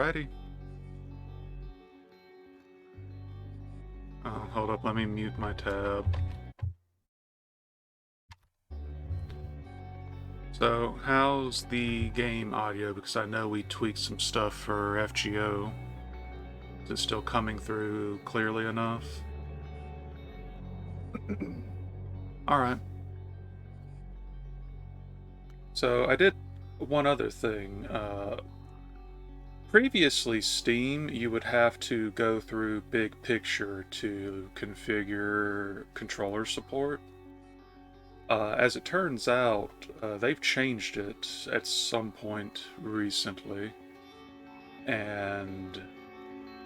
Alrighty. Oh, hold up, let me mute my tab. So, how's the game audio? Because I know we tweaked some stuff for FGO. Is it still coming through clearly enough? Alright. So, I did one other thing. Previously, Steam, you would have to go through Big Picture to configure controller support. As it turns out, they've changed it at some point recently, and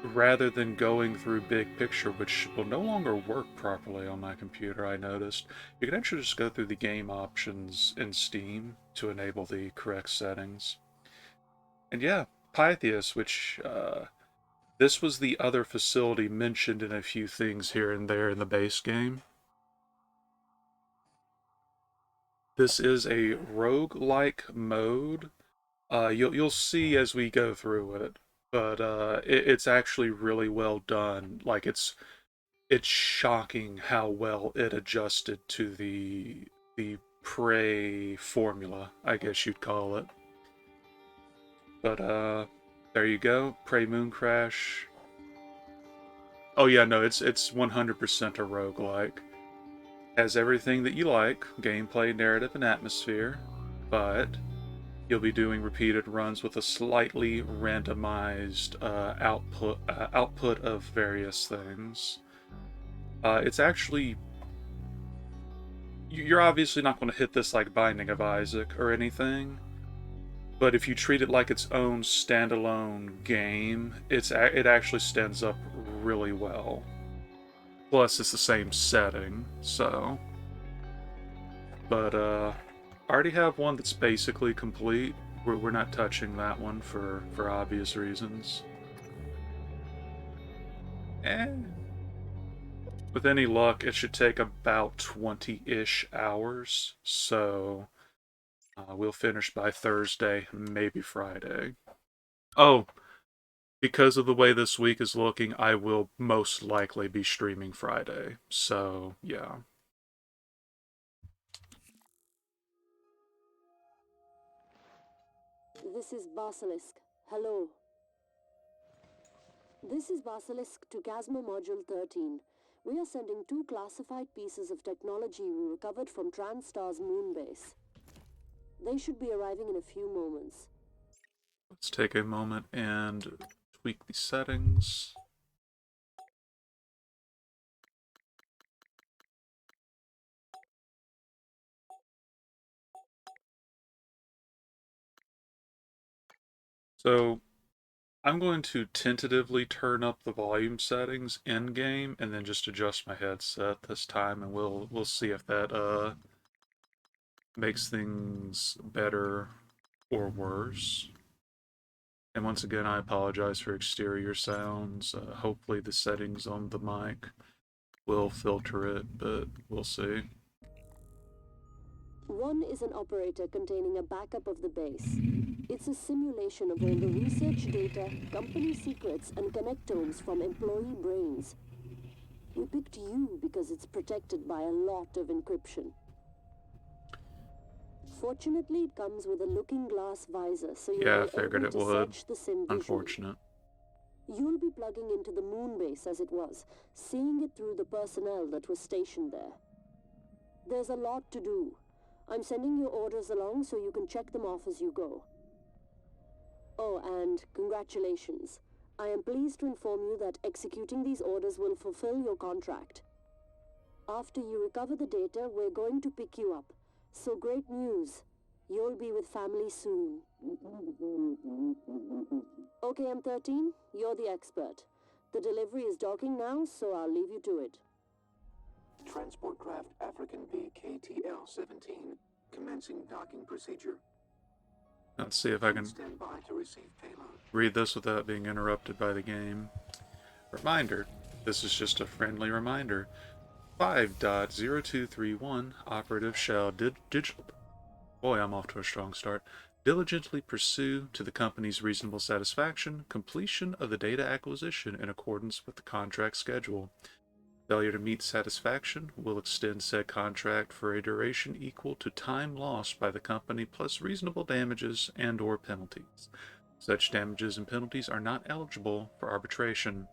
rather than going through Big Picture, which will no longer work properly on my computer, I noticed, you can actually just go through the game options in Steam to enable the correct settings. And yeah, Pythias, which this was the other facility mentioned in a few things here and there in the base game. This is a rogue-like mode. You'll see as we go through it, but it's actually really well done. Like it's shocking how well it adjusted to the Prey formula, I guess you'd call it. But there you go, Prey Mooncrash. Oh yeah, no, it's 100% a roguelike. Has everything that you like, gameplay, narrative, and atmosphere, but you'll be doing repeated runs with a slightly randomized output of various things. It's actually, you're obviously not going to hit this like Binding of Isaac or anything, but if you treat it like its own standalone game, it actually stands up really well. Plus, it's the same setting, so. But I already have one that's basically complete. We're not touching that one for obvious reasons. And with any luck, it should take about 20-ish hours. So we'll finish by Thursday, maybe Friday. Oh, because of the way this week is looking, I will most likely be streaming Friday. So, yeah. This is Basilisk. Hello. This is Basilisk to Casmo Module 13. We are sending 2 classified pieces of technology we recovered from TranStar's moon base. They should be arriving in a few moments. Let's take a moment and tweak the settings. So I'm going to tentatively turn up the volume settings in game and then just adjust my headset this time, and we'll see if that makes things better or worse. And once again, I apologize for exterior sounds. Hopefully the settings on the mic will filter it, but we'll see. One is an operator containing a backup of the base. It's a simulation of all the research data, company secrets, and connectomes from employee brains. We picked you because it's protected by a lot of encryption. Fortunately, it comes with a looking glass visor, so Yeah, I you'll be figured able it to would. search the sim visually. Unfortunate. You'll be plugging into the moon base as it was, seeing it through the personnel that was stationed there. There's a lot to do. I'm sending you orders along so you can check them off as you go. Oh, and congratulations. I am pleased to inform you that executing these orders will fulfill your contract. After you recover the data, we're going to pick you up. So great news. You'll be with family soon. Okay, M13, you're the expert. The delivery is docking now, so I'll leave you to it. Transport craft African BKTL-17, commencing docking procedure. Let's see if I can Stand by to receive payload. read this without being interrupted by the game. Reminder, this is just a friendly reminder. 5.0231 operative shall digital... Boy, I'm off to a strong start. Diligently pursue, to the company's reasonable satisfaction, completion of the data acquisition in accordance with the contract schedule. Failure to meet satisfaction will extend said contract for a duration equal to time lost by the company plus reasonable damages and/or penalties. Such damages and penalties are not eligible for arbitration.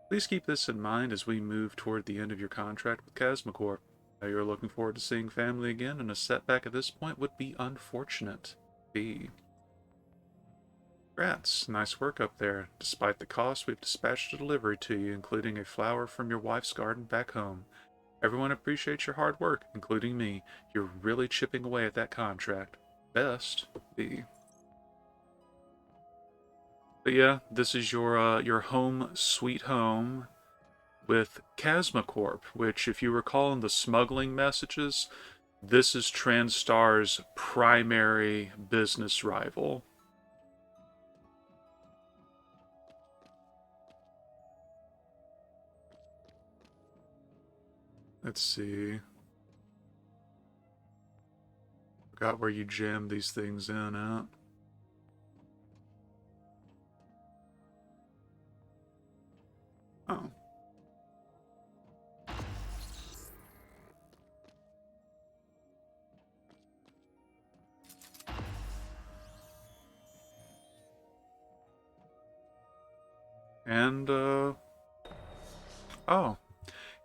Please keep this in mind as we move toward the end of your contract with Casmacorp. Now you're looking forward to seeing family again, and a setback at this point would be unfortunate. B. Congrats, nice work up there. Despite the cost, we've dispatched a delivery to you, including a flower from your wife's garden back home. Everyone appreciates your hard work, including me. You're really chipping away at that contract. Best, B. But yeah, this is your home sweet home with Casmacorp, which, if you recall in the smuggling messages, this is Transtar's primary business rival. Let's see. Forgot where you jam these things in at. Oh. And, oh.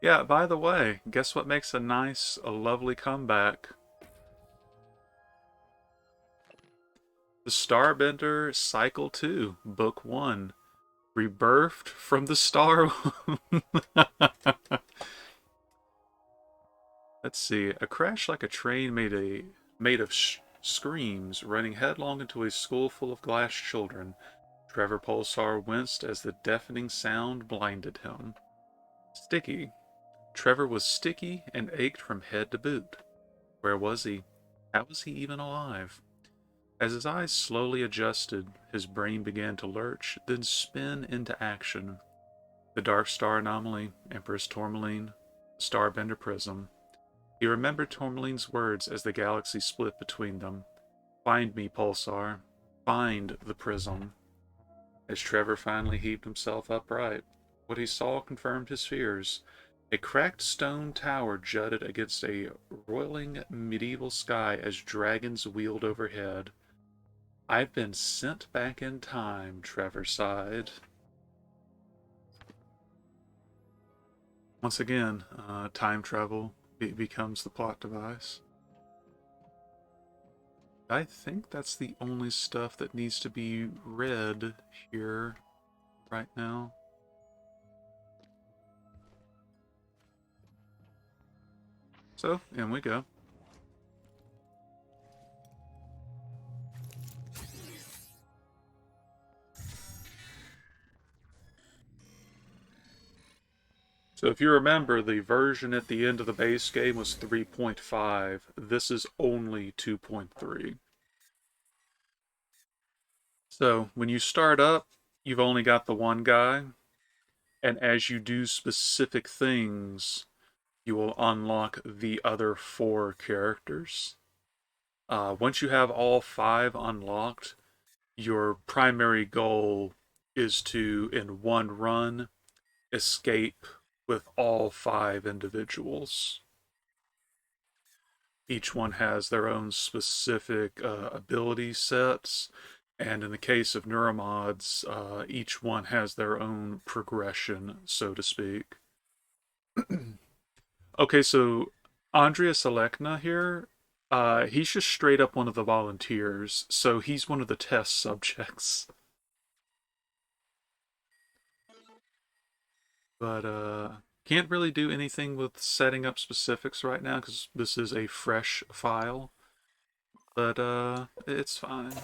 Yeah, by the way, guess what makes a lovely comeback? The Starbender Cycle 2, Book 1. Rebirthed from the Star. Let's see. A crash like a train made of screams, running headlong into a school full of glass children. Trevor Pulsar winced as the deafening sound blinded him. Sticky. Trevor was sticky and ached from head to boot. Where was he? How was he even alive? As his eyes slowly adjusted, his brain began to lurch, then spin into action. The Dark Star Anomaly, Empress Tourmaline, Starbender Prism. He remembered Tourmaline's words as the galaxy split between them. Find me, Pulsar. Find the prism. As Trevor finally heaved himself upright, what he saw confirmed his fears. A cracked stone tower jutted against a roiling medieval sky as dragons wheeled overhead. I've been sent back in time, Trevor sighed. Once again, time travel becomes the plot device. I think that's the only stuff that needs to be read here right now. So, in we go. So if you remember, the version at the end of the base game was 3.5. This is only 2.3. So when you start up, you've only got the one guy, and as you do specific things, you will unlock the other four characters. Once you have all five unlocked, your primary goal is to, in one run, escape with all five individuals. Each one has their own specific ability sets, and in the case of neuromods, each one has their own progression, so to speak. Okay, so Andreas Alekna here, he's just straight up one of the volunteers, so he's one of the test subjects. But can't really do anything with setting up specifics right now because this is a fresh file. But it's fine.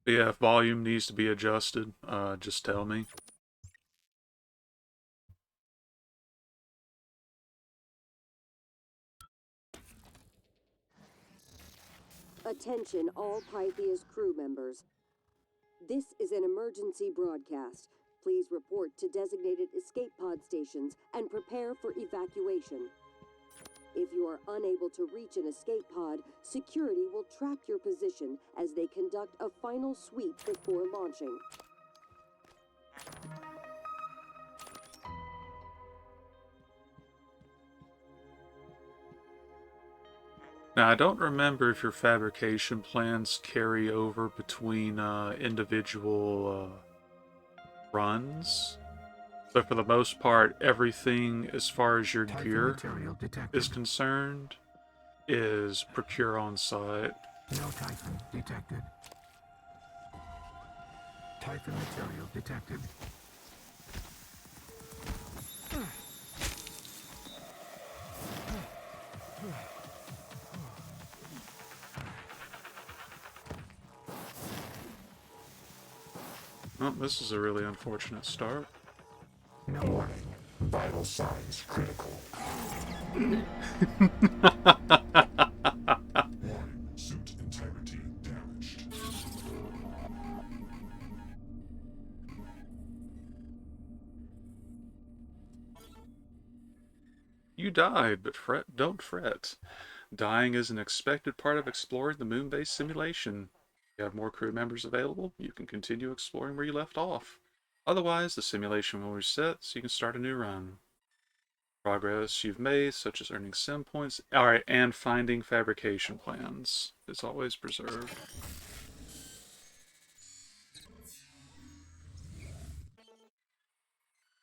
But yeah, if volume needs to be adjusted, just tell me. Attention all Pythia's crew members. This is an emergency broadcast. Please report to designated escape pod stations and prepare for evacuation. If you are unable to reach an escape pod, security will track your position as they conduct a final sweep before launching. Now, I don't remember if your fabrication plans carry over between individual runs, but for the most part, everything as far as your gear is concerned is procure on site. No Typhon detected. Typhon material detected. Oh, this is a really unfortunate start. No warning. Vital signs critical. Warning. Suit integrity damaged. You died, but don't fret. Dying is an expected part of exploring the moon-based simulation. If you have more crew members available, you can continue exploring where you left off. Otherwise, the simulation will reset so you can start a new run. Progress you've made, such as earning sim points, alright, and finding fabrication plans, is always preserved.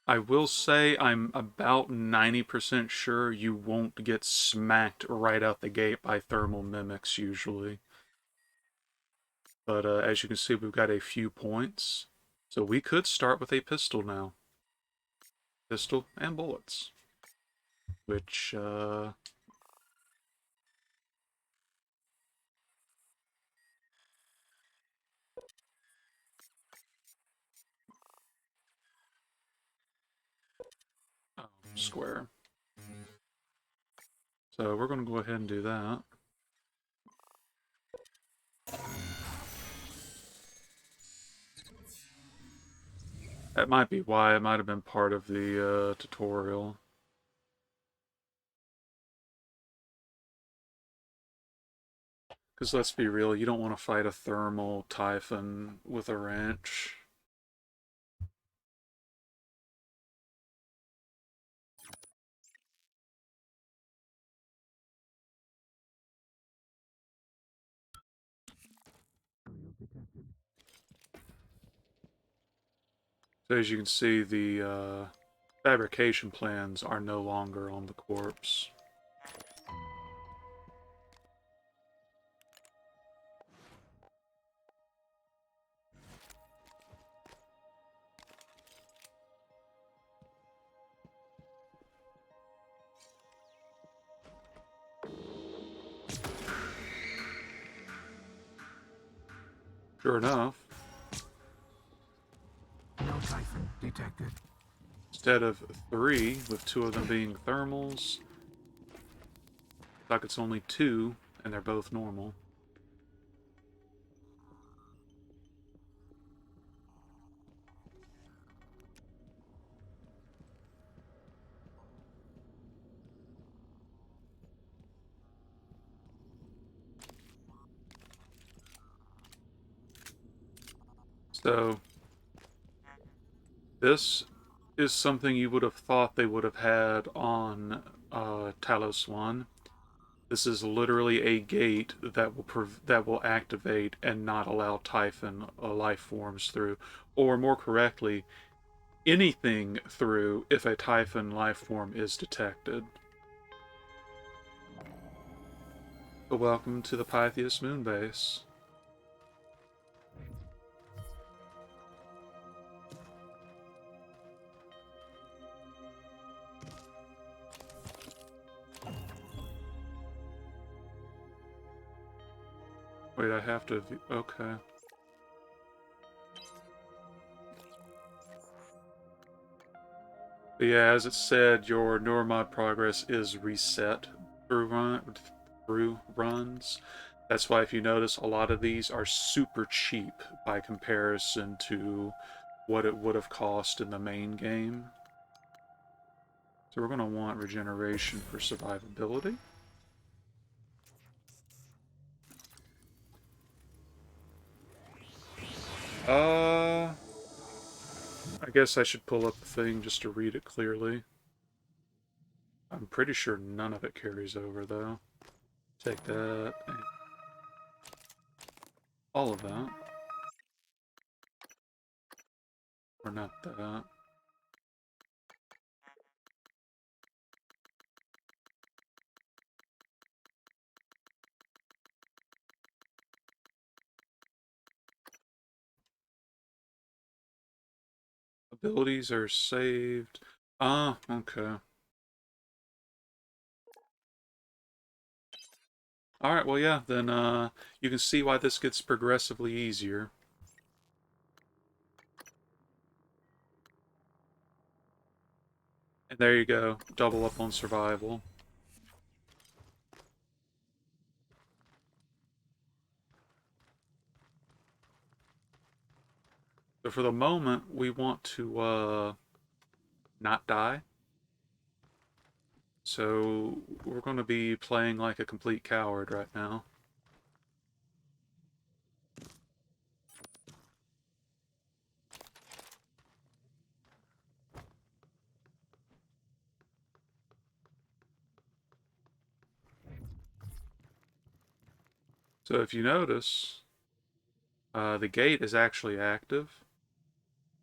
I will say I'm about 90% sure you won't get smacked right out the gate by thermal mimics usually. But as you can see, we've got a few points. So we could start with a pistol now. Pistol and bullets. Which, oh, square. So we're going to go ahead and do that. That might be why. It might have been part of the tutorial. Because let's be real, you don't want to fight a thermal Typhon with a wrench. So as you can see, the fabrication plans are no longer on the corpse. Sure enough, No Typhon detected. instead of 3, with 2 of them being thermals, looks like it's only 2, and they're both normal. So, this is something you would have thought they would have had on Talos 1. This is literally a gate that will activate and not allow Typhon life forms through, or more correctly, anything through if a Typhon life form is detected. But welcome to the Pythias moon base. Wait, I have to... Okay. But yeah, as it said, your neuromod progress is reset through runs. That's why if you notice, a lot of these are super cheap by comparison to what it would have cost in the main game. So we're going to want regeneration for survivability. I guess I should pull up the thing just to read it clearly. I'm pretty sure none of it carries over, though. Take that. And all of that. Or not that. Abilities are saved. Ah, okay. Alright, well yeah, then you can see why this gets progressively easier. And there you go, double up on survival. So for the moment, we want to not die. So we're going to be playing like a complete coward right now. So if you notice, the gate is actually active.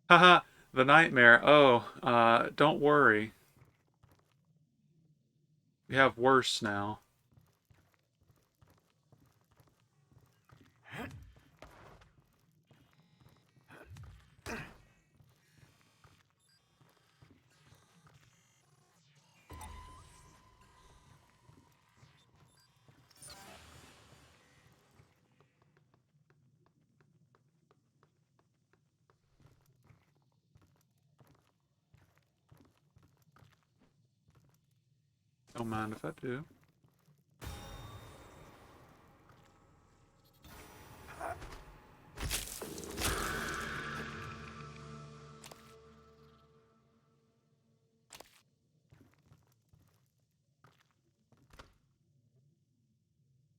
Haha, the nightmare. Oh, don't worry. We have worse now. Don't mind if I do.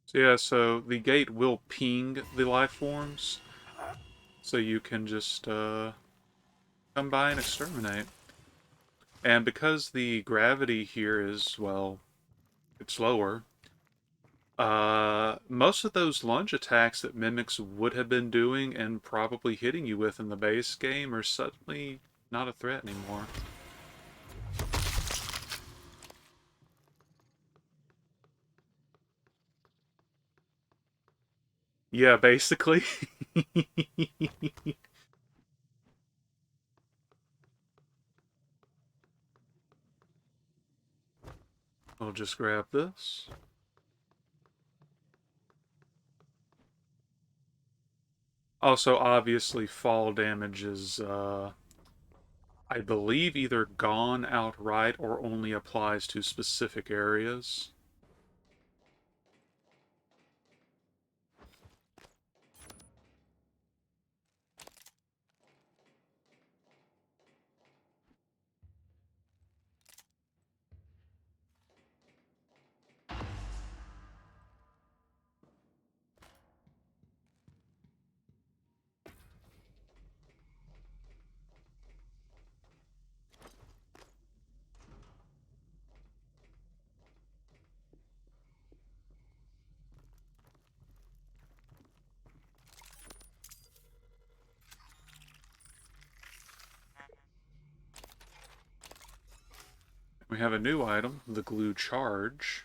So yeah, so the gate will ping the life forms, so you can just come by and exterminate. And because the gravity here is, well, it's lower, most of those lunge attacks that mimics would have been doing and probably hitting you with in the base game are suddenly not a threat anymore. Yeah, basically. I'll just grab this. Also, obviously, fall damage is, I believe, either gone outright or only applies to specific areas. We have a new item, the glue charge.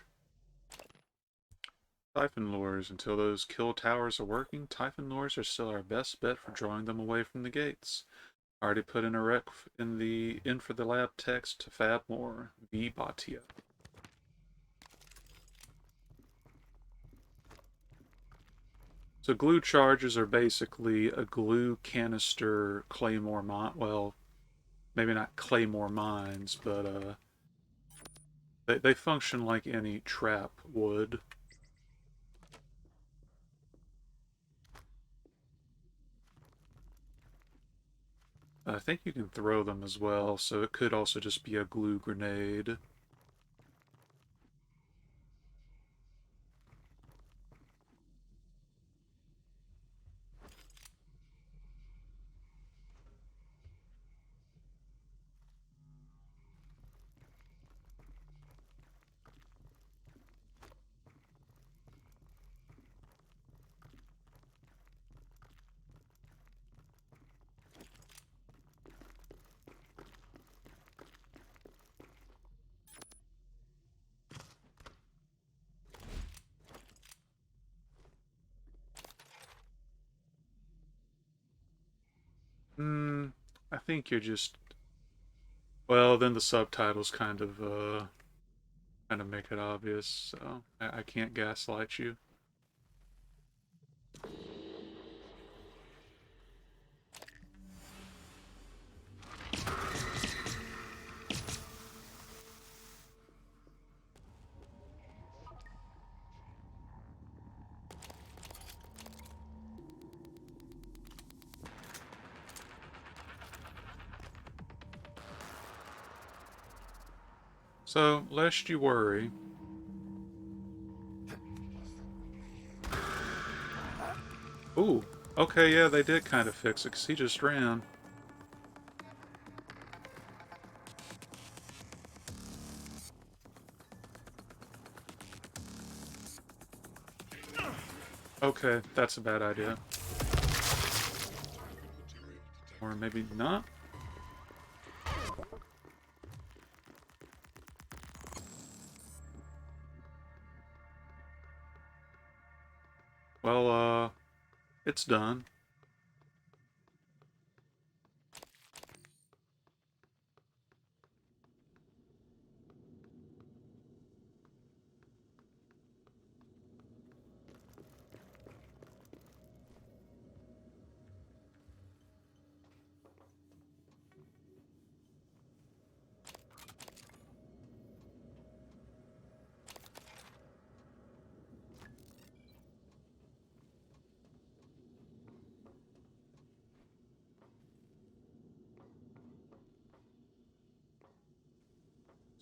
Typhon lures. Until those kill towers are working, Typhon lures are still our best bet for drawing them away from the gates. Already put in a rec in for the lab text to fab more. V Batia. So glue charges are basically a glue canister claymore mine. Well, maybe not claymore mines, but they function like any trap would. I think you can throw them as well, so it could also just be a glue grenade. Hmm, I think you're just... Well, then the subtitles kind of make it obvious, so I can't gaslight you. So, lest you worry... Ooh, okay, yeah, they did kind of fix it, because he just ran. Okay, that's a bad idea. Or maybe not? Well, it's done.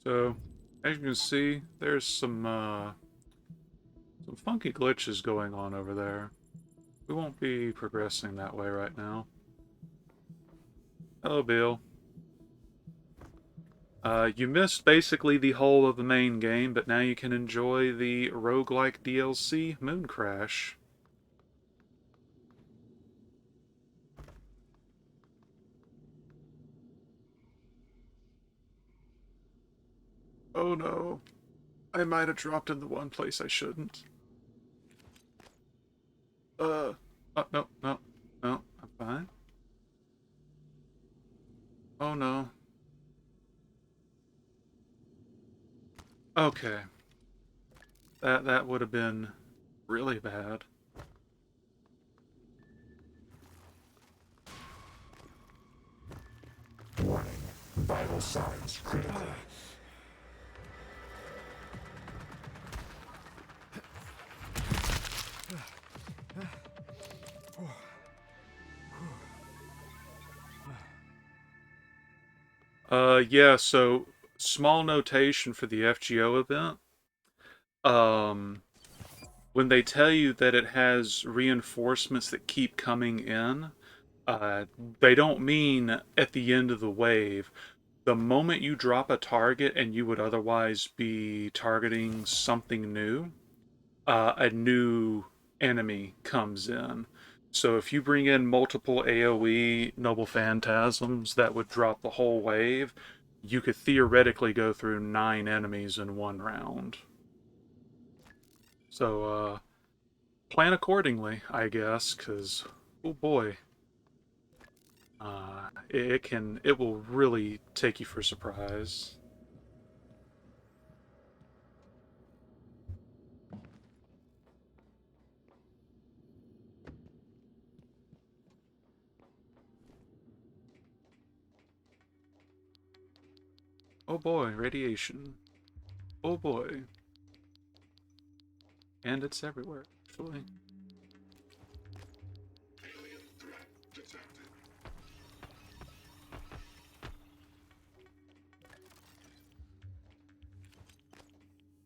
So, as you can see, there's some funky glitches going on over there. We won't be progressing that way right now. Hello, Bill. You missed basically the whole of the main game, but now you can enjoy the roguelike DLC, Mooncrash. Oh no, I might have dropped in the one place I shouldn't. Oh, no, no, no, I'm fine. Oh no. Okay, that would have been really bad. Warning. Vital signs critical. Yeah, so small notation for the FGO event. Um, when they tell you that it has reinforcements that keep coming in, uh, they don't mean at the end of the wave. The moment you drop a target and you would otherwise be targeting something new, a new enemy comes in. So if you bring in multiple AoE Noble Phantasms that would drop the whole wave, you could theoretically go through 9 enemies in one round. So, plan accordingly, I guess, because, oh boy, it will really take you for a surprise. Oh boy, radiation. Oh boy. And it's everywhere, actually.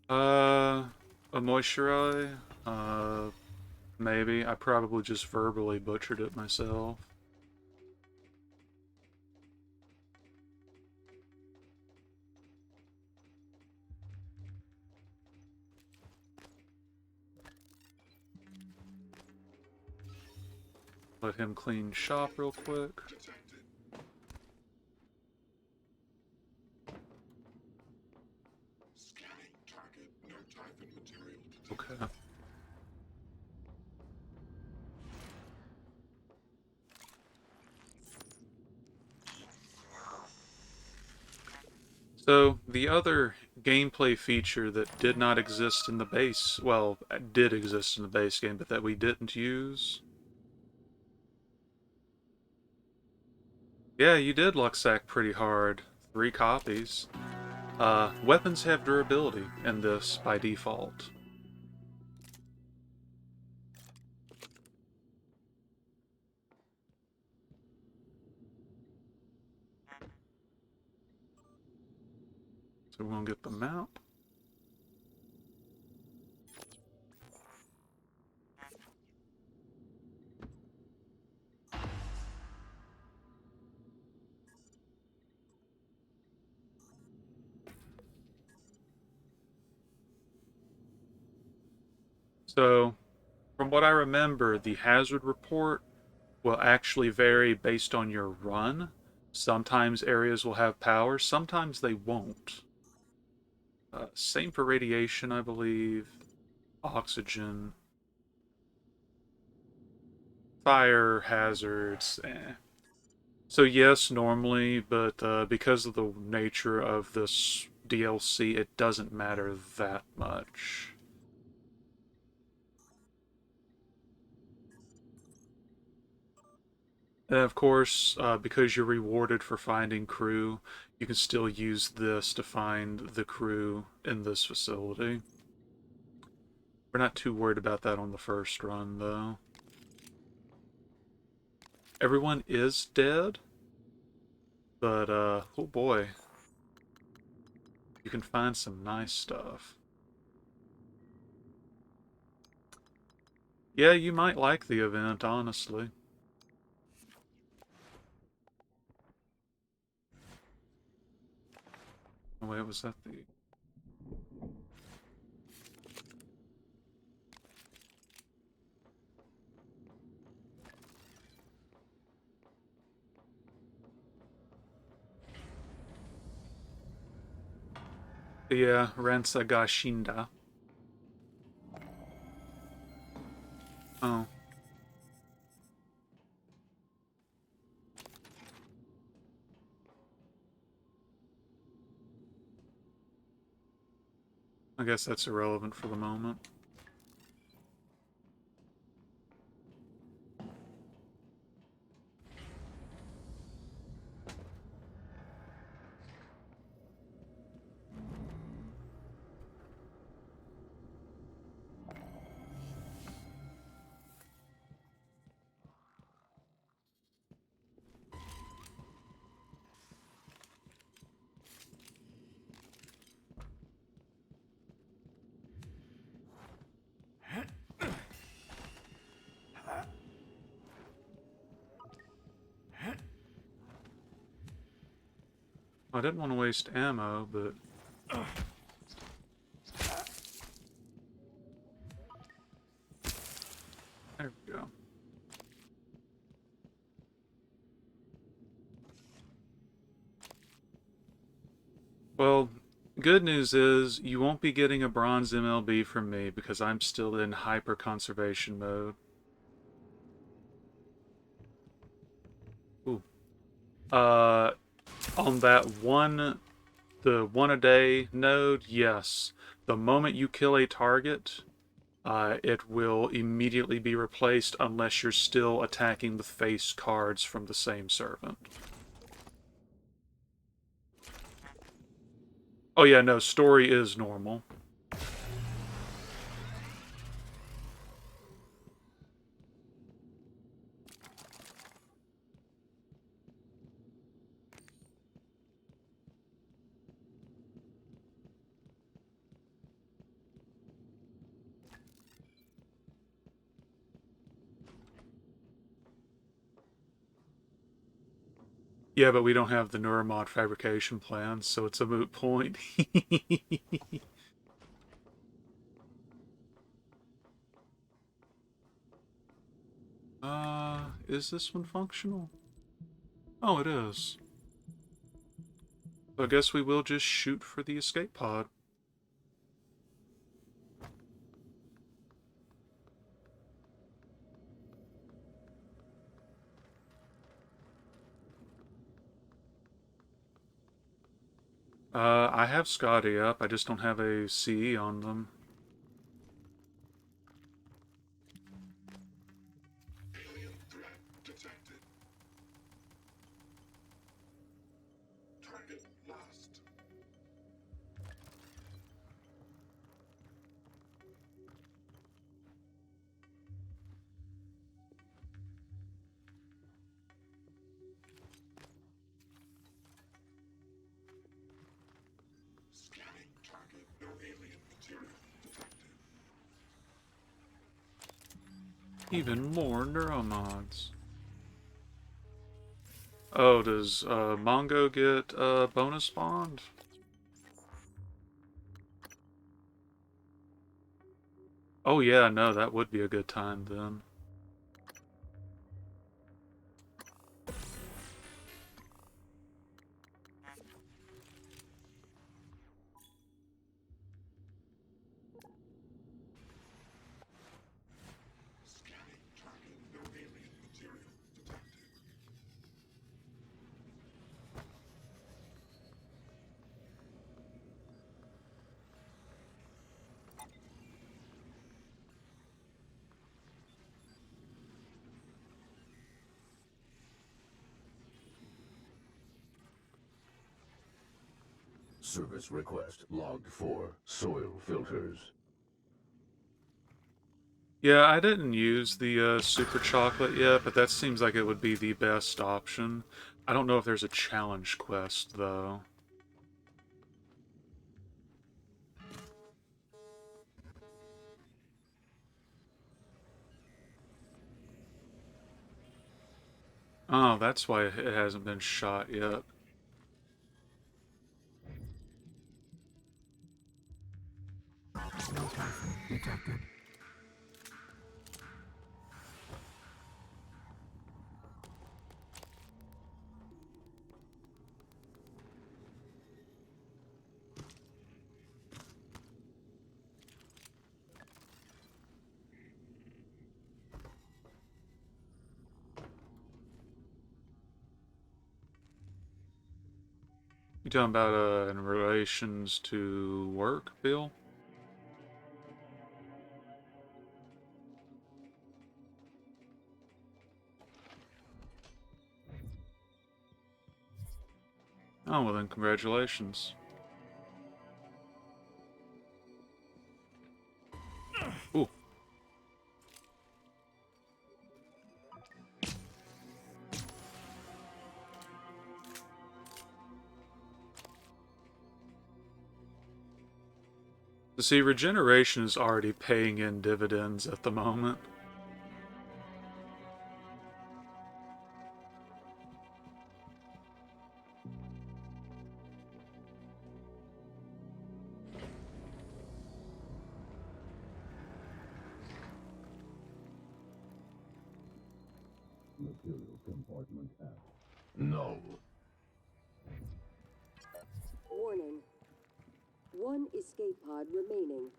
A moisturize? Maybe. I probably just verbally butchered it myself. Let him clean shop real quick. Okay. So, the other gameplay feature that did not exist in the base, well, did exist in the base game, but that we didn't use. Yeah, you did Luxac pretty hard. 3 copies. Weapons have durability in this by default. So we're gonna get the map. So, from what I remember, the hazard report will actually vary based on your run. Sometimes areas will have power, sometimes they won't. Same for radiation, I believe. Oxygen. Fire hazards. So yes, normally, but because of the nature of this DLC, it doesn't matter that much. And of course, because you're rewarded for finding crew, you can still use this to find the crew in this facility. We're not too worried about that on the first run, though. Everyone is dead, but, oh boy. You can find some nice stuff. Yeah, you might like the event, honestly. Oh, wait, was that the... Yeah, Ransagashinda. Oh. I guess that's irrelevant for the moment. I didn't want to waste ammo, but... There we go. Well, good news is you won't be getting a bronze MLB from me because I'm still in hyper conservation mode. Ooh. Uh, on that the one a day node, yes. The moment you kill a target, it will immediately be replaced unless you're still attacking with face cards from the same servant. Oh yeah, no, story is normal. Yeah, but we don't have the neuromod fabrication plans, so it's a moot point. Is this one functional? Oh, it is. So I guess we will just shoot for the escape pod. I have Scotty up, I just don't have a CE on them. Alien threat detected. Target lost. Scanning target. No alien material detected. Even more neuromods. Oh, does Mongo get bonus bond? Oh yeah, no, that would be a good time then. Scanning target. No alien material detected. Service request logged for soil filters. Yeah, I didn't use the super chocolate yet, but that seems like it would be the best option. I don't know if there's a challenge quest, though. Oh, that's why it hasn't been shot yet. No typhon detected. You talking about in relations to work, Bill? Oh, well then congratulations. Ooh. See, regeneration is already paying in dividends at the moment. Material compartment F. No. Warning. One escape pod remaining.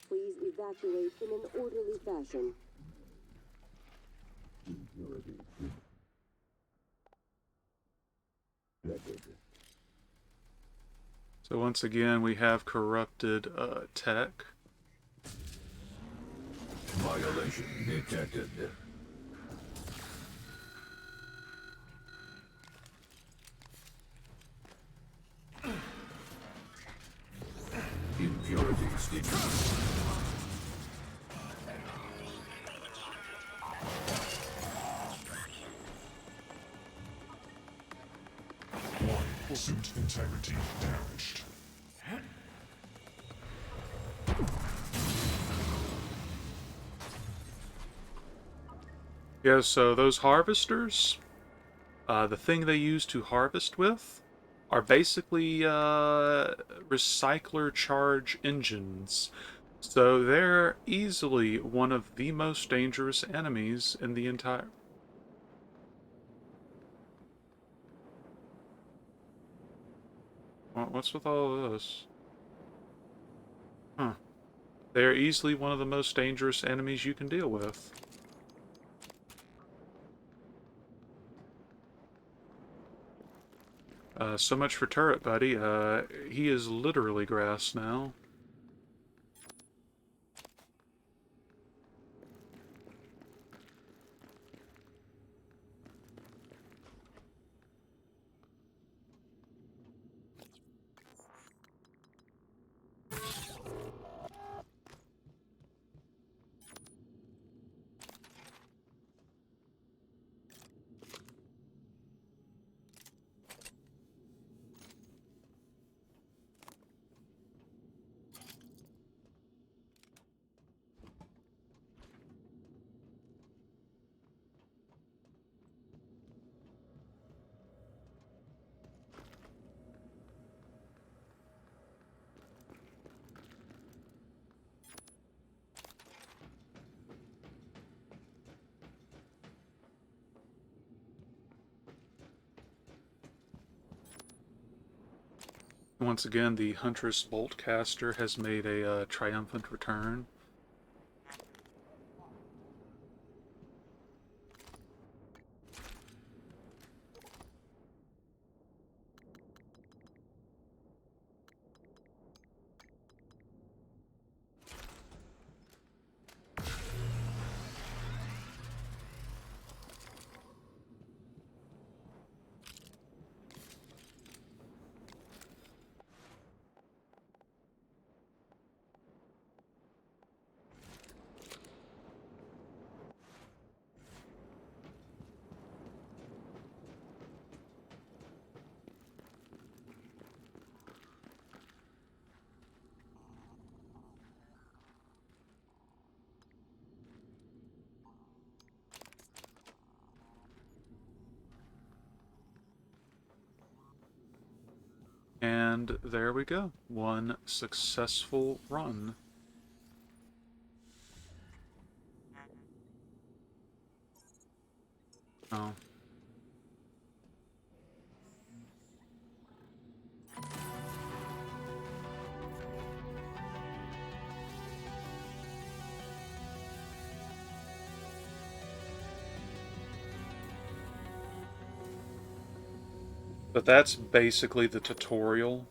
Please evacuate in an orderly fashion. Impurity detected. So once again, we have corrupted tech. Violation detected. Impurities detected. One. Suit integrity damaged. Yeah, so those harvesters, The thing they use to harvest with are basically recycler charge engines. So they're easily one of the most dangerous enemies in the entire... What's with all of this? Huh. They're easily one of the most dangerous enemies you can deal with. So much for Turret Buddy. He is literally grass now. Once again, the Huntress Boltcaster has made a triumphant return. And there we go. One successful run. Oh. But that's basically the tutorial.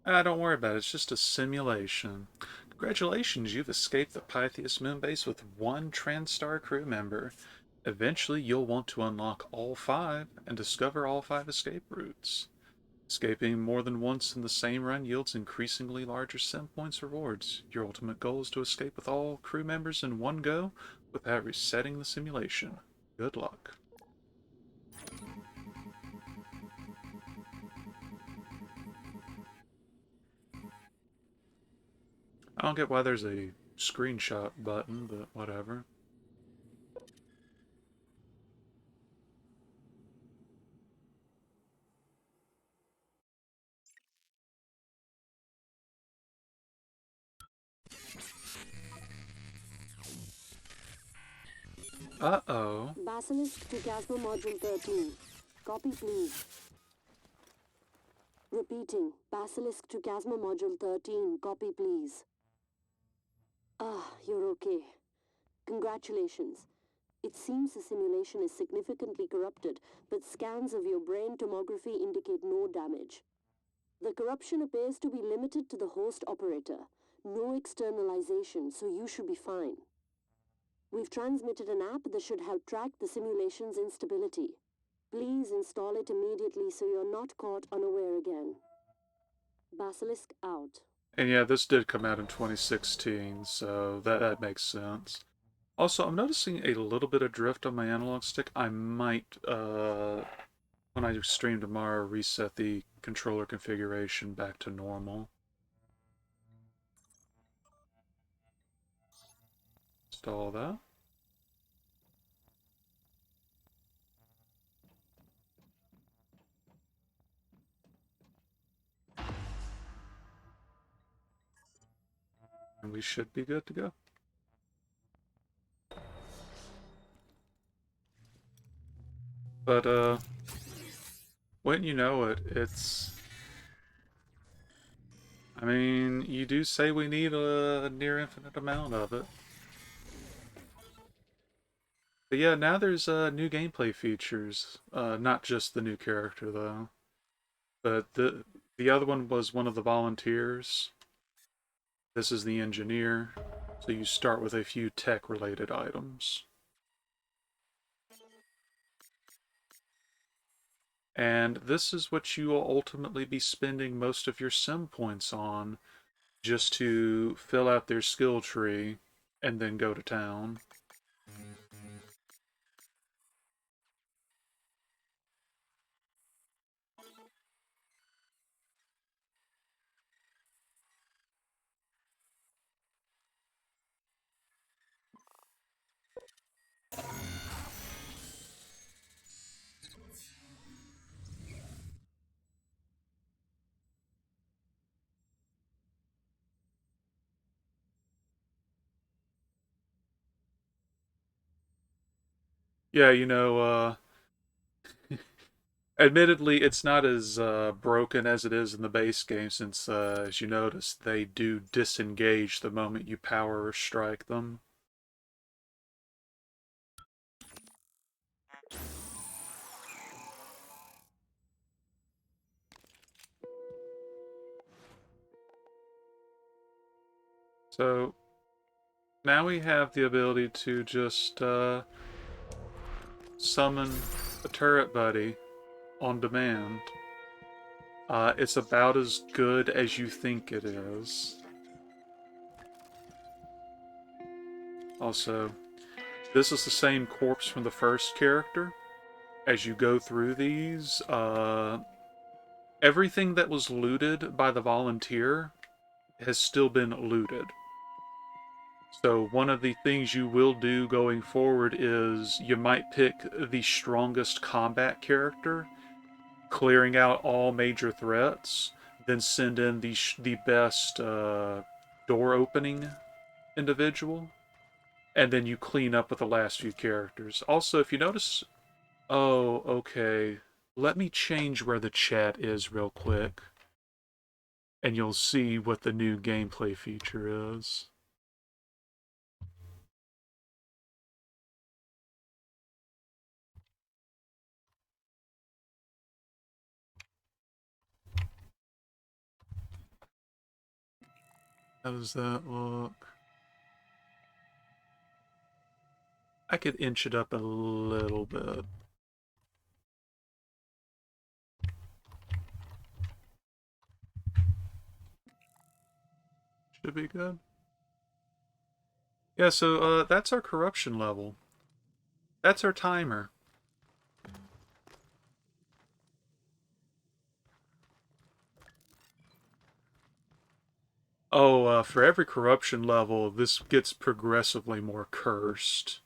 Ah, don't worry about it. It's just a simulation. Congratulations, you've escaped the Pythias moonbase with one Transstar crew member. Eventually, you'll want to unlock all five and discover all five escape routes. Escaping more than once in the same run yields increasingly larger sim points rewards. Your ultimate goal is to escape with all crew members in one go without resetting the simulation. Good luck. I don't get why there's a screenshot button, but whatever. Uh-oh. Basilisk to Casper Module 13. Copy, please. Repeating. Basilisk to Casper Module 13. Copy, please. Ah, you're okay. Congratulations. It seems the simulation is significantly corrupted, but scans of your brain tomography indicate no damage. The corruption appears to be limited to the host operator. No externalization, so you should be fine. We've transmitted an app that should help track the simulation's instability. Please install it immediately so you're not caught unaware again. Basilisk out. And yeah, this did come out in 2016, so that makes sense. Also, I'm noticing a little bit of drift on my analog stick. I might, when I stream tomorrow, reset the controller configuration back to normal. Install that. And we should be good to go. But, when you know it, it's... I mean, you do say we need a near infinite amount of it. But yeah, now there's new gameplay features. Not just the new character, though. But the other one was one of the volunteers. This is the engineer. So you start with a few tech-related items. And this is what you will ultimately be spending most of your sim points on, just to fill out their skill tree and then go to town. Yeah, admittedly, it's not as broken as it is in the base game, since, as you notice, they do disengage the moment you power or strike them. So, now we have the ability to just summon a turret buddy on demand. It's about as good as you think it is. Also, this is the same corpse from the first character. As you go through these, everything that was looted by the volunteer has still been looted. So one of the things you will do going forward is you might pick the strongest combat character, clearing out all major threats, then send in the best door opening individual, and then you clean up with the last few characters. Also, if you notice... Oh, okay. Let me change where the chat is real quick, and you'll see what the new gameplay feature is. How does that look? I could inch it up a little bit. Should be good. Yeah, so that's our corruption level. That's our timer. Oh, for every corruption level, this gets progressively more cursed.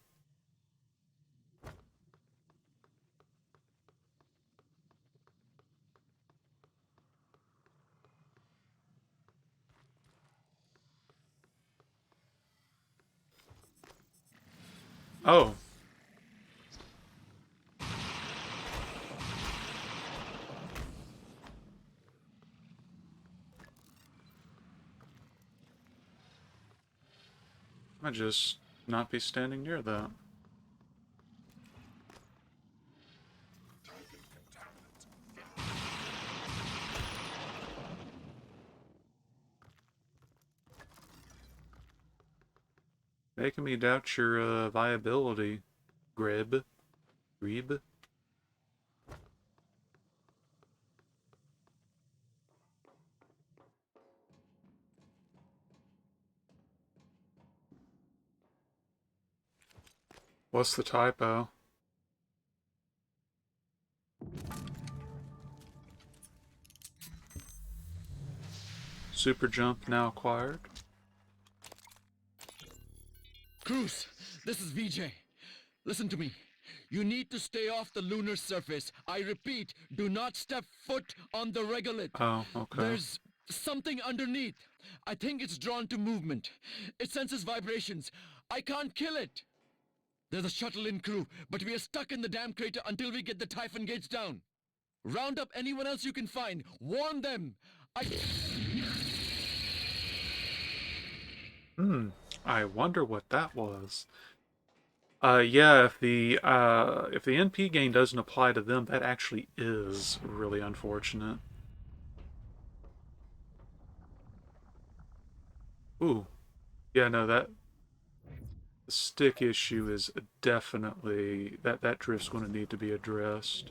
Oh. I might just not be standing near that. Making me doubt your viability, Grib. Grebe? What's the typo? Super jump now acquired. Cruz, this is VJ. Listen to me. You need to stay off the lunar surface. I repeat, do not step foot on the regolith. Oh, okay. There's something underneath. I think it's drawn to movement. It senses vibrations. I can't kill it. There's a shuttle in crew, but we are stuck in the damn crater until we get the Typhon gates down. Round up anyone else you can find. Warn them. I wonder what that was. Yeah, if the NP gain doesn't apply to them, that actually is really unfortunate. Ooh, yeah, no, that the stick issue is definitely that drift's going to need to be addressed.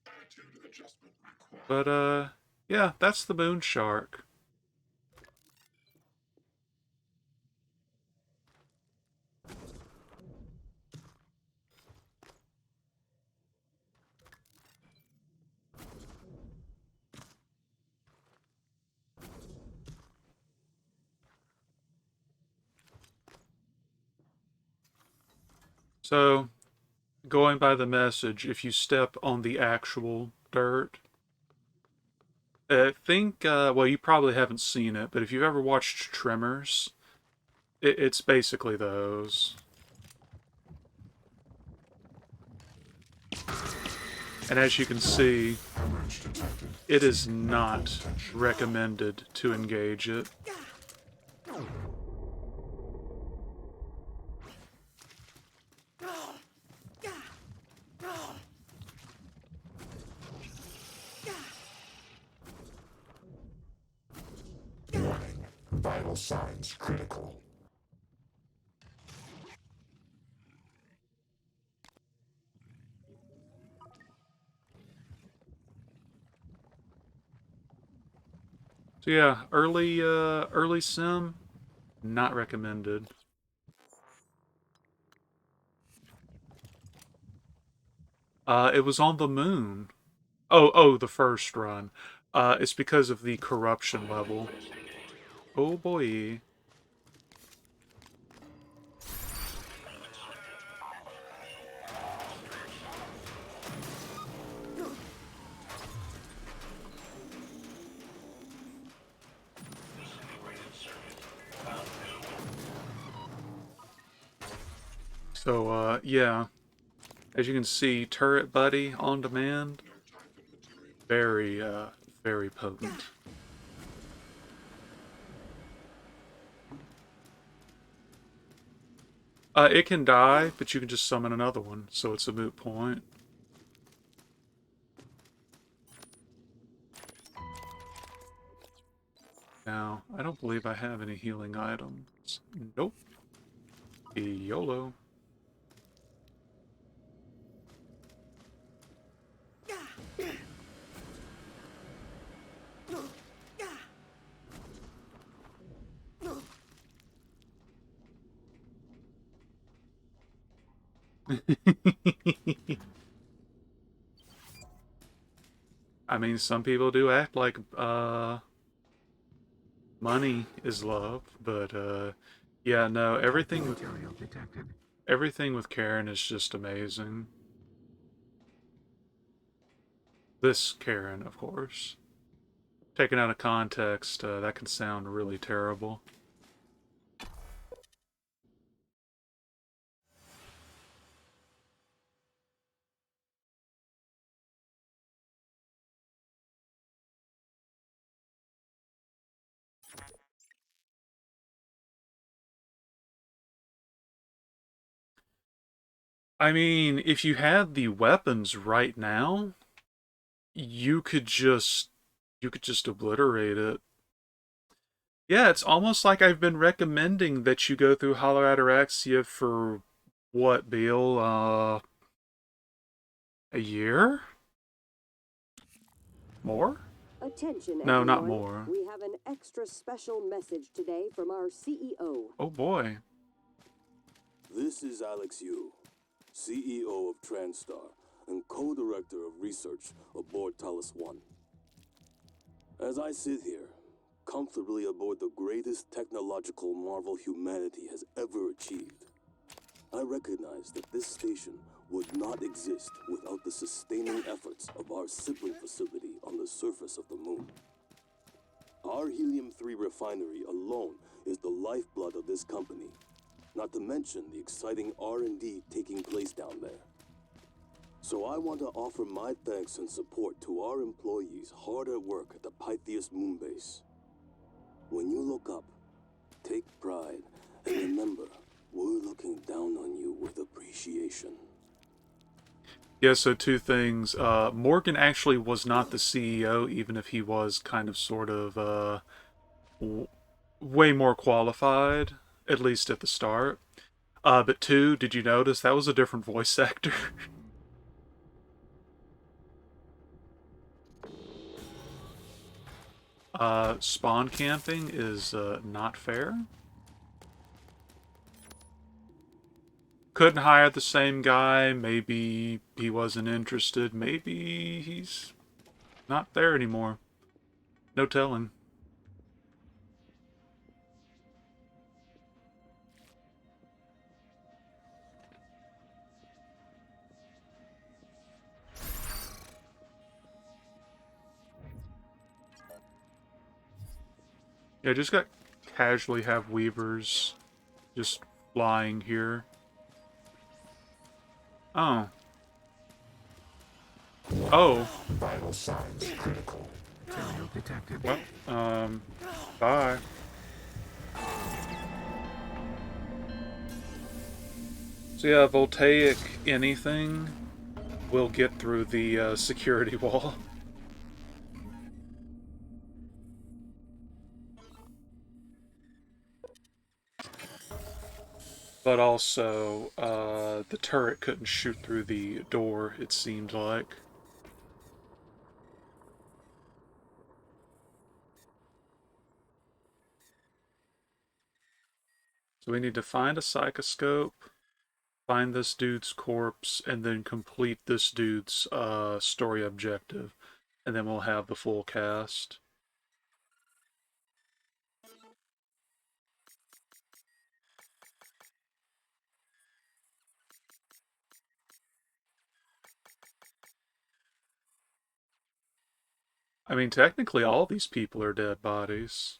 Attitude adjustment required. But yeah, that's the moon shark. So, going by the message, if you step on the actual dirt, I think, well, you probably haven't seen it, but if you've ever watched Tremors, it's basically those. And as you can see, Breach detected. it is not recommended to engage it. Warning. Vital signs critical. So yeah, early sim, not recommended. It was on the moon. Oh, the first run. It's because of the corruption level. Oh boy. So, yeah. As you can see, Turret Buddy on demand. Very, very potent. It can die, but you can just summon another one, so it's a moot point. Now, I don't believe I have any healing items. Nope. YOLO. I mean, some people do act like money is love, but yeah, no, everything with Karen is just amazing. This Karen, of course. Taken out of context, that can sound really terrible. I mean, if you had the weapons right now, you could just obliterate it. Yeah, it's almost like I've been recommending that you go through Hollow Ataraxia for what, Beal? A year? More? Attention, No, everyone. not more. We have an extra special message today from our CEO. Oh boy. This is Alex Yu, CEO of TranStar and co-director of research aboard Talos 1. As I sit here, comfortably aboard the greatest technological marvel humanity has ever achieved, I recognize that this station would not exist without the sustaining efforts of our sibling facility on the surface of the moon. Our helium-3 refinery alone is the lifeblood of this company, not to mention the exciting R&D taking place down there. So I want to offer my thanks and support to our employees hard at work at the Pythias moon base. When you look up, take pride, and remember, we're looking down on you with appreciation. Yeah, so two things. Morgan actually was not the CEO, even if he was kind of sort of way more qualified, at least at the start. But two, did you notice that was a different voice actor? Spawn camping is not fair. Couldn't hire the same guy. Maybe he wasn't interested. Maybe he's not there anymore. No telling. Yeah, just got casually have weavers just flying here. Oh. Oh. Vital signs critical. Failure detected. Well, bye. So yeah, voltaic anything will get through the security wall. But also, the turret couldn't shoot through the door, it seemed like. So we need to find a psychoscope, find this dude's corpse, and then complete this dude's story objective. And then we'll have the full cast. I mean, technically all these people are dead bodies.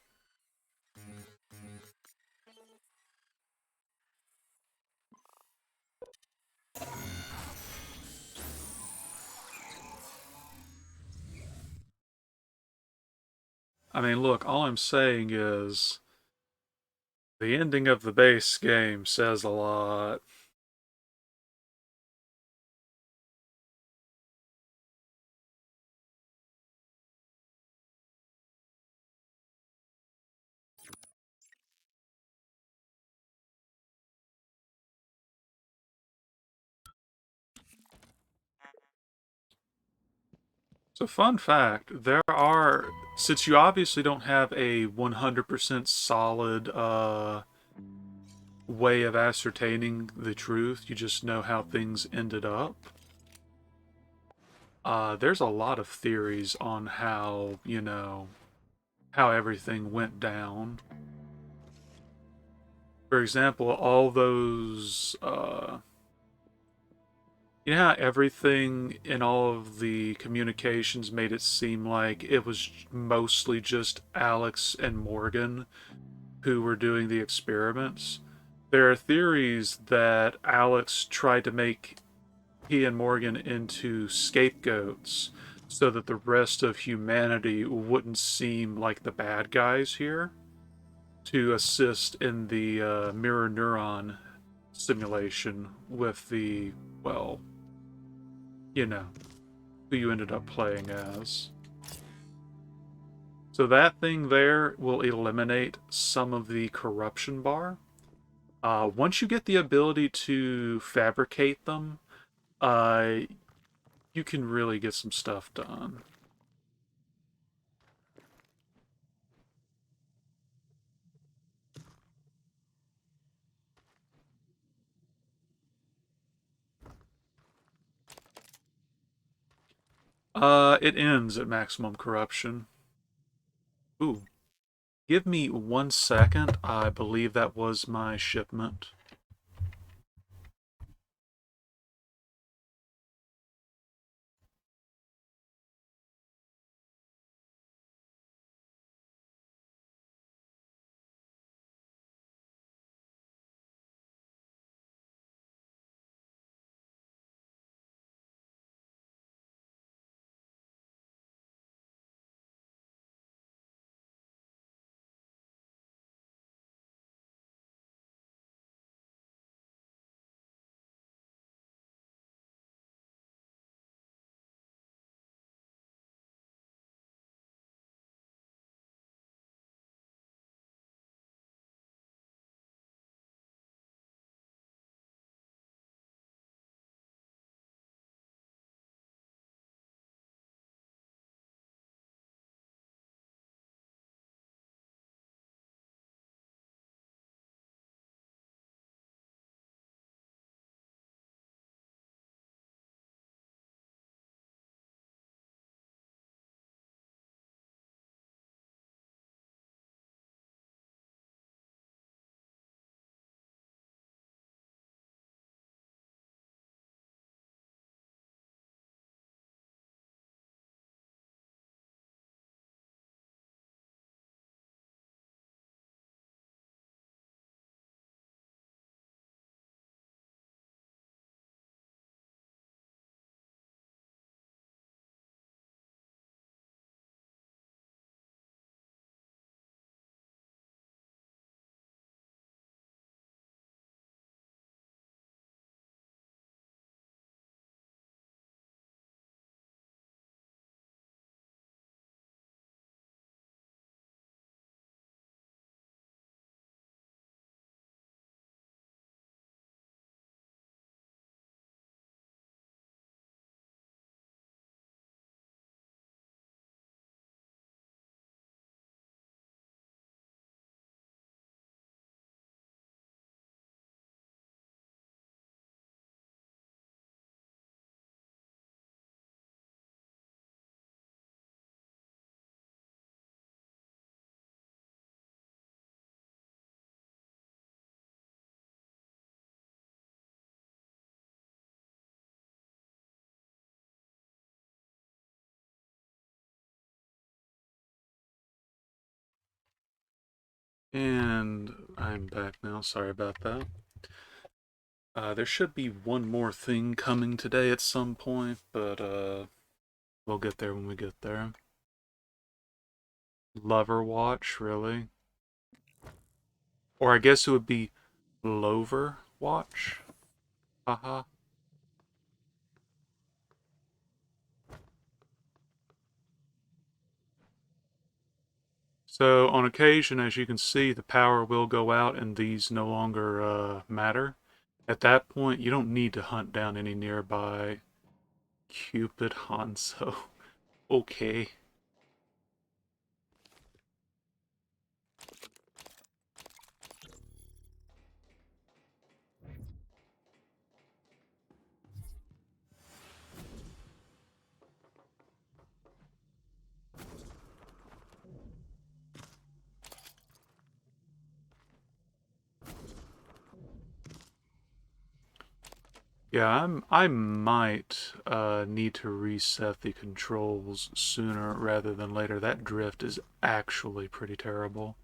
I mean, look, all I'm saying is the ending of the base game says a lot. So, fun fact, since you obviously don't have a 100% solid way of ascertaining the truth, you just know how things ended up. There's a lot of theories on how, how everything went down. For example, all those, you know how everything in all of the communications made it seem like it was mostly just Alex and Morgan who were doing the experiments? There are theories that Alex tried to make he and Morgan into scapegoats so that the rest of humanity wouldn't seem like the bad guys here, to assist in the mirror neuron simulation with the, well, who you ended up playing as. So that thing there will eliminate some of the corruption bar. Once you get the ability to fabricate them, you can really get some stuff done. It ends at maximum corruption. Ooh. Give me 1 second. I believe that was my shipment. And I'm back now. Sorry about that. There should be one more thing coming today at some point, but we'll get there when we get there. Lover Watch, really? Or I guess it would be Lover Watch? Haha. So on occasion, as you can see, the power will go out and these no longer matter. At that point, you don't need to hunt down any nearby Cupid Hanzo. Okay. Yeah, I might need to reset the controls sooner rather than later. That drift is actually pretty terrible.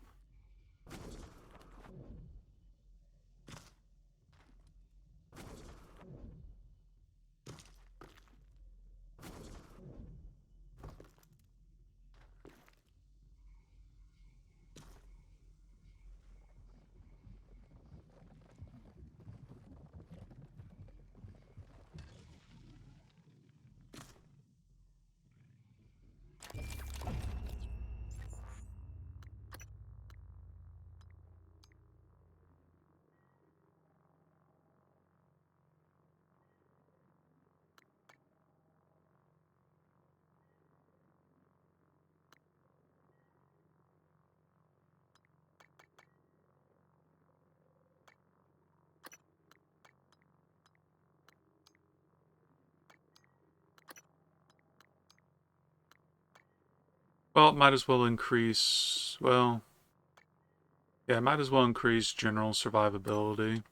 Well, might as well increase, well, yeah, might as well increase general survivability.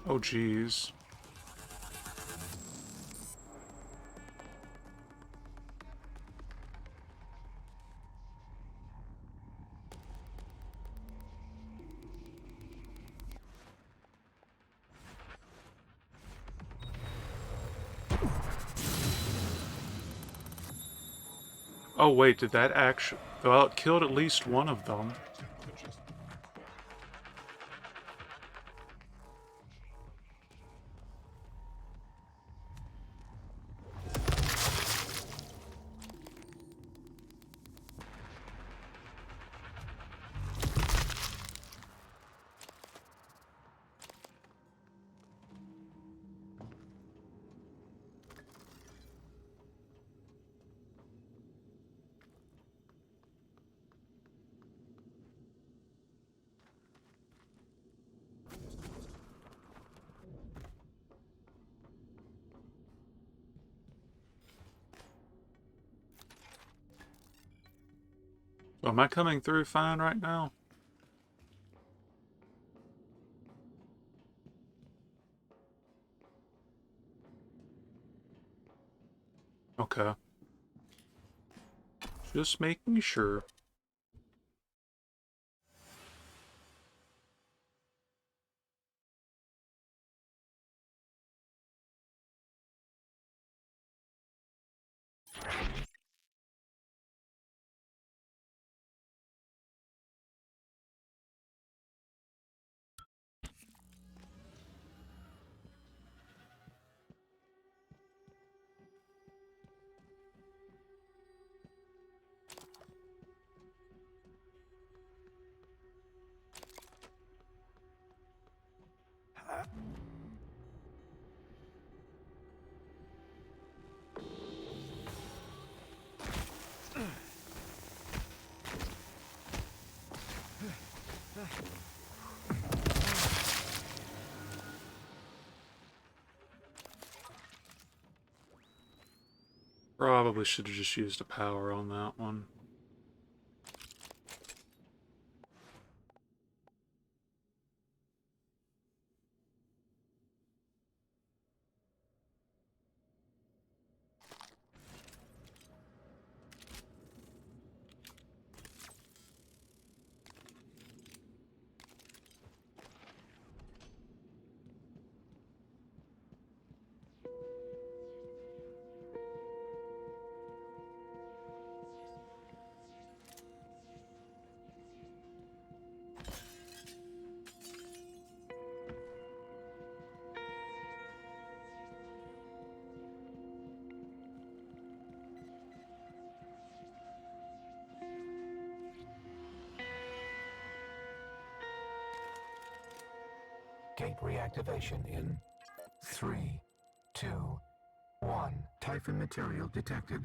Oh, geez. Oh, wait, did that actually... Well, it killed at least one of them. So am I coming through fine right now? Okay. Just making sure. Probably should have just used a power on that one. Gate reactivation in 3, 2, 1. Typhon material detected.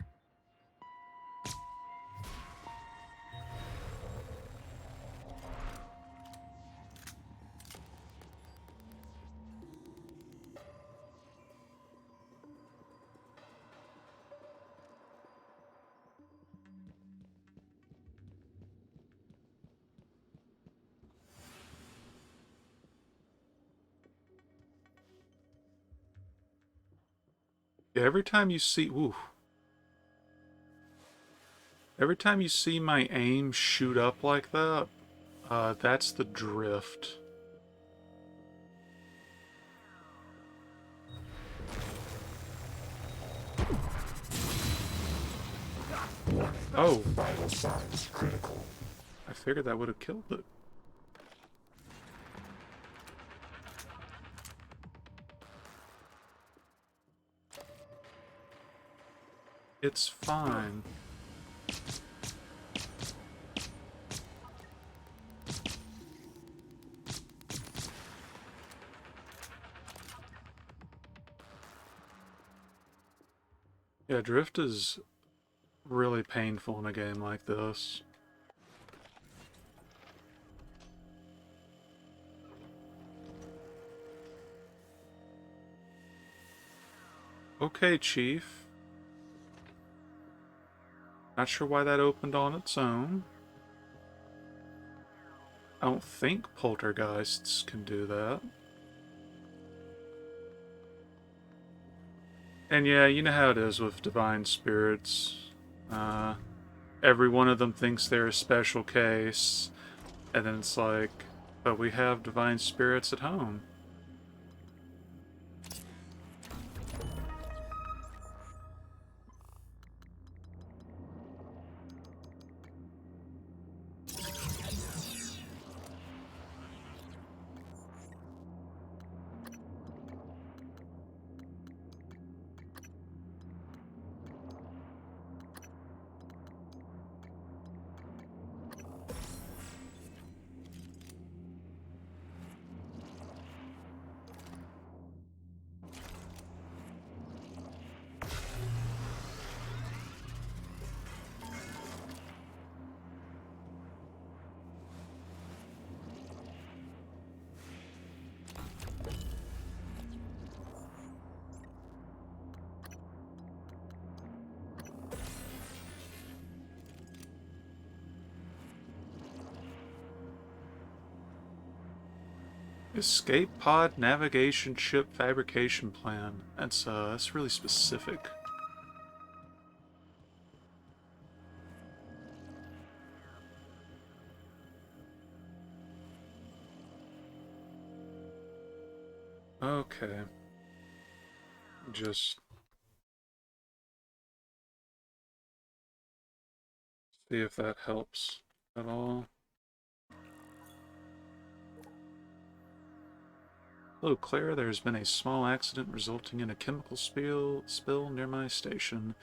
Yeah, every time you see, ooh, every time you see my aim shoot up like that, that's the drift. Oh, Vital signs critical. I figured that would have killed it. It's fine. Yeah, drift is really painful in a game like this. Okay, Chief. Not sure why that opened on its own. I don't think poltergeists can do that. And yeah, you know how it is with divine spirits. Uh, every one of them thinks they're a special case, and then it's like, but we have divine spirits at home. Escape pod navigation ship fabrication plan. That's really specific. Okay. Just see if that helps at all. Hello, Claire. There has been a small accident resulting in a chemical spill near my station.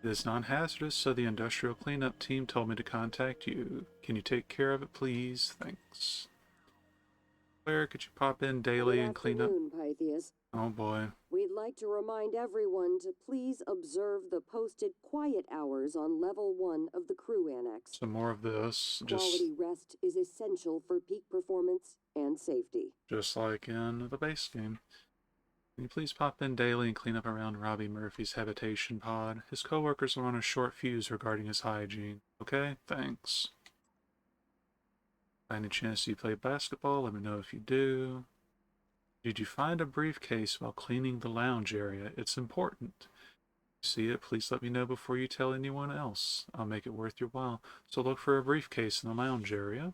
It is non-hazardous, so the industrial cleanup team told me to contact you. Can you take care of it, please? Thanks. Claire, could you pop in daily Good and clean up? afternoon, Pythias. Oh boy. We'd like to remind everyone to please observe the posted quiet hours on level 1 of the crew annex. Some more of this. Quality rest is essential for peak performance and safety. Just like in the base game. Can you please pop in daily and clean up around Robbie Murphy's habitation pod? His coworkers are on a short fuse regarding his hygiene. Okay? Thanks. By any chance do you play basketball? Let me know if you do. Did you find a briefcase while cleaning the lounge area? It's important. See it, please let me know before you tell anyone else. I'll make it worth your while. So look for a briefcase in the lounge area.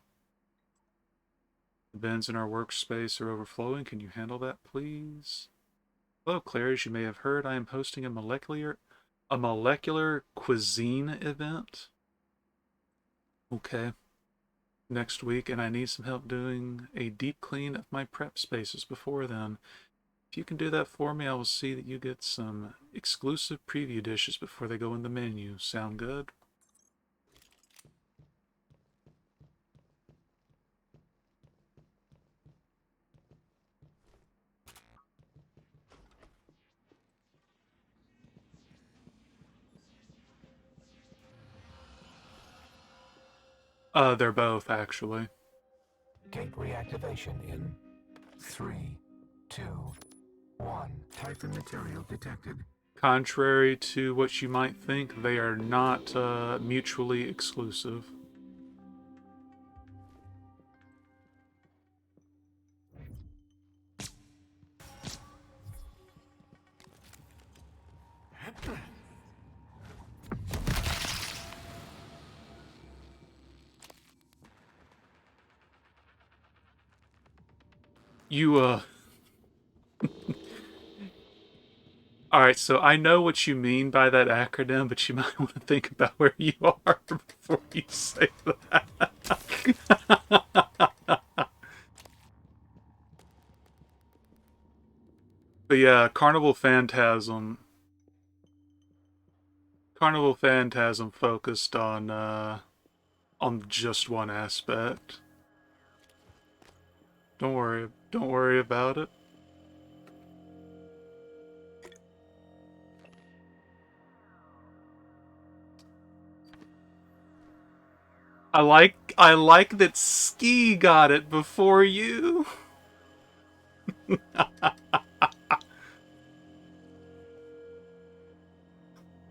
The bins in our workspace are overflowing. Can you handle that, please? Hello, Claire. As you may have heard, I am hosting a molecular cuisine event. Okay. Next week, and I need some help doing a deep clean of my prep spaces before then. If you can do that for me, I will see that you get some exclusive preview dishes before they go in the menu. Sound good? They're both, actually. Gate reactivation in 3, 2, 1. Typhon material detected. Contrary to what you might think, they are not mutually exclusive. You, Alright, so I know what you mean by that acronym, but you might want to think about where you are before you say that. But yeah, Carnival Phantasm focused on just one aspect. Don't worry about it. I like that Ski got it before you.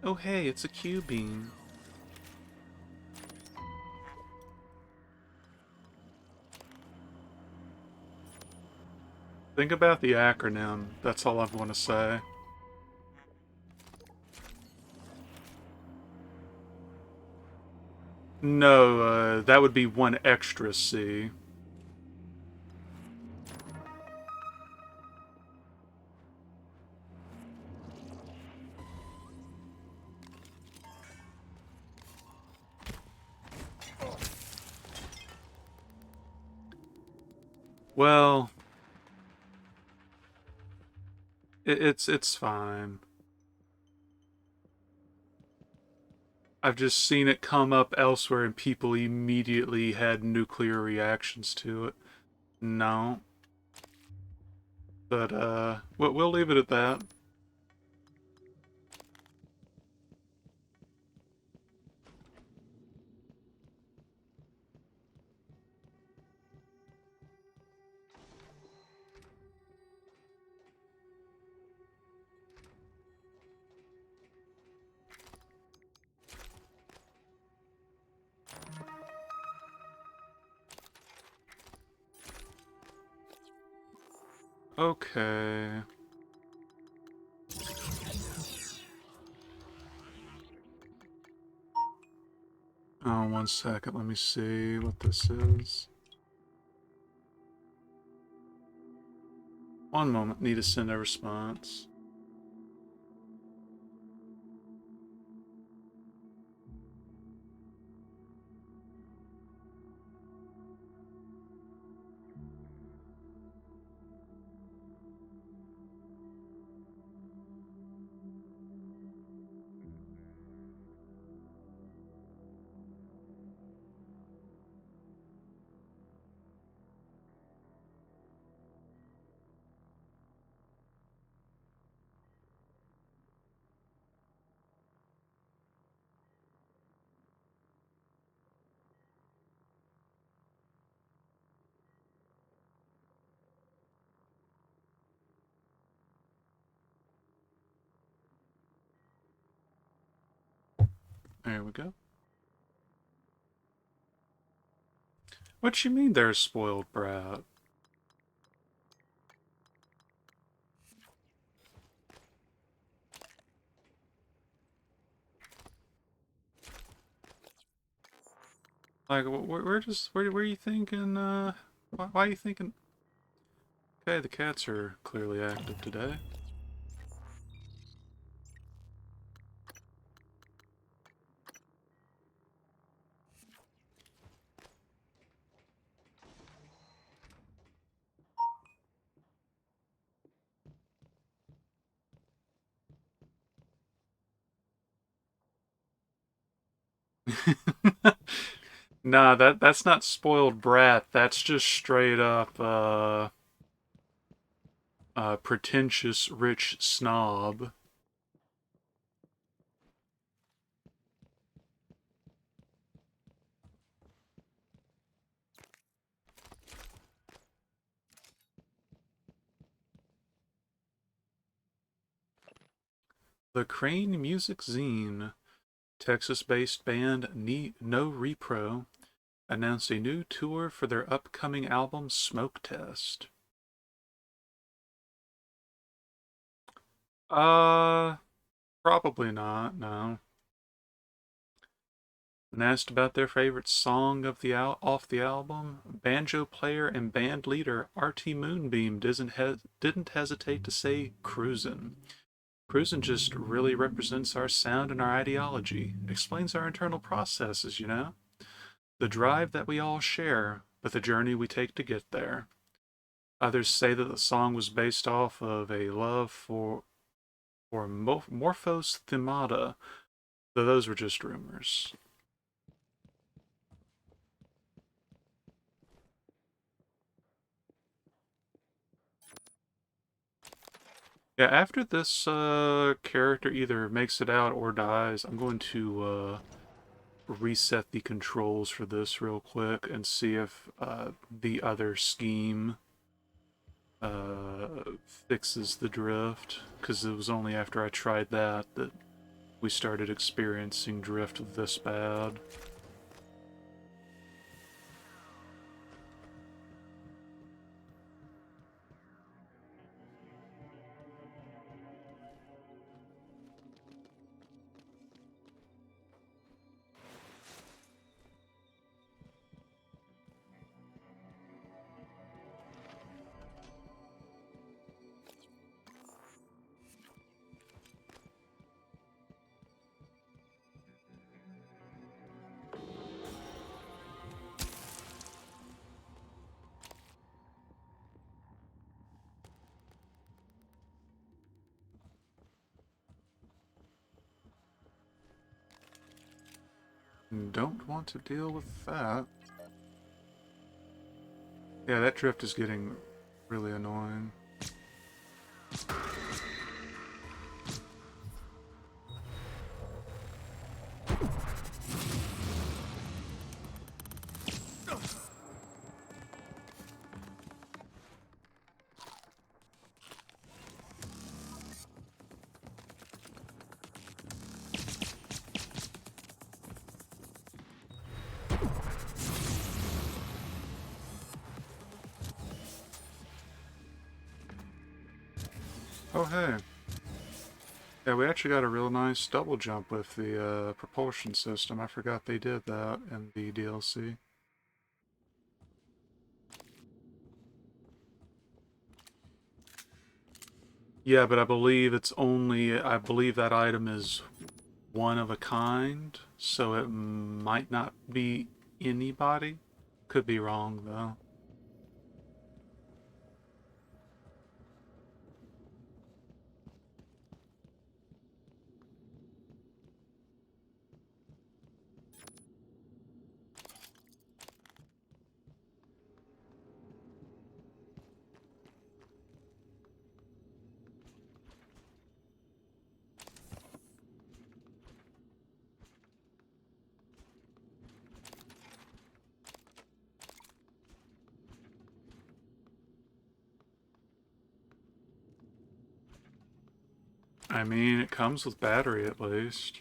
Oh hey, it's a Q-beam. Think about the acronym. That's all I want to say. No, that would be one extra C. Well, it's fine. I've just seen it come up elsewhere and people immediately had nuclear reactions to it. No. But, we'll leave it at that. Okay. Oh, 1 second. Let me see what this is. One moment. Need to send a response. There we go. What you mean they're a spoiled brat? Like, where are you thinking, why are you thinking? Okay, the cats are clearly active today. Nah, that's not spoiled brat. That's just straight up pretentious rich snob. The Crane Music Zine, Texas-based band No Repro, announced a new tour for their upcoming album Smoke Test. Uh, Probably not, no. When asked about their favorite song of the off the album, banjo player and band leader RT Moonbeam didn't hesitate to say "Cruisin'." Cruisin' just really represents our sound and our ideology, explains our internal processes, you know? The drive that we all share, but the journey we take to get there. Others say that the song was based off of a love for Morphos Themata, though those were just rumors. Yeah, after this character either makes it out or dies, I'm going to reset the controls for this real quick and see if the other scheme fixes the drift, because it was only after I tried that that we started experiencing drift this bad. Don't want to deal with that. Yeah, that drift is getting really annoying. Oh, hey. Yeah, we actually got a real nice double jump with the propulsion system. I forgot they did that in the DLC. Yeah, but I believe that item is one of a kind, so it might not be anybody. Could be wrong, though. I mean, it comes with battery at least.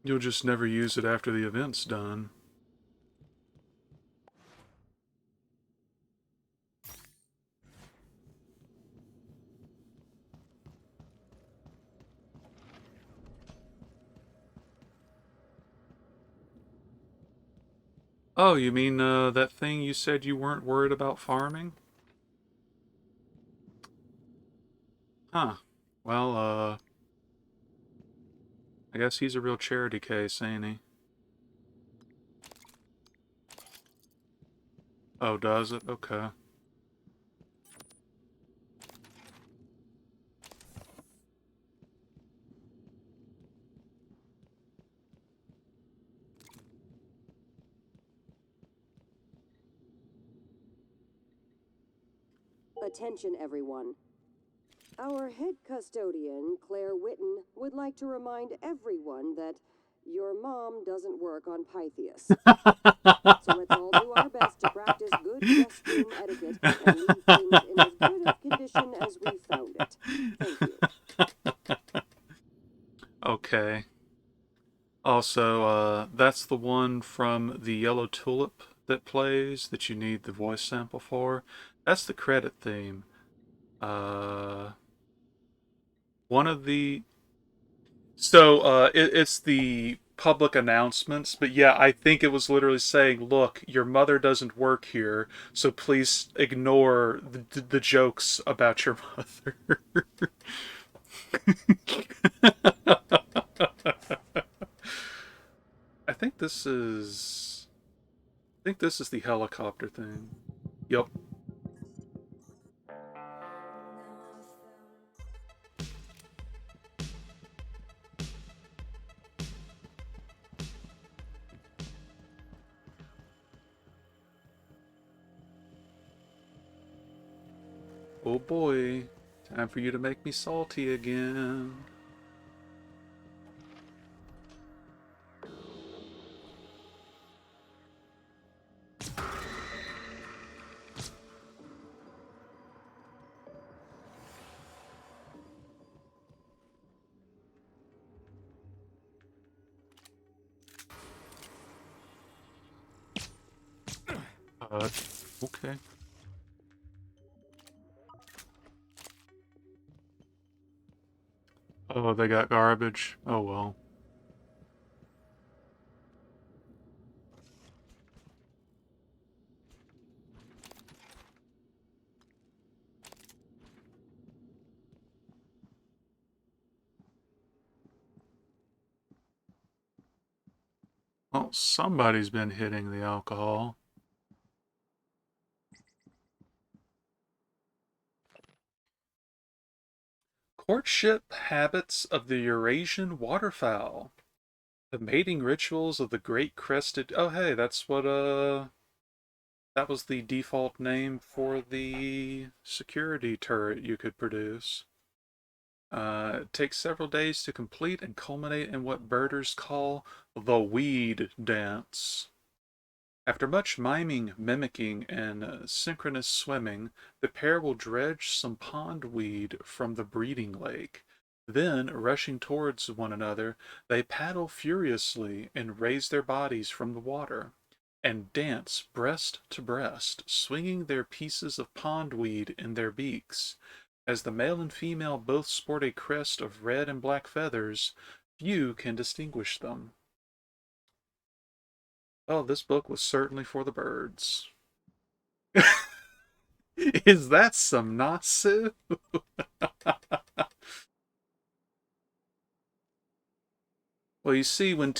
You'll just never use it after the event's done. Oh, you mean that thing you said you weren't worried about farming? Huh. Well, I guess he's a real charity case, ain't he? Oh, does it? Okay. Attention, everyone. Our head custodian, Claire Witten, would like to remind everyone that your mom doesn't work on Pythias. So let's all do our best to practice good guest room etiquette and leave things in as good of condition as we found it. Thank you. Okay. Also, that's the one from the Yellow Tulip that plays that you need the voice sample for. That's the credit theme. Uh, one of the it's the public announcements, but yeah, I think it was literally saying, "Look, your mother doesn't work here, so please ignore the jokes about your mother." I think this is. I think this is the helicopter thing. Yep. Oh boy, time for you to make me salty again. Uh, okay. Oh, they got garbage. Oh well. Well, somebody's been hitting the alcohol. Courtship habits of the Eurasian waterfowl. The mating rituals of the great crested. Oh, hey, that's what, that was the default name for the security turret you could produce. It takes several days to complete and culminate in what birders call the weed dance. After much miming, mimicking, and synchronous swimming, the pair will dredge some pondweed from the breeding lake. Then, rushing towards one another, they paddle furiously and raise their bodies from the water, and dance breast to breast, swinging their pieces of pondweed in their beaks. As the male and female both sport a crest of red and black feathers, few can distinguish them. Oh, this book was certainly for the birds. Is that some Nasu? Well, you see, when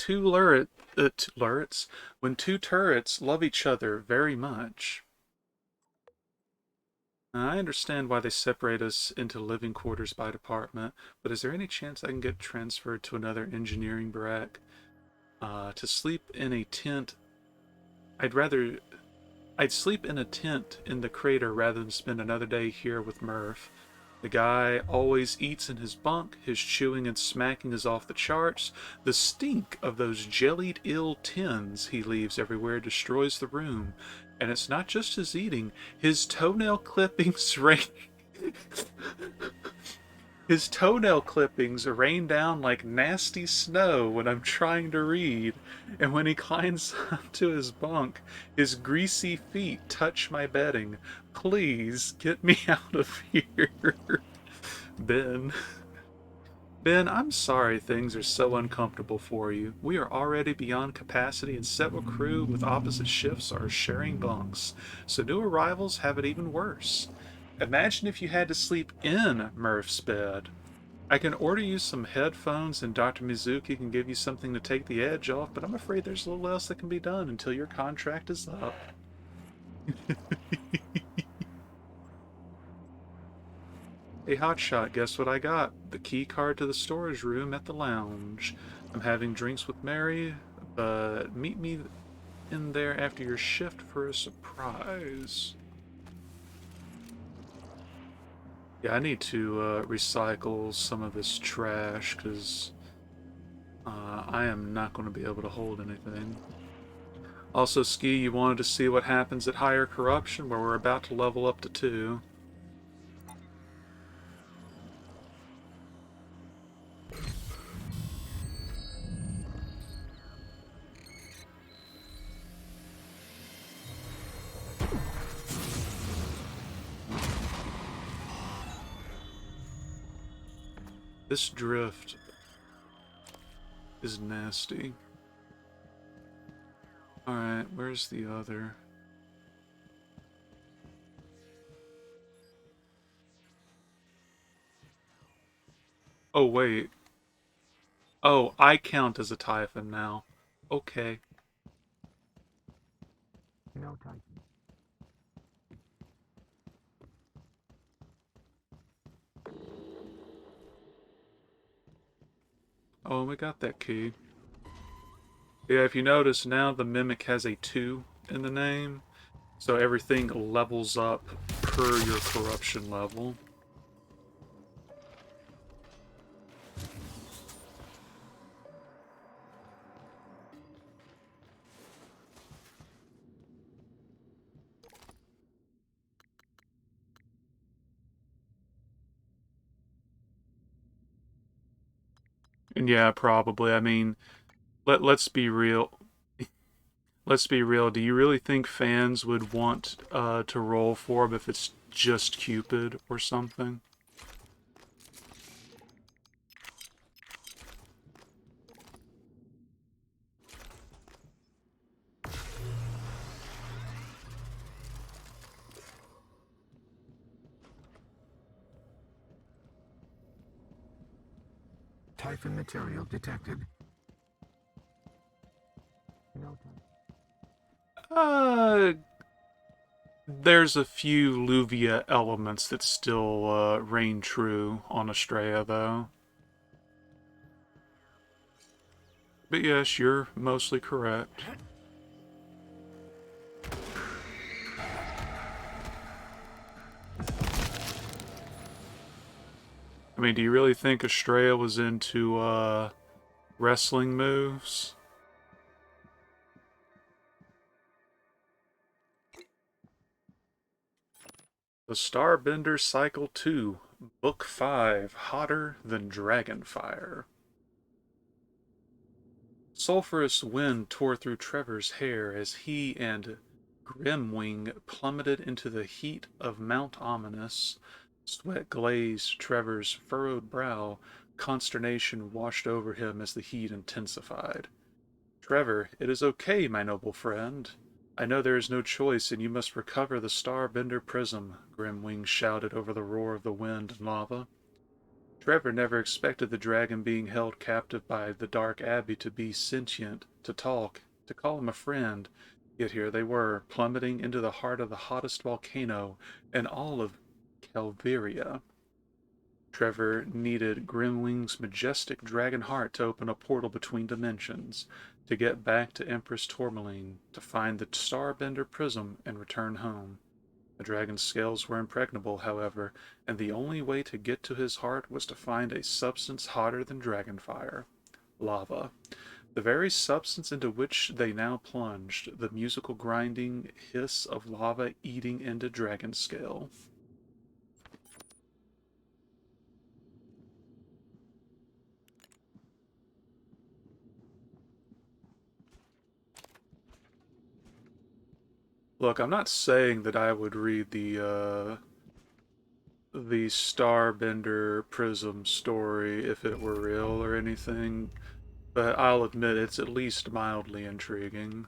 when two turrets love each other very much. I understand why they separate us into living quarters by department, but is there any chance I can get transferred to another engineering barack? To sleep in a tent. I'd rather I'd sleep in a tent in the crater rather than spend another day here with Murph. The guy always eats in his bunk, his chewing and smacking is off the charts. The stink of those jellied ill tins he leaves everywhere destroys the room. And it's not just his eating, his toenail clippings range His toenail clippings rain down like nasty snow when I'm trying to read, and when he climbs up to his bunk, his greasy feet touch my bedding. Please get me out of here. Ben. Ben, I'm sorry things are so uncomfortable for you. We are already beyond capacity, and several crew with opposite shifts are sharing bunks, so new arrivals have it even worse. Imagine if you had to sleep in Murph's bed. I can order you some headphones, and Dr. Mizuki can give you something to take the edge off, but I'm afraid there's little else that can be done until your contract is up. Hey, hotshot, guess what I got? The key card to the storage room at the lounge. I'm having drinks with Mary, but meet me in there after your shift for a surprise. Yeah, I need to recycle some of this trash, because I am not going to be able to hold anything. Also, Ski, you wanted to see what happens at higher corruption, where we're about to level up to 2. This drift is nasty. Alright, where's the other? Oh, wait. Oh, I count as a Typhon now. Okay. No Titan. Oh, we got that key. Yeah, if you notice, now the Mimic has a 2 in the name, so everything levels up per your corruption level. And yeah, probably. I mean, let's be real. Let's be real. Do you really think fans would want to roll for him if it's just Cupid or something? Typhon material detected. No Titan. There's a few Luvia elements that still reign true on Estrella, though. But yes, you're mostly correct. I mean, do you really think Estrella was into wrestling moves? The Starbender Cycle 2, Book 5, Hotter Than Dragonfire. Sulphurous wind tore through Trevor's hair as he and Grimwing plummeted into the heat of Mount Ominous. Sweat glazed Trevor's furrowed brow. Consternation washed over him as the heat intensified. Trevor, it is okay, my noble friend. I know there is no choice, and you must recover the Starbender Prism, Grimwing shouted over the roar of the wind and lava. Trevor never expected the dragon being held captive by the Dark Abbey to be sentient, to talk, to call him a friend. Yet here they were, plummeting into the heart of the hottest volcano in all of Calveria. Trevor needed Grimwing's majestic dragon heart to open a portal between dimensions, to get back to Empress Tourmaline, to find the Starbender Prism and return home. The dragon's scales were impregnable, however, and the only way to get to his heart was to find a substance hotter than dragonfire: lava. The very substance into which they now plunged, the musical grinding hiss of lava eating into dragon scale. Look, I'm not saying that I would read the Starbender Prism story if it were real or anything, but I'll admit it's at least mildly intriguing.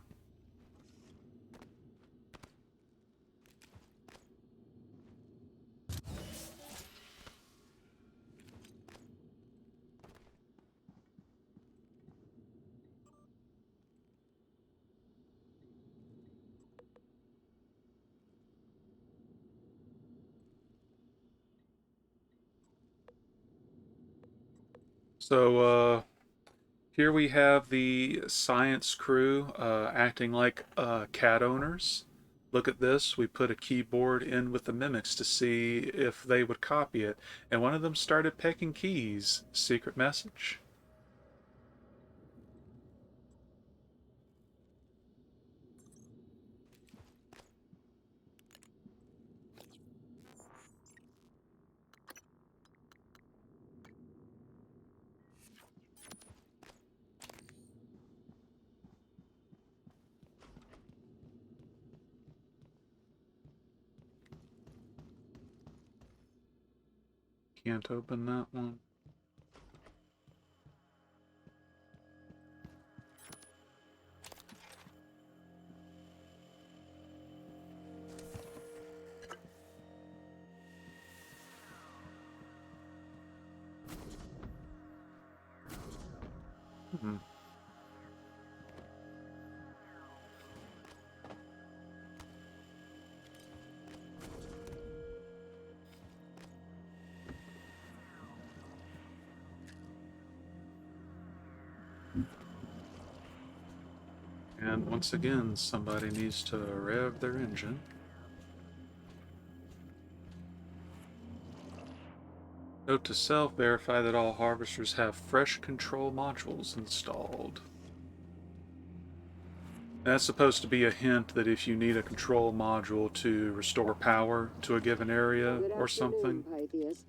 So, here we have the science crew acting like cat owners. Look at this. We put a keyboard in with the mimics to see if they would copy it, and one of them started pecking keys. Secret message. Can't open that one. Hmm. And once again, somebody needs to rev their engine. Note to self, verify that all harvesters have fresh control modules installed. That's supposed to be a hint that if you need a control module to restore power to a given area Good or afternoon, something. Pythias.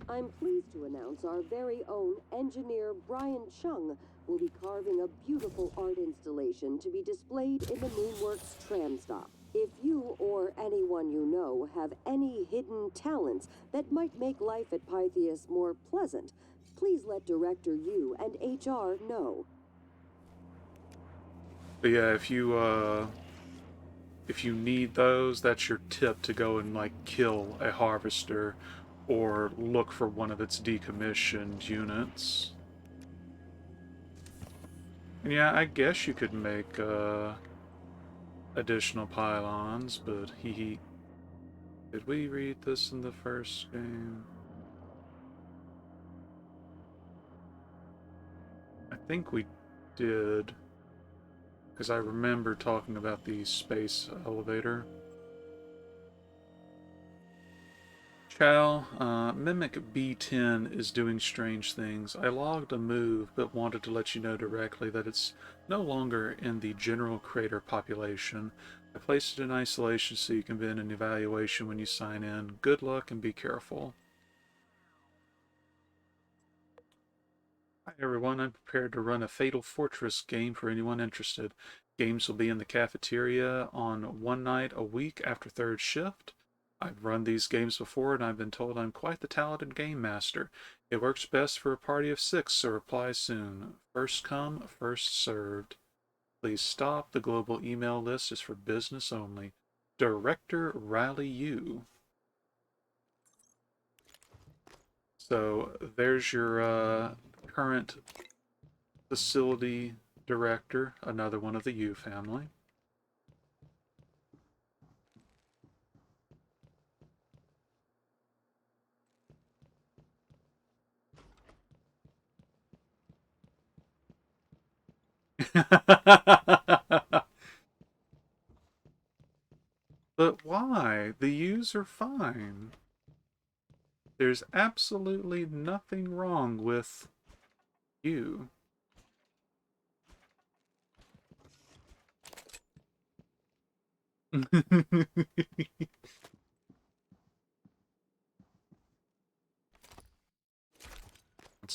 I'm pleased to announce our very own engineer Brian Chung will be carving a beautiful art installation to be displayed in the Moonworks tram stop. If you or anyone you know have any hidden talents that might make life at Pythias more pleasant, please let Director Yu and HR know. But yeah, if you need those, that's your tip to go and like kill a harvester or look for one of its decommissioned units. And yeah, I guess you could make additional pylons, but he did we read this in the first game? I think we did, because I remember talking about the space elevator. Chow, Mimic B10 is doing strange things. I logged a move, but wanted to let you know directly that it's no longer in the general crater population. I placed it in isolation so you can begin an evaluation when you sign in. Good luck and be careful. Hi everyone, I'm prepared to run a Fatal Fortress game for anyone interested. Games will be in the cafeteria on one night a week after third shift. I've run these games before and I've been told I'm quite the talented game master. It works best for a party of 6, so reply soon. First come, first served. Please stop. The global email list is for business only. Director Riley Yu. So there's your current facility director, another one of the Yu family. But why? The Yus are fine. There's absolutely nothing wrong with you. Once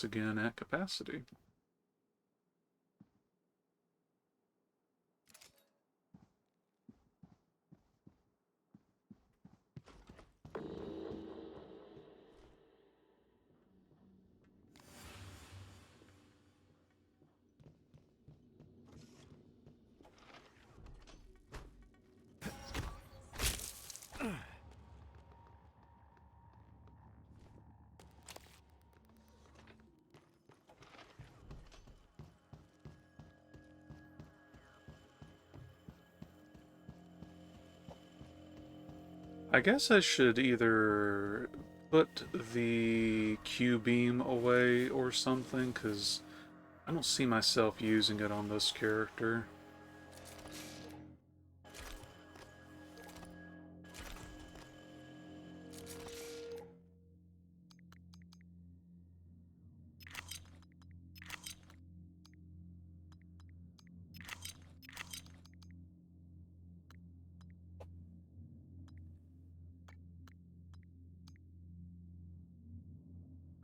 again at capacity. I guess I should either put the Q-beam away or something, because I don't see myself using it on this character.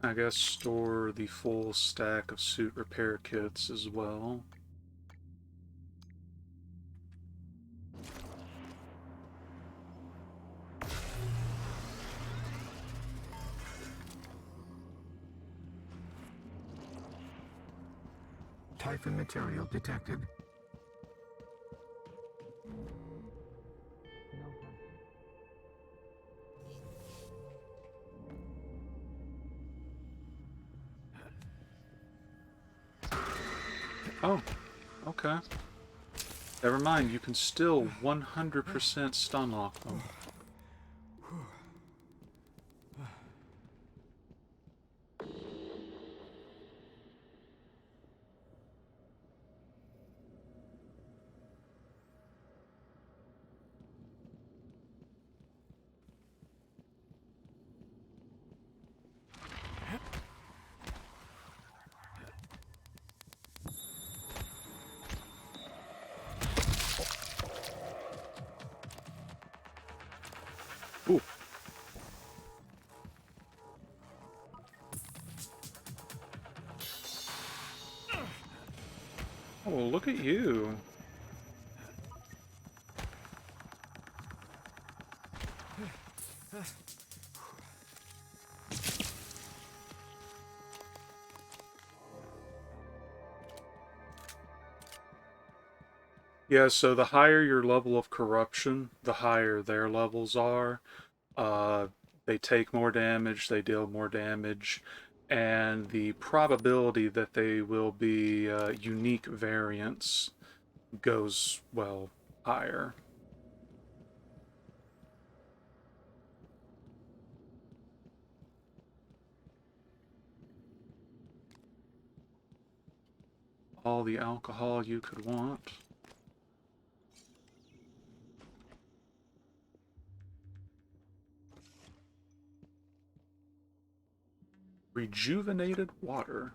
I guess store the full stack of suit repair kits as well. Typhon material detected. Oh, okay. Never mind, you can still 100% stun lock them. Ooh. Oh, look at you. Yeah, so the higher your level of corruption, the higher their levels are. Uh, they take more damage, they deal more damage, and the probability that they will be unique variants goes, well, higher. All the alcohol you could want. Rejuvenated water.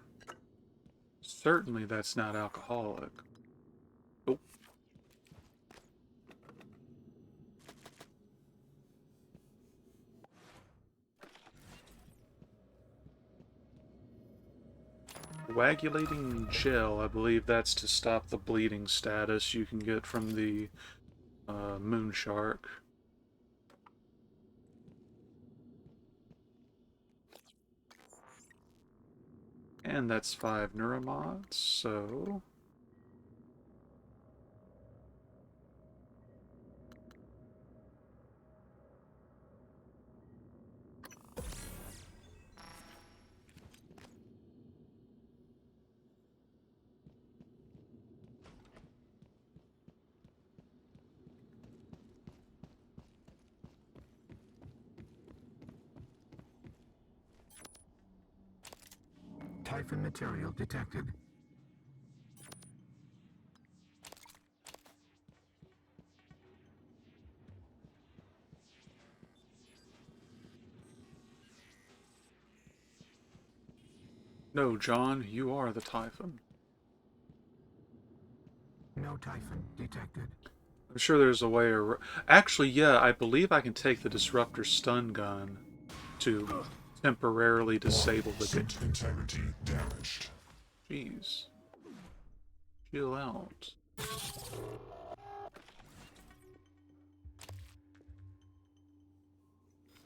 Certainly that's not alcoholic. Oh. Coagulating gel, I believe that's to stop the bleeding status you can get from the moon shark. And that's 5 neuromods, so... Typhon material detected. No, John, you are the Typhon. No Typhon detected. I'm sure there's a way Actually, yeah, I believe I can take the Disruptor stun gun to temporarily disable the... Suit integrity damaged. Jeez. Chill out.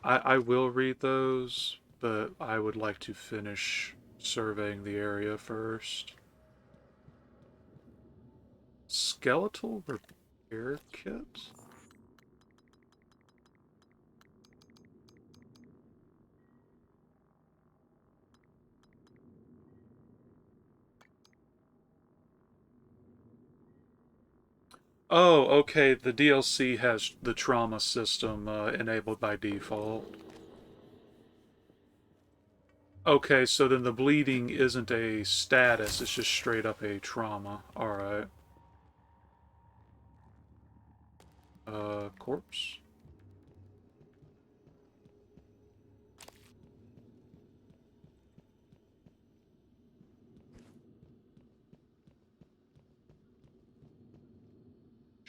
I will read those, but I would like to finish surveying the area first. Skeletal repair kit? Oh, okay. The DLC has the trauma system enabled by default. Okay, so then the bleeding isn't a status, it's just straight up a trauma. Alright. Corpse?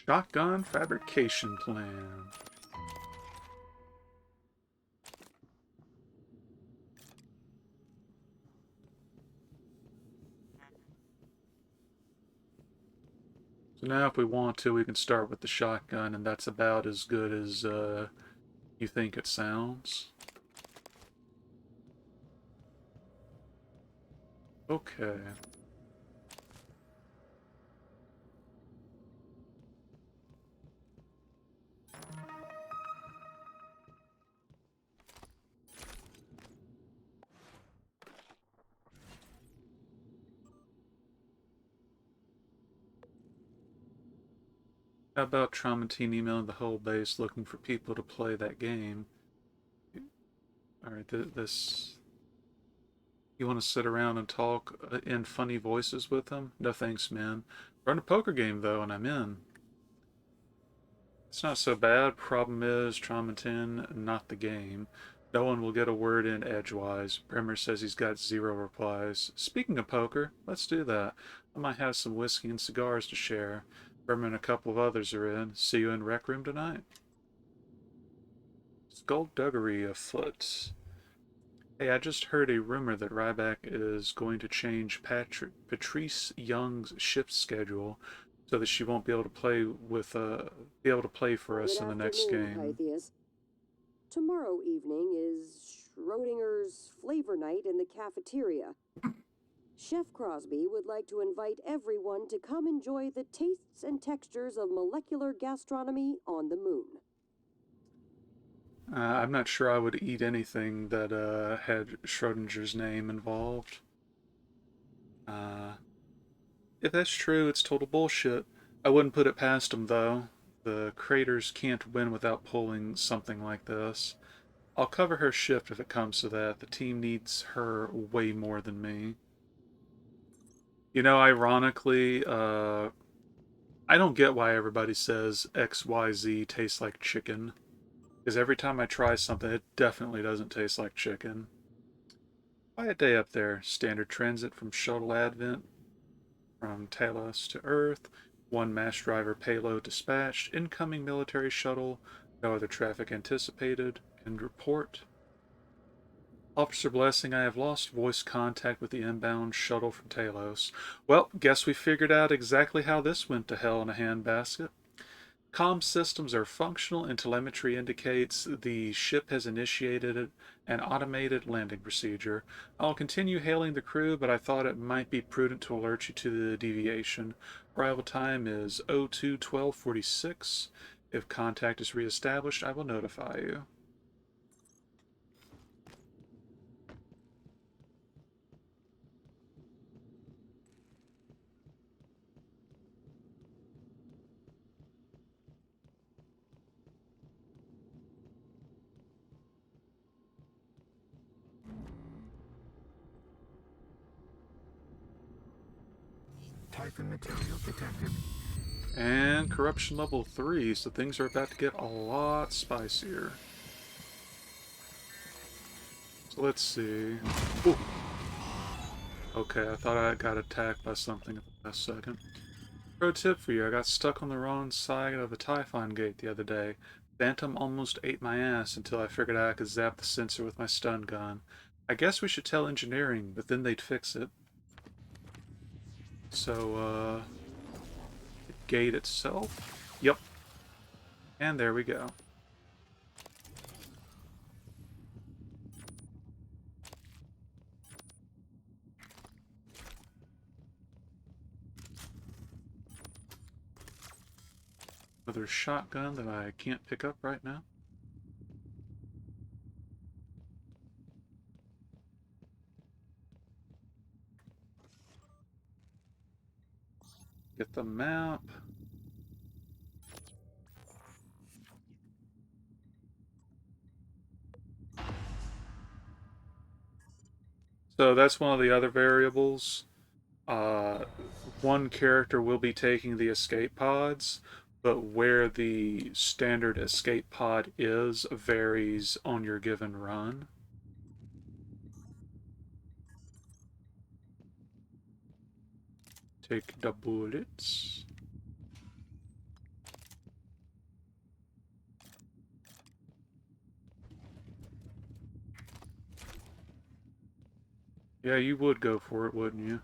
Shotgun fabrication plan. So now if we want to, we can start with the shotgun, and that's about as good as you think it sounds. Okay. How about Tramontine emailing the whole base looking for people to play that game? Alright, this... You want to sit around and talk in funny voices with them? No thanks, man. Run a poker game, though, and I'm in. It's not so bad. Problem is, Tramontin, not the game. No one will get a word in edgewise. Bremer says he's got 0 replies. Speaking of poker, let's do that. I might have some whiskey and cigars to share. Bremer and a couple of others are in. See you in Rec Room tonight. Skullduggery afoot. Hey, I just heard a rumor that Ryback is going to change Patrice Young's shift schedule so that she won't be able to play for us Good in the next afternoon, game. Pythias. Tomorrow evening is Schrodinger's flavor night in the cafeteria. Chef Crosby would like to invite everyone to come enjoy the tastes and textures of molecular gastronomy on the moon. I'm not sure I would eat anything that had Schrodinger's name involved. If that's true, it's total bullshit. I wouldn't put it past them, though. The Craters can't win without pulling something like this. I'll cover her shift if it comes to that. The team needs her way more than me. You know, ironically, I don't get why everybody says XYZ tastes like chicken. Because every time I try something, it definitely doesn't taste like chicken. Quiet day up there. Standard transit from Shuttle Advent from Talos to Earth. One mass driver payload dispatched. Incoming military shuttle. No other traffic anticipated. End report. Officer Blessing, I have lost voice contact with the inbound shuttle from Talos. Well, guess we figured out exactly how this went to hell in a handbasket. Comm systems are functional and telemetry indicates the ship has initiated an automated landing procedure. I'll continue hailing the crew, but I thought it might be prudent to alert you to the deviation. Arrival time is 02-1246. If contact is reestablished, I will notify you. Typhon material detected. And corruption level 3, so things are about to get a lot spicier. So let's see. Ooh. Okay, I thought I got attacked by something at the last second. Pro tip for you, I got stuck on the wrong side of the Typhon gate the other day. Phantom almost ate my ass until I figured out I could zap the sensor with my stun gun. I guess we should tell engineering, but then they'd fix it. So, the gate itself? Yep. And there we go. Another shotgun that I can't pick up right now. Get the map. So that's one of the other variables. Uh, one character will be taking the escape pods, but where the standard escape pod is varies on your given run. Take the bullets. Yeah, you would go for it, wouldn't you?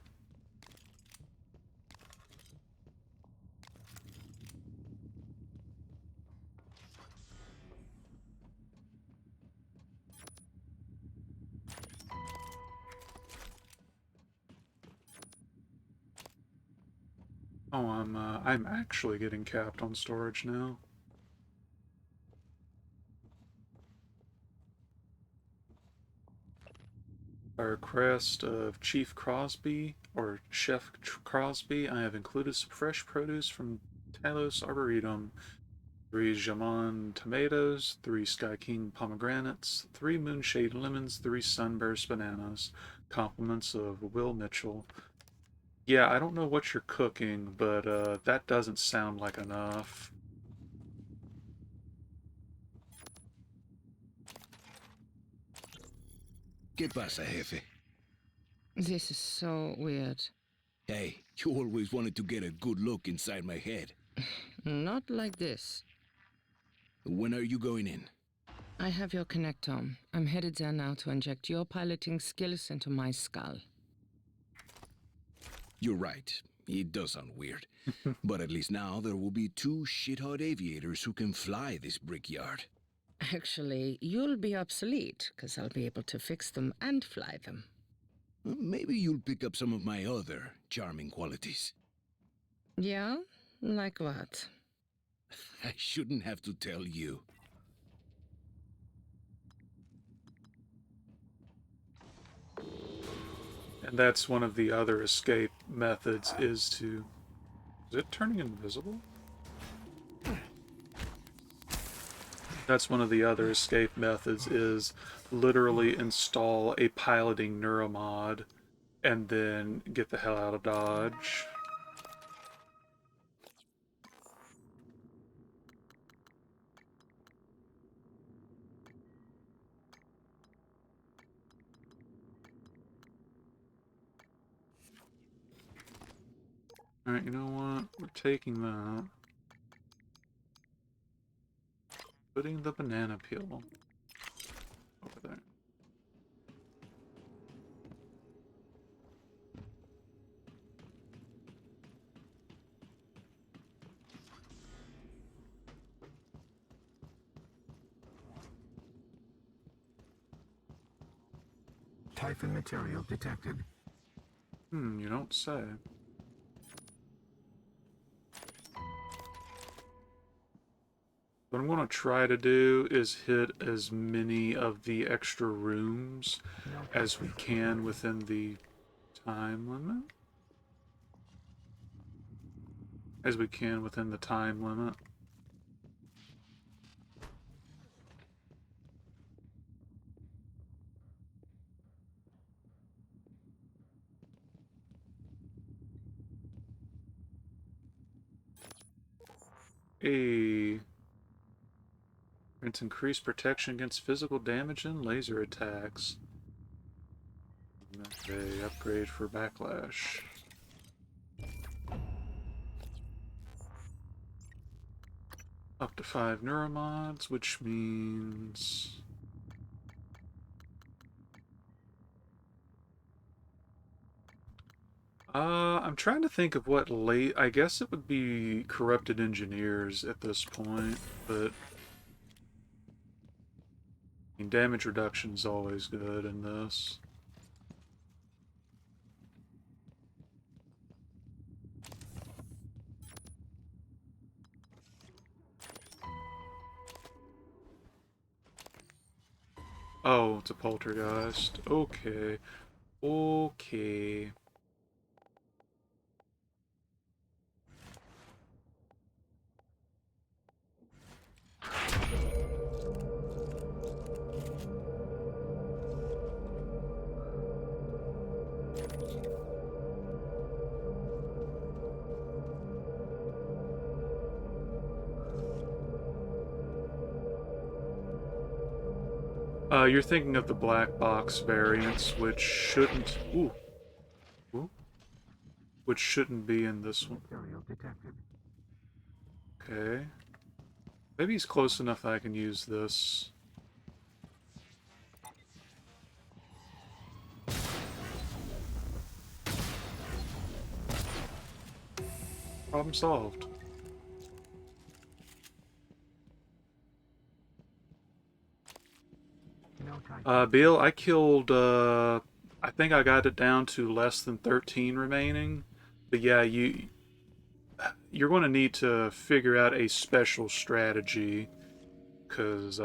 Oh, I'm actually getting capped on storage now. By request of Chief Crosby, or Chef Crosby, I have included some fresh produce from Talos Arboretum. 3 Jamon tomatoes, 3 Sky King pomegranates, 3 Moonshade lemons, 3 Sunburst bananas. Compliments of Will Mitchell. Yeah, I don't know what you're cooking, but that doesn't sound like enough. ¿Qué pasa, jefe? This is so weird. Hey, you always wanted to get a good look inside my head. Not like this. When are you going in? I have your connectome. I'm headed there now to inject your piloting skills into my skull. You're right. It does sound weird. But at least now there will be 2 shit-hot aviators who can fly this brickyard. Actually, you'll be obsolete, because I'll be able to fix them and fly them. Maybe you'll pick up some of my other charming qualities. Yeah? Like what? I shouldn't have to tell you. And that's one of the other escape methods is to... Is it turning invisible? That's one of the other escape methods is literally install a piloting neuromod and then get the hell out of Dodge. Alright, you know what? We're taking that. Putting the banana peel over there. Typhon material detected. You don't say. What I'm going to try to do is hit as many of the extra rooms as we can within the time limit. As we can within the time limit. Grants increased protection against physical damage and laser attacks. Okay, upgrade for backlash. Up to 5 neuromods, which means... I'm trying to think of what late... I guess it would be corrupted engineers at this point, but... I mean, damage reduction is always good in this. Oh, it's a poltergeist. Okay. Okay. You're thinking of the black box variants, which shouldn't. Ooh, which shouldn't be in this one. Okay. Maybe he's close enough that I can use this. Problem solved. Bill, I killed, I think I got it down to less than 13 remaining. But yeah, you're going to need to figure out a special strategy, because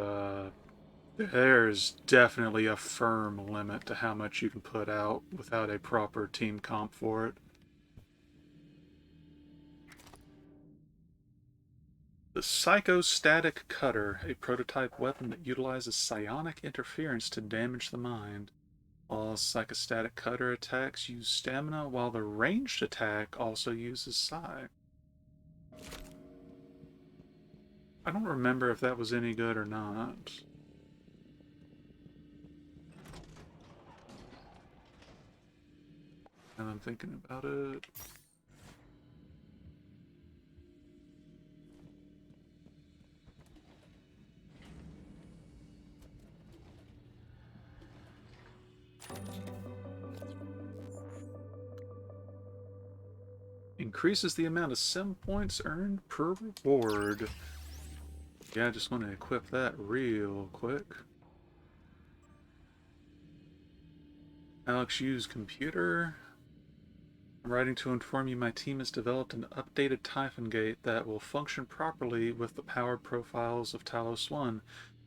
there's definitely a firm limit to how much you can put out without a proper team comp for it. The Psychostatic Cutter, a prototype weapon that utilizes psionic interference to damage the mind. All Psychostatic Cutter attacks use stamina, while the ranged attack also uses psi. I don't remember if that was any good or not. And I'm thinking about it. Increases the amount of sim points earned per reward. Yeah, I just want to equip that real quick. Alex use computer. I'm writing to inform you my team has developed an updated Typhon Gate that will function properly with the power profiles of Talos 1.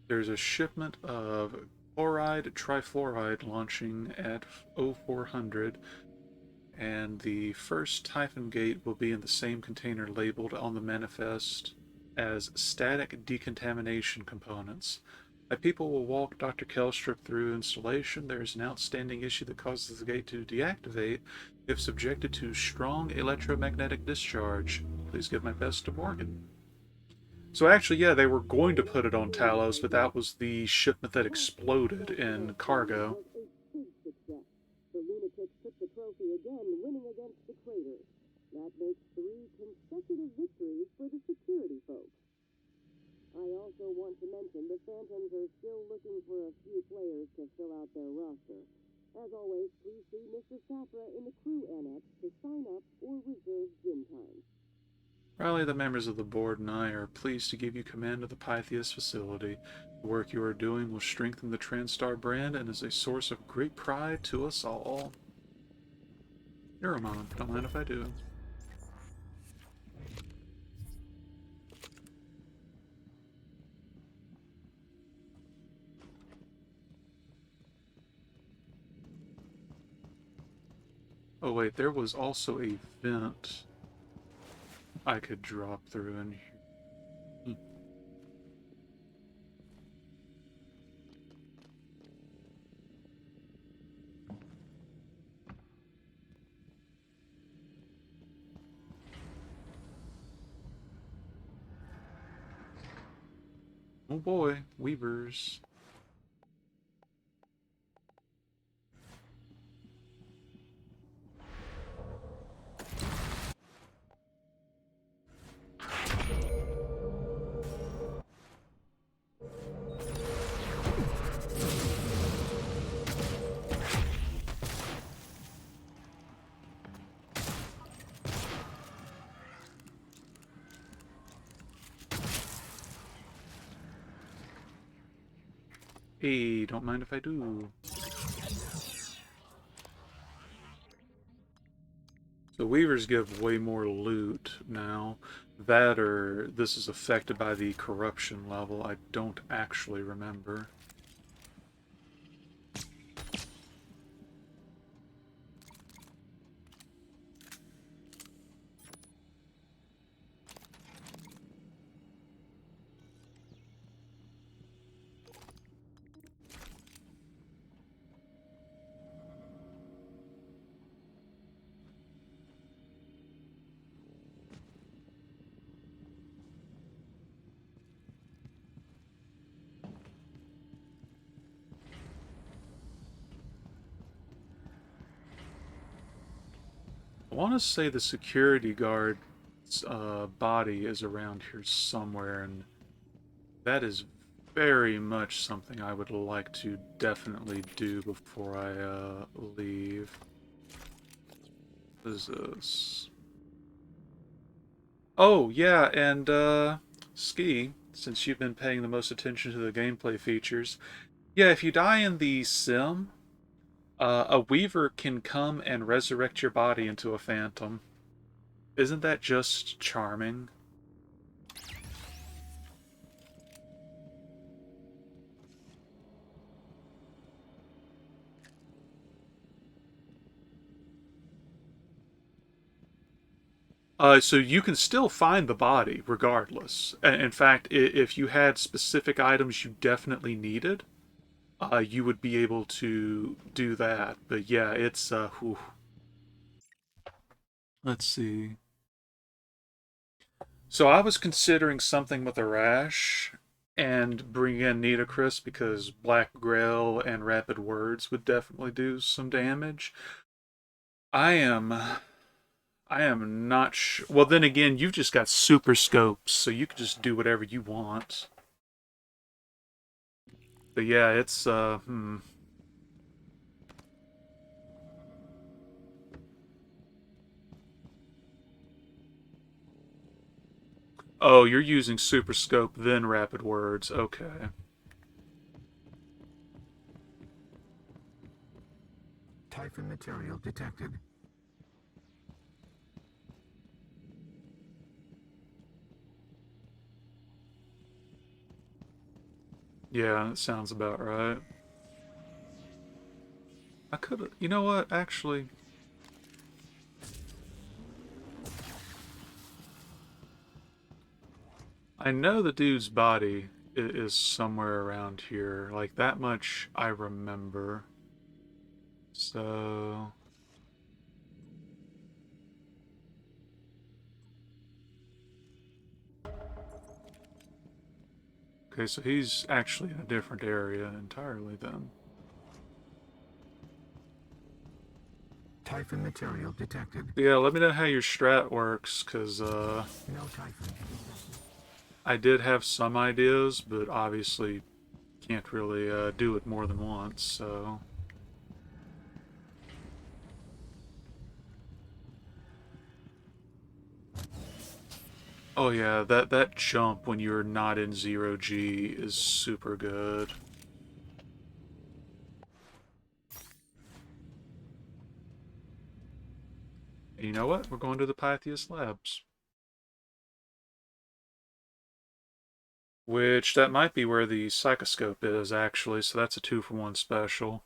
There's a shipment of chloride trifluoride launching at 0400, and the first Typhon Gate will be in the same container labeled on the manifest as static decontamination components. My people will walk Dr. Kelstrip through installation. There is an outstanding issue that causes the gate to deactivate if subjected to strong electromagnetic discharge. Please give my best to Morgan. So actually, yeah, they were going to put it on Talos, but that was the shipment that exploded in cargo. The lunatics took the trophy again, winning against the traitors. That makes 3 consecutive victories for the security folks. I also want to mention the Phantoms are still looking for a few players to fill out their roster. As always, please see Mr. Safra in the crew annex to sign up or reserve gym time. Riley, the members of the board, and I are pleased to give you command of the Pythias facility. The work you are doing will strengthen the TranStar brand and is a source of great pride to us all. Neuramon, don't mind if I do. Oh wait, there was also a vent I could drop through in here. Oh boy, Weavers. Hey, don't mind if I do. So Weavers give way more loot now. That or this is affected by the corruption level. I don't actually remember. want to say the security guard's body is around here somewhere, and that is very much something I would like to definitely do before I leave. What is this? Oh, yeah, and Ski, since you've been paying the most attention to the gameplay features, yeah, if you die in the sim, a Weaver can come and resurrect your body into a phantom. Isn't that just charming? So you can still find the body regardless. In fact, if you had specific items you definitely needed, you would be able to do that. But yeah, it's whew. Let's see. So I was considering something with a rash and bring in Nitocris because Black Grail and Rapid Words would definitely do some damage. I am not sure. Well, then again, you've just got super scopes, so you can just do whatever you want. But yeah, it's Oh, you're using super scope then rapid words. Okay. Typhon material detected. Yeah, that sounds about right. I could, you know what, actually, I know the dude's body is somewhere around here. Like, that much I remember. So... Okay, so he's actually in a different area entirely then. Typhon material detected. Yeah, let me know how your strat works, because, No Typhon. I did have some ideas, but obviously can't really, do it more than once, so... Oh yeah, that jump when you're not in 0G is super good. And you know what? We're going to the Pythias Labs. Which, that might be where the Psychoscope is, actually, so that's a 2-for-1 special.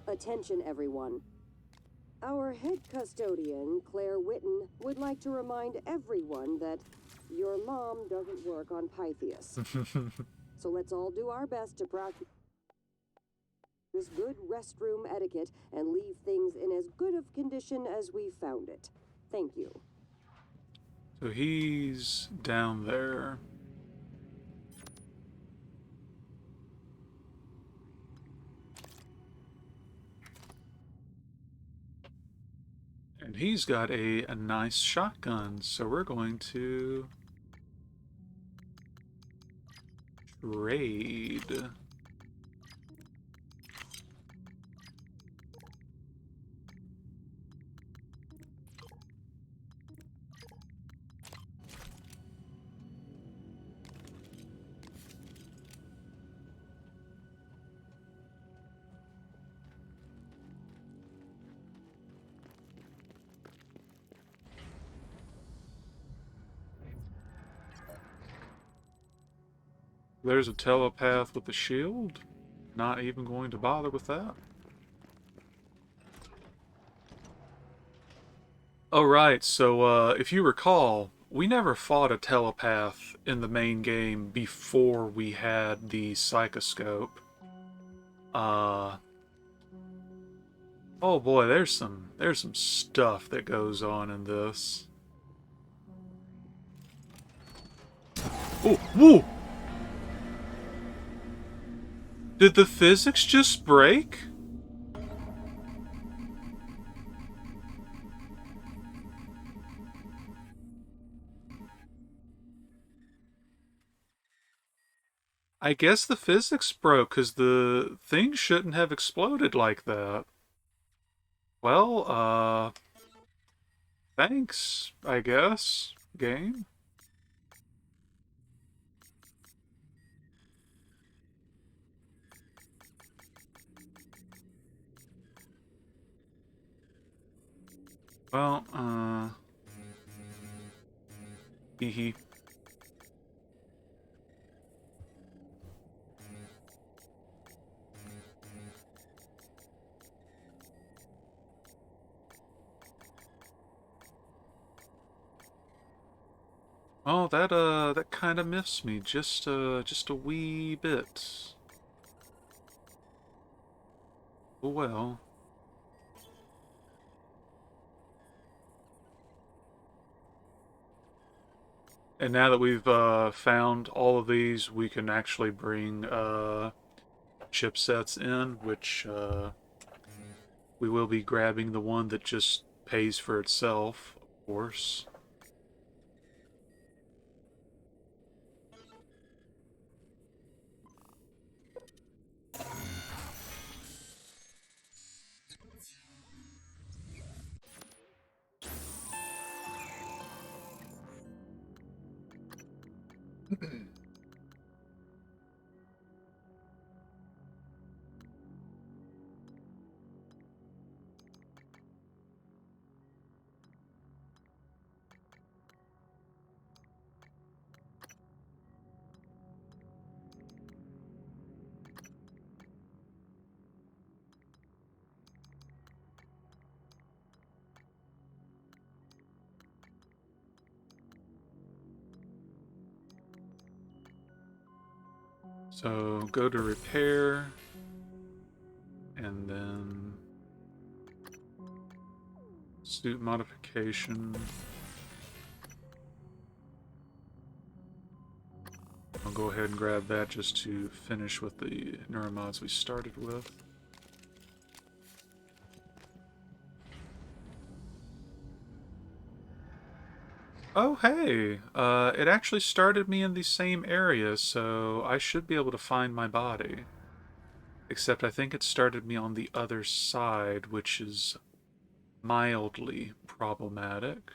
Attention, everyone. Our head custodian, Claire Witten, would like to remind everyone that your mom doesn't work on Pythias. So let's all do our best to practice good restroom etiquette and leave things in as good of condition as we found it. Thank you. So he's down there. And he's got a nice shotgun, so we're going to trade. There's a telepath with a shield. Not even going to bother with that. Oh, right. So, if you recall, we never fought a telepath in the main game before we had the Psychoscope. Uh, oh boy, there's some stuff that goes on in this. Oh, whoa! Did the physics just break? I guess the physics broke because the thing shouldn't have exploded like that. Well, thanks, I guess, game. Well, hee hee. Oh, that kind of miffs me just a wee bit. Oh well. And now that we've found all of these, we can actually bring chipsets in, which we will be grabbing the one that just pays for itself, of course. So go to repair, and then suit modification. I'll go ahead and grab that just to finish with the neuromods we started with. Oh hey, it actually started me in the same area, so I should be able to find my body. Except I think it started me on the other side, which is mildly problematic.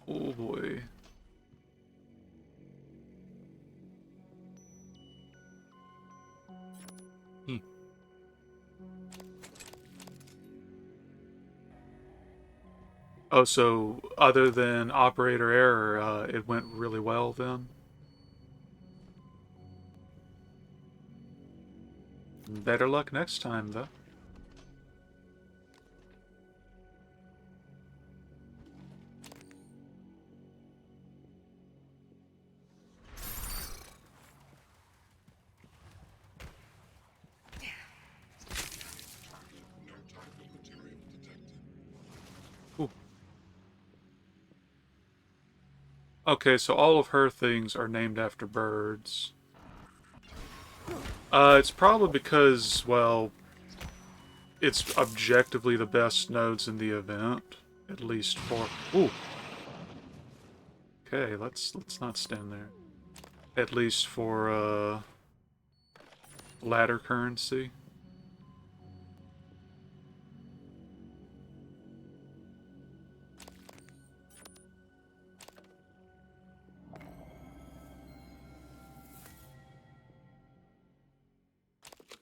Oh boy. Hmm. Oh, so other than operator error, it went really well then? Better luck next time, though. No type of material detected. Ooh. Okay, so all of her things are named after birds. It's probably because, well, it's objectively the best nodes in the event. At least for... Ooh. Okay, let's not stand there. At least for, ladder currency.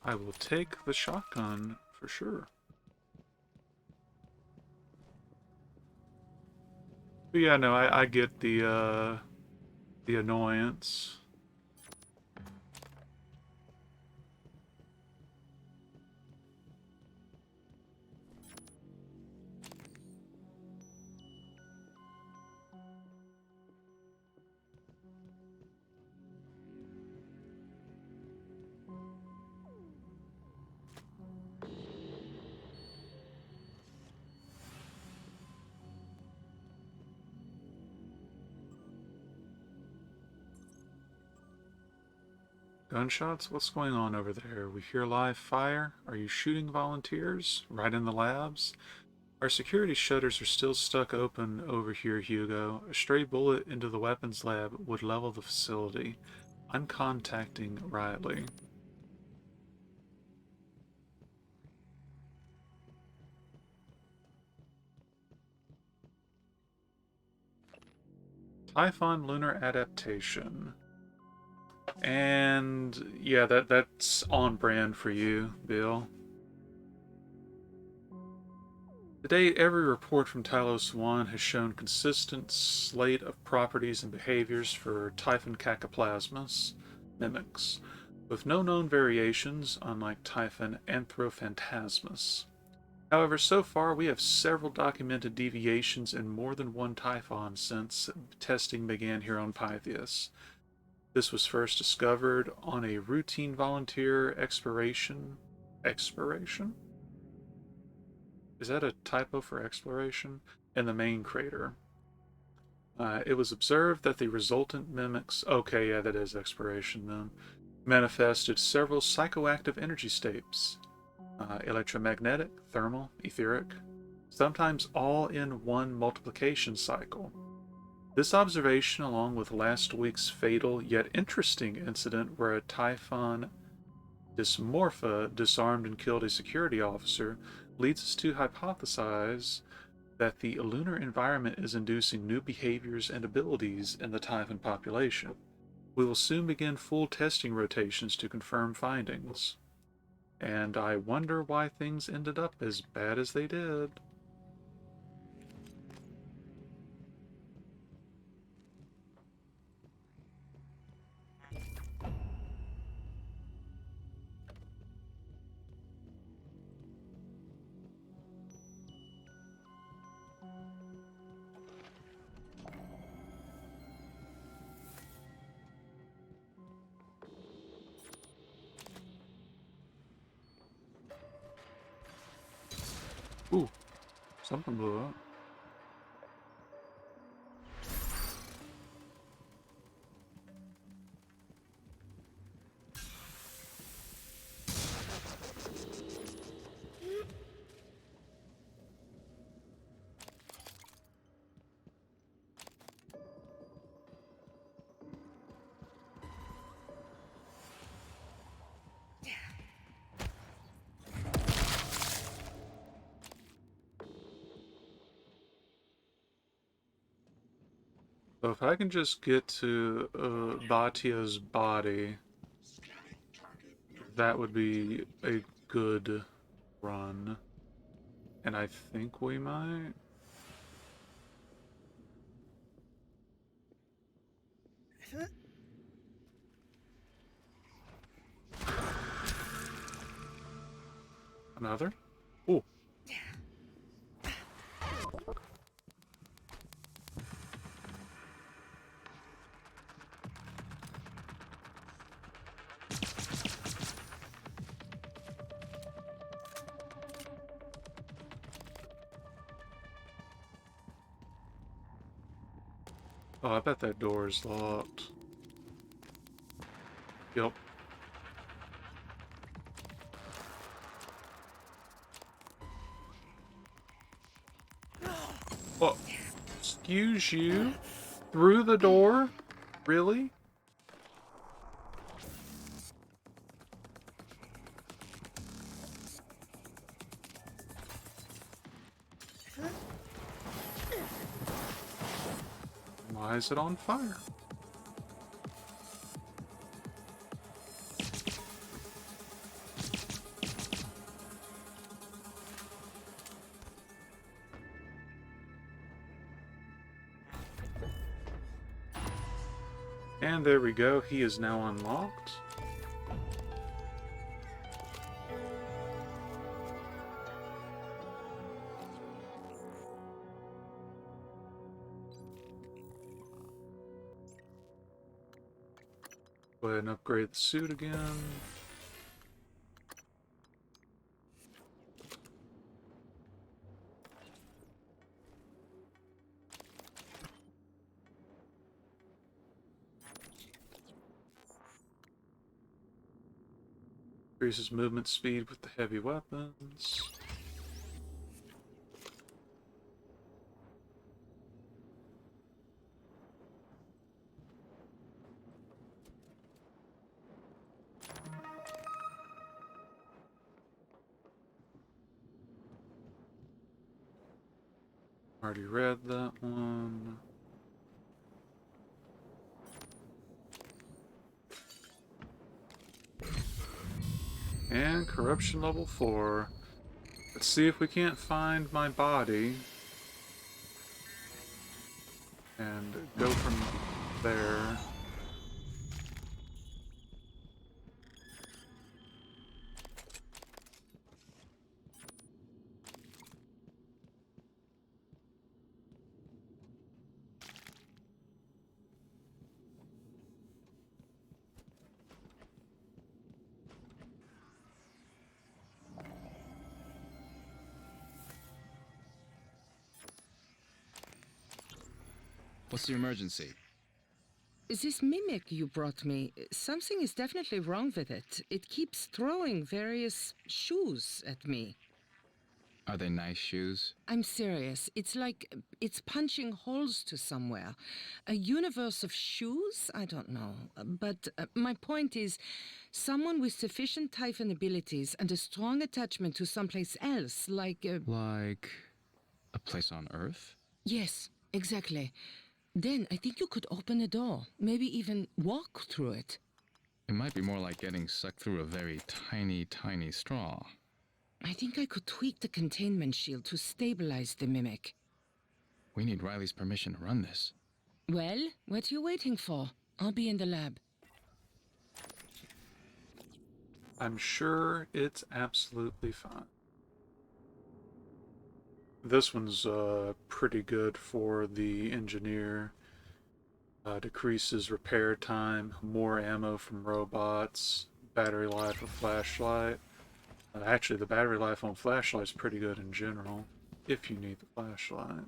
I will take the shotgun for sure. But yeah, no, I get the annoyance. Gunshots? What's going on over there? We hear live fire. Are you shooting volunteers? Right in the labs? Our security shutters are still stuck open over here, Hugo. A stray bullet into the weapons lab would level the facility. I'm contacting Riley. Typhon Lunar Adaptation. And yeah, that's on brand for you, Bill. To date, every report from Talos 1 has shown consistent slate of properties and behaviors for Typhon Cacoplasmus mimics, with no known variations, unlike Typhon Anthrophantasmus. However, so far we have several documented deviations in more than one Typhon since testing began here on Pythias. This was first discovered on a routine volunteer exploration. Exploration? Is that a typo for exploration? In the main crater. It was observed that the resultant mimics. Okay, yeah, that is exploration then. Manifested several psychoactive energy states electromagnetic, thermal, etheric, sometimes all in one multiplication cycle. This observation, along with last week's fatal yet interesting incident where a Typhon Dysmorpha disarmed and killed a security officer, leads us to hypothesize that the lunar environment is inducing new behaviors and abilities in the Typhon population. We will soon begin full testing rotations to confirm findings. And I wonder why things ended up as bad as they did. Ooh, something blew up. So if I can just get to Batia's body, that would be a good run. And I think we might. Another? Ooh. Oh, I bet that door is locked. Yep. Oh, excuse you? Through the door? Really? Why is it on fire? And there we go, he is now unlocked. Go ahead and upgrade the suit again. increases movement speed with the heavy weapons. Already read that one. And corruption level 4. Let's see if we can't find my body and go from there. What's the emergency? This mimic you brought me, something is definitely wrong with it. It keeps throwing various shoes at me. Are they nice shoes? I'm serious. It's like it's punching holes to somewhere. A universe of shoes? I don't know. But my point is, someone with sufficient Typhon abilities and a strong attachment to someplace else, like... Like a place on Earth? Yes, exactly. Then I think you could open a door, maybe even walk through it. It might be more like getting sucked through a very tiny, tiny straw. I think I could tweak the containment shield to stabilize the mimic. We need Riley's permission to run this. Well, what are you waiting for? I'll be in the lab. I'm sure it's absolutely fine. This one's pretty good for the engineer. Decreases repair time, more ammo from robots, battery life of flashlight. Actually, the battery life on flashlight is pretty good in general, if you need the flashlight.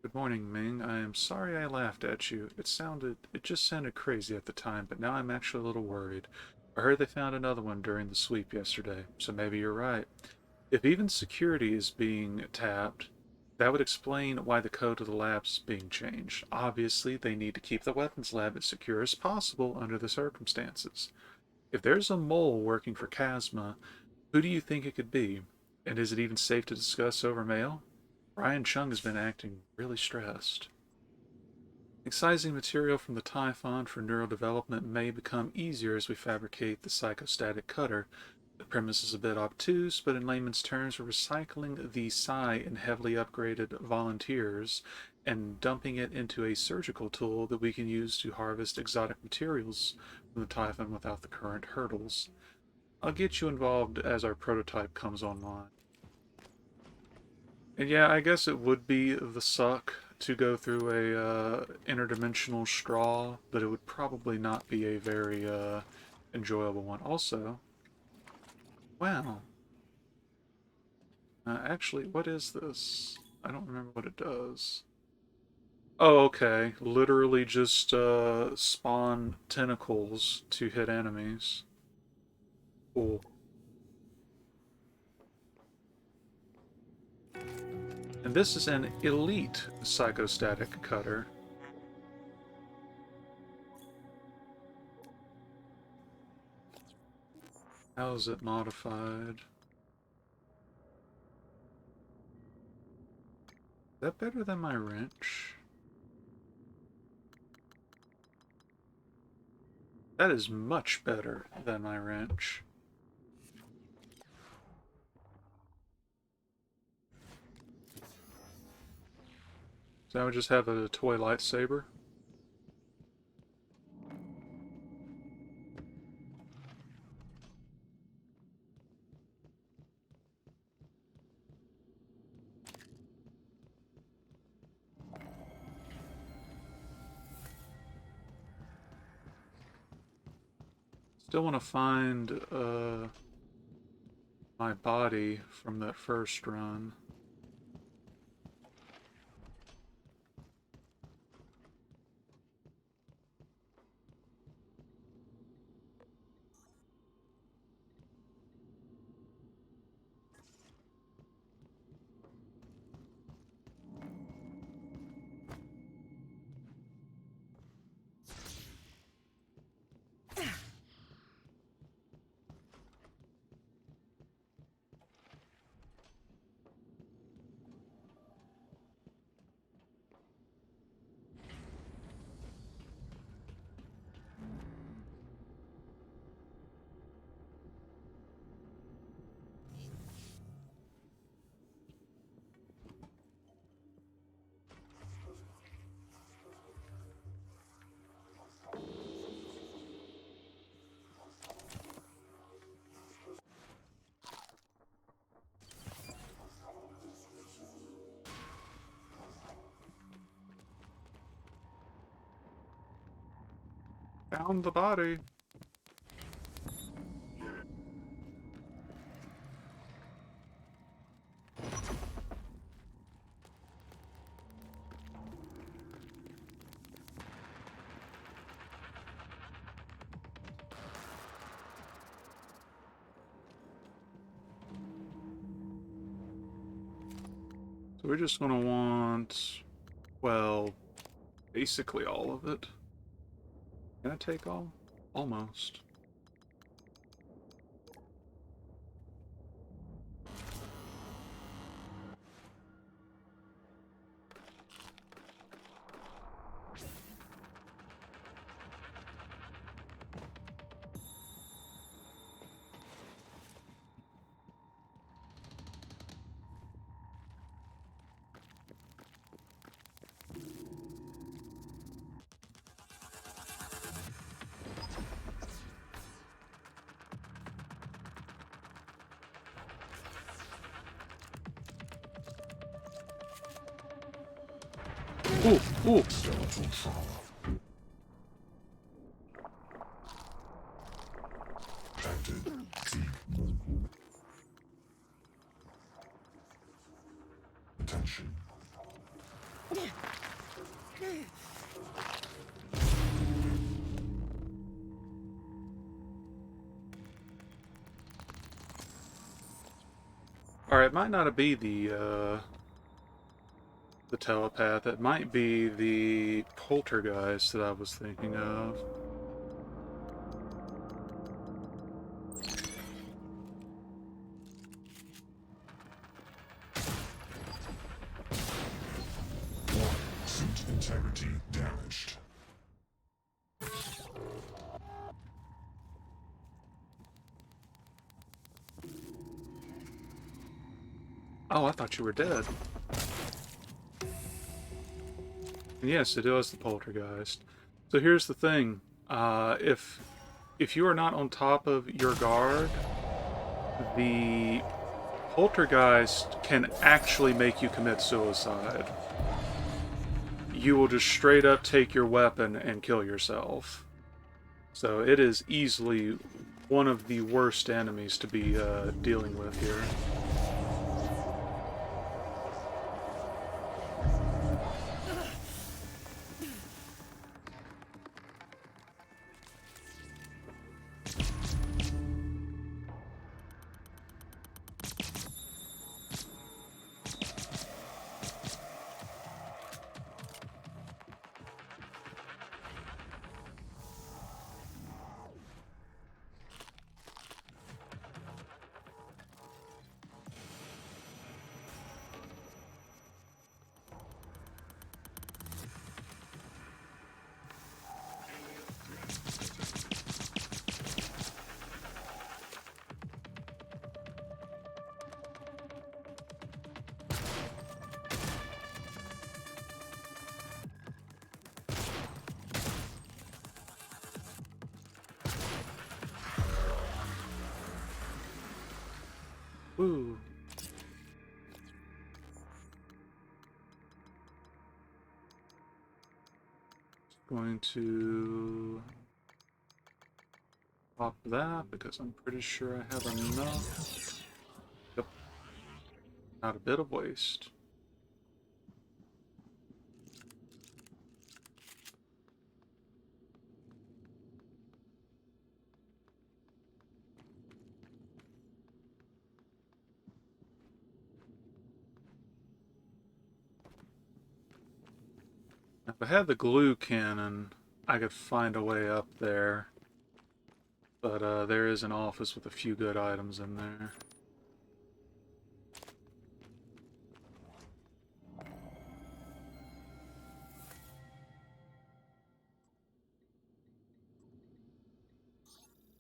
Good morning, Ming. I am sorry I laughed at you. It just sounded crazy at the time, but now I'm actually a little worried. I heard they found another one during the sweep yesterday, so maybe you're right. If even security is being tapped, that would explain why the code of the lab's being changed. Obviously, they need to keep the weapons lab as secure as possible under the circumstances. If there's a mole working for Chasma, who do you think it could be? And is it even safe to discuss over mail? Ryan Chung has been acting really stressed. Excising material from the Typhon for neural development may become easier as we fabricate the psychostatic cutter. The premise is a bit obtuse, but in layman's terms, we're recycling the psi in heavily upgraded volunteers and dumping it into a surgical tool that we can use to harvest exotic materials from the Typhon without the current hurdles. I'll get you involved as our prototype comes online. And yeah, I guess it would be the suck to go through a interdimensional straw, but it would probably not be a very enjoyable one. Also, wow. Actually, what is this? I don't remember what it does. Oh, okay. Literally just spawn tentacles to hit enemies. Cool. And this is an elite psychostatic cutter. How is it modified? Is that better than my wrench? That is much better than my wrench. So now we just have a toy lightsaber. Still want to find my body from that first run. Found the body. So we're just gonna want, well, basically all of it. Can I take all? Almost. Ooh, ooh. Skeletal trauma. Planted. Deep. Attention. Alright, it might not be the telepath. It might be the poltergeist that I was thinking of. Suit integrity damaged. Oh, I thought you were dead. And yes, it was the poltergeist. So here's the thing. If you are not on top of your guard, the poltergeist can actually make you commit suicide. You will just straight up take your weapon and kill yourself. So it is easily one of the worst enemies to be dealing with here. Woo. Going to pop that because I'm pretty sure I have enough. Yep. Not a bit of waste. If I had the glue cannon, I could find a way up there. But there is an office with a few good items in there.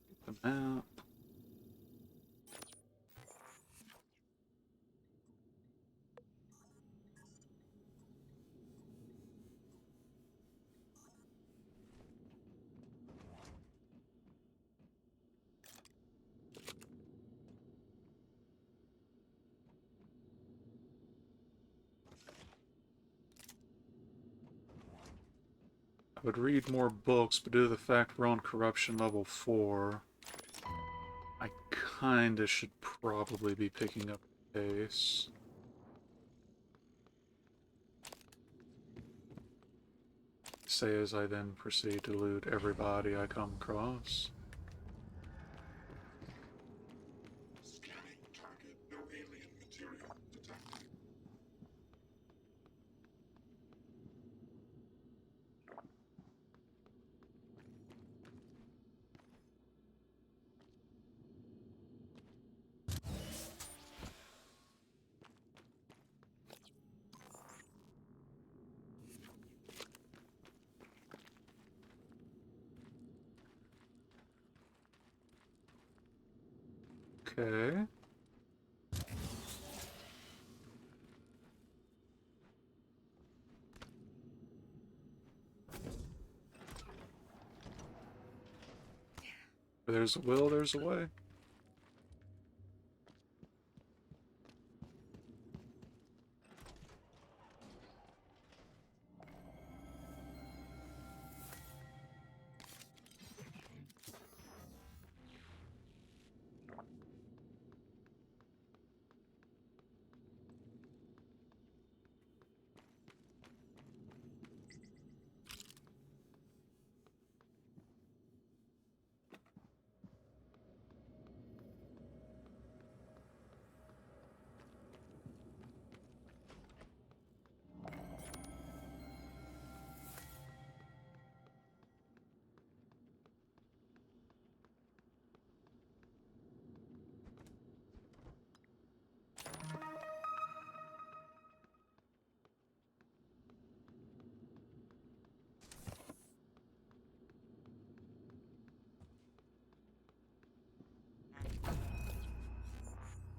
Get the map. would read more books, but due to the fact we're on corruption level 4, I kinda should probably be picking up the pace. Say as I then proceed to loot everybody I come across. Scanning target. No alien material detected. Okay. Where there's a will, there's a way.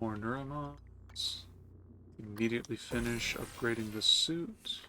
More neuromons. Immediately finish upgrading the suit.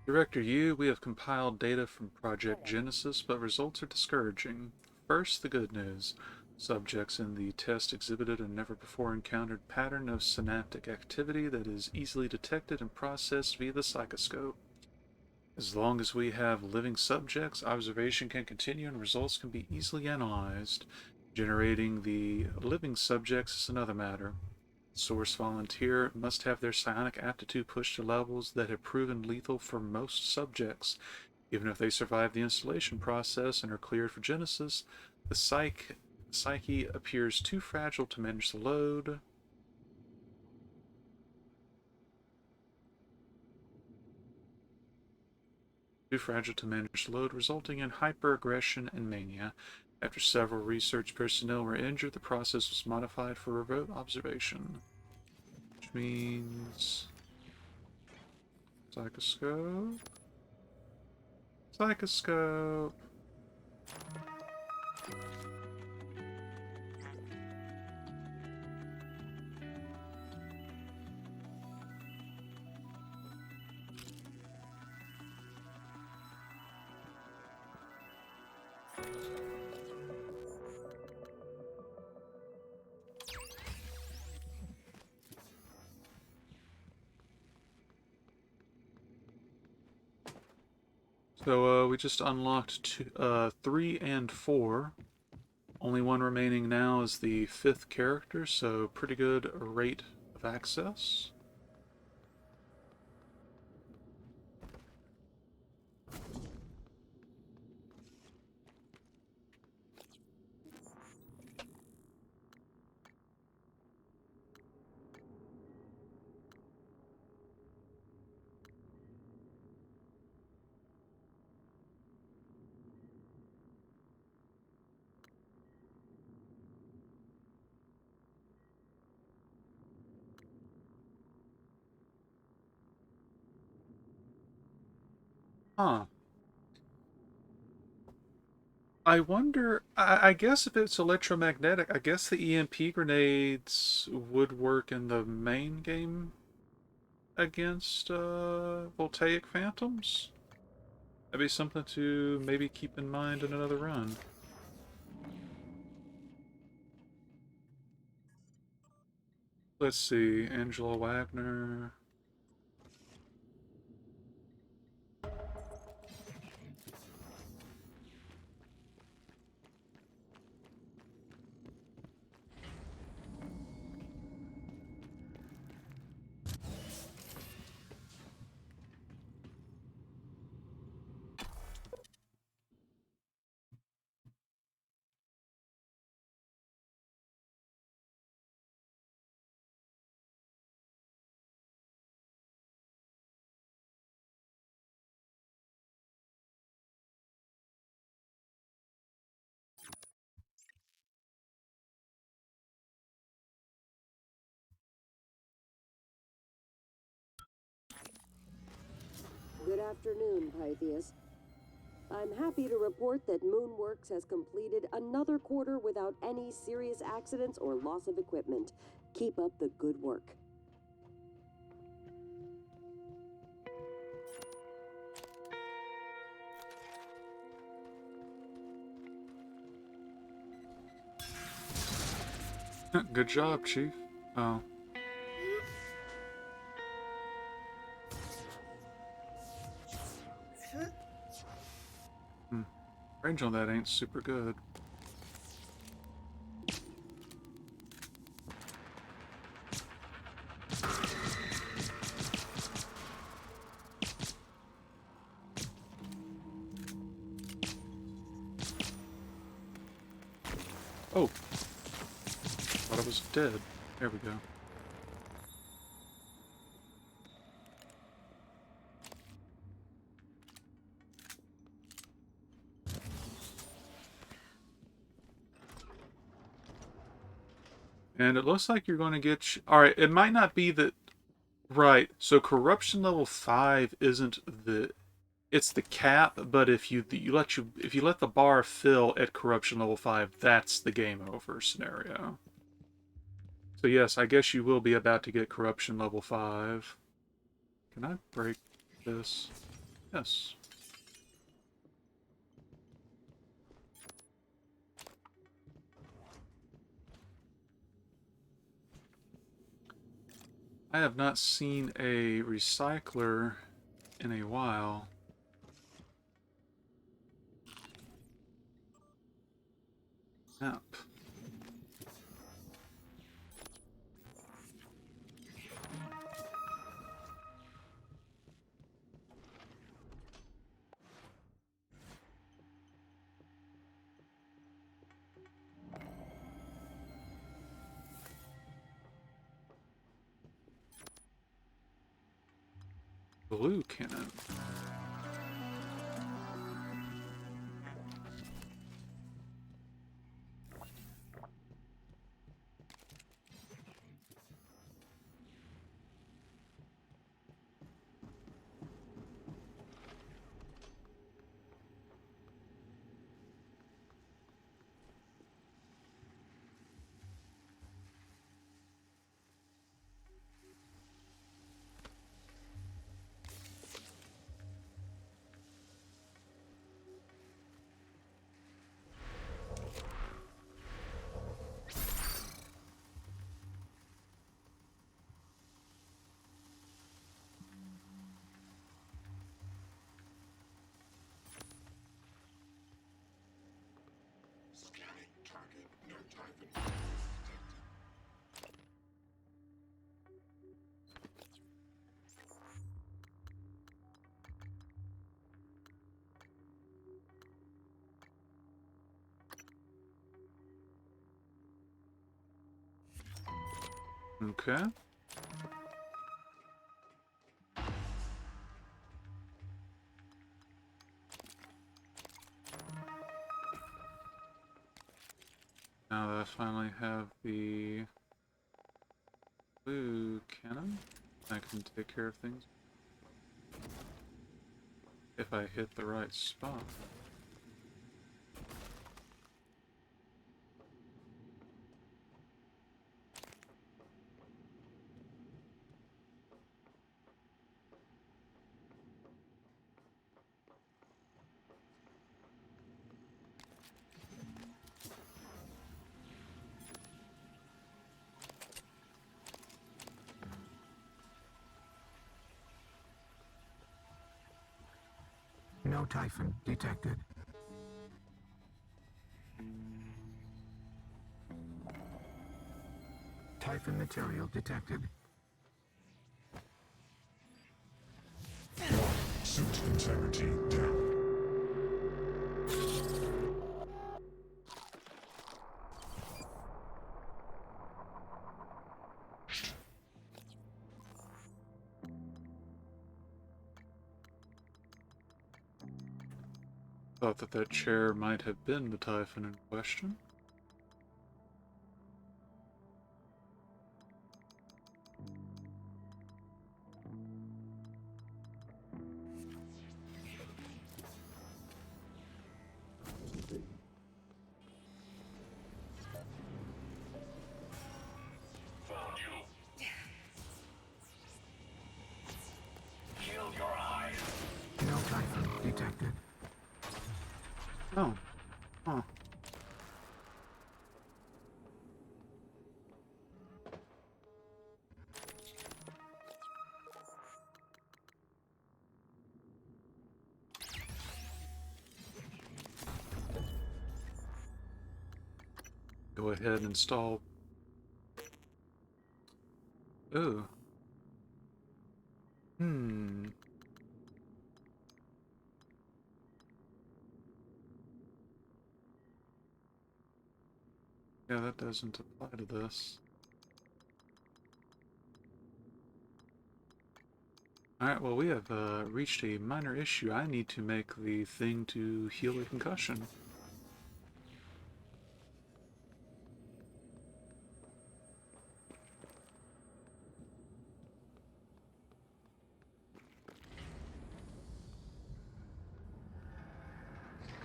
Director Yu, we have compiled data from Project Genesis, but results are discouraging. First, the good news. Subjects in the test exhibited a never before encountered pattern of synaptic activity that is easily detected and processed via the psychoscope. As long as we have living subjects, observation can continue and results can be easily analyzed. Generating the living subjects is another matter. Source volunteer must have their psionic aptitude pushed to levels that have proven lethal for most subjects. Even if they survive the installation process and are cleared for Genesis, the psyche appears too fragile to manage the load. Too fragile to manage the load, resulting in hyperaggression and mania. After several research personnel were injured, the process was modified for remote observation. Which means... Psychoscope. Psychoscope. So we just unlocked 3 and 4. Only one remaining now is the 5th character, so pretty good rate of access. Huh. I wonder, I guess if it's electromagnetic, I guess the EMP grenades would work in the main game against voltaic phantoms. That'd be something to maybe keep in mind in another run. Let's see, Angela Wagner. Good afternoon, Pythias. I'm happy to report that Moonworks has completed another quarter without any serious accidents or loss of equipment. Keep up the good work. Good job, Chief. Oh. Hmm. Range on that ain't super good. Oh. Thought I was dead. There we go. And it looks like you're going to get... Alright, it might not be that... Right, so corruption level 5 isn't the... It's the cap, but if you let the bar fill at corruption level 5, that's the game over scenario. So yes, I guess you will be about to get corruption level 5. Can I break this? Yes. I have not seen a recycler in a while. Map. Blue cannon. Scanning target. No typhon detected. Okay. Now that I finally have the blue cannon, I can take care of things. if I hit the right spot. No Typhon detected. Typhon material detected. Suit integrity down. Thought that that chair might have been the Typhon in question. Found you. Shield your eyes. No Typhon detected. Oh. Huh. Go ahead and install. Ooh. Hmm. Yeah, that doesn't apply to this. Alright, well, we have reached a minor issue. I need to make the thing to heal a concussion.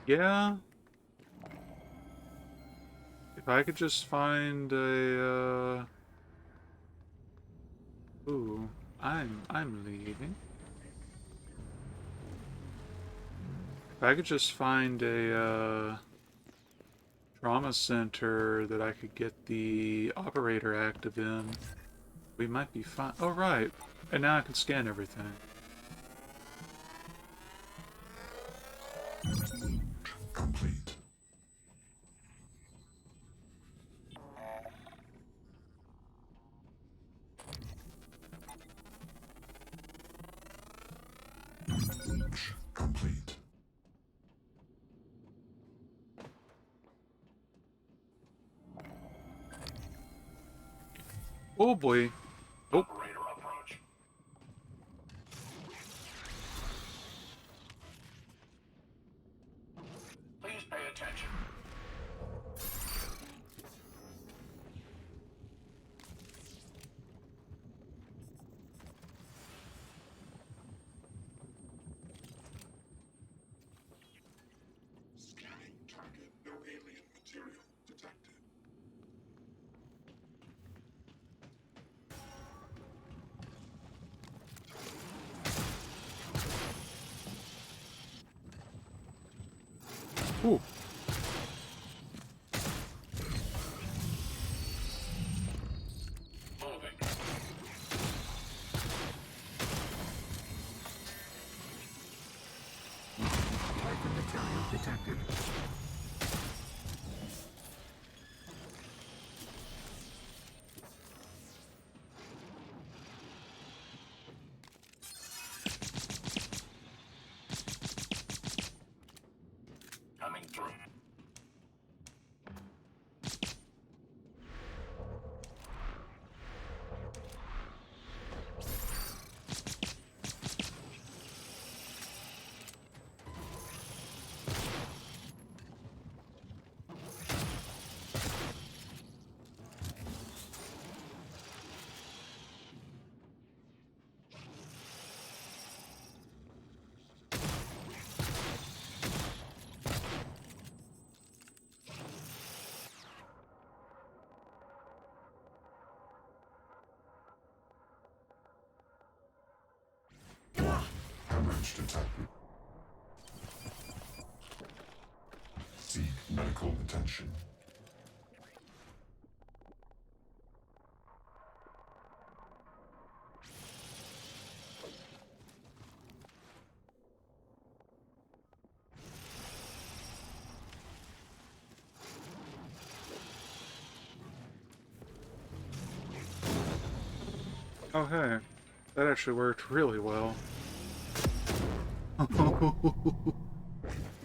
Yeah. If I could just find a, Ooh, I'm leaving. If I could just find a, trauma center that I could get the operator active in, we might be fine. Oh, right. And now I can scan everything. Complete. Complete. Oh boy. Oh. Operator approach. Please pay attention. Scanning target. No alien material detected. Ooh. Moving. Typhon material detected. Coming through. detected. Seek medical attention. Oh, hey. That actually worked really well.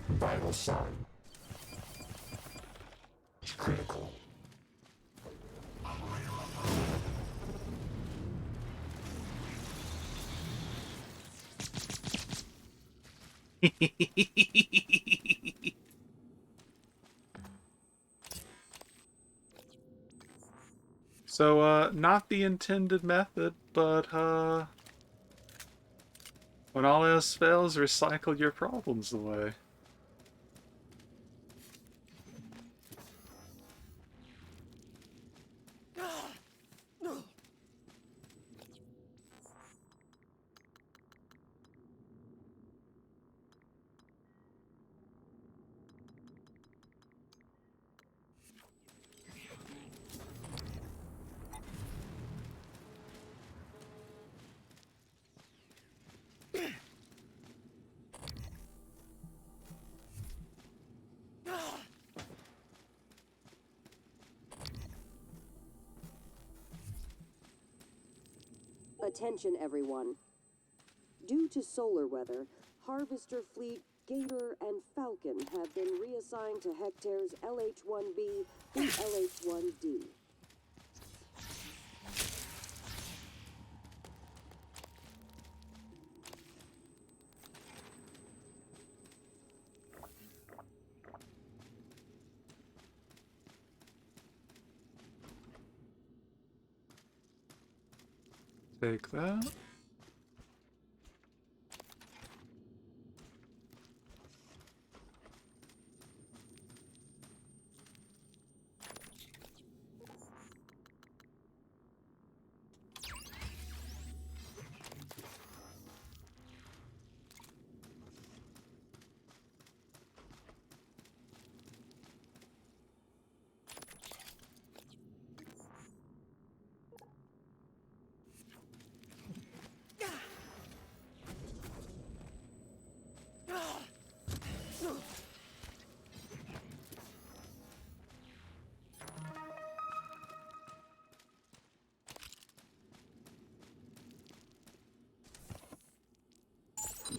Vital sign. It's critical. So, not the intended method, but, when all else fails, recycle your problems away. Attention, everyone. Due to solar weather, Harvester Fleet, Gator, and Falcon have been reassigned to Hectare's LH-1B and LH-1D. Take that.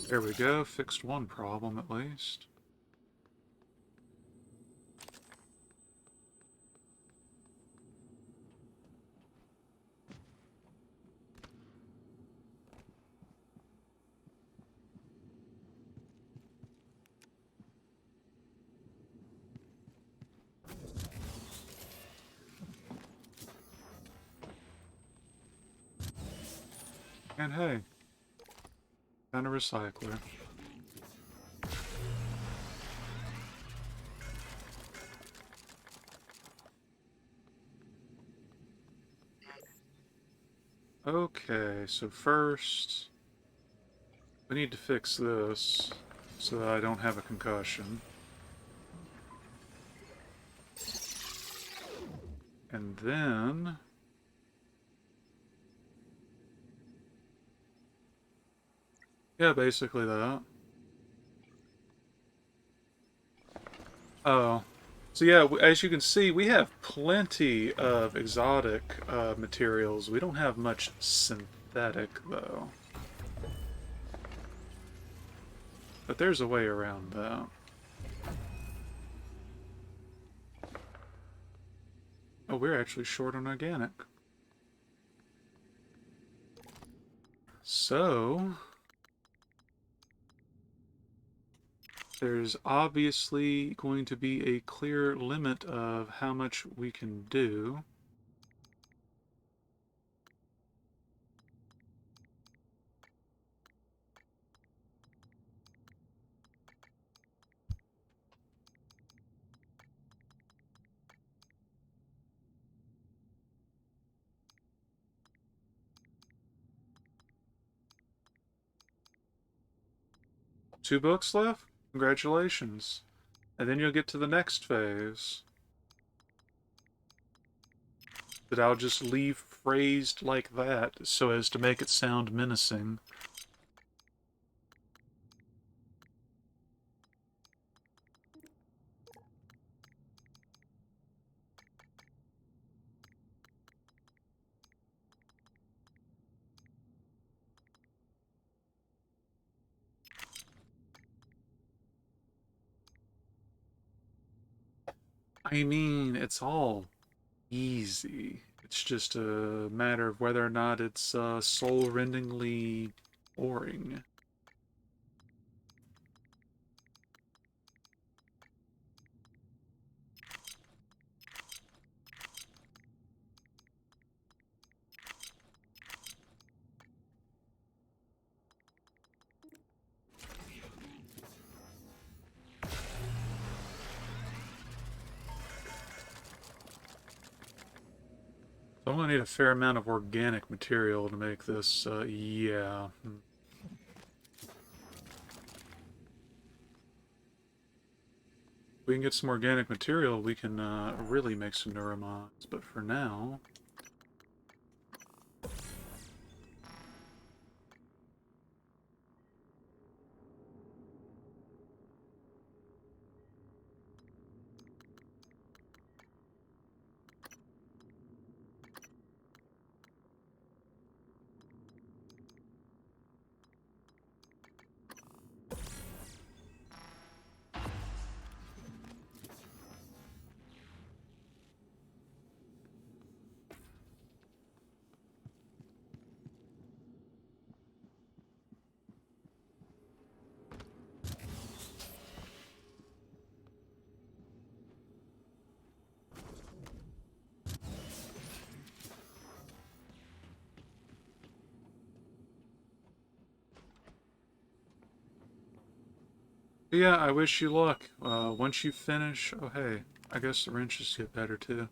There we go, fixed one problem at least. And hey, found a recycler. Okay, so first, we need to fix this so that I don't have a concussion. And then... yeah, basically that. Oh. So yeah, as you can see, we have plenty of exotic materials. We don't have much synthetic, though. But there's a way around that. Oh, we're actually short on organic. So... there's obviously going to be a clear limit of how much we can do. 2 books left? Congratulations. And then you'll get to the next phase. That I'll just leave phrased like that so as to make it sound menacing. I mean, it's all easy. It's just a matter of whether or not it's soul-rendingly boring. So I'm gonna need a fair amount of organic material to make this, yeah. If we can get some organic material, we can really make some neuromods. But for now... Yeah, I wish you luck. Once you finish... Oh, hey. I guess the wrenches get better, too.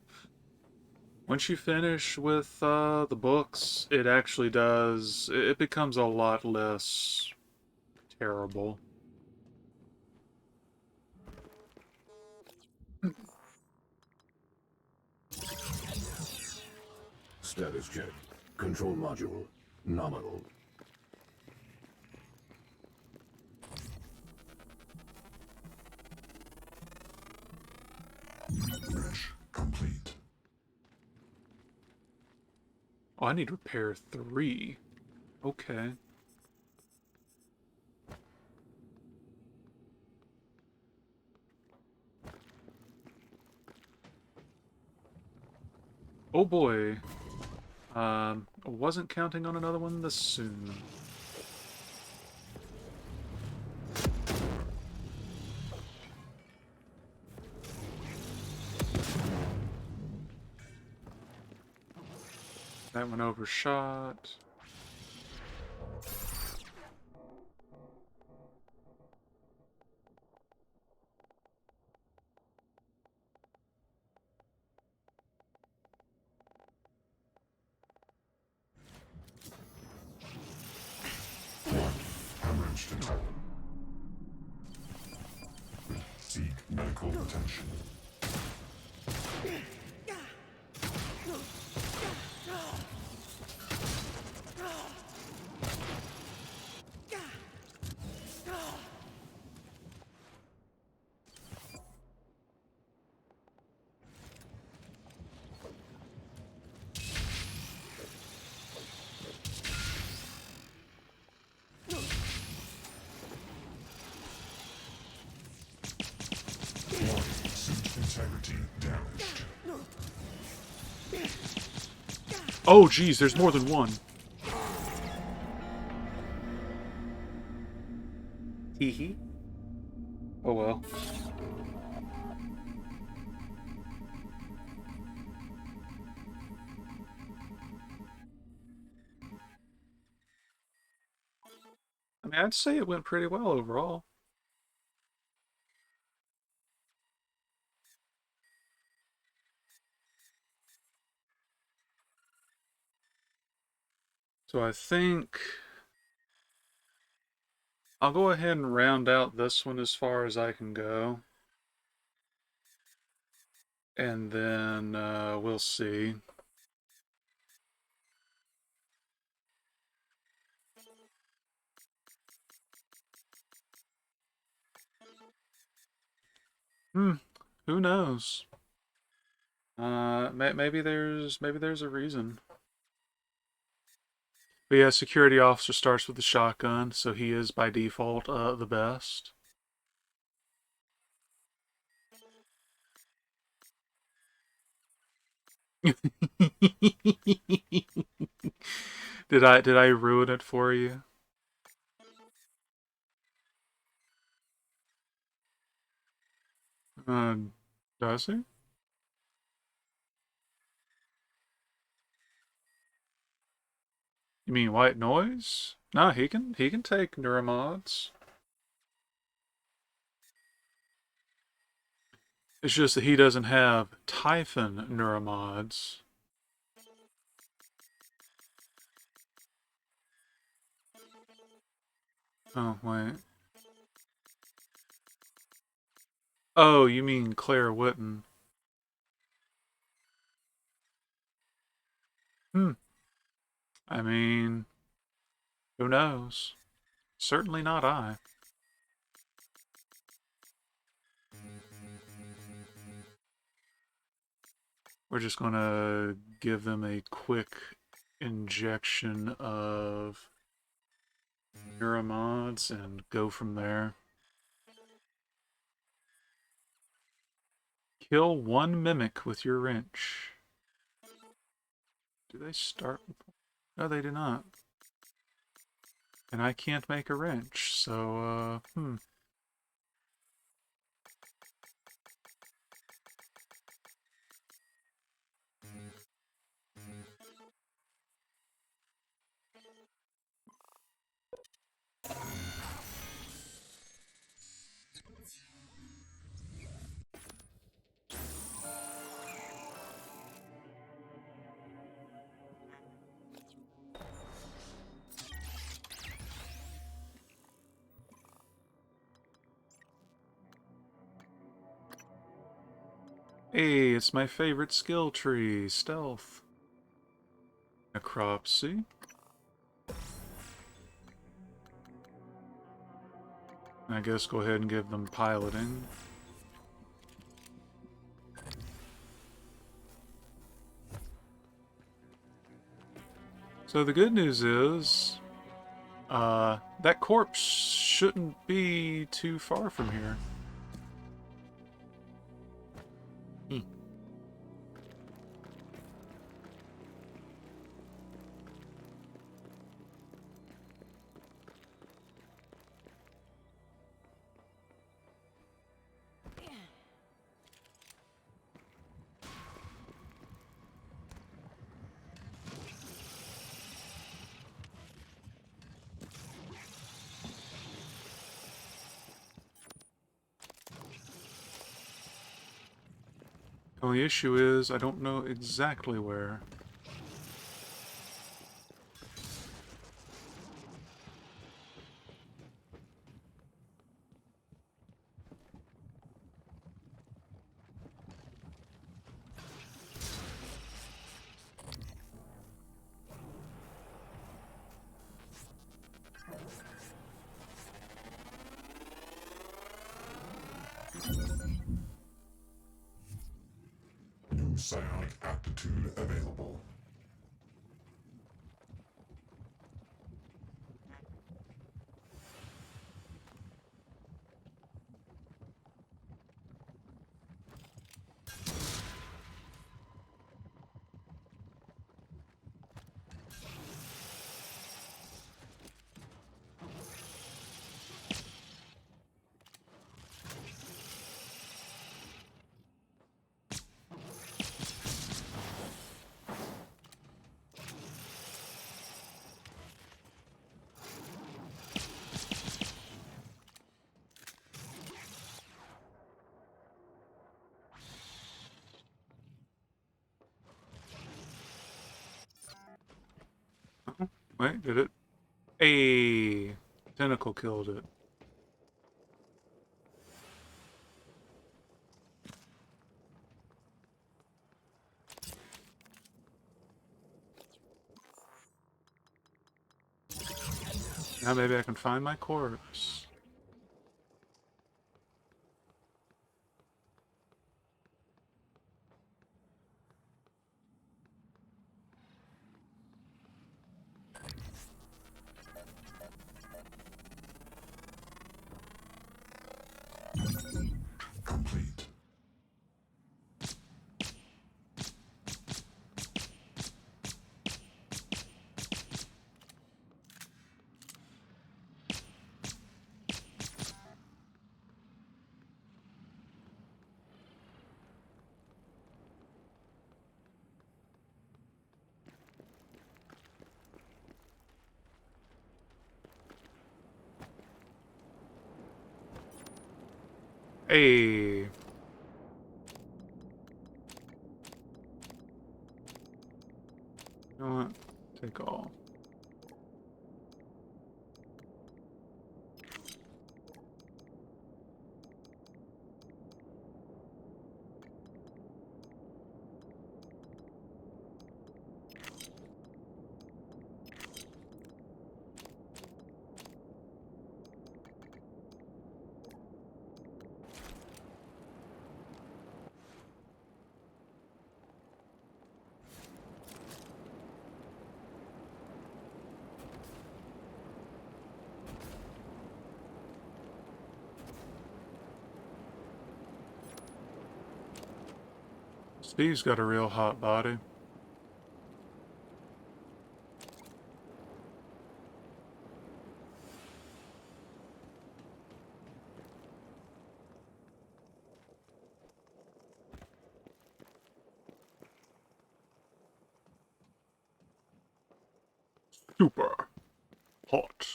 Once you finish with the books, it actually does... It becomes a lot less terrible. Status check. Control module. Nominal. Mesh complete. Oh, I need repair 3. Okay. Oh boy. Wasn't counting on another one this soon. That one overshot. Hemorrhage detected. Seek medical attention. Suit integrity damaged. Oh, geez, there's more than one. Hee hee. Oh well. I mean, I'd say it went pretty well overall. So I think I'll go ahead and round out this one as far as I can go. And then we'll see. Hmm, who knows? Maybe there's a reason. But yeah, security officer starts with the shotgun, so he is by default the best. Did I ruin it for you? Uh, does he? You mean white noise? No, he can take neuromods. It's just that he doesn't have Typhon neuromods. Oh wait. Oh, you mean Claire Witten? Hmm. I mean, who knows? Certainly not I. We're just gonna give them a quick injection of neuromods and go from there. Kill one mimic with your wrench. Do they start? No, they do not. And I can't make a wrench, so, Hey, it's my favorite skill tree, stealth. Necropsy. I guess go ahead and give them piloting. So the good news is, that corpse shouldn't be too far from here. Hmm. Only issue is I don't know exactly where. New psionic aptitude available. Oh, wait, did it? Hey, Tentacle killed it. Now maybe I can find my corpse. Complete. Hey. You know what? Take all. Steve's got a real hot body. Super hot.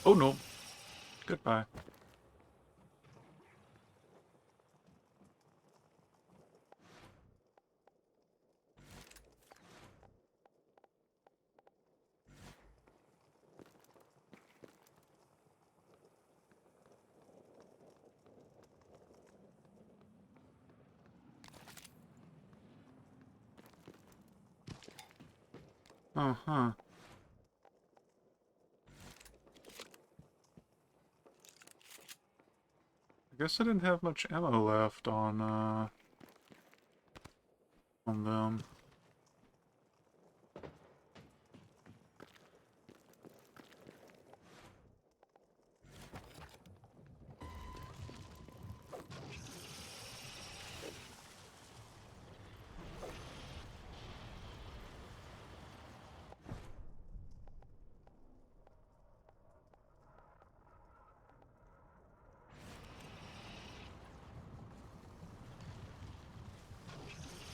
Oh no. Goodbye. Uh-huh. I guess I didn't have much ammo left on them.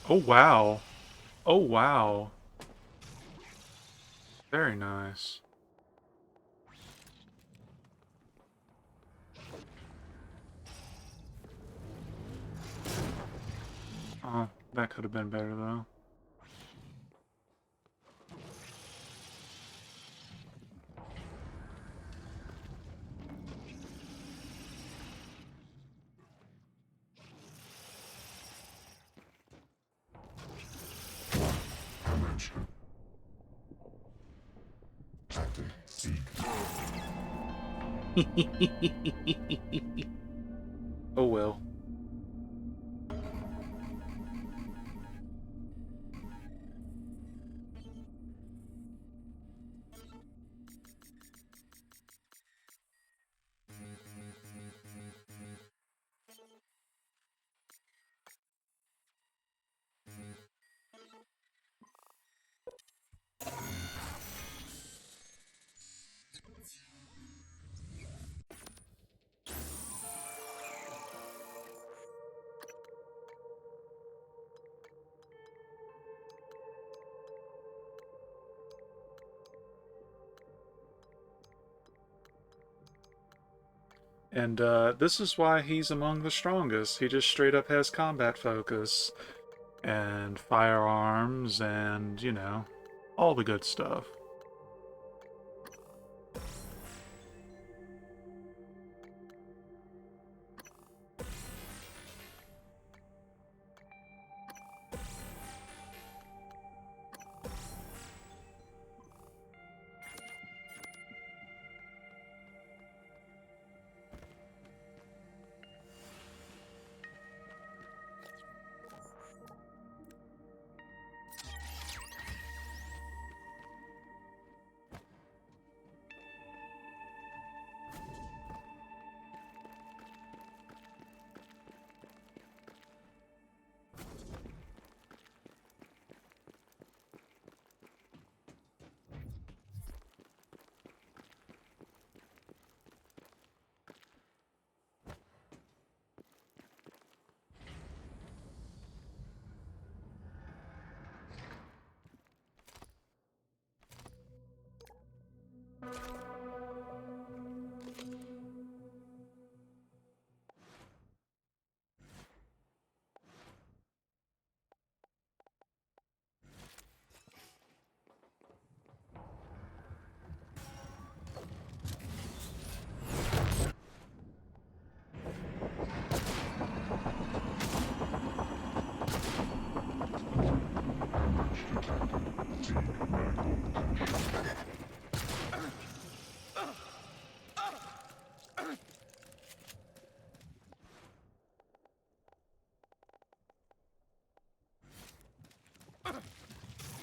Oh wow. Oh wow. Very nice. Oh, that could have been better though. Damage. Tactic seek. Oh well. And this is why he's among the strongest. He just straight up has combat focus and firearms and, you know, all the good stuff.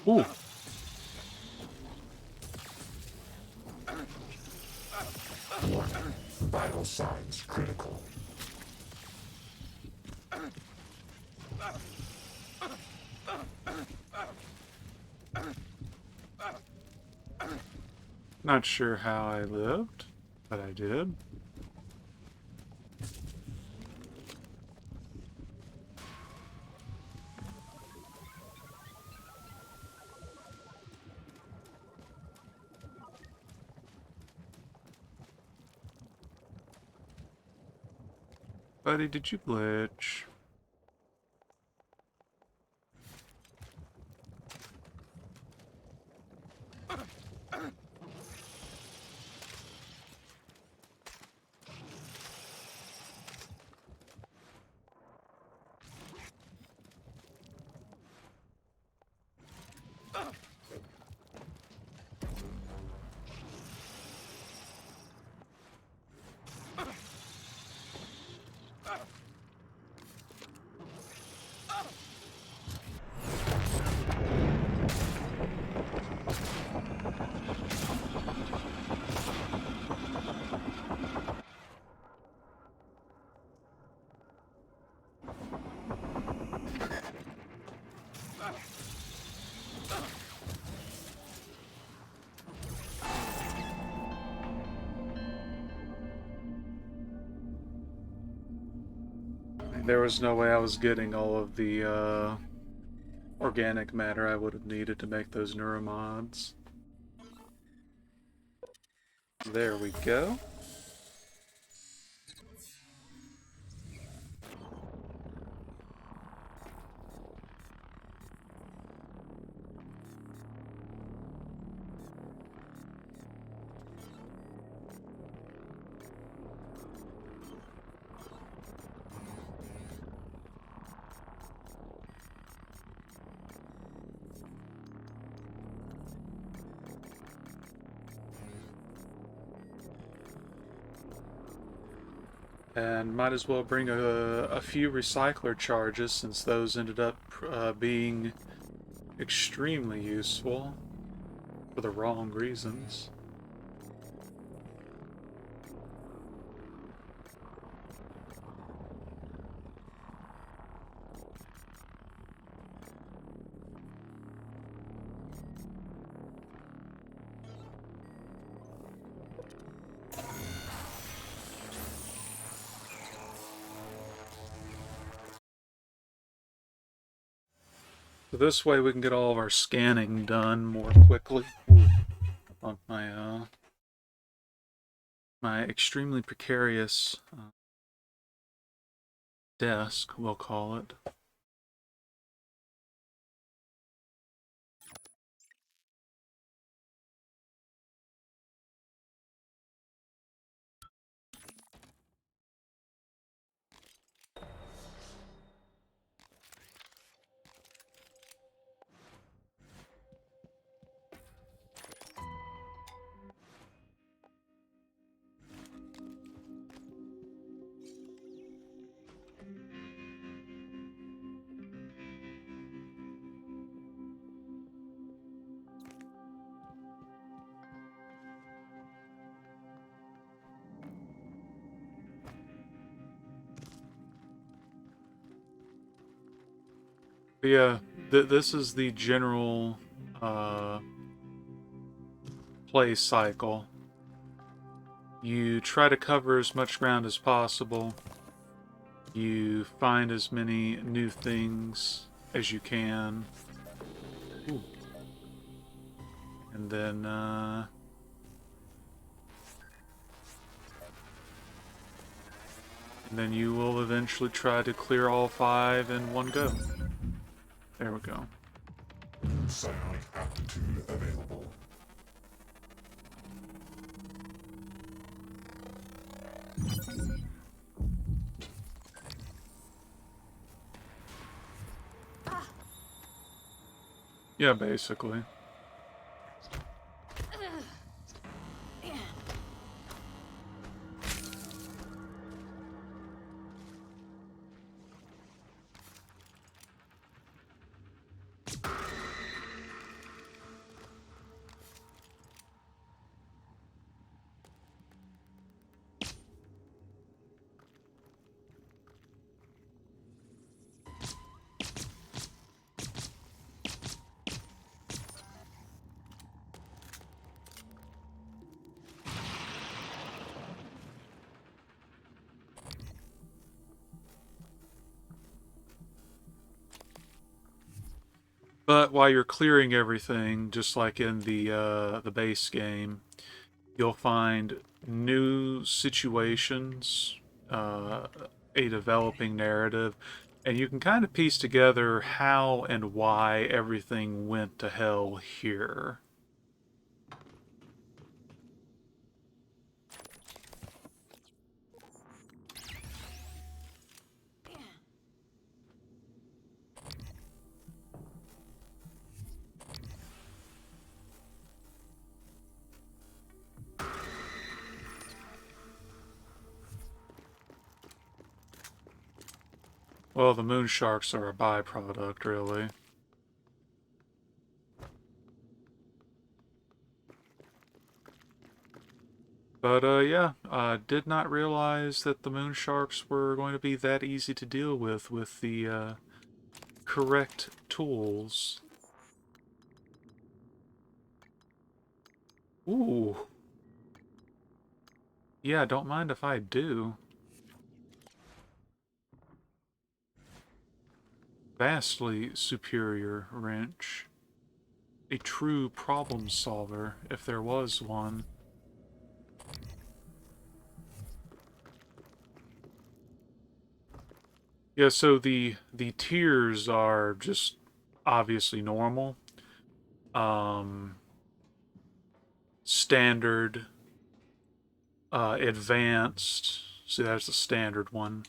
Ooh. Vital signs critical. Not sure how I lived, but I did. Buddy, did you glitch? There was no way I was getting all of the organic matter I would have needed to make those neuromods. There we go. And might as well bring a few recycler charges since those ended up being extremely useful for the wrong reasons. So this way we can get all of our scanning done more quickly. Ooh, on my my extremely precarious desk, we'll call it. But yeah, this is the general play cycle. You try to cover as much ground as possible. You find as many new things as you can. Ooh. And then you will eventually try to clear all 5 in one go. There we go. New psionic aptitude available. Yeah, basically. But while you're clearing everything, just like in the base game, you'll find new situations, a developing narrative, and you can kind of piece together how and why everything went to hell here. Well, the moon sharks are a byproduct, really. But yeah, did not realize that the moon sharks were going to be that easy to deal with the correct tools. Ooh. Yeah, don't mind if I do. Vastly superior wrench. A true problem solver, if there was one. Yeah, so the tiers are just obviously normal. Standard, advanced. See, that's the standard one.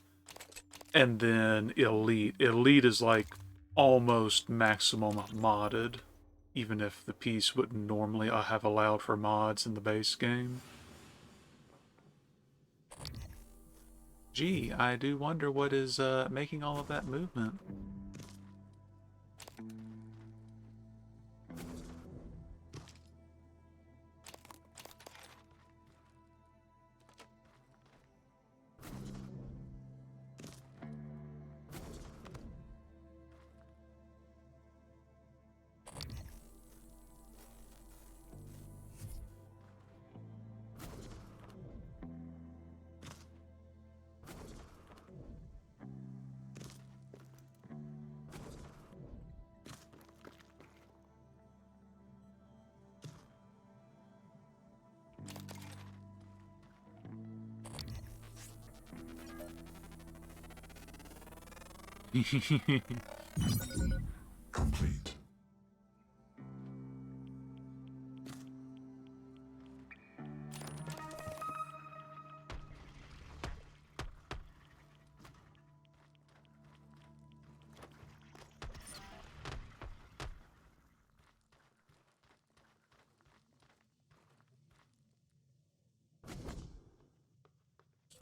And then elite. Elite is like almost maximum modded, even if the piece wouldn't normally have allowed for mods in the base game. Gee, I do wonder what is making all of that movement. Complete.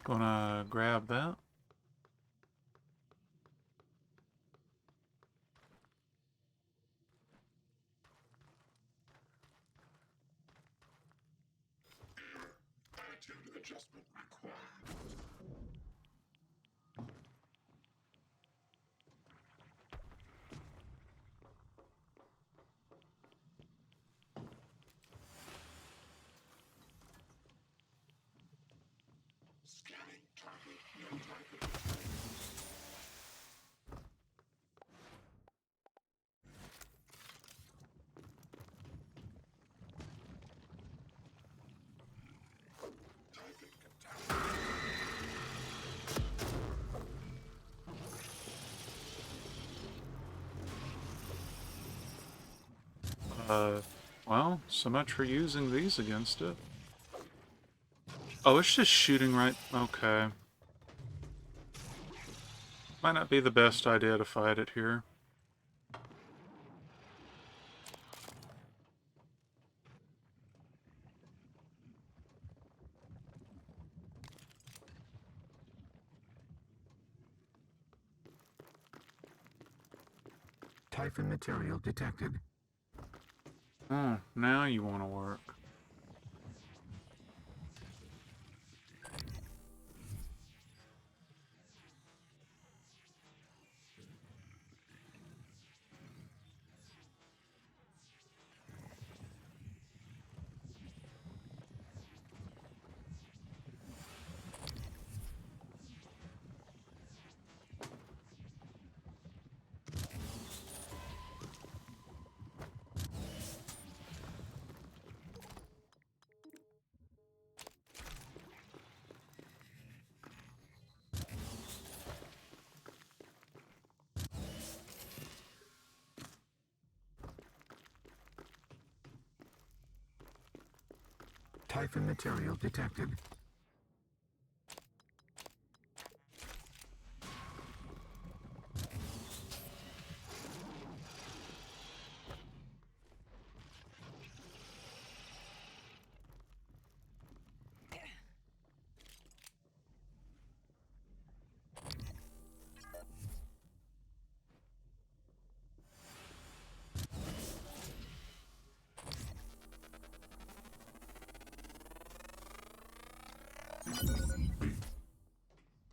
Gonna grab that. Attitude adjustment required. Scanning target. No target. Typing contaminant. Well, so much for using these against it. Oh, it's just shooting right... Okay. Might not be the best idea to fight it here. Typhon material detected. Oh, now you want to work. Typhon material detected.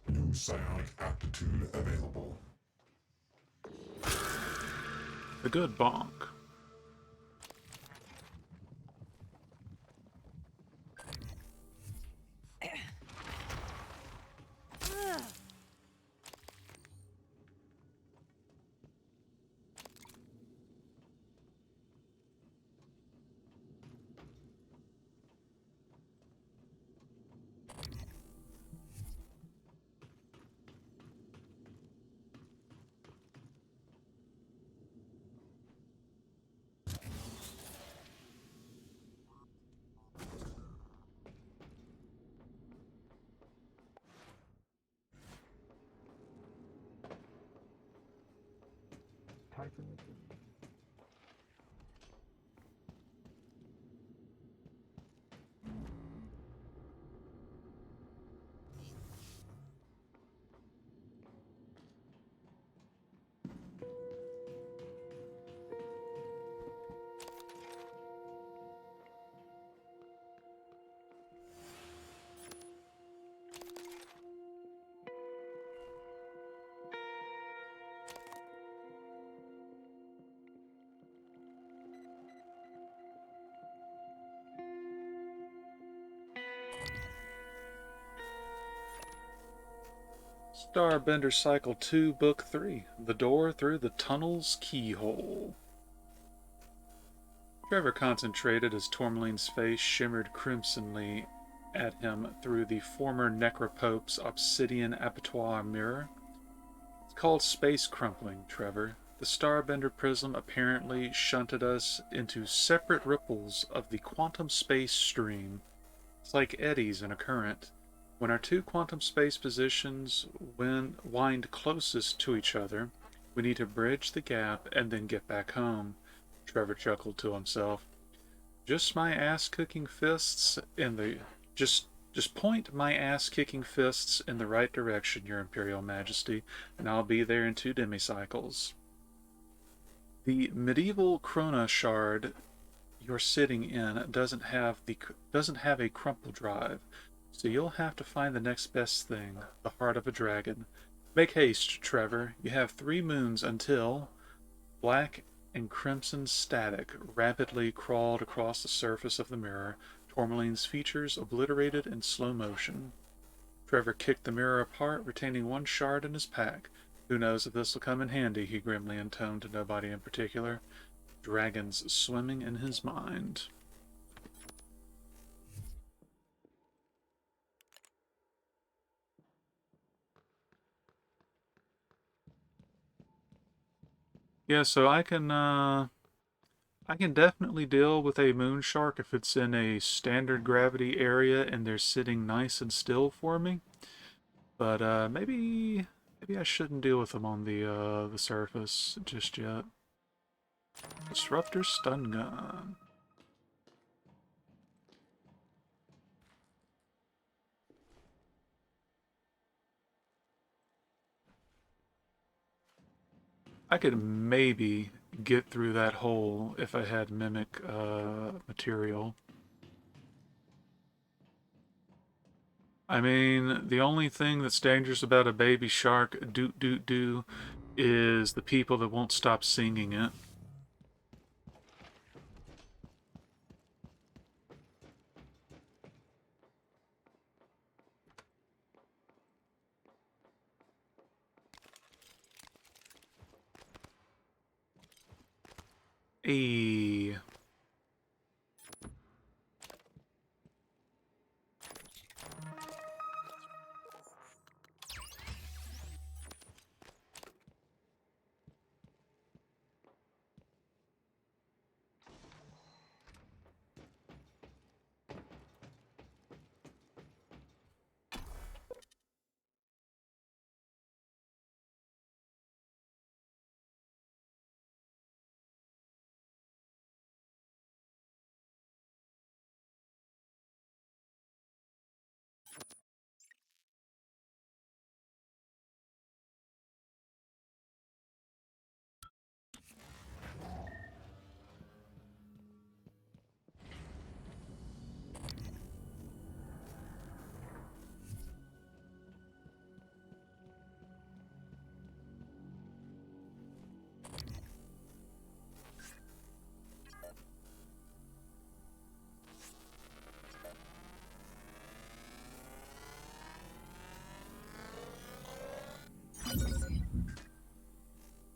New psionic aptitude available. The good bonk. Typhon material. Starbender Cycle 2, Book 3. The Door Through the Tunnel's Keyhole. Trevor concentrated as Tourmaline's face shimmered crimsonly at him through the former Necropope's obsidian abattoir mirror. His called space crumpling, Trevor. The Starbender prism apparently shunted us into separate ripples of the quantum space stream. It's like eddies in a current. When our two quantum space positions wind closest to each other, we need to bridge the gap and then get back home. Trevor chuckled to himself. Just my ass-kicking fists in the just point my ass-kicking fists in the right direction, Your Imperial Majesty, and I'll be there in 2 demicycles. The medieval Krona shard you're sitting in doesn't have a crumple drive, so you'll have to find the next best thing, the heart of a dragon. Make haste, Trevor. You have 3 moons until black and crimson static rapidly crawled across the surface of the mirror, Tourmaline's features obliterated in slow motion. Trevor kicked the mirror apart, retaining 1 shard in his pack. Who knows if this will come in handy, he grimly intoned to nobody in particular. Dragons swimming in his mind. Yeah, so I can definitely deal with a moon shark if it's in a standard gravity area and they're sitting nice and still for me. But maybe I shouldn't deal with them on the surface just yet. Disruptor stun gun. I could maybe get through that hole if I had mimic material. I mean, the only thing that's dangerous about a baby shark doot doot doo is the people that won't stop singing it. A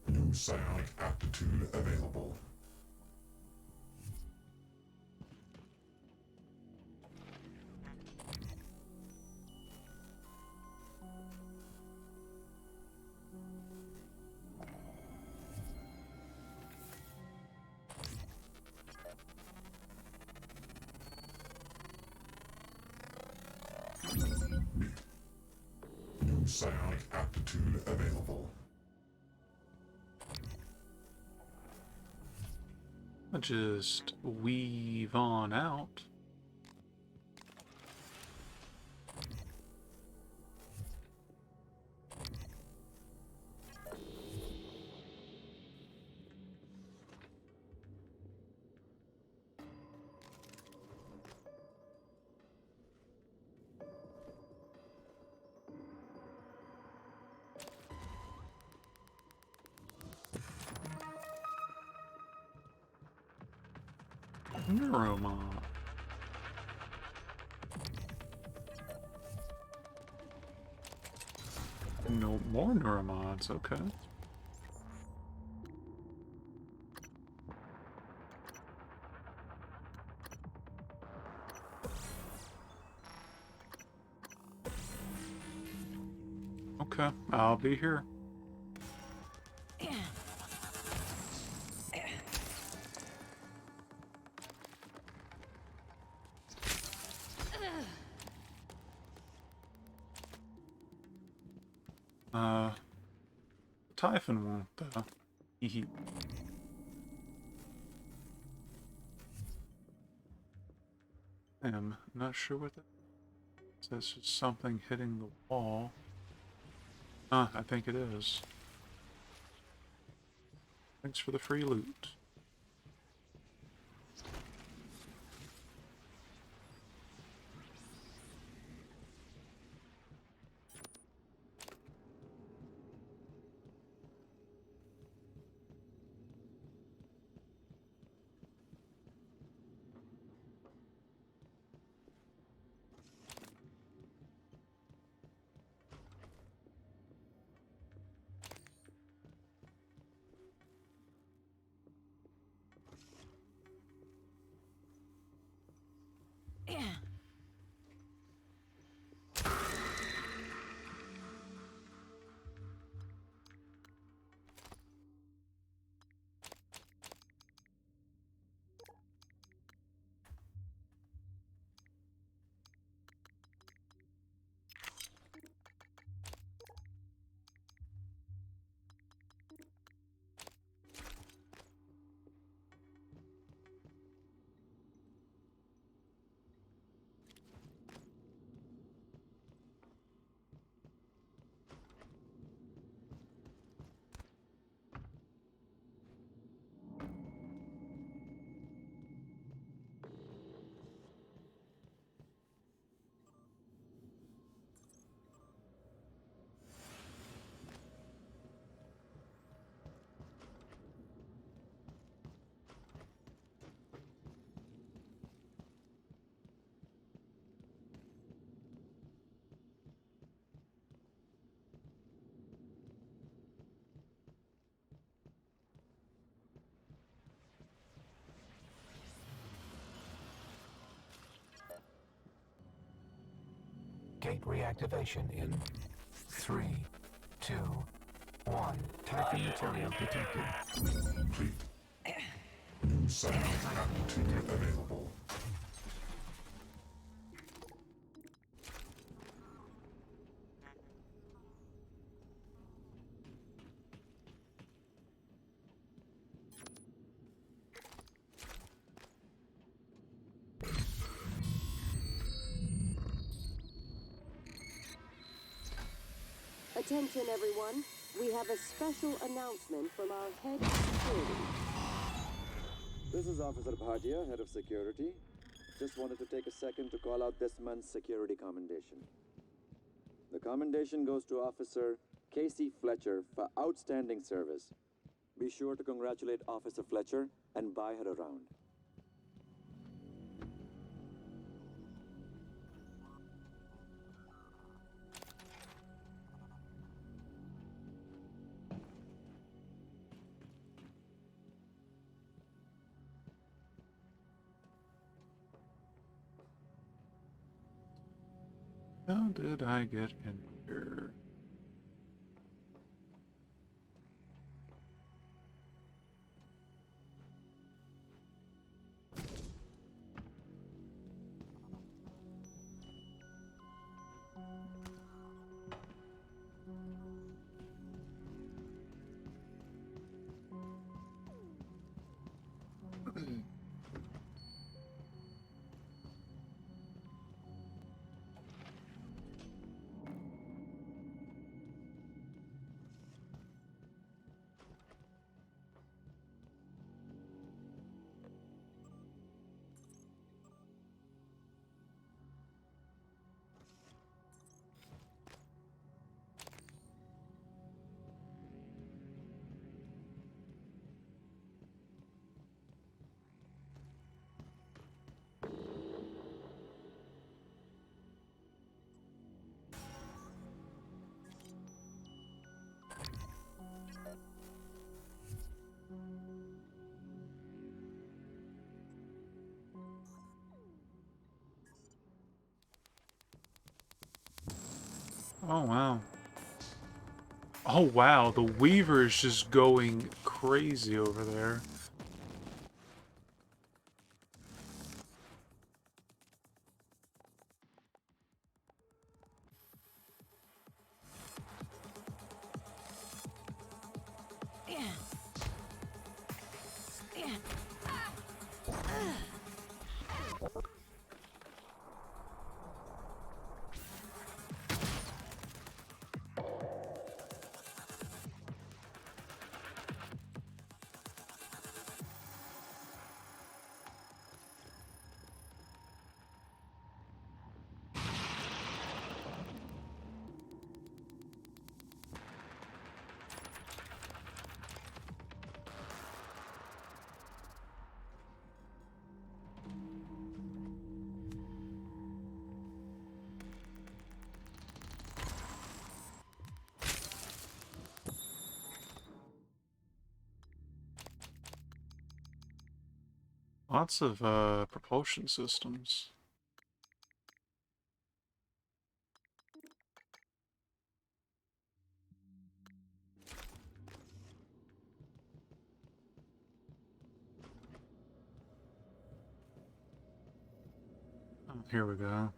New psionic aptitude available. New psionic aptitude available. I'll just weave on out. Neuromon. No more neuromods, okay. Okay, I'll be here. The Typhon won't, though. Hee. I'm not sure what that is. That's just something hitting the wall. I think it is. Thanks for the free loot. Gate reactivation in 3, 2, 1. Typhon material detected. Complete. New sound magnitude available. Attention, everyone. We have a special announcement from our head of security. This is Officer Bhatia, head of security. Just wanted to take a second to call out this month's security commendation. The commendation goes to Officer Casey Fletcher for outstanding service. Be sure to congratulate Officer Fletcher and buy her around. How did I get in here? Oh, wow. Oh, wow. The Weaver is just going crazy over there. Lots of propulsion systems. Oh, here we go.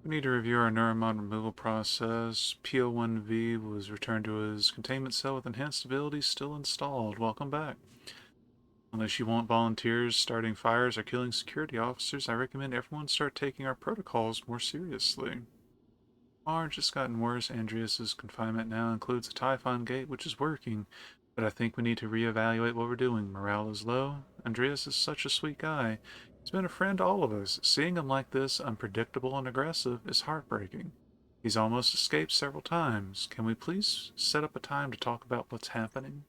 We need to review our neuromod removal process. PO1V was returned to his containment cell with enhanced abilities still installed. Welcome back. Unless you want volunteers starting fires or killing security officers, I recommend everyone start taking our protocols more seriously. Marge, it's gotten worse. Andreas's confinement now includes a Typhon gate, which is working, but I think we need to reevaluate what we're doing. Morale is low. Andreas is such a sweet guy. He's been a friend to all of us. Seeing him like this, unpredictable and aggressive, is heartbreaking. He's almost escaped several times. Can we please set up a time to talk about what's happening?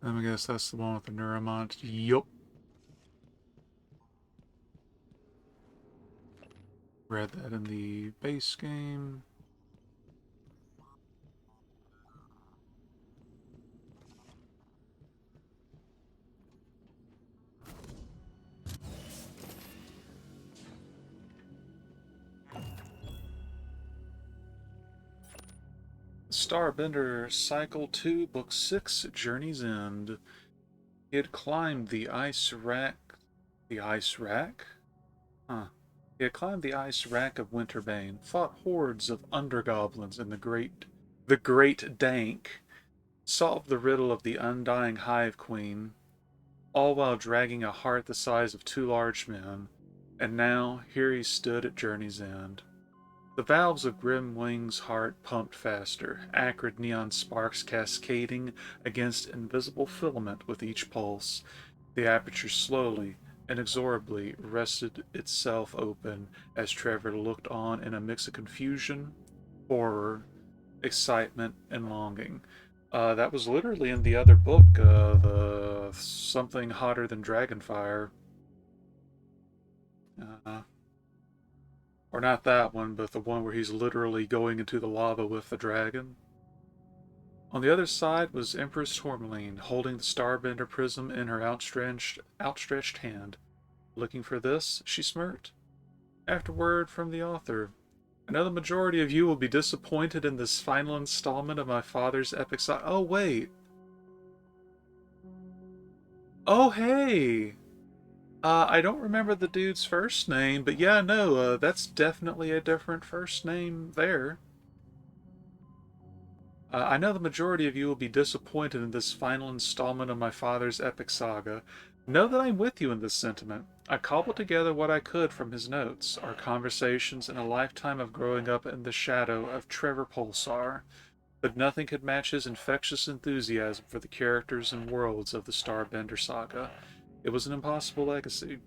I guess that's the one with the Neuromont. Yup. Read that in the base game. Starbender Cycle 2, Book 6, Journey's End. He had climbed the ice rack. The ice rack? Huh. He had climbed the ice rack of Winterbane, fought hordes of undergoblins in the Great Dank, solved the riddle of the undying Hive Queen, all while dragging a heart the size of two large men. And now, here he stood at Journey's End. The valves of Grimwing's heart pumped faster, acrid neon sparks cascading against invisible filament with each pulse. The aperture slowly, inexorably wrested itself open as Trevor looked on in a mix of confusion, horror, excitement, and longing. That was literally in the other book, the Something Hotter Than Dragonfire. Uh, or not that one, but the one where he's literally going into the lava with the dragon. On the other side was Empress Tourmaline, holding the Starbender prism in her outstretched hand. Looking for this? She smirked. After word from the author. I know the majority of you will be disappointed in this final installment of my father's epic saga. Oh, wait. Oh, hey! I don't remember the dude's first name, but yeah, no, that's definitely a different first name there. I know the majority of you will be disappointed in this final installment of my father's epic saga. Know that I'm with you in this sentiment. I cobbled together what I could from his notes, our conversations, and a lifetime of growing up in the shadow of Trevor Pulsar, but nothing could match his infectious enthusiasm for the characters and worlds of the Starbender saga. It was an impossible legacy.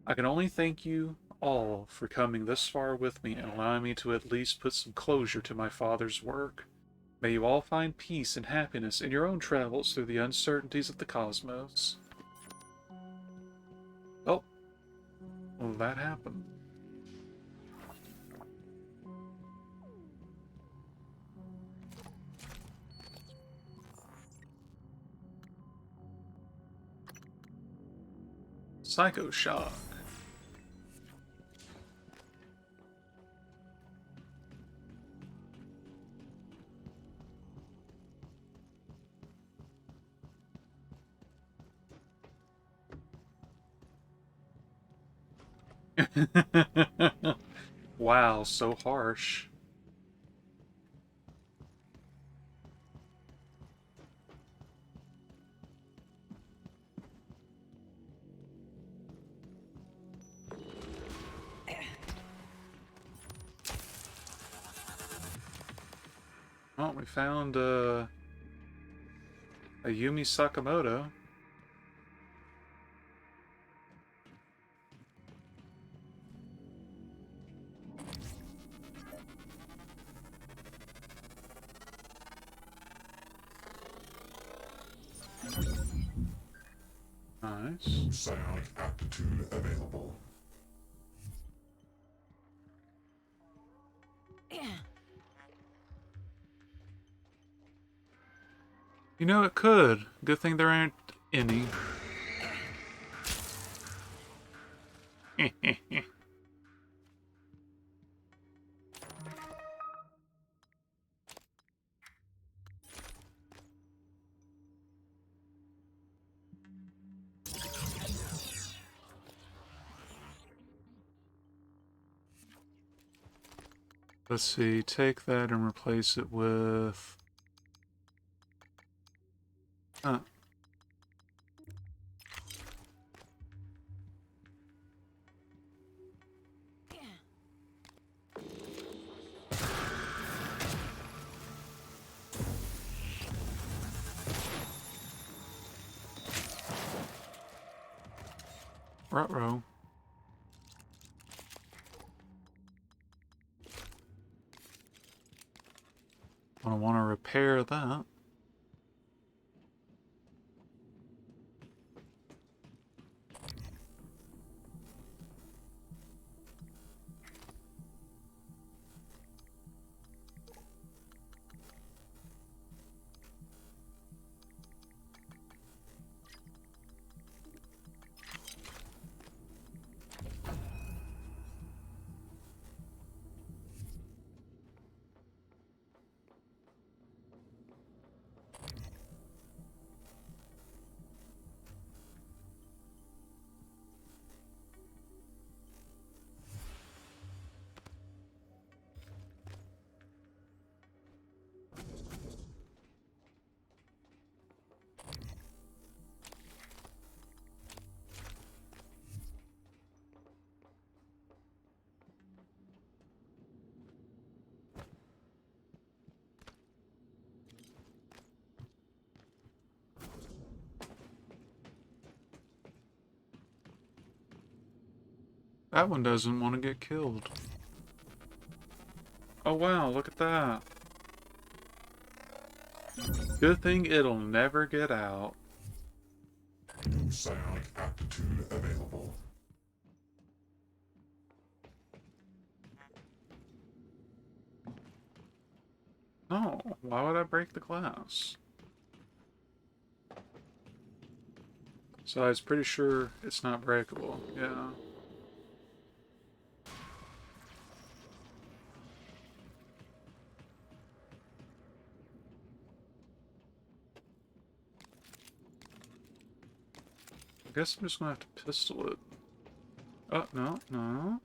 I can only thank you all for coming this far with me and allowing me to at least put some closure to my father's work. May you all find peace and happiness in your own travels through the uncertainties of the cosmos. Oh, well, that happened. Psycho Shock. Wow, so harsh. Oh, we found a Yumi Sakamoto. Nice. Psionic aptitude available. You know, it could. Good thing there aren't any. Let's see, take that and replace it with... Huh. Ruh-roh. I want to repair that. That one doesn't want to get killed. Oh wow, look at that. Good thing it'll never get out. New psionic aptitude available. No, why would I break the glass? So I was pretty sure it's not breakable, yeah. I guess I'm just gonna have to pistol it. Oh, no, no.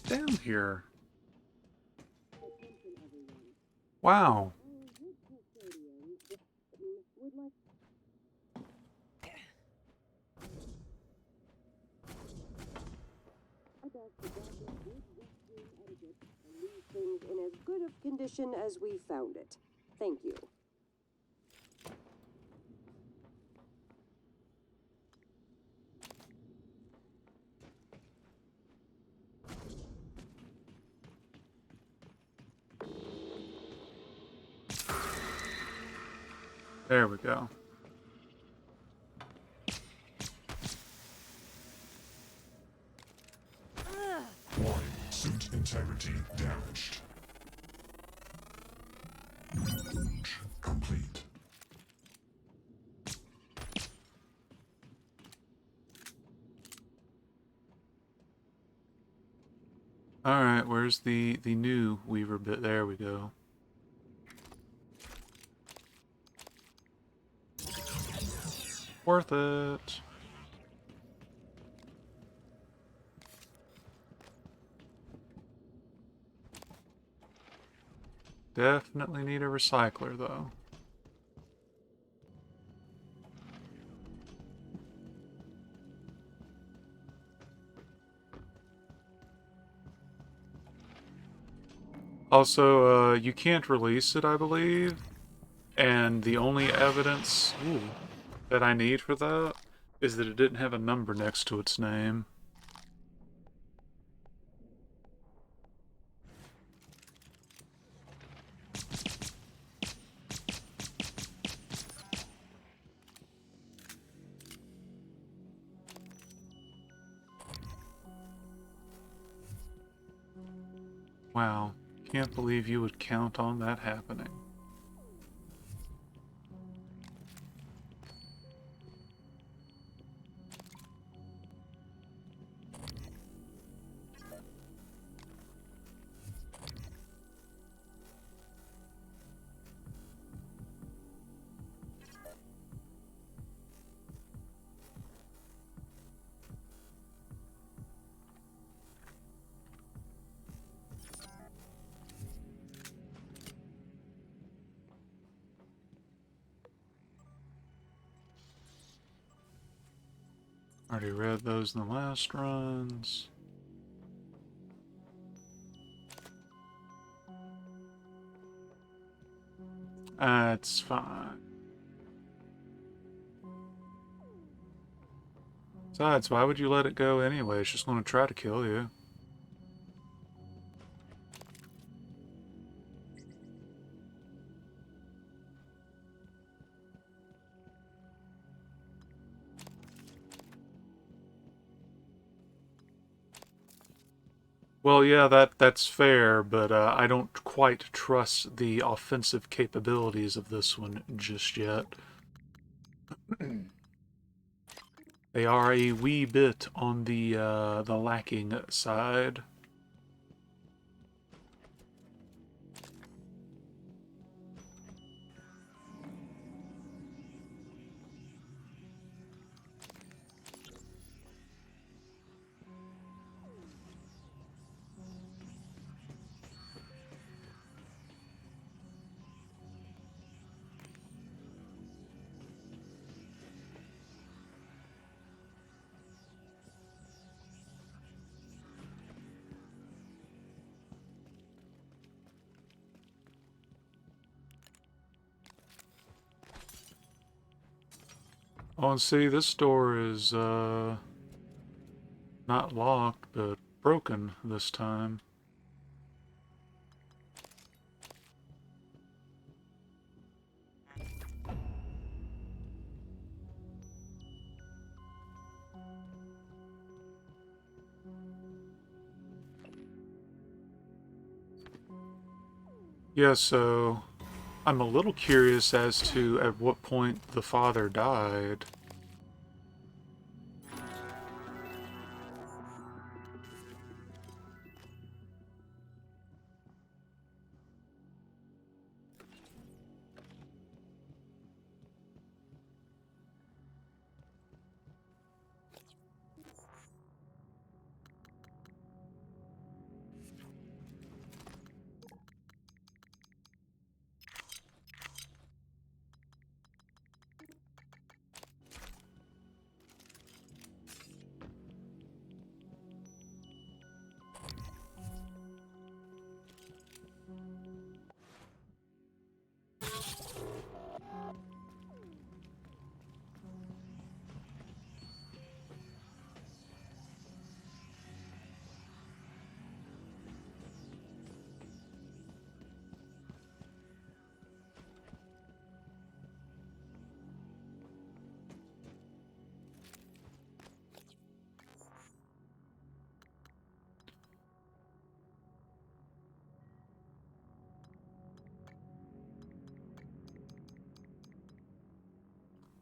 Down here. Wow. Things in as good of condition as we found it. Thank you. There we go. Warning, suit integrity damaged. Launch complete. Alright, where's the new Weaver bit? There we go. Worth it. Definitely need a recycler, though. Also, you can't release it, I believe. And the only evidence that I need for that is that it didn't have a number next to its name. Wow, can't believe you would count on that happening. Already read those in the last runs. That's fine. Besides, why would you let it go anyway? It's just going to try to kill you. Well, yeah, that's fair, but I don't quite trust the offensive capabilities of this one just yet. They are a wee bit on the lacking side. Oh, and see, this door is not locked, but broken this time. Yeah, so I'm a little curious as to at what point the father died.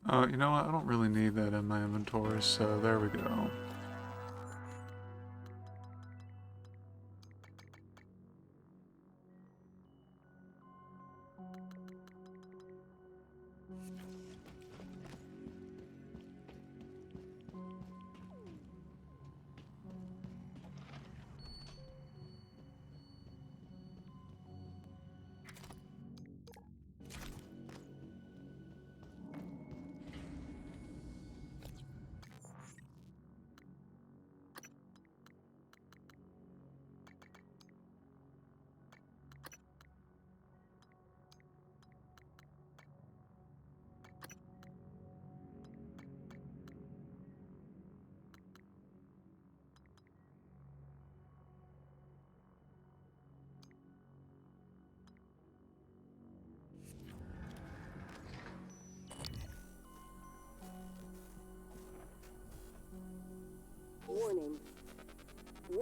Oh, you know what? I don't really need that in my inventory, so there we go.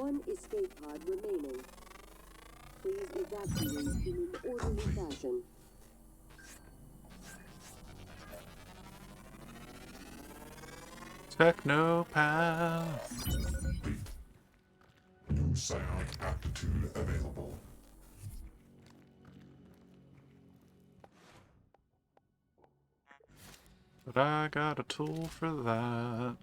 one escape pod remaining. Please evacuate in an orderly fashion. Technopath. New psionic aptitude available. But I got a tool for that.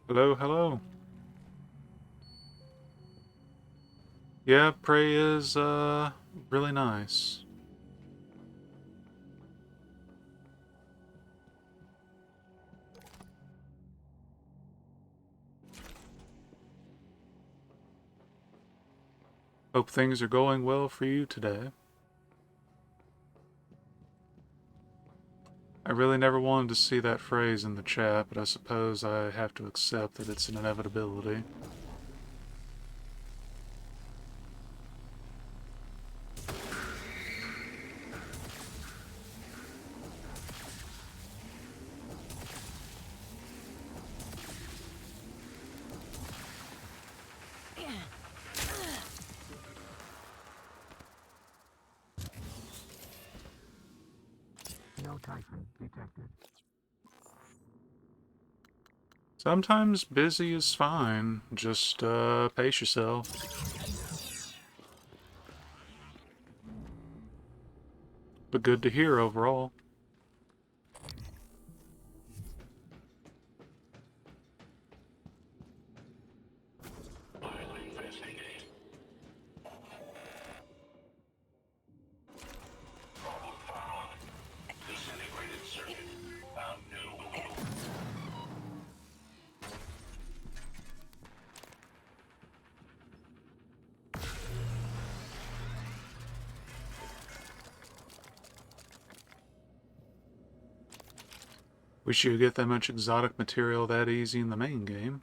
Hello, hello. Yeah, Prey is, really nice. Hope things are going well for you today. I really never wanted to see that phrase in the chat, but I suppose I have to accept that it's an inevitability. No Typhon detected. Sometimes busy is fine. Just, pace yourself. But good to hear overall. Wish you could get that much exotic material that easy in the main game.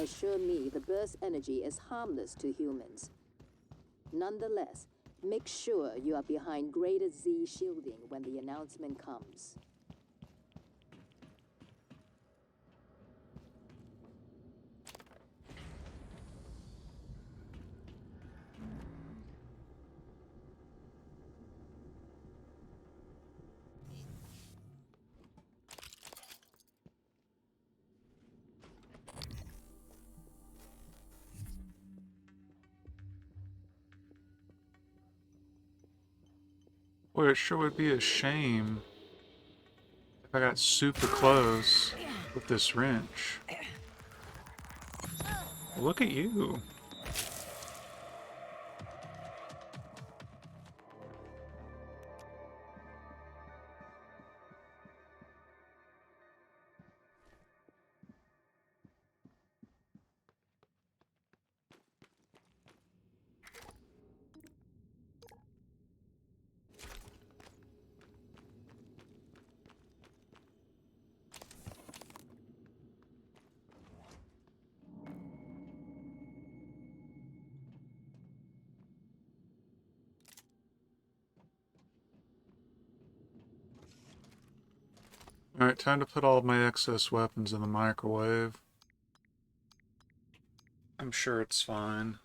Assure me the burst energy is harmless to humans. Nonetheless, make sure you are behind Greater Z shielding when the announcement comes. Boy, it sure would be a shame if I got super close with this wrench. Look at you. Alright, time to put all of my excess weapons in the microwave. I'm sure it's fine.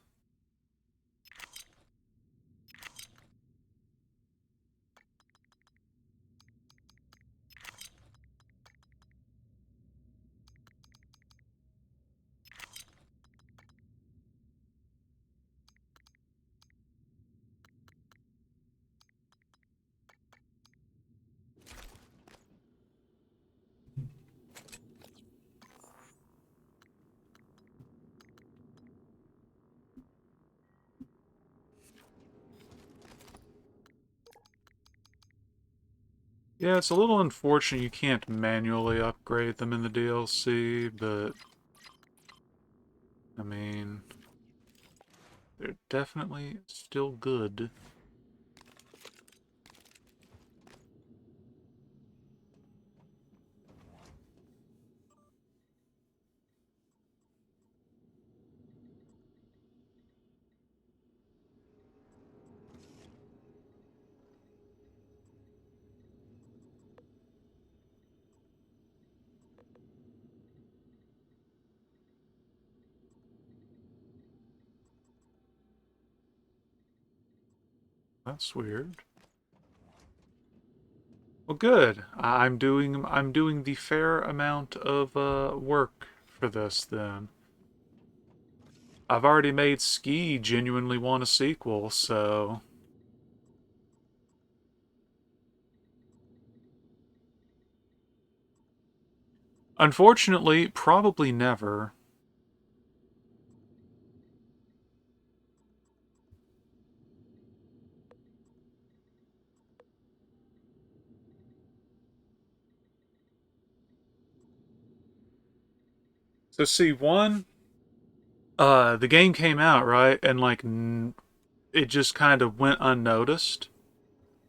Yeah, it's a little unfortunate you can't manually upgrade them in the DLC, but I mean, they're definitely still good. That's weird. Well, good. I'm doing the fair amount of work for this then. I've already made Ski genuinely want a sequel, so unfortunately, probably never. So see, one, the game came out, right? And like it just kind of went unnoticed.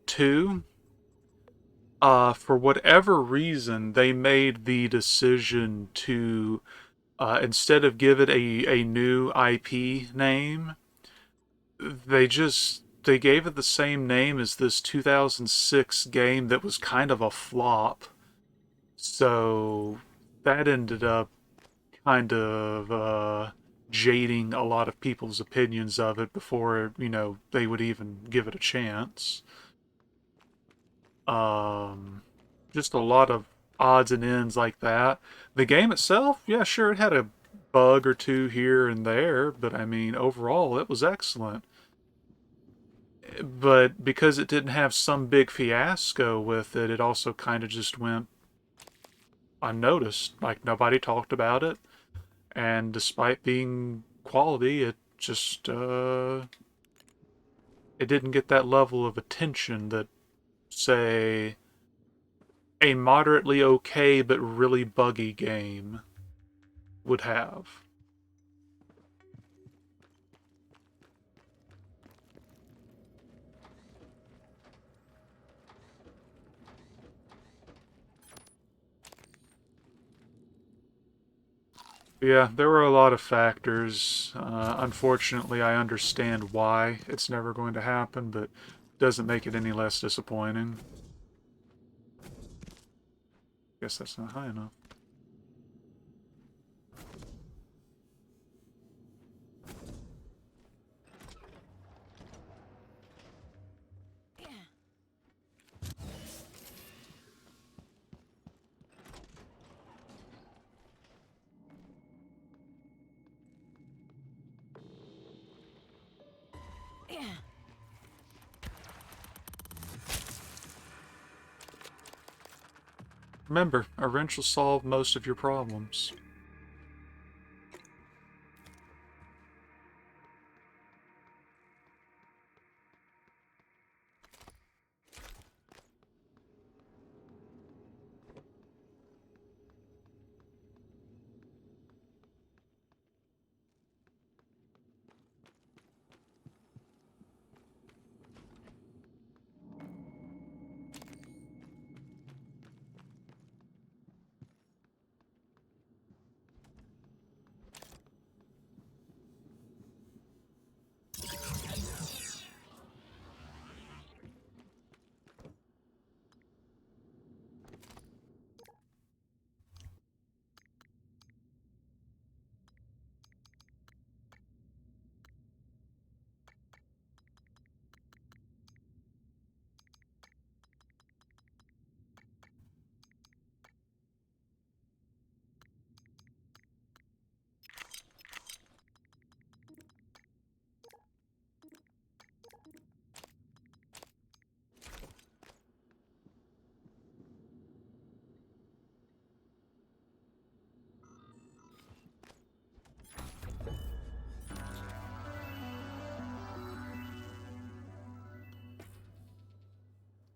Two, for whatever reason, they made the decision to instead of give it a new IP name, they gave it the same name as this 2006 game that was kind of a flop. So that ended up kind of jading a lot of people's opinions of it before, they would even give it a chance. Um, just a lot of odds and ends like that. The game itself, yeah, sure, it had a bug or two here and there, but I mean, overall, it was excellent. But because it didn't have some big fiasco with it, it also kind of just went unnoticed. Like, nobody talked about it. And despite being quality, it just, it didn't get that level of attention that, say, a moderately okay but really buggy game would have. Yeah, there were a lot of factors. Unfortunately, I understand why it's never going to happen, but doesn't make it any less disappointing. Guess that's not high enough. Remember, a wrench will solve most of your problems.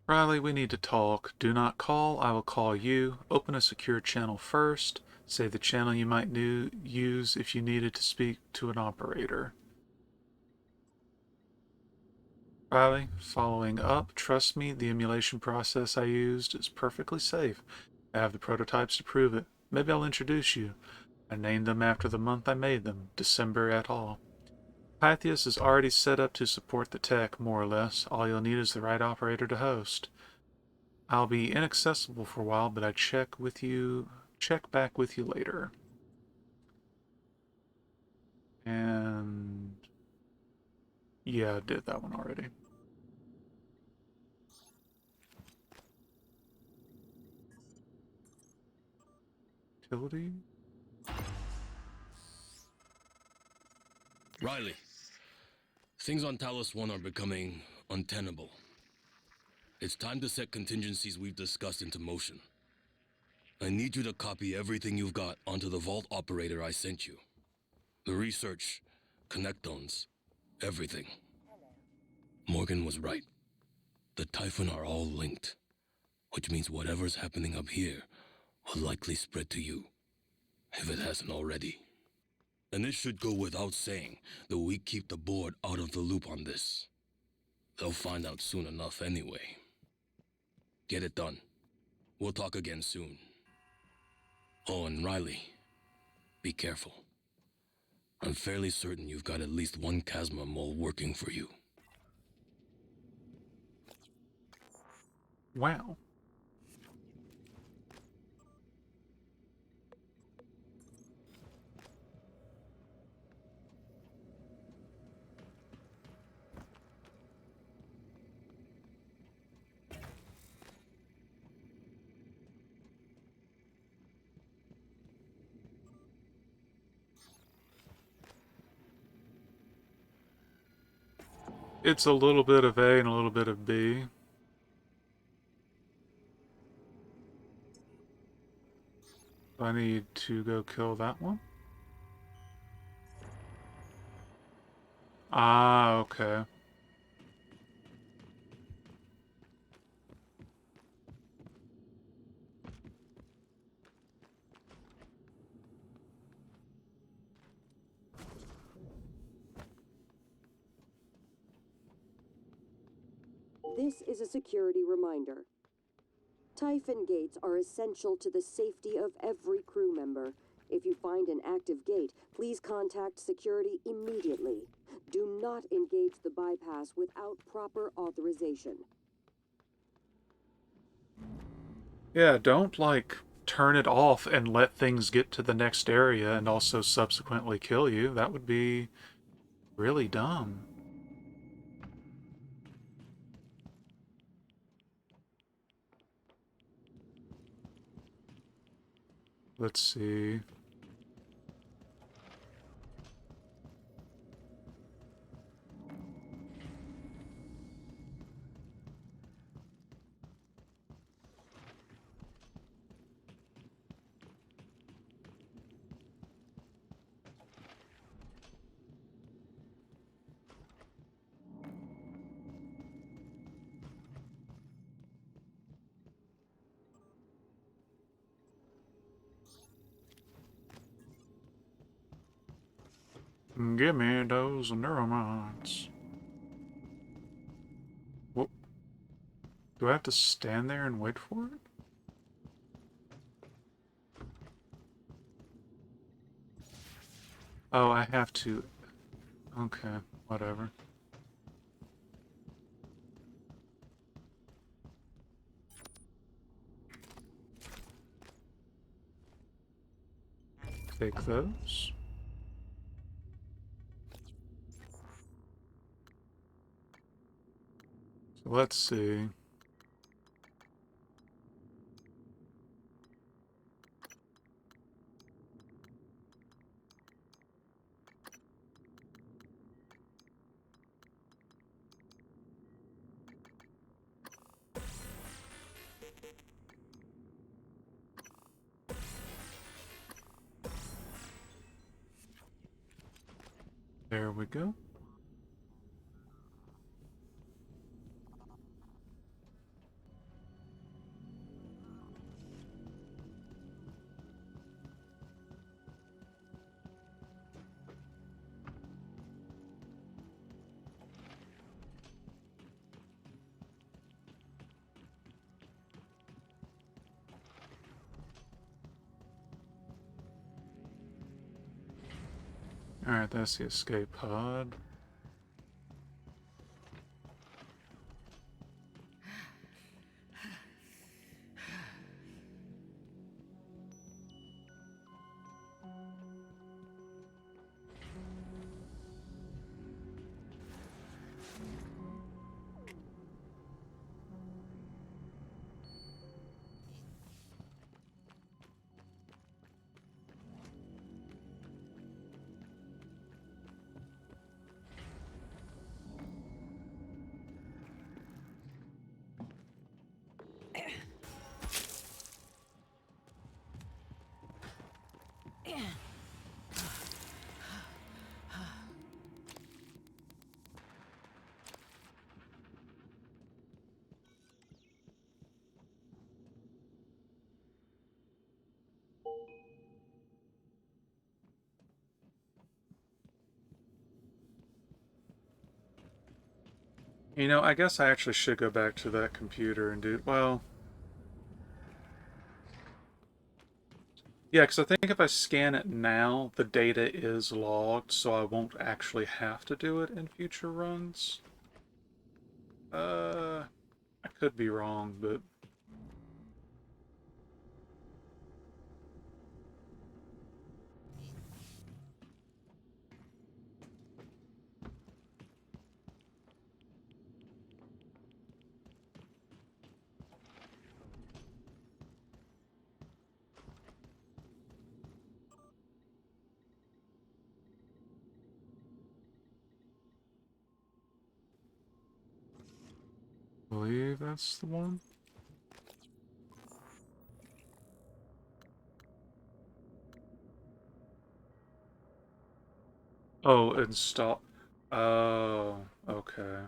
Riley, we need to talk. Do not call. I will call you. Open a secure channel first. Say the channel you might use if you needed to speak to an operator. Riley, following up. Trust me, the emulation process I used is perfectly safe. I have the prototypes to prove it. Maybe I'll introduce you. I named them after the month I made them, December et al. Pythias is already set up to support the tech, more or less. All you'll need is the right operator to host. I'll be inaccessible for a while, but I check back with you later. And yeah, I did that one already. Utility? Riley, things on Talos 1 are becoming untenable. It's time to set contingencies we've discussed into motion. I need you to copy everything you've got onto the vault operator I sent you. The research, connectones, everything. Morgan was right. The Typhon are all linked, which means whatever's happening up here will likely spread to you, if it hasn't already. And it should go without saying that we keep the board out of the loop on this. They'll find out soon enough anyway. Get it done. We'll talk again soon. Oh, and Riley, be careful. I'm fairly certain you've got at least one Chasma mole working for you. Wow. It's a little bit of A and a little bit of B. I need to go kill that one. Ah, okay. This is a security reminder. Typhon gates are essential to the safety of every crew member. If you find an active gate, please contact security immediately. Do not engage the bypass without proper authorization. Yeah, don't, like, turn it off and let things get to the next area and also subsequently kill you. That would be really dumb. Let's see. Give me those neuromons. What? Do I have to stand there and wait for it? Oh, I have to. Okay, whatever. Take those. So let's see. There we go. Alright, that's the escape pod. You know, I guess I actually should go back to that computer and do... Well... Yeah, because I think if I scan it now, the data is logged, so I won't actually have to do it in future runs. I could be wrong, but... I believe that's the one. Oh, install... Oh, okay.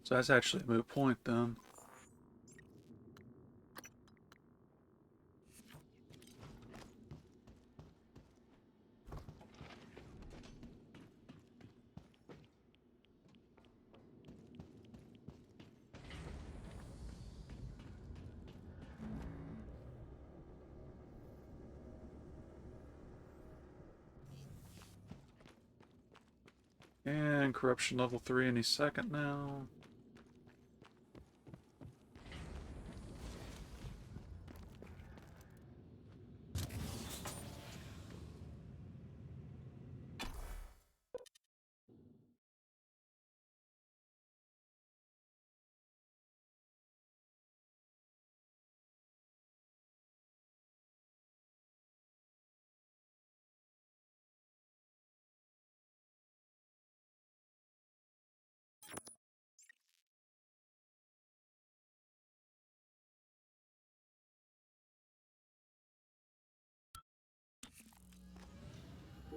So that's actually a moot point then. And corruption level 3 any second now.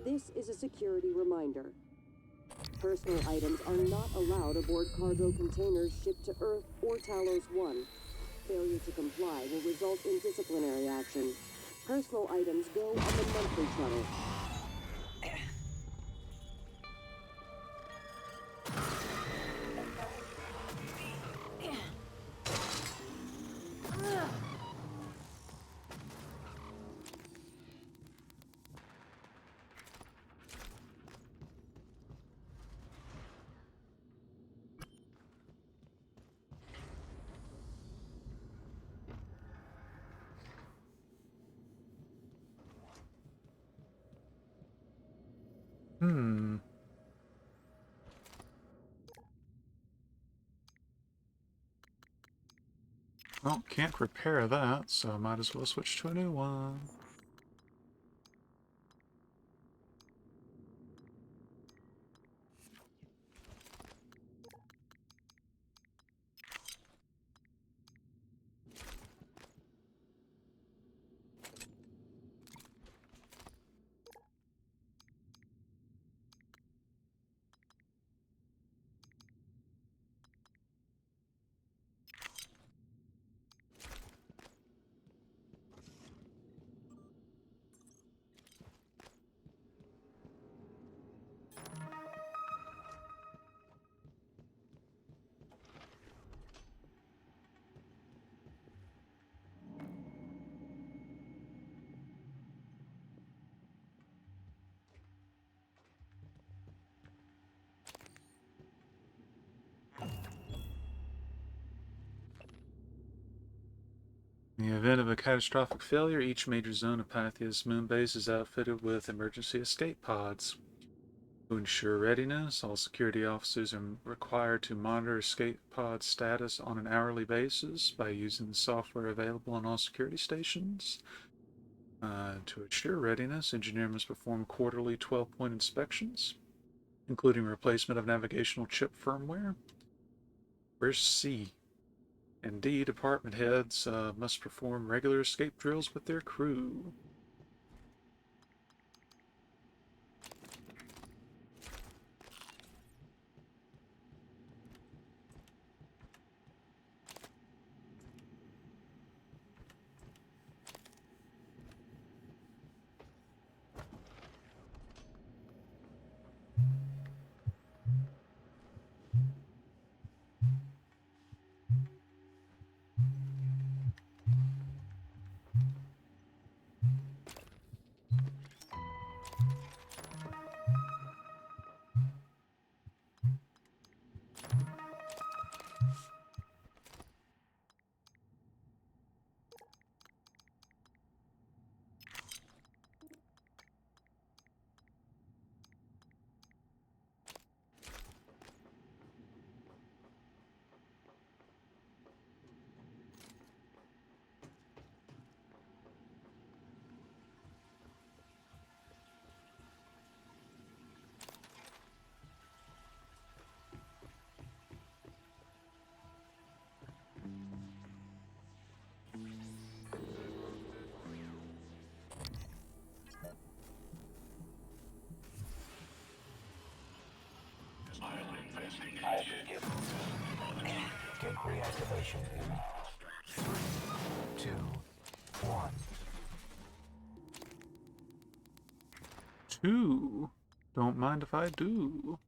This is a security reminder. Personal items are not allowed aboard cargo containers shipped to Earth or Talos 1. Failure to comply will result in disciplinary action. Personal items go on the monthly shuttle. Well, can't repair that, so I might as well switch to a new one. In the event of a catastrophic failure, each major zone of Pythia's moon base is outfitted with emergency escape pods. To ensure readiness, all security officers are required to monitor escape pod status on an hourly basis by using the software available on all security stations. To ensure readiness, engineers must perform quarterly 12-point inspections, including replacement of navigational chip firmware. Where's C? And D, department heads must perform regular escape drills with their crew. Gateway activation in 3, 2, 1. 2. Don't mind if I do.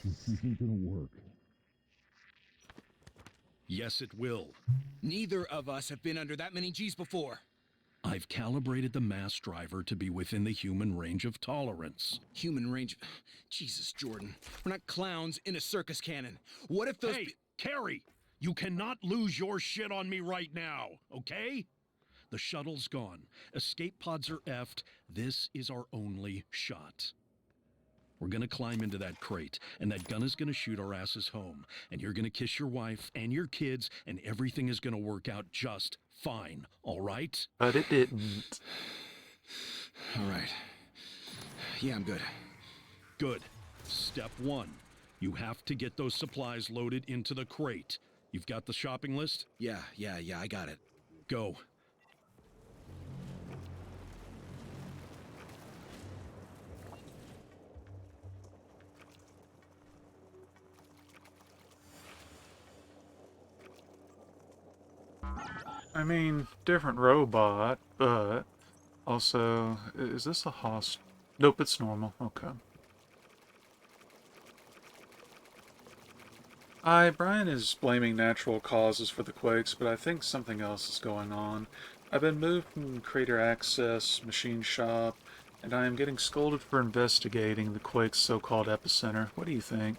This isn't gonna work. Yes, it will. Neither of us have been under that many G's before. I've calibrated the mass driver to be within the human range of tolerance. Human range. Jesus, Jordan. We're not clowns in a circus cannon. What if those. Hey, Carrie! You cannot lose your shit on me right now, okay? The shuttle's gone. Escape pods are effed. This is our only shot. We're gonna climb into that crate, and that gun is gonna shoot our asses home. And you're gonna kiss your wife and your kids, and everything is gonna work out just fine, all right? But it didn't. All right. Yeah, I'm good. Good. Step 1. You have to get those supplies loaded into the crate. You've got the shopping list? Yeah, I got it. Go. I mean, different robot, but also, is this a host? Nope, it's normal. Okay. Brian is blaming natural causes for the quakes, but I think something else is going on. I've been moved from crater access, machine shop, and I am getting scolded for investigating the quake's so-called epicenter. What do you think?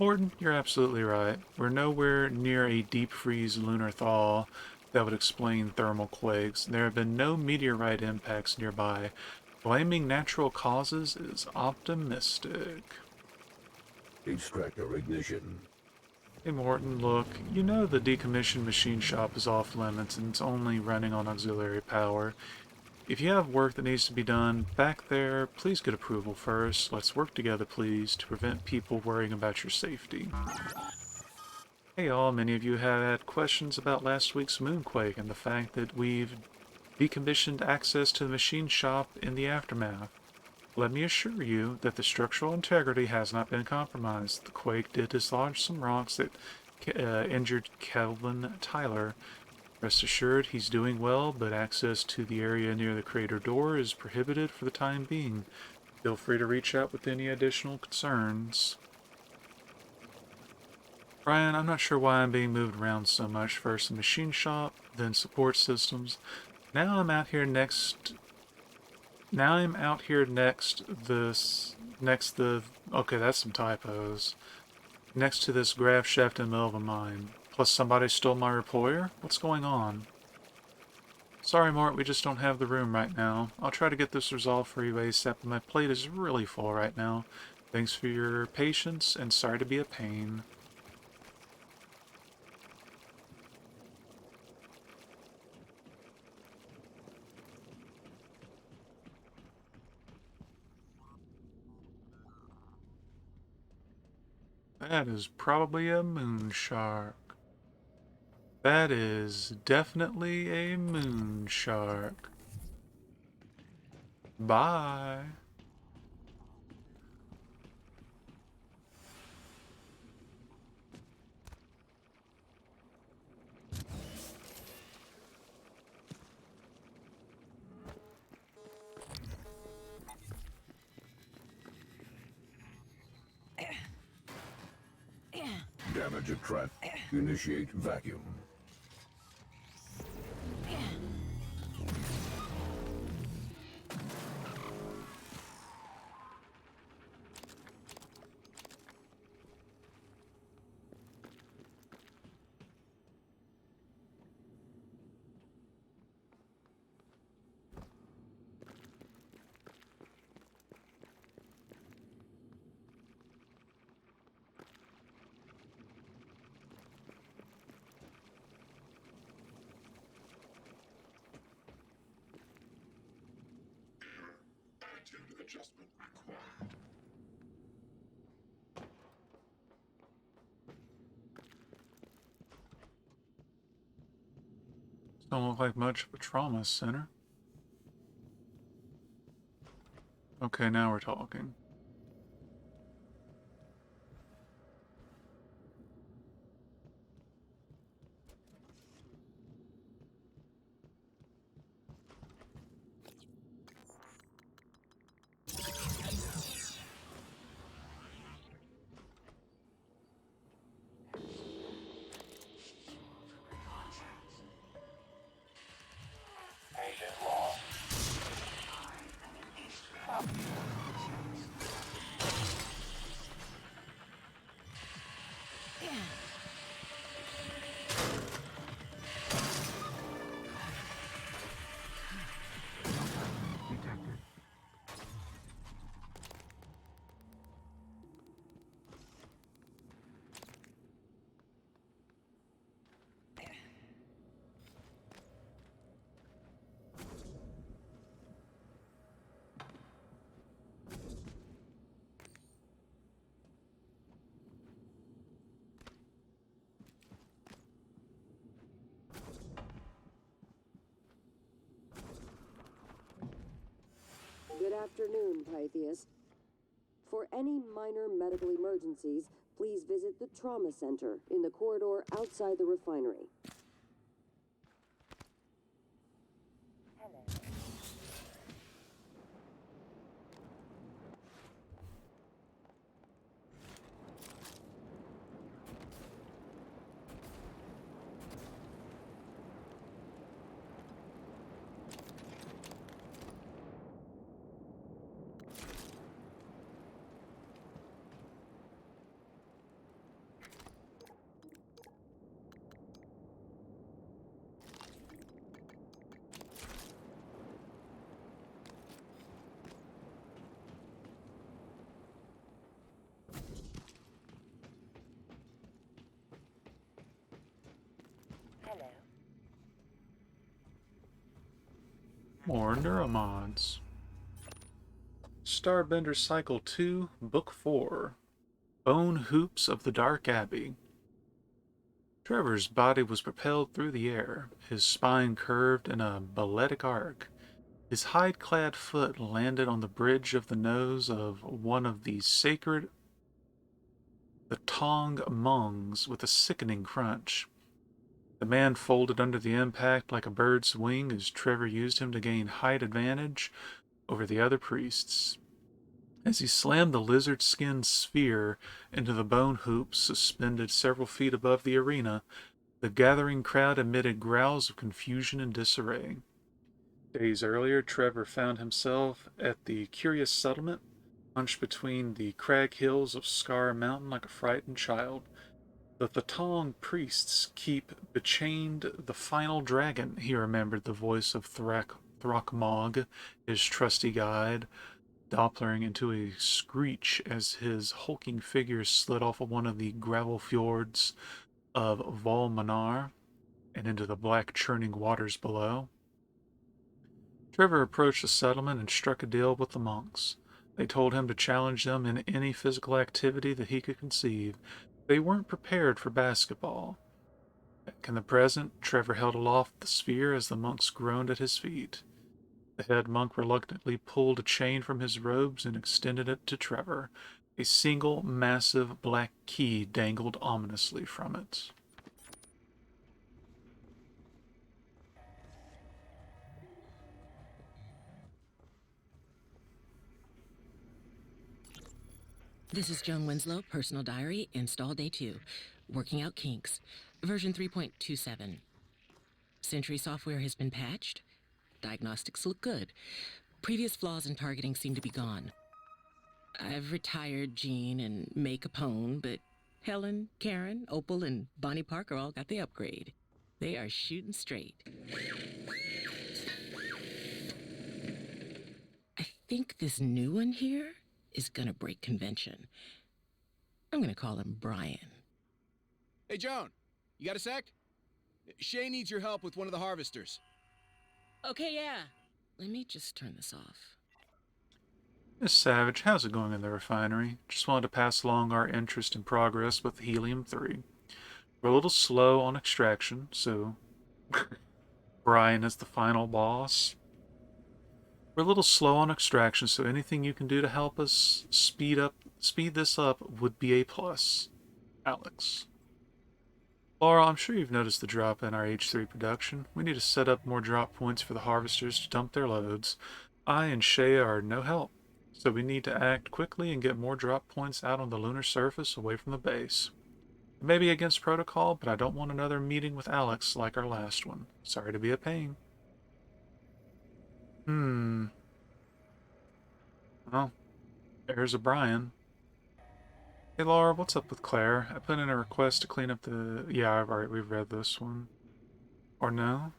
Morton, you're absolutely right. We're nowhere near a deep freeze lunar thaw that would explain thermal quakes. There have been no meteorite impacts nearby. Blaming natural causes is optimistic. Extractor ignition. Hey Morton, look, you know the decommissioned machine shop is off limits and it's only running on auxiliary power. If you have work that needs to be done back there, please get approval first. Let's work together, please, to prevent people worrying about your safety. Hey all, many of you have had questions about last week's moonquake and the fact that we've decommissioned access to the machine shop in the aftermath. Let me assure you that the structural integrity has not been compromised. The quake did dislodge some rocks that injured Kelvin Tyler. Rest assured, he's doing well, but access to the area near the crater door is prohibited for the time being. Feel free to reach out with any additional concerns. Ryan, I'm not sure why I'm being moved around so much. First the machine shop, then support systems. Now I'm out here next. Now I'm out here next this next the okay, that's some typos. Next to this grav shaft in the middle of a mine. Plus somebody stole my reployer? What's going on? Sorry, Mort, we just don't have the room right now. I'll try to get this resolved for you ASAP, but my plate is really full right now. Thanks for your patience, and sorry to be a pain. That is probably a moon shark. That is definitely a moon shark. Bye. Damage at trap. Initiate vacuum. Attitude adjustment required. Don't look like much of a trauma center. Okay, now we're talking. Agent lost. Detected. Good afternoon, Pythias. For any minor medical emergencies, please visit the trauma center in the corridor outside the refinery. More neuromods. Starbender Cycle 2, Book 4. Bone Hoops of the Dark Abbey. Trevor's body was propelled through the air, his spine curved in a balletic arc. His hide-clad foot landed on the bridge of the nose of one of the sacred the Tong Mongs with a sickening crunch. The man folded under the impact like a bird's wing as Trevor used him to gain height advantage over the other priests. As he slammed the lizard skin sphere into the bone hoops suspended several feet above the arena, the gathering crowd emitted growls of confusion and disarray. Days earlier, Trevor found himself at the curious settlement, hunched between the crag hills of Scar Mountain like a frightened child. The Thotong priests keep bechained the final dragon, he remembered the voice of Throckmog, his trusty guide, doppling into a screech as his hulking figure slid off of one of the gravel fjords of Volmanar and into the black churning waters below. Trevor approached the settlement and struck a deal with the monks. They told him to challenge them in any physical activity that he could conceive. They weren't prepared for basketball. Back in the present, Trevor held aloft the sphere as the monks groaned at his feet. The head monk reluctantly pulled a chain from his robes and extended it to Trevor. A single massive black key dangled ominously from it. This is Joan Winslow, personal diary, install day 2. Working out kinks. Version 3.27. Sentry software has been patched. Diagnostics look good. Previous flaws in targeting seem to be gone. I've retired Jean and May Capone, but Helen, Karen, Opal, and Bonnie Parker all got the upgrade. They are shooting straight. I think this new one here is gonna break convention. I'm gonna call him Brian. Hey, Joan, you got a sec? Shay needs your help with one of the harvesters. Okay, yeah. Let me just turn this off. Miss Savage, how's it going in the refinery? Just wanted to pass along our interest and progress with Helium-3. We're a little slow on extraction, so Brian is the final boss. We're a little slow on extraction, so anything you can do to help us speed this up would be a plus. Alex. Laura, I'm sure you've noticed the drop in our H3 production. We need to set up more drop points for the harvesters to dump their loads. I and Shay are no help, so we need to act quickly and get more drop points out on the lunar surface away from the base. It may be against protocol, but I don't want another meeting with Alex like our last one. Sorry to be a pain. Well, there's a Brian. Hey Laura, what's up with Claire? I put in a request to clean up the... Yeah, we've read this one. Or no?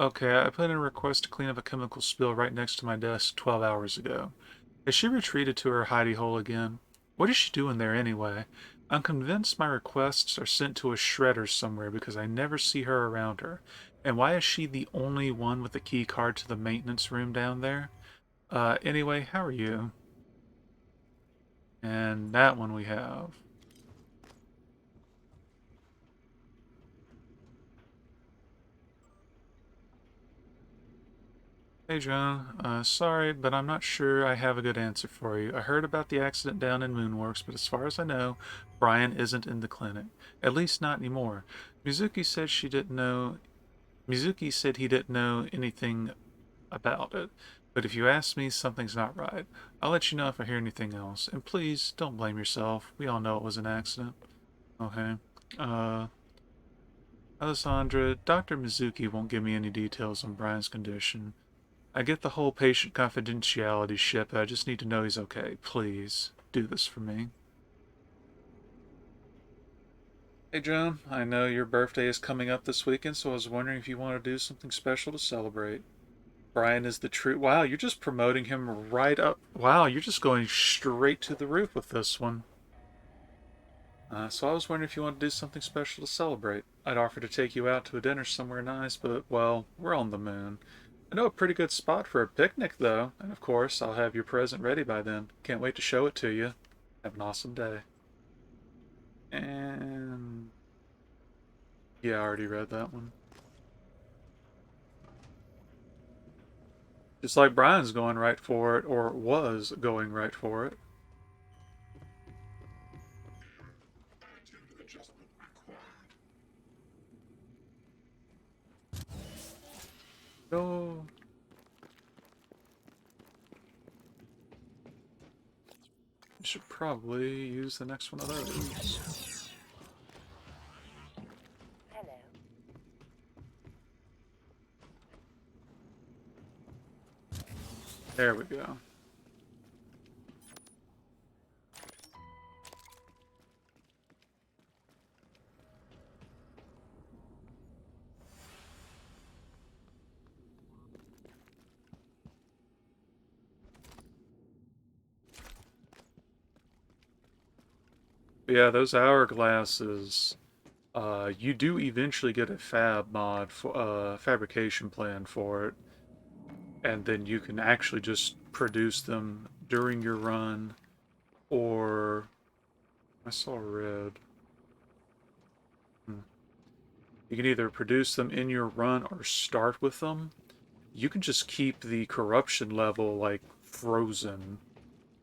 Okay, I put in a request to clean up a chemical spill right next to my desk 12 hours ago. Has she retreated to her hidey hole again? What is she doing there anyway? I'm convinced my requests are sent to a shredder somewhere because I never see her around her. And why is she the only one with the key card to the maintenance room down there? Anyway, how are you? And that one we have. Hey Joan, sorry, but I'm not sure I have a good answer for you. I heard about the accident down in Moonworks, but as far as I know, Brian isn't in the clinic. At least not anymore. Mizuki said he didn't know anything about it. But if you ask me, something's not right. I'll let you know if I hear anything else. And please, don't blame yourself. We all know it was an accident. Okay. Alessandra, Dr. Mizuki won't give me any details on Brian's condition. I get the whole patient confidentiality shit, but I just need to know he's okay. Please, do this for me. Hey Joan, I know your birthday is coming up this weekend, so I was wondering if you want to do something special to celebrate. Brian is the true... Wow, you're just promoting him right up... Wow, you're just going straight to the roof with this one. So I was wondering if you want to do something special to celebrate. I'd offer to take you out to a dinner somewhere nice, but, well, we're on the moon. I know a pretty good spot for a picnic, though, and of course, I'll have your present ready by then. Can't wait to show it to you. Have an awesome day. And... Yeah, I already read that one. Just like Brian's going right for it, or was going right for it. Adjustment required. No. should probably use the next one of those. Hello. There we go. Yeah, those hourglasses, you do eventually get a fab mod for fabrication plan for it, and then you can actually just produce them during your run, or I saw red. You can either produce them in your run or start with them. You can just keep the corruption level like frozen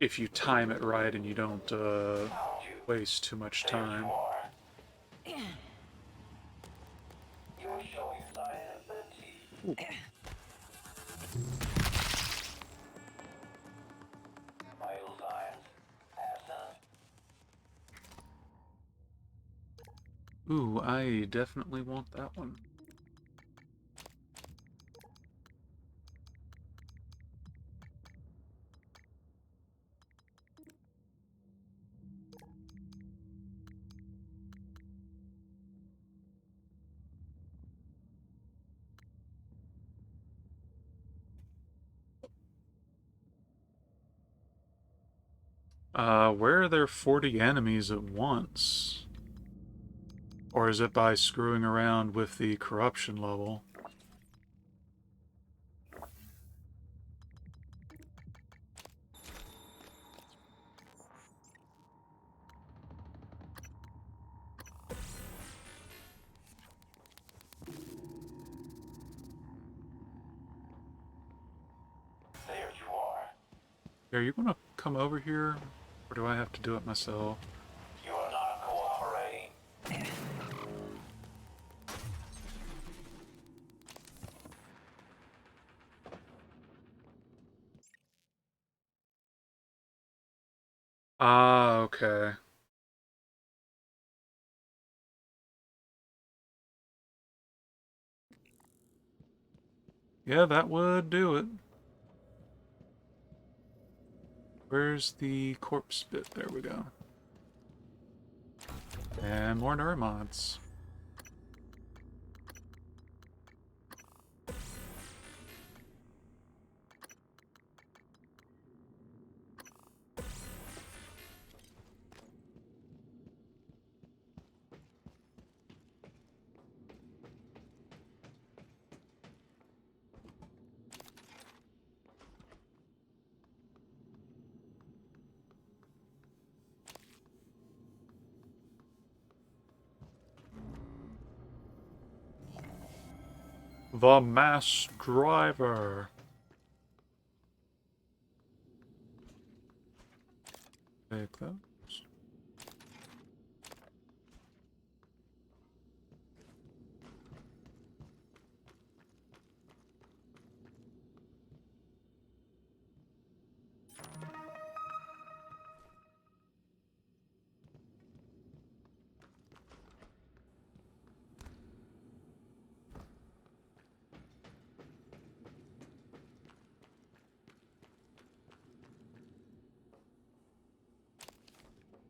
if you time it right and you don't waste too much time. You're showing signs of fatigue. Vital signs absent. Ooh, I definitely want that one. Where are there 40 enemies at once? Or is it by screwing around with the corruption level? There you are. Are you gonna come over here? Or do I have to do it myself? You are not cooperating. Ah, okay. Yeah, that would do it. Where's the corpse bit? There we go. And more neuromods. The mass driver. Take those.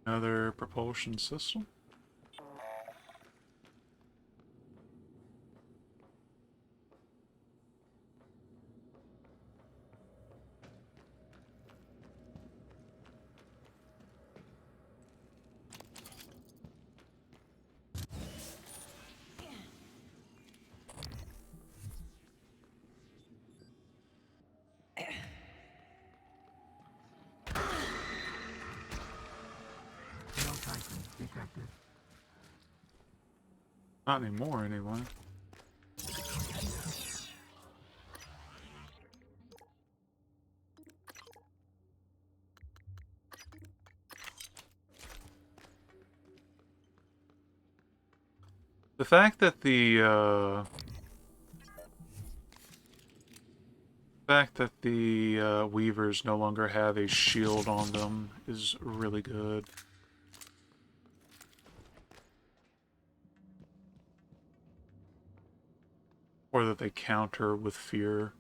Another propulsion system. Not anymore, anyway. The fact that fact that the weavers no longer have a shield on them is really good. Or that they counter with fear.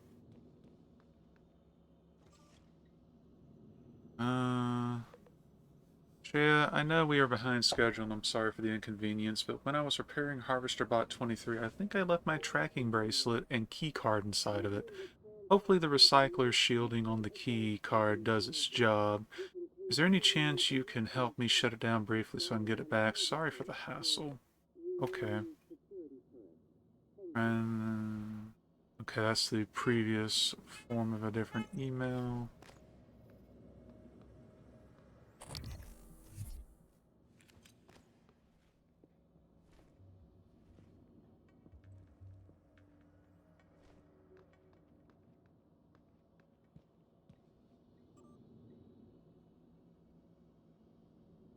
Shea, I know we are behind schedule and I'm sorry for the inconvenience, but when I was repairing Harvester Bot 23, I think I left my tracking bracelet and key card inside of it. Hopefully the recycler's shielding on the key card does its job. Is there any chance you can help me shut it down briefly so I can get it back? Sorry for the hassle. Okay. And okay, that's the previous form of a different email.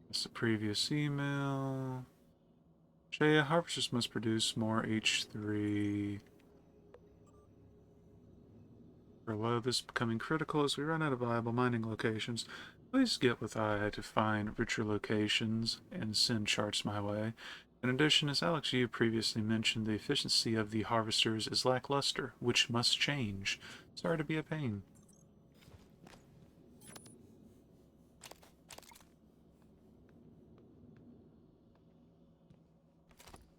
That's the previous email. Shea, harvesters must produce more H3. Below this becoming critical as we run out of viable mining locations. Please get with I to find richer locations and send charts my way. In addition, as Alex, you previously mentioned, the efficiency of the harvesters is lackluster, which must change. Sorry to be a pain.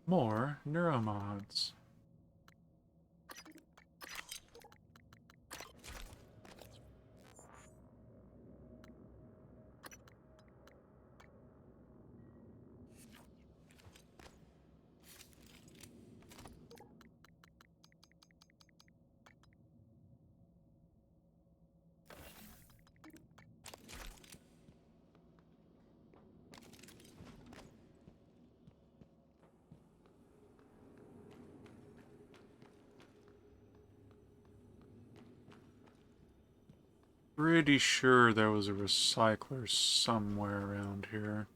More neuromods. Pretty sure there was a recycler somewhere around here.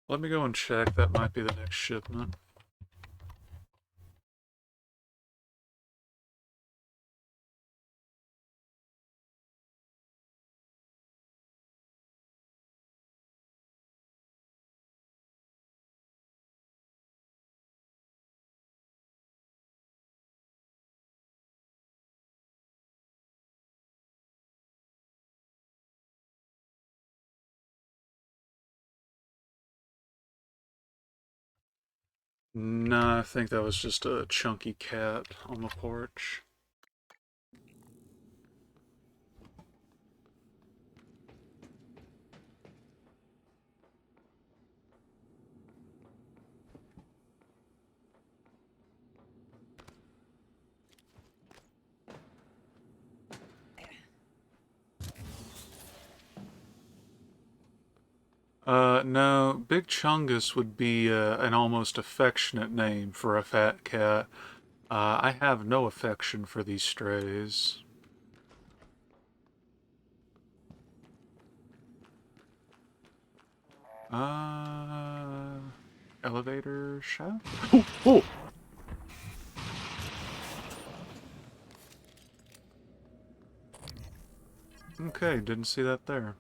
Let me go and check. That might be the next shipment. No, I think that was just a chunky cat on the porch. No, Big Chungus would be an almost affectionate name for a fat cat. I have no affection for these strays. Uh, Elevator shaft? Oh, oh! Okay, didn't see that there.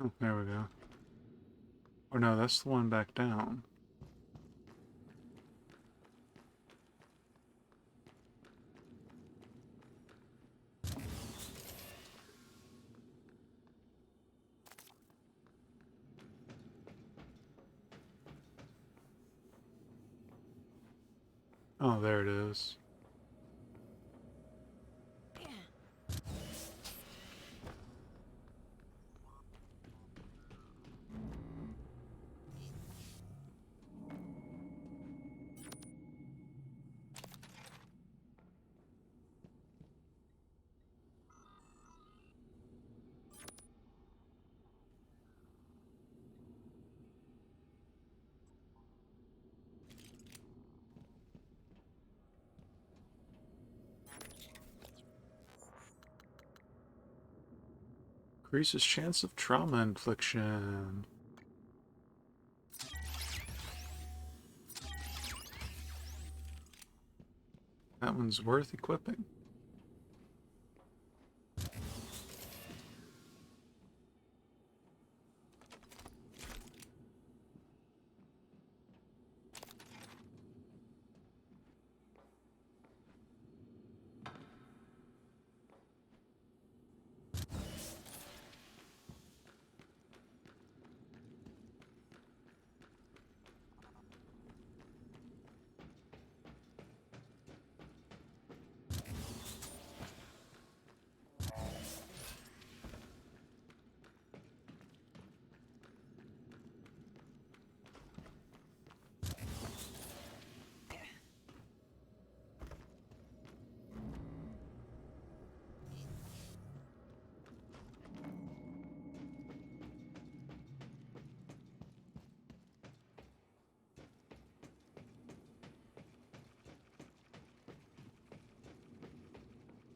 Oh, there we go. Or no, that's the one back down. Oh, there it is. Increases chance of trauma infliction. That one's worth equipping.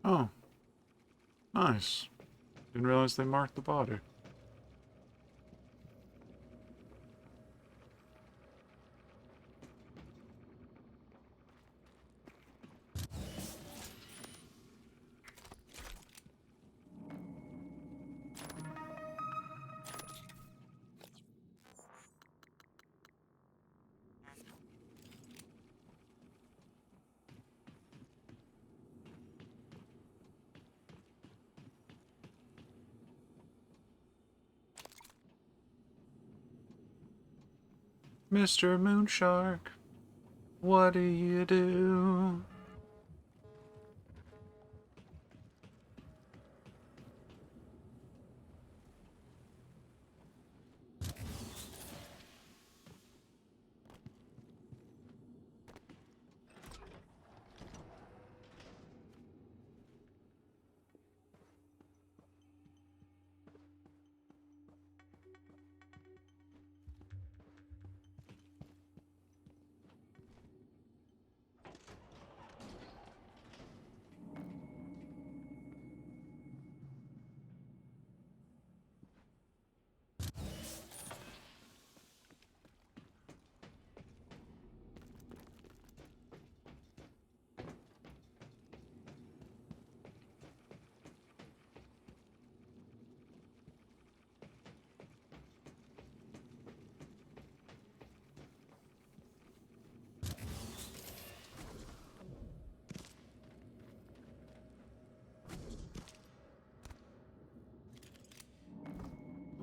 Oh, nice. Didn't realize they marked the body. Mr. Moonshark, what do you do?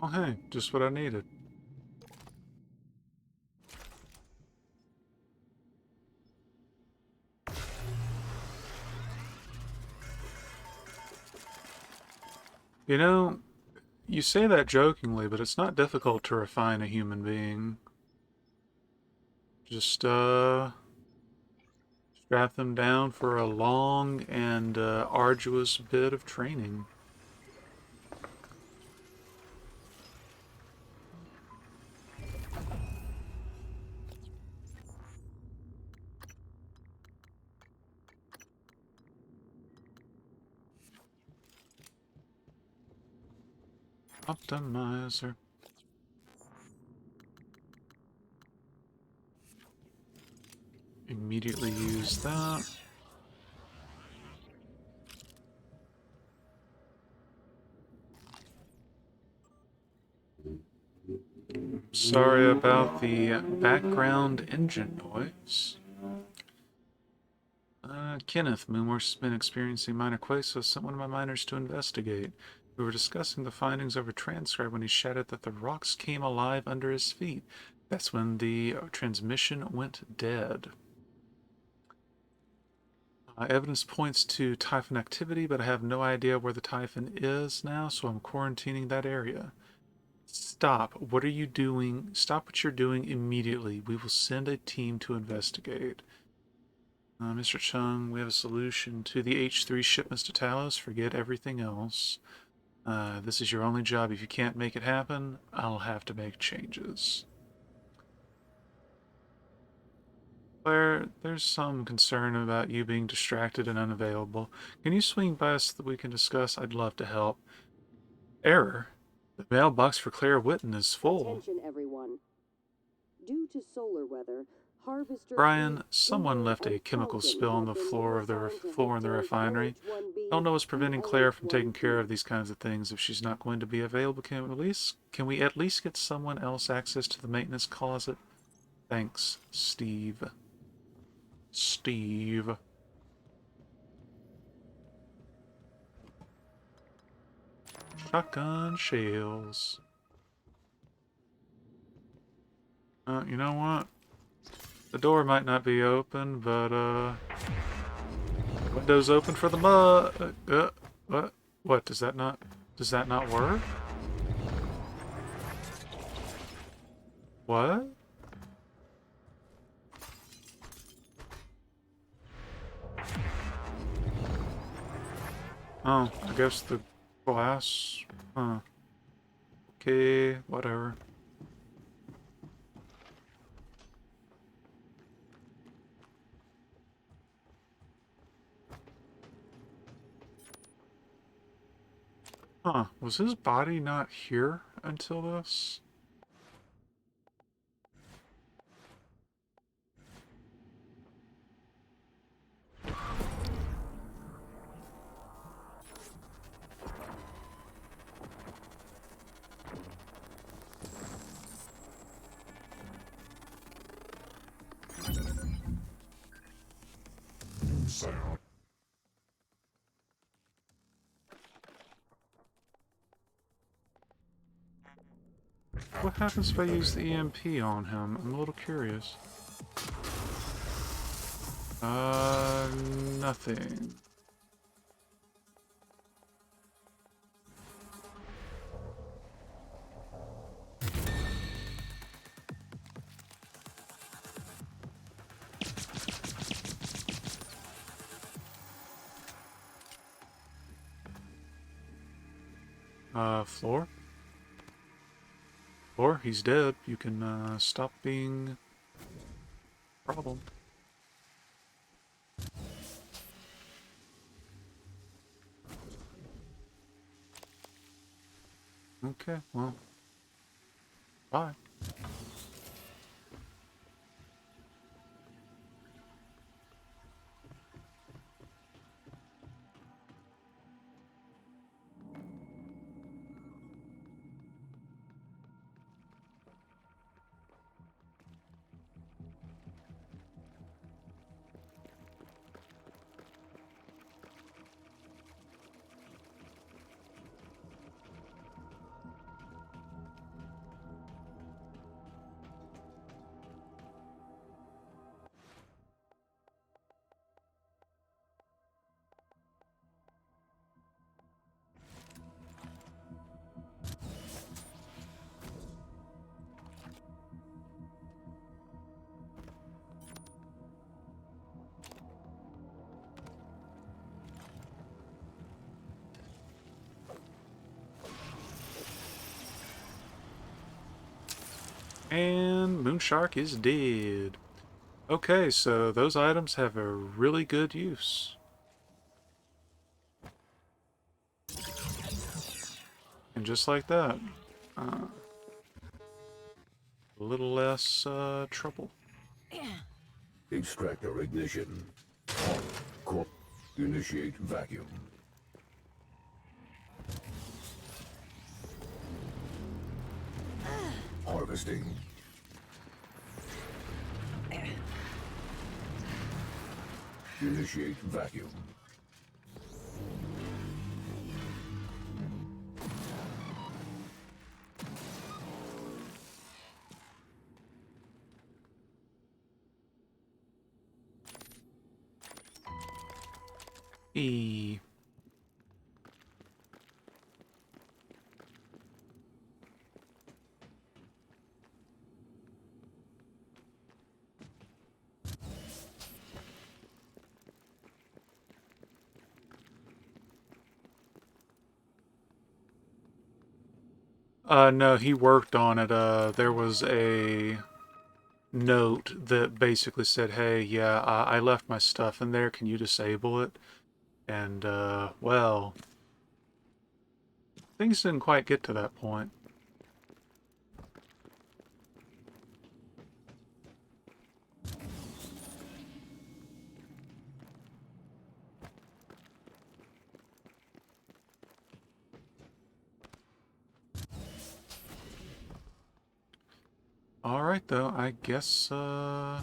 Oh, hey, just what I needed. You know, you say that jokingly, but it's not difficult to refine a human being. Just, strap them down for a long and arduous bit of training. Optimizer. Immediately use that. Sorry about the background engine noise. Kenneth, Moonworks has been experiencing minor quakes, so I sent one of my miners to investigate. We were discussing the findings over transcribe when he shouted that the rocks came alive under his feet. That's when the transmission went dead. Evidence points to Typhon activity, but I have no idea where the Typhon is now, so I'm quarantining that area. Stop. What are you doing? Stop what you're doing immediately. We will send a team to investigate. Mr. Chung, we have a solution to the H3 shipments to Talos. Forget everything else. This is your only job. If you can't make it happen, I'll have to make changes. Claire, there's some concern about you being distracted and unavailable. Can you swing by us so that we can discuss? I'd love to help. Error. The mailbox for Claire Witten is full. Attention, everyone. Due to solar weather, Harvester Brian, 3, someone Uber, left a and chemical Falcon spill on have the been floor of the reassigned to floor in the head towards refinery. LH-1B Don't know what's and preventing Claire from taking care LH-1C. of these kinds of things. If she's not going to be available, can we at least get someone else access to the maintenance closet? Thanks, Steve. Steve. Shotgun shells. You know what? The door might not be open, but window's open for the mud. What? What? Does that not work? What? Oh, I guess the glass. Huh. Okay, whatever. Huh, was his body not here until this? Sound. What happens if I use the EMP on him? I'm a little curious. Nothing. Floor? Floor, he's dead. You can, stop being a problem. Okay, well, bye. And Moonshark is dead. Okay, so those items have a really good use. And just like that, a little less trouble. Extractor ignition. On. Core. Initiate vacuum. Harvesting. Initiate vacuum. E. No, he worked on it. There was a note that basically said, hey, yeah, I left my stuff in there. Can you disable it? And, well, things didn't quite get to that point. Alright, though, I guess I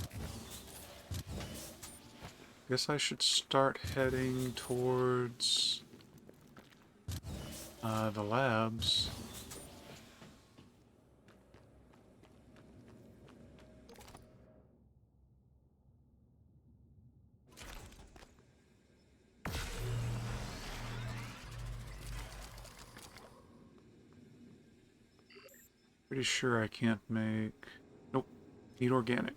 should start heading towards the labs. Pretty sure I can't make... Nope. Need organic.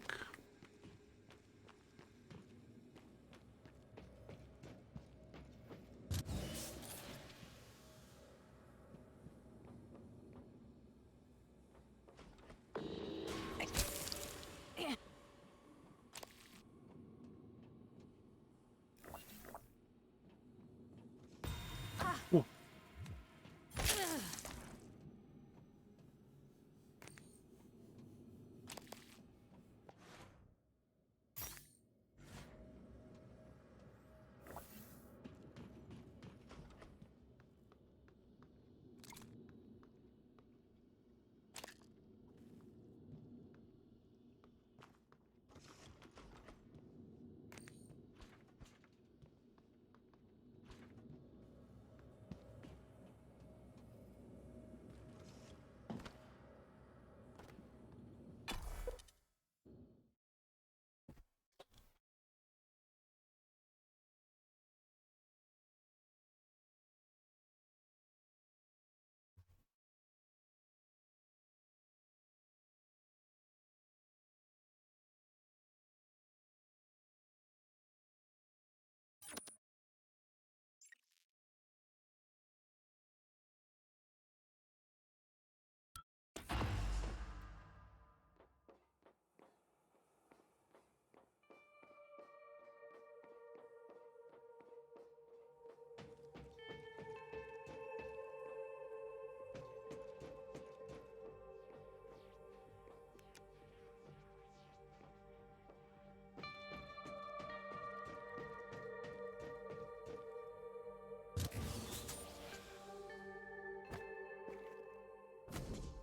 Ooh.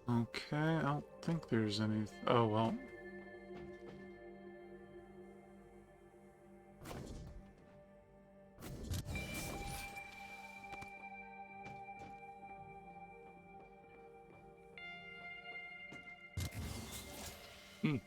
Okay, I don't think there's any... Oh, well. Hmm.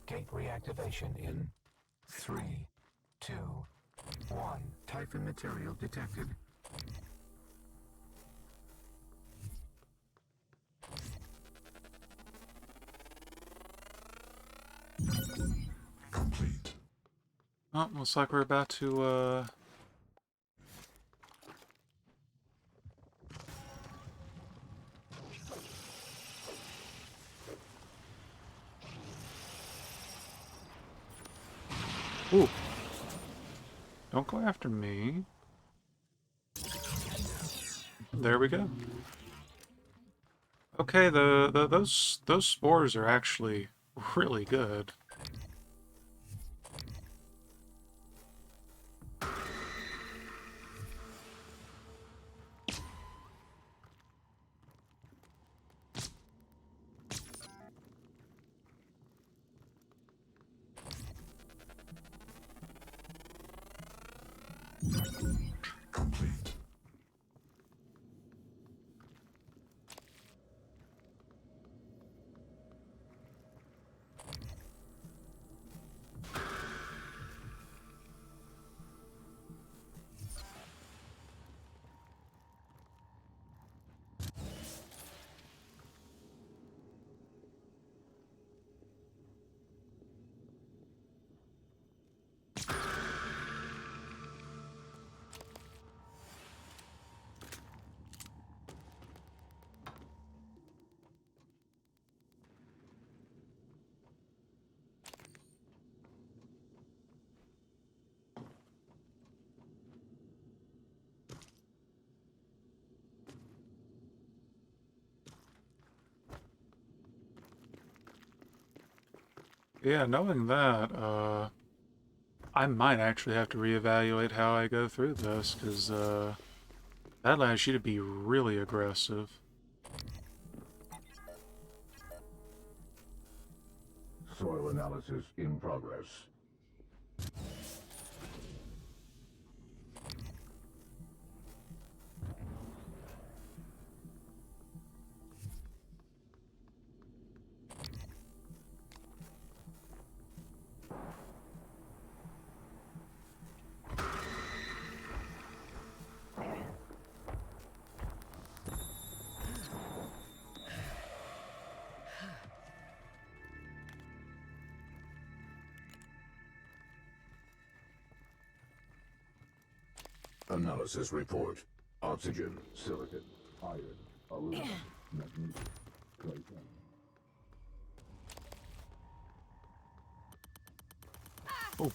Gate reactivation in 3, 2, 1. Typhon material detected. Complete. Oh, looks like we're about to, Ooh. Don't go after me. There we go. Okay, those spores are actually really good. Yeah, knowing that, I might actually have to reevaluate how I go through this, because that allows you to be really aggressive. Soil analysis in progress. Analysis report. Oxygen, silicon, iron, aluminum, magnesium, titanium. Oh.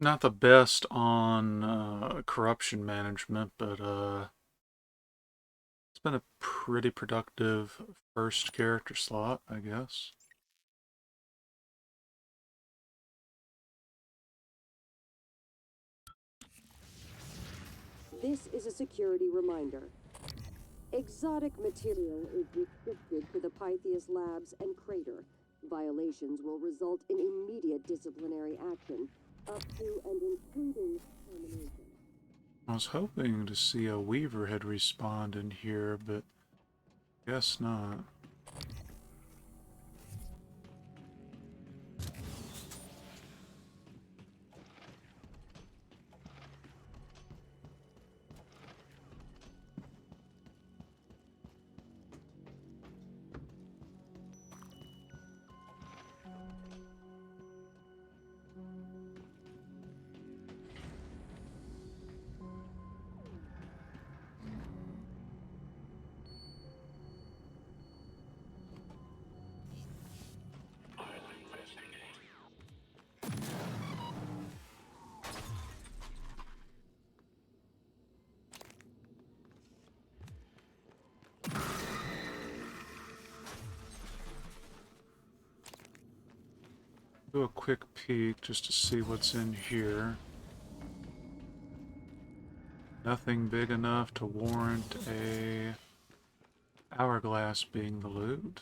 Not the best on corruption management, but it's been a pretty productive first character slot, I guess. This is a security reminder. Exotic material is restricted to the Pythias labs and crater. Violations will result in immediate disciplinary action, up to and including termination. I was hoping to see a Weaver had respawned in here, but guess not. Do a quick peek just to see what's in here. Nothing big enough to warrant a hourglass being the loot.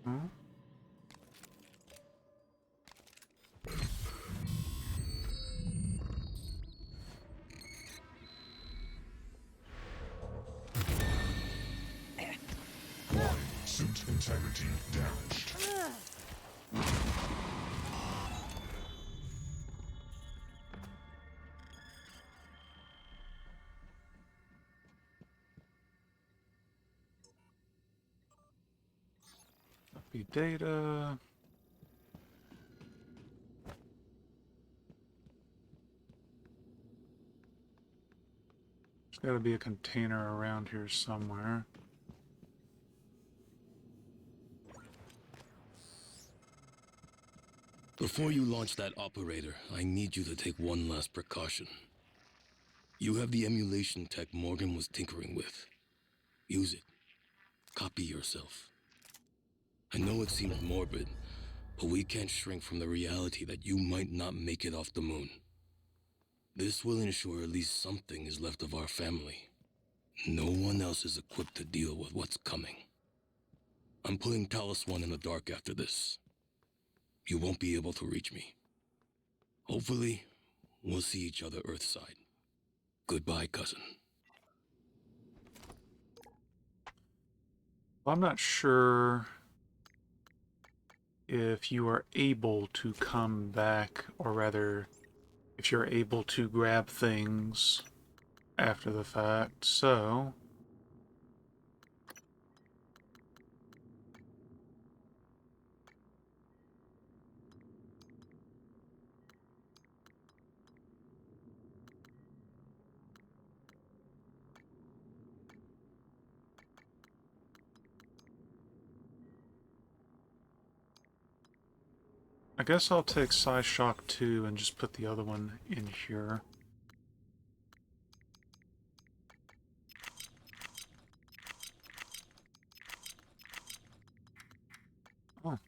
Hmm? Suit integrity damaged. Copy data. There's got to be a container around here somewhere. Before you launch that operator, I need you to take one last precaution. You have the emulation tech Morgan was tinkering with. Use it. Copy yourself. I know it seems morbid, but we can't shrink from the reality that you might not make it off the moon. This will ensure at least something is left of our family. No one else is equipped to deal with what's coming. I'm putting Talos 1 in the dark after this. You won't be able to reach me. Hopefully, we'll see each other Earthside. Goodbye, cousin. I'm not sure if you are able to come back, or rather, if you're able to grab things after the fact, so... I guess I'll take Psyshock 2 and just put the other one in here. Oh.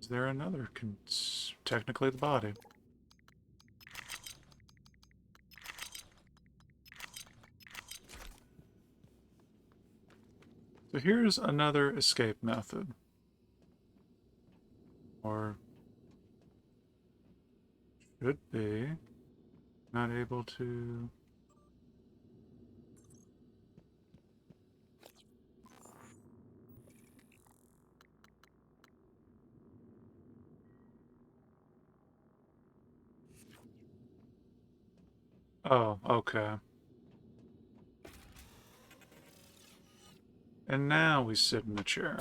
Is there another? Technically the body. So here's another escape method. Or should be. Not able to... Oh, okay. And now we sit in the chair.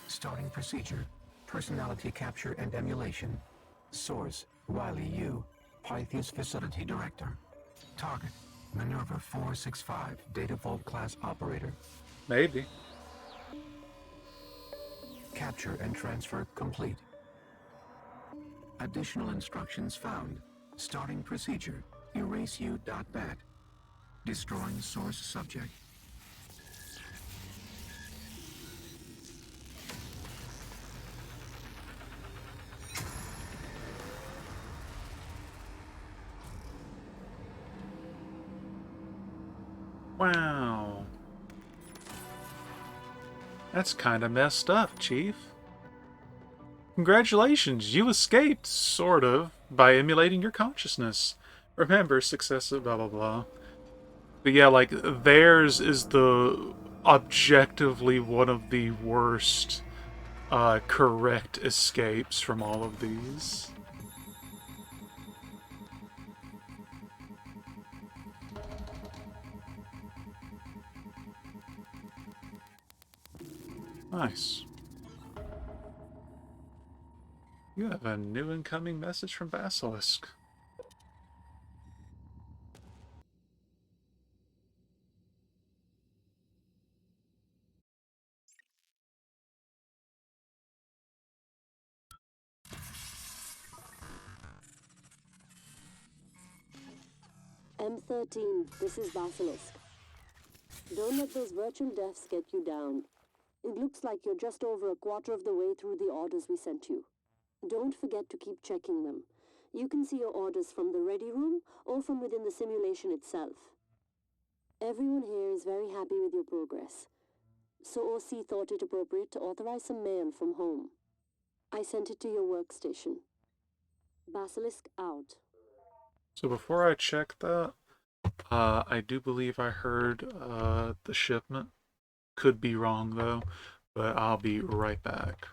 Starting procedure. Personality capture and emulation. Source, Riley Yu, Pythias Facility Director. Target, Minerva 465, Data Vault Class Operator. Maybe. Capture and transfer complete. Additional instructions found. Starting procedure, eraseu.bat. Destroying source subject. Wow. That's kinda messed up, Chief. Congratulations, you escaped, sort of, by emulating your consciousness. Remember, successive blah blah blah. But yeah, like, theirs is the objectively one of the worst correct escapes from all of these. Nice. You have a new incoming message from Basilisk. M13, this is Basilisk. Don't let those virtual deaths get you down. It looks like you're just over a quarter of the way through the orders we sent you. Don't forget to keep checking them. You can see your orders from the ready room or from within the simulation itself. Everyone here is very happy with your progress, so OC thought it appropriate to authorize some mail from home. I sent it to your workstation. Basilisk out. So before I check that, I do believe I heard the shipment. Could be wrong though, but I'll be right back.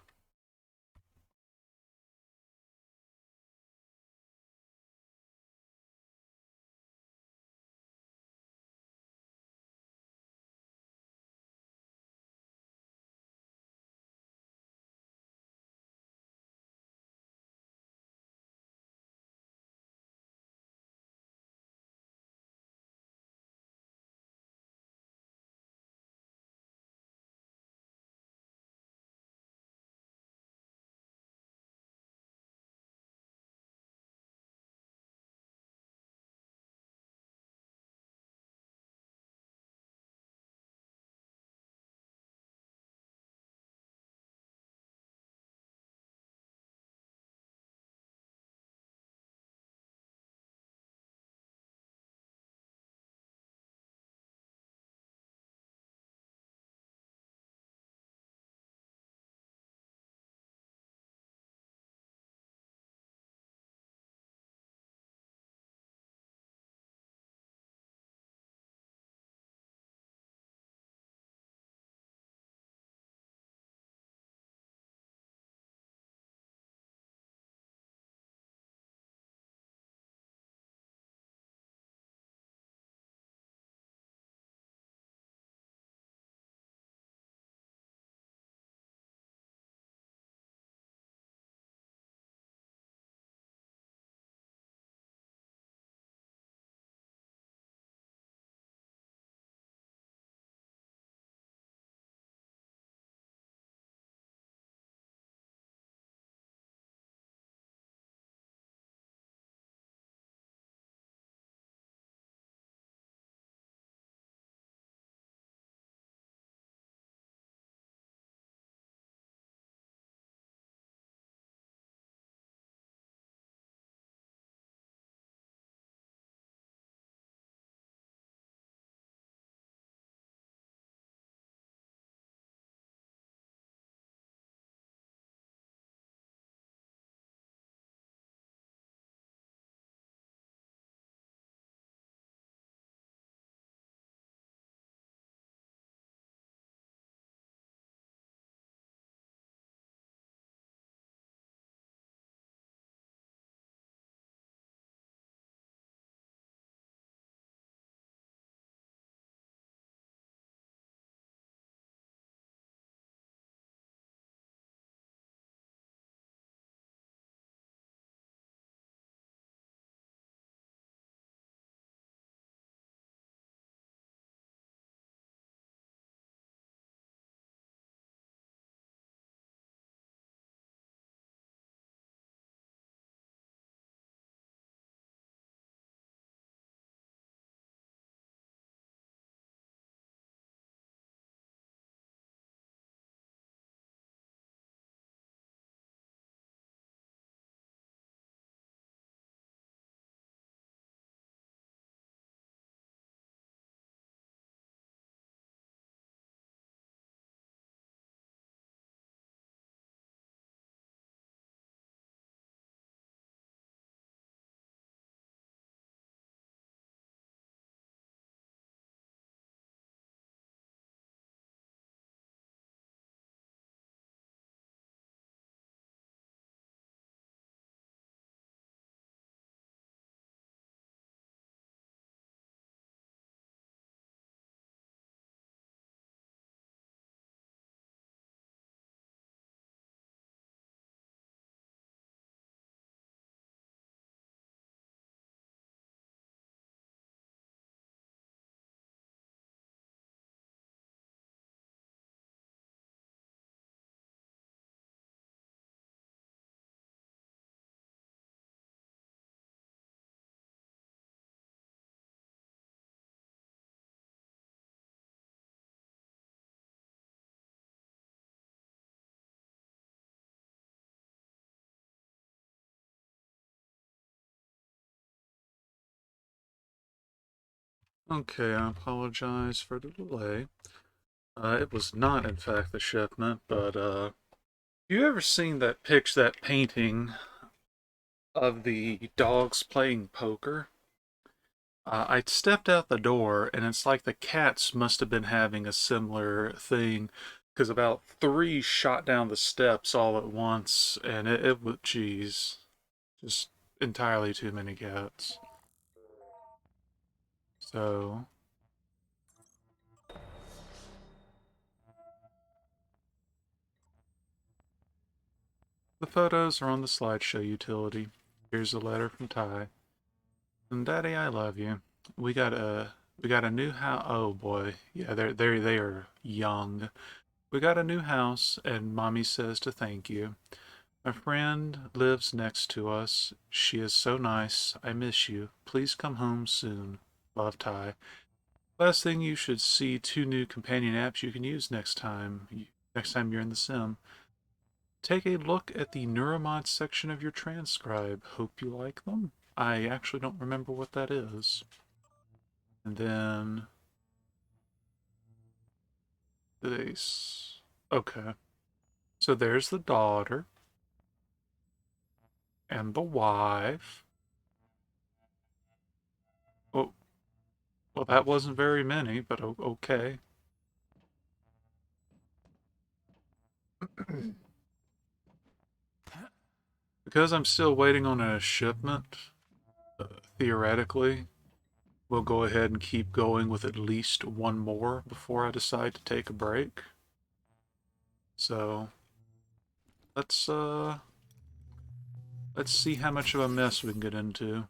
Okay, I apologize for the delay. It was not, in fact, the shipment, but, you ever seen that painting of the dogs playing poker? I stepped out the door, and it's like the cats must have been having a similar thing, because about three shot down the steps all at once, and it was, geez, just entirely too many cats. So, the photos are on the slideshow utility. Here's a letter from Ty. And Daddy, I love you. We got a new house. Oh boy, yeah, they are young. We got a new house, and Mommy says to thank you. My friend lives next to us. She is so nice. I miss you. Please come home soon. Love, Ty. Last thing, you should see two new companion apps you can use next time you're in the sim. Take a look at the Neuromod section of your transcribe. Hope you like them. I actually don't remember what that is. And then this. Okay. So there's the daughter and the wife. Oh, well, that wasn't very many, but okay. Because I'm still waiting on a shipment, theoretically, we'll go ahead and keep going with at least one more before I decide to take a break. So let's uh let's see how much of a mess we can get into.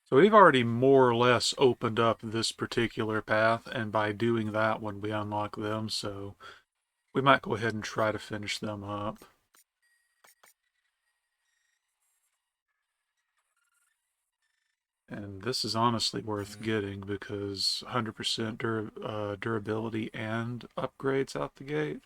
So we've already more or less opened up this particular path, and by doing that one we unlock them, so we might go ahead and try to finish them up. And this is honestly worth getting because 100% durability and upgrades out the gate.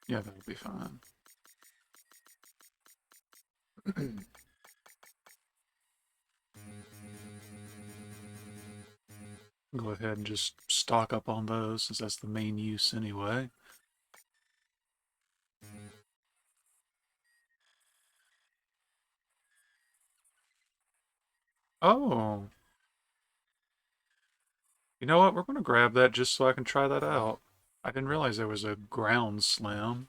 Yeah, that'll be fine. Go ahead and just stock up on those since that's the main use anyway. Oh, you know what? We're going to grab that just so I can try that out. I didn't realize there was a ground slam.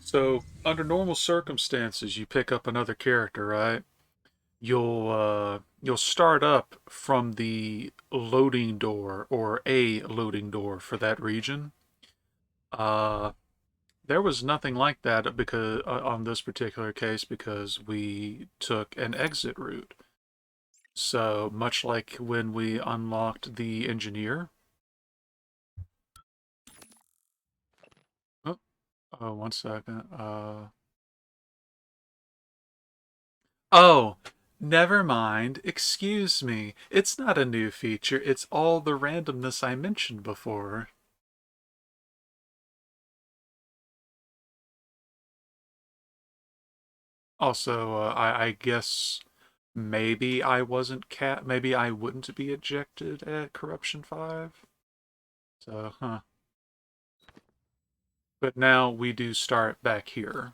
So, under normal circumstances, you pick up another character, right? You'll start up from the loading door or a loading door for that region. Uh, there was nothing like that because on this particular case because we took an exit route. So much like when we unlocked the engineer. Oh, oh, 1 second. Oh, never mind. Excuse me. It's not a new feature. It's all the randomness I mentioned before. Also, I guess maybe I wasn't maybe I wouldn't be ejected at Corruption 5. So, huh. But now we do start back here.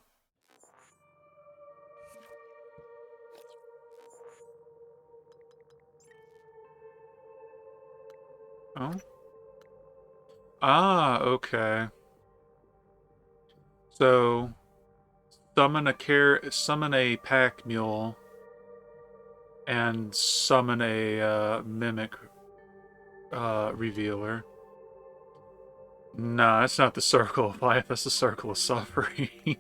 Oh? Ah, okay. So summon a pack mule and summon a mimic revealer. No, that's not the circle of life, that's the circle of suffering.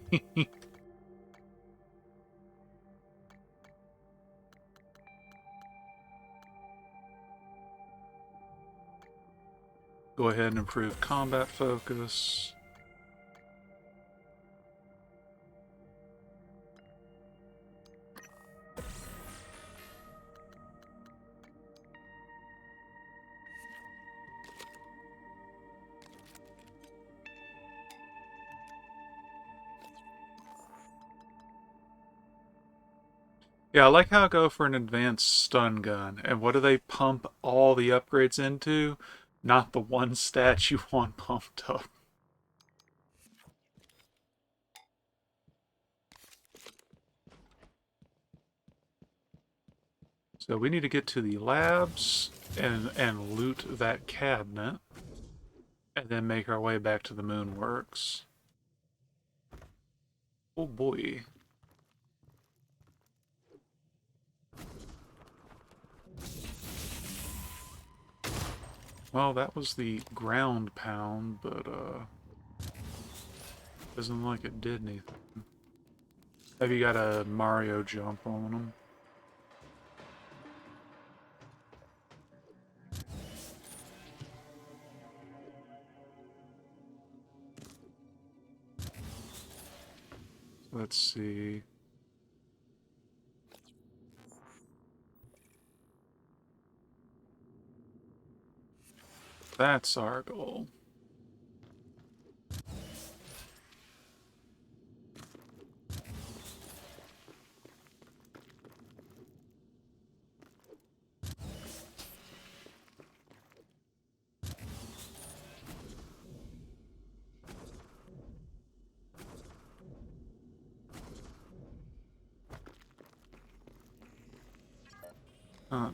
Go ahead and improve combat focus. Yeah, I like how I go for an advanced stun gun. And what do they pump all the upgrades into? Not the one stat you want pumped up. So we need to get to the labs and loot that cabinet. And then make our way back to the Moonworks. Oh boy. Well, that was the ground pound, but doesn't look like it did anything. Have you got a Mario jump on them? Let's see. That's our goal.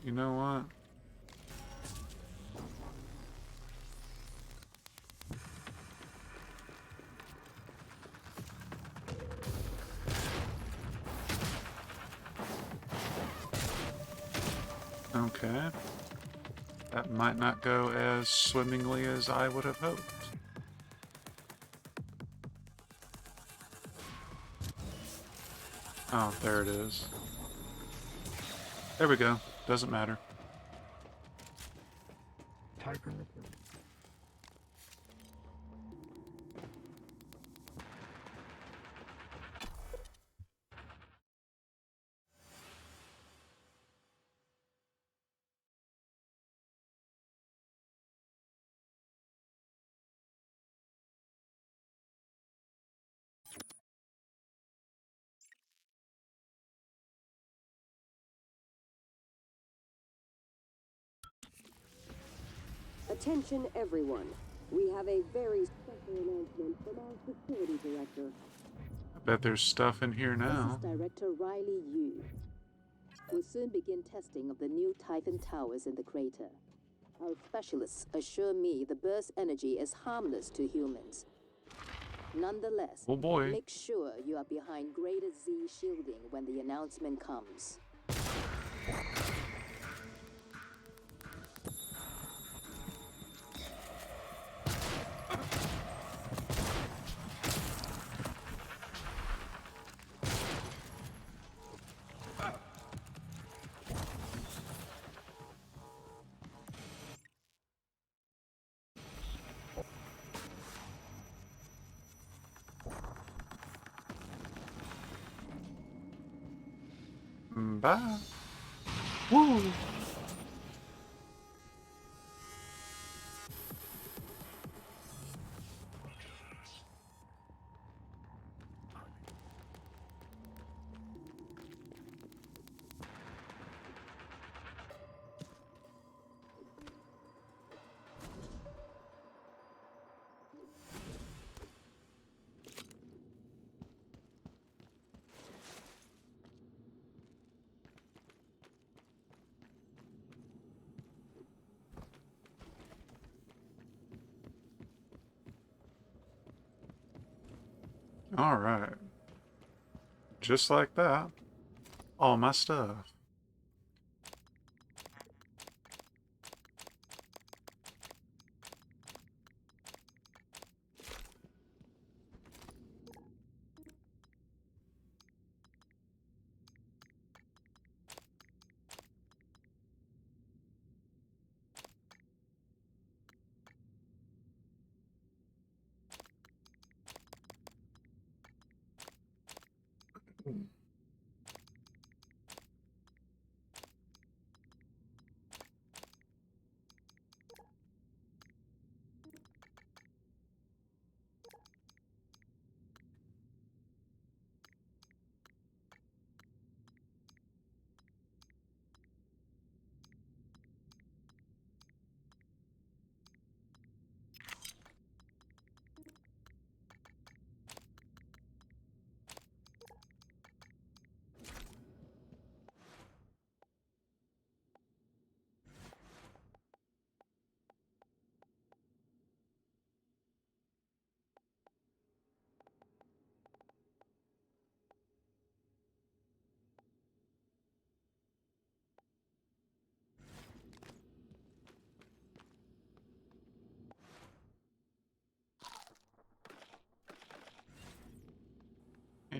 You know what? Okay. That might not go as swimmingly as I would have hoped. Oh, there it is. There we go. Doesn't matter. Typhon. Attention everyone. We have a very special announcement from our security director. I bet there's stuff in here now. This is Director Riley Yu. We'll soon begin testing of the new Typhon towers in the crater. Our specialists assure me the burst energy is harmless to humans. Nonetheless, oh boy. Make sure you are behind greater Z shielding when the announcement comes. Bye. Woo! Alright. Just like that. All my stuff.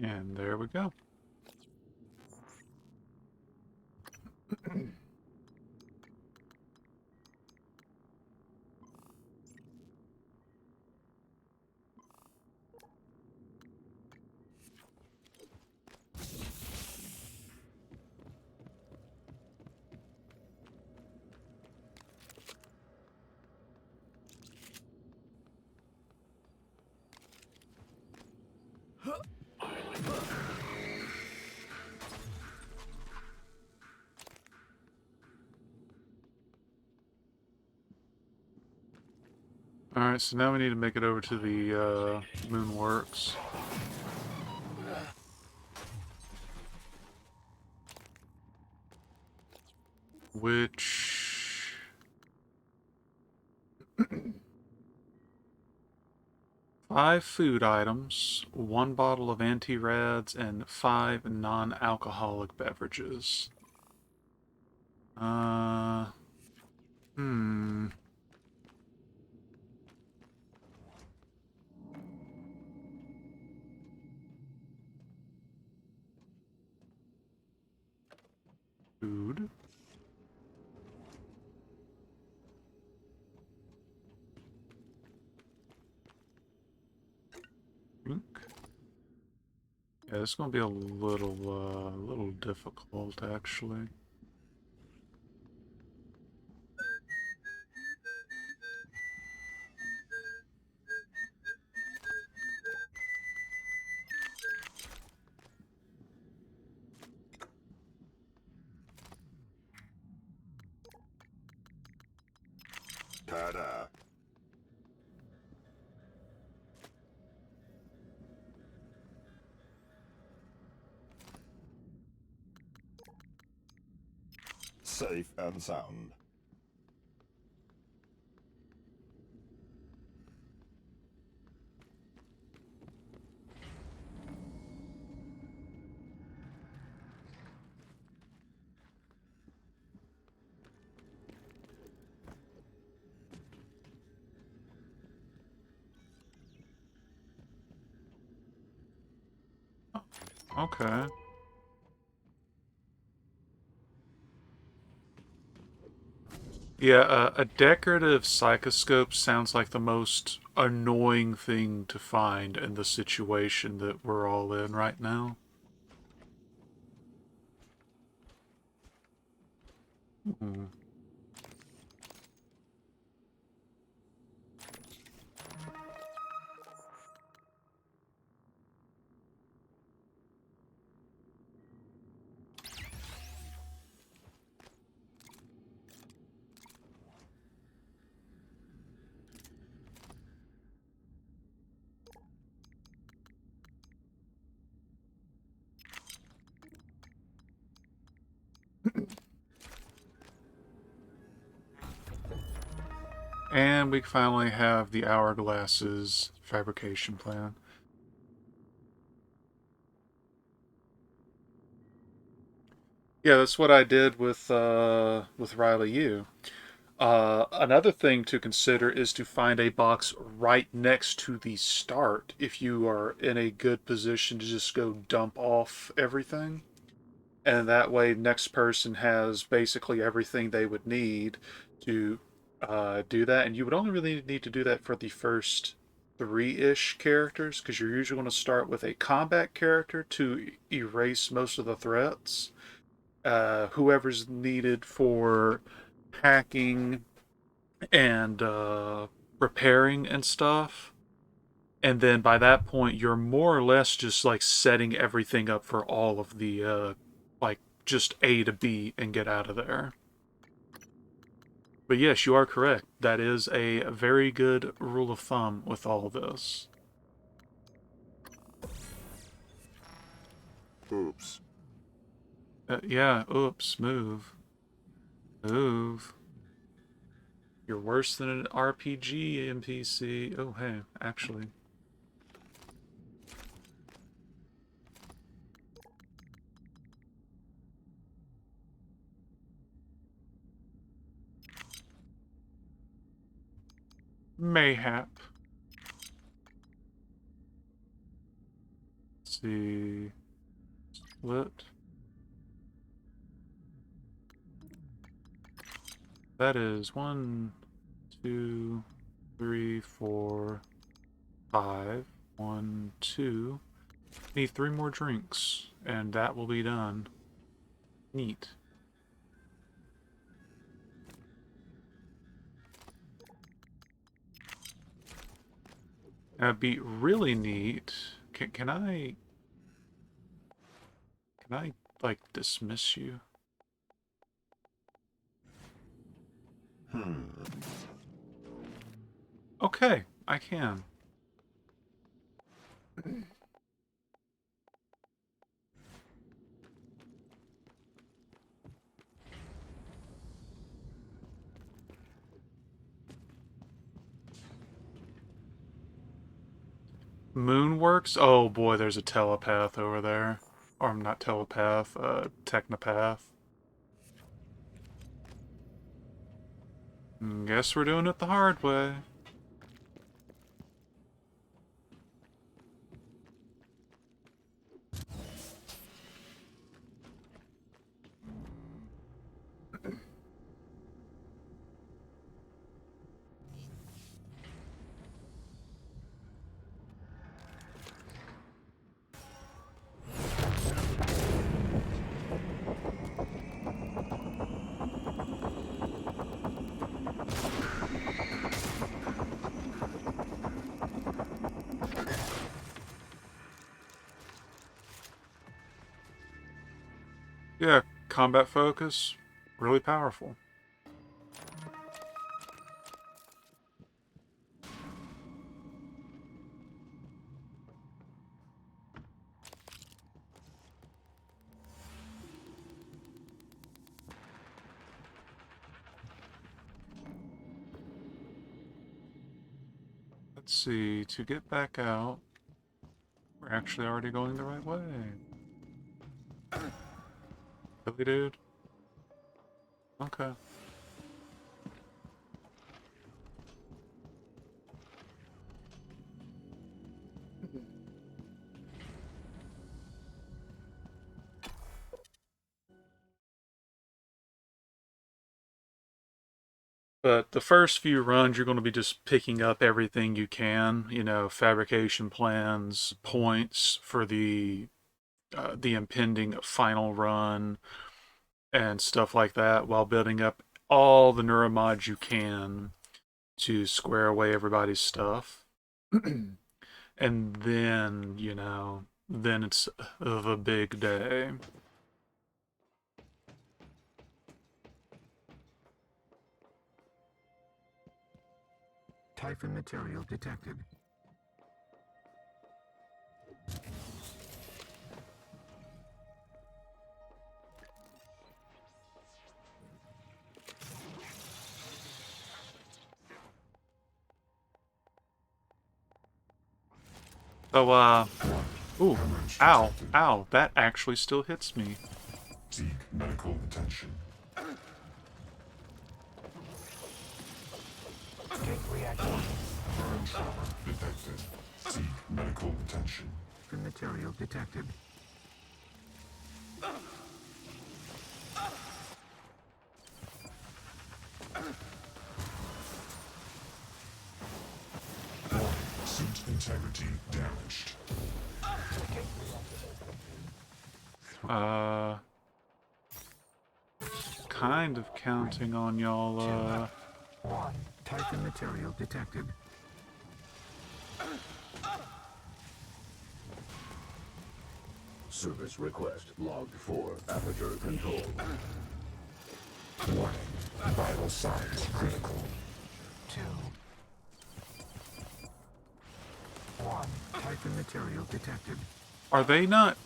And there we go. Alright, so now we need to make it over to the Moonworks. Which... 5 food items, 1 bottle of anti-rads, and 5 non-alcoholic beverages. Hmm... Food. Drink. Yeah, this is gonna be a little difficult, actually. Ta-da. Safe and sound. Okay. Yeah, a decorative psychoscope sounds like the most annoying thing to find in the situation that we're all in right now. Hmm. And we finally have the hourglass's fabrication plan. Yeah, that's what I did with Riley U. Another thing to consider is to find a box right next to the start if you are in a good position to just go dump off everything. And that way, next person has basically everything they would need to do that. And you would only really need to do that for the first three-ish characters because you're usually going to start with a combat character to erase most of the threats. Whoever's needed for hacking and repairing and stuff. And then by that point, you're more or less just like setting everything up for all of the, like, just A to B and get out of there. But yes, you are correct. That is a very good rule of thumb with all of this. Oops. Yeah, oops, move. Move. You're worse than an RPG NPC. Oh, hey, actually. Mayhap. Let's see. Split. That is 1, 2, 3, 4, 5. 1, 2. Need 3 more drinks, and that will be done. Neat. That'd be really neat. Can I like dismiss you? Okay, I can. Moonworks? Oh boy, there's a telepath over there. Or not telepath, technopath. Guess we're doing it the hard way. Yeah, combat focus, really powerful. Let's see, to get back out, we're actually already going the right way. Really, dude? Okay. But the first few runs, you're going to be just picking up everything you can, you know, fabrication plans, points for the impending final run, and stuff like that, while building up all the neuromods you can to square away everybody's stuff. And then, you know, then it's the big day. Typhon material detected. So, ooh, ow, ow, that actually still hits me. Seek medical attention. Gateway active. Burn trauma detected. Seek medical attention. The material detected. Warning, suit integrity damaged. Kind of counting on y'all, 1. Typhon material detected. Service request logged for aperture control. Warning, vital signs critical. 2. 1. Typhon material detected. Are they not?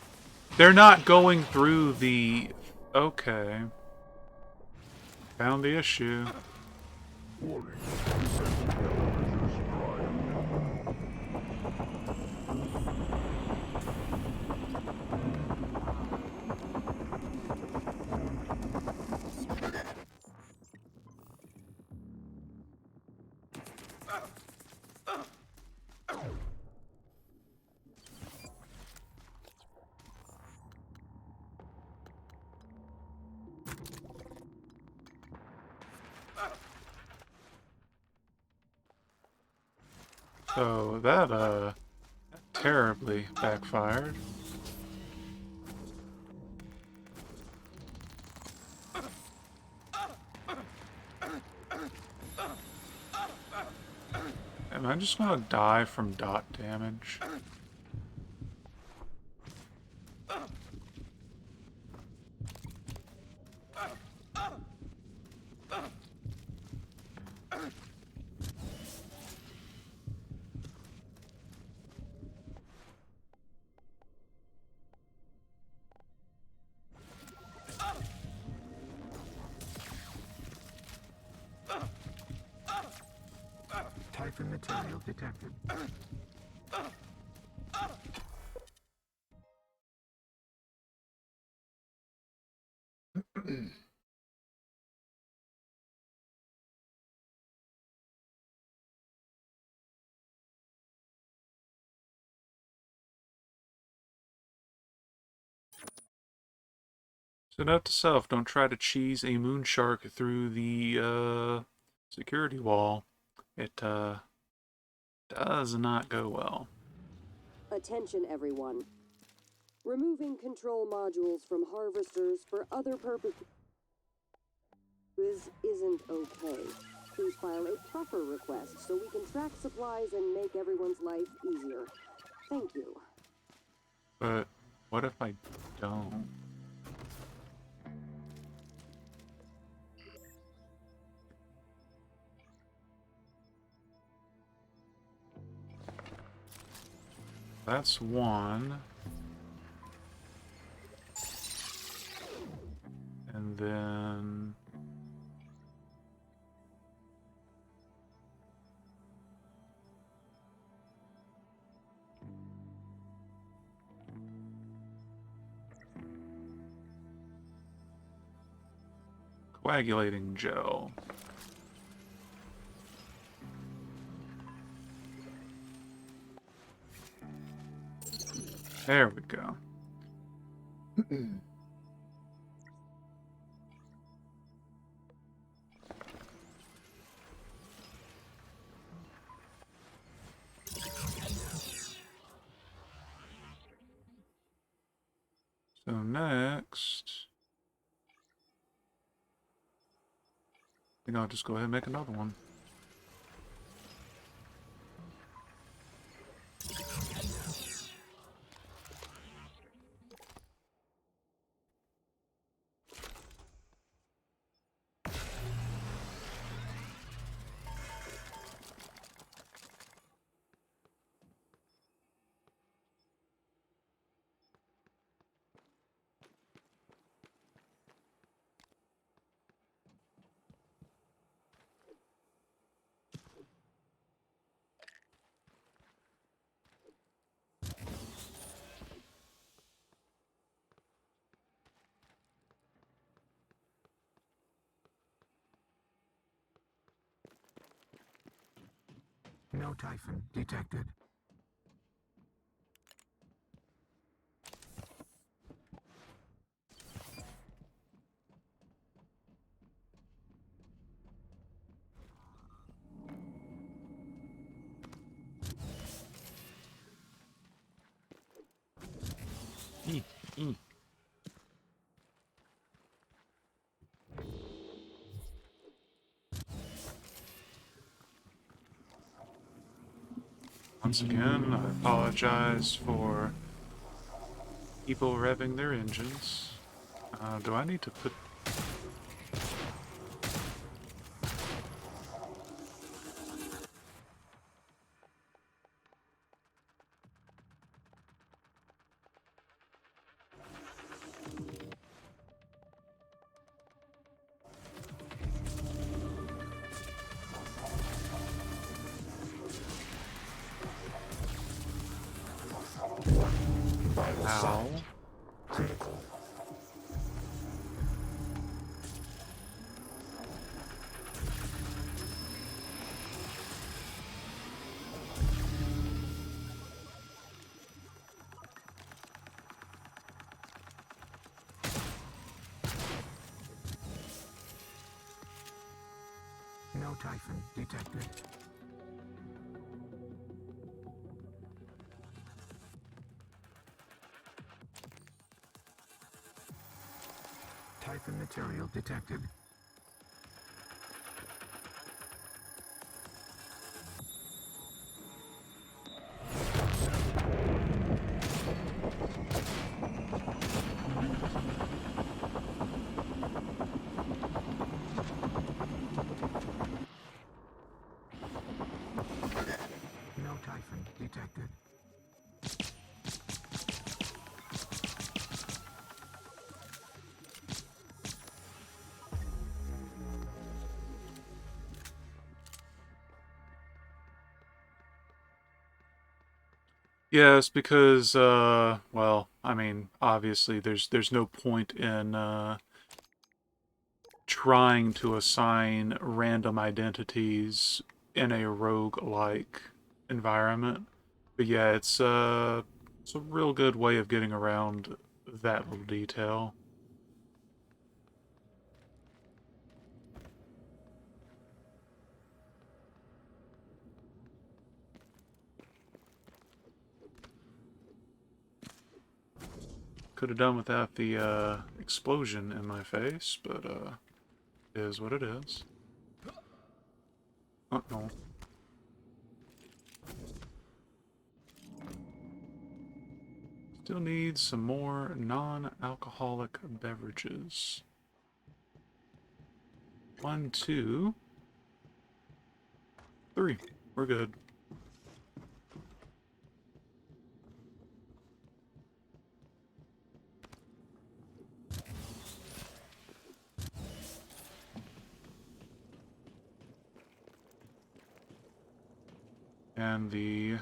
They're not going through the... Okay. Found the issue. Warning. So that terribly backfired. Am I just gonna die from dot damage? Typhon material detected. So note to self, don't try to cheese a moon shark through the security wall. It does not go well. Attention, everyone. Removing control modules from harvesters for other purposes isn't okay. Please file a proper request so we can track supplies and make everyone's life easier. Thank you. But what if I don't? That's one. And then... coagulating gel. There we go. So next, I think I'll just go ahead and make another one. No Typhon detected. Once again, I apologize for people revving their engines. Do I need to put... Ow. Critical. No Typhon detected. Typhon material detected. No Typhon detected. Yes, because, well, I mean, obviously there's no point in, trying to assign random identities in a rogue-like environment. But yeah, it's a real good way of getting around that little detail. Could have done without the explosion in my face, but it is what it is. Oh no. Still need some more non-alcoholic beverages. 1, 2, 3. We're good. And the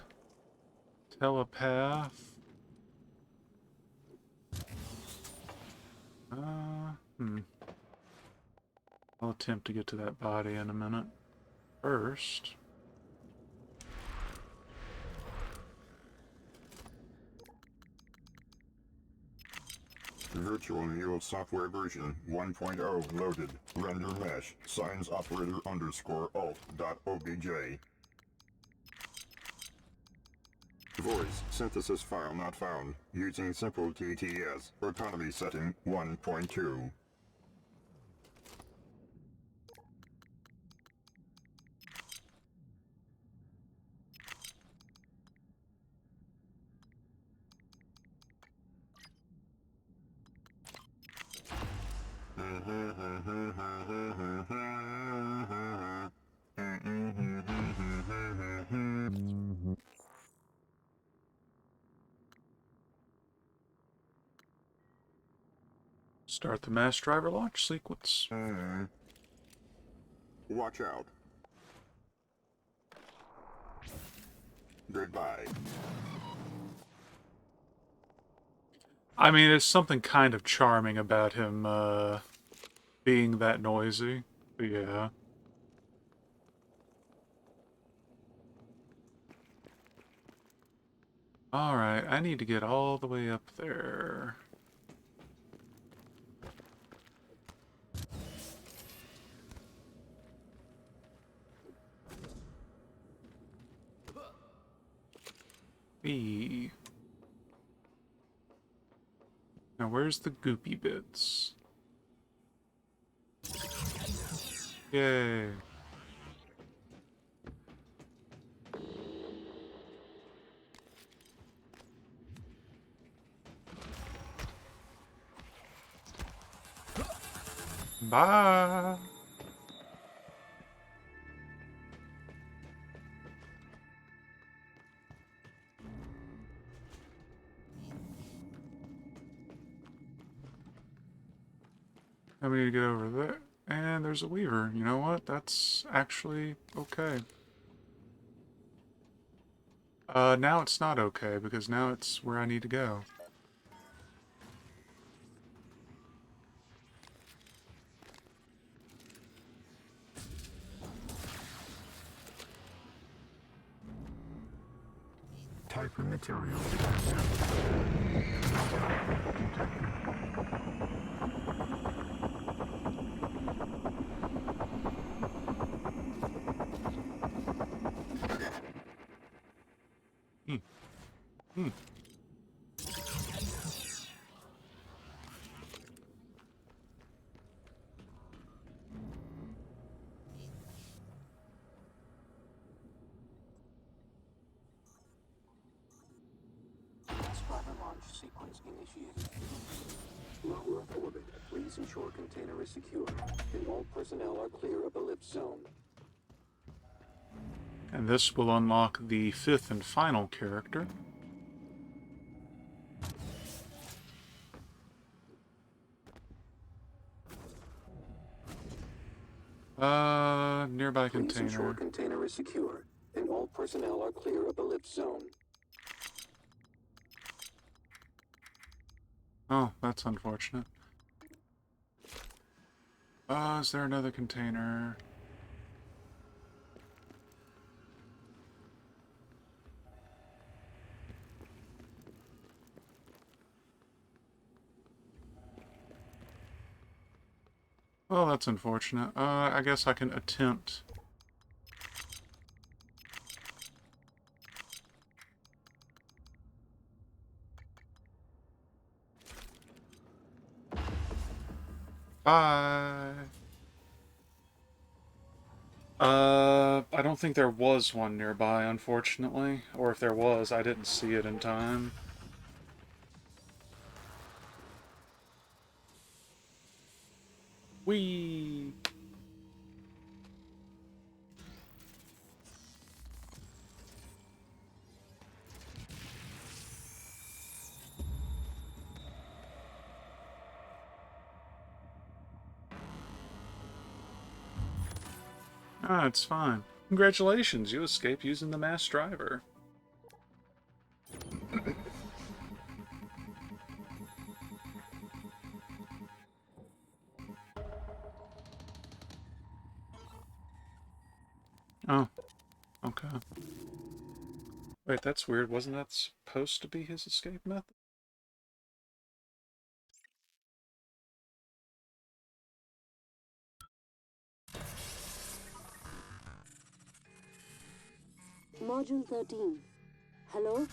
telepath. I'll attempt to get to that body in a minute. First, Virtual Mule software version 1.0 loaded. Render mesh. Signs operator underscore alt dot obj. Voice synthesis file not found. Using simple TTS. Economy setting 1.2. start the mass driver launch sequence. Watch out. Goodbye. I mean, there's something kind of charming about him being that noisy. But yeah. Alright, I need to get all the way up there. E. Now where's the goopy bits? Yay. Bye. I need to get over there. And there's a weaver. You know what? That's actually okay. Now it's not okay, because now it's where I need to go. Typhon material. Hmm. Spotter launch sequence initiated. Low Earth orbit. Please ensure container is secure, and all personnel are clear of ellipse zone. And this will unlock the 5th and final character. Nearby Please ensure container. container is secure, and all personnel are clear of ellipse zone. Oh, that's unfortunate. Is there another container? Well, that's unfortunate. I guess I can attempt. Bye! I don't think there was one nearby, unfortunately. Or if there was, I didn't see it in time. Whee! Ah, it's fine. Congratulations, you escaped using the mass driver. Oh, okay. Wait, that's weird. Wasn't that supposed to be his escape method? Module 13. Hello?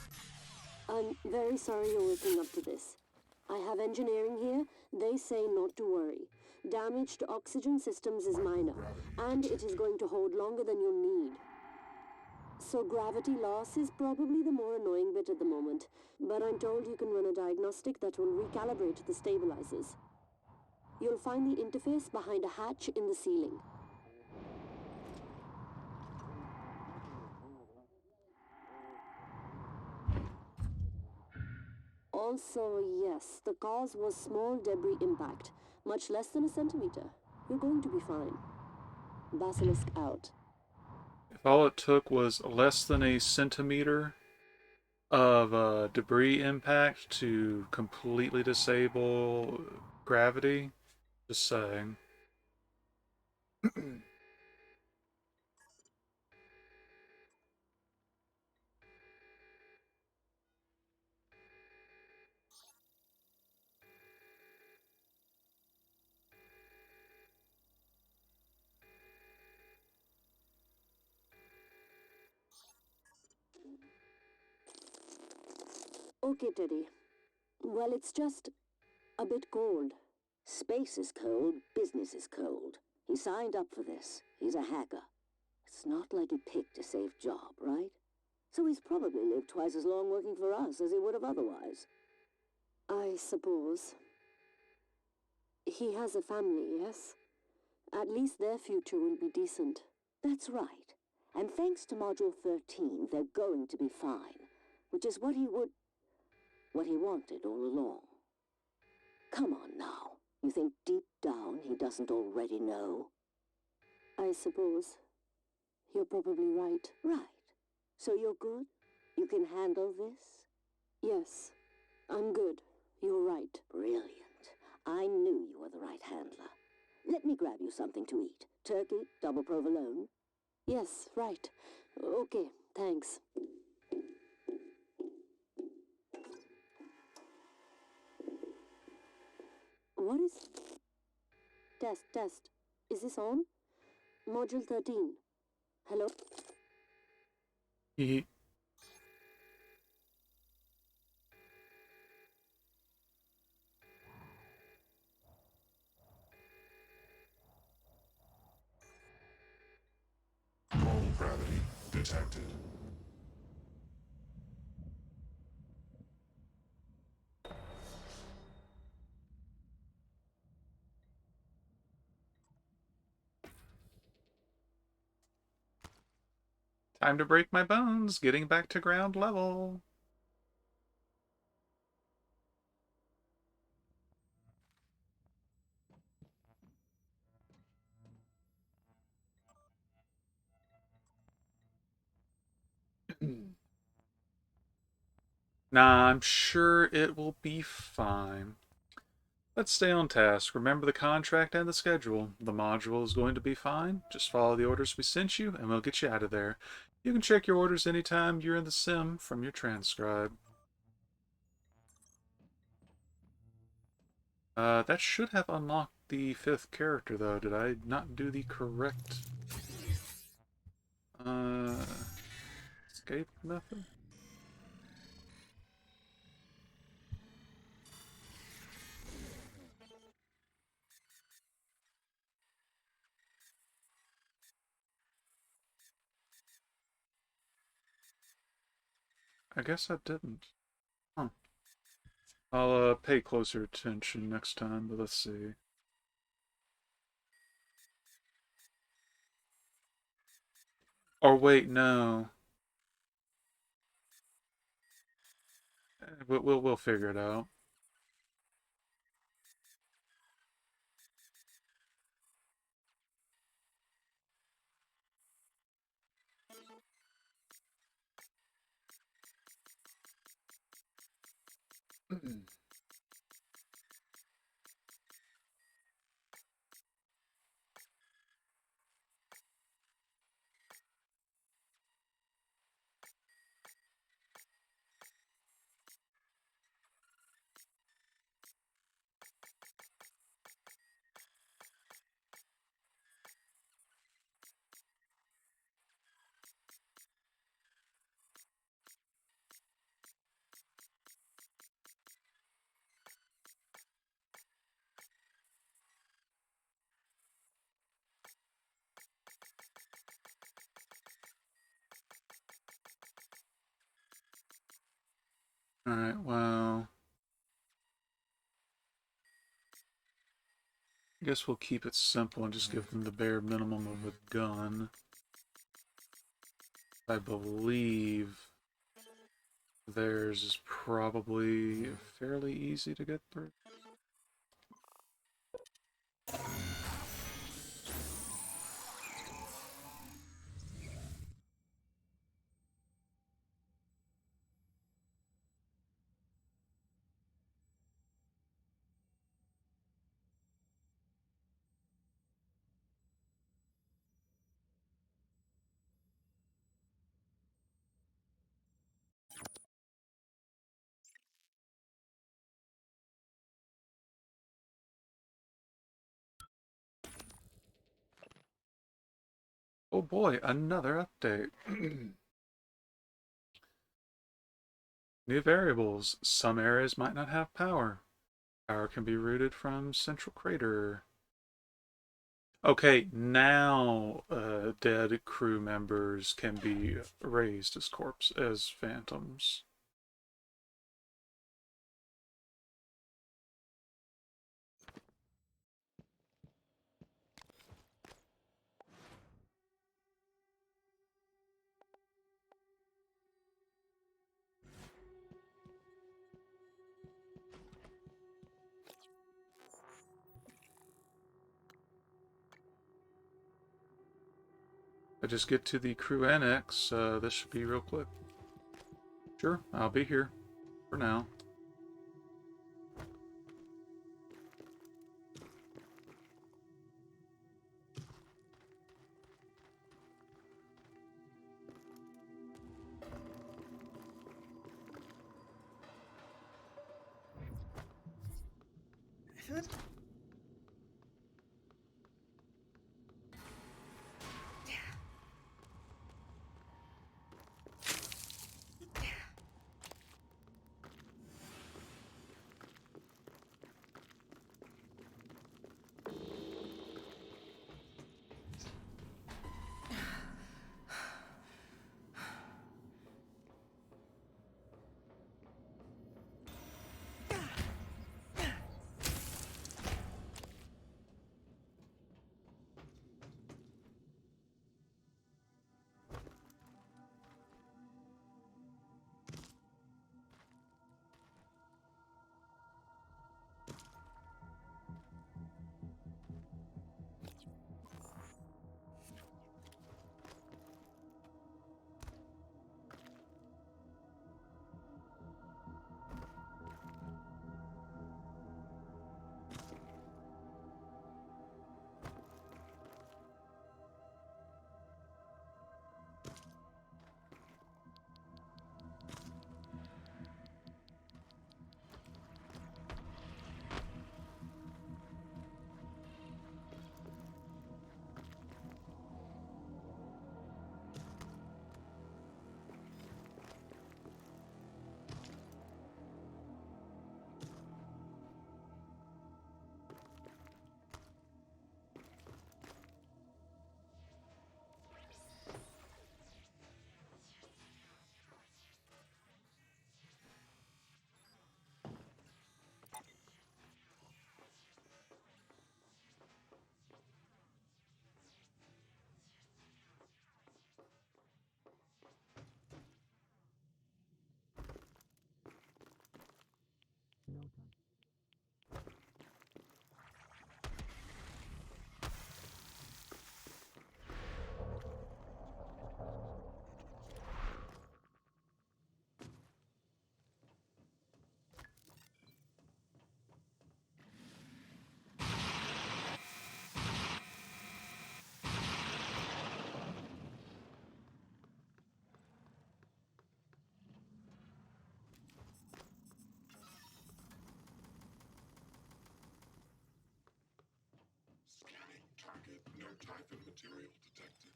I'm very sorry you're waking up to this. I have engineering here. They say not to worry. Damage to oxygen systems is minor, and it is going to hold longer than you'll need. So gravity loss is probably the more annoying bit at the moment, but I'm told you can run a diagnostic that will recalibrate the stabilizers. You'll find the interface behind a hatch in the ceiling. Also, yes, the cause was small debris impact, much less than a centimeter. You're going to be fine. Basilisk out. If all it took was less than a centimeter of debris impact to completely disable gravity, just saying. Okay, Teddy. Well, it's just a bit cold. Space is cold, business is cold. He signed up for this. He's a hacker. It's not like he picked a safe job, right? So he's probably lived twice as long working for us as he would have otherwise. I suppose. He has a family, yes? At least their future will be decent. That's right. And thanks to Module 13, they're going to be fine. Which is what he wanted all along. Come on now. You think deep down he doesn't already know? I suppose. You're probably right. Right. So you're good? You can handle this? Yes. I'm good. You're right. Brilliant. I knew you were the right handler. Let me grab you something to eat. Turkey, double provolone? Yes, right. Okay, thanks. What is... Test. Is this on? Module 13. Hello? He Null gravity detected. Time to break my bones, getting back to ground level. Nah, I'm sure it will be fine. Let's stay on task. Remember the contract and the schedule. The module is going to be fine. Just follow the orders we sent you, and we'll get you out of there. You can check your orders anytime you're in the sim from your transcribe. That should have unlocked the 5th character, though. Did I not do the correct escape method? I guess I didn't. Huh. I'll pay closer attention next time, but let's see. Or wait, no. We'll figure it out. Alright, well... I guess we'll keep it simple and just give them the bare minimum of a gun. I believe theirs is probably fairly easy to get through. Oh boy, another update. New variables. Some areas might not have power. Power can be routed from central crater. Okay, now dead crew members can be raised as as phantoms. I just get to the crew annex, this should be real quick. Sure, I'll be here for now. Scanning target. No type of material detected.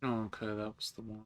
Okay, that was the one.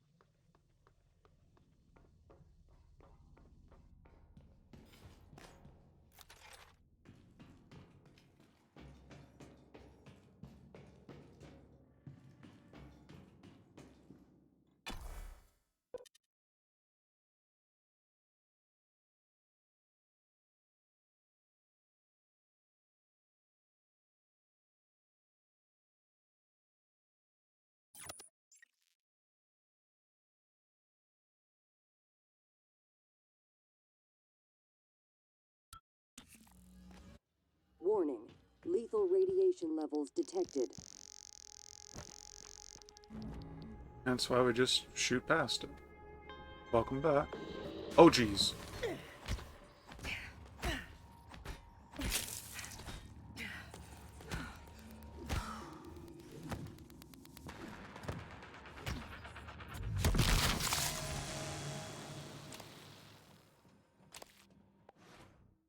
Warning. Lethal radiation levels detected. That's why we just shoot past it. Welcome back. Oh, geez.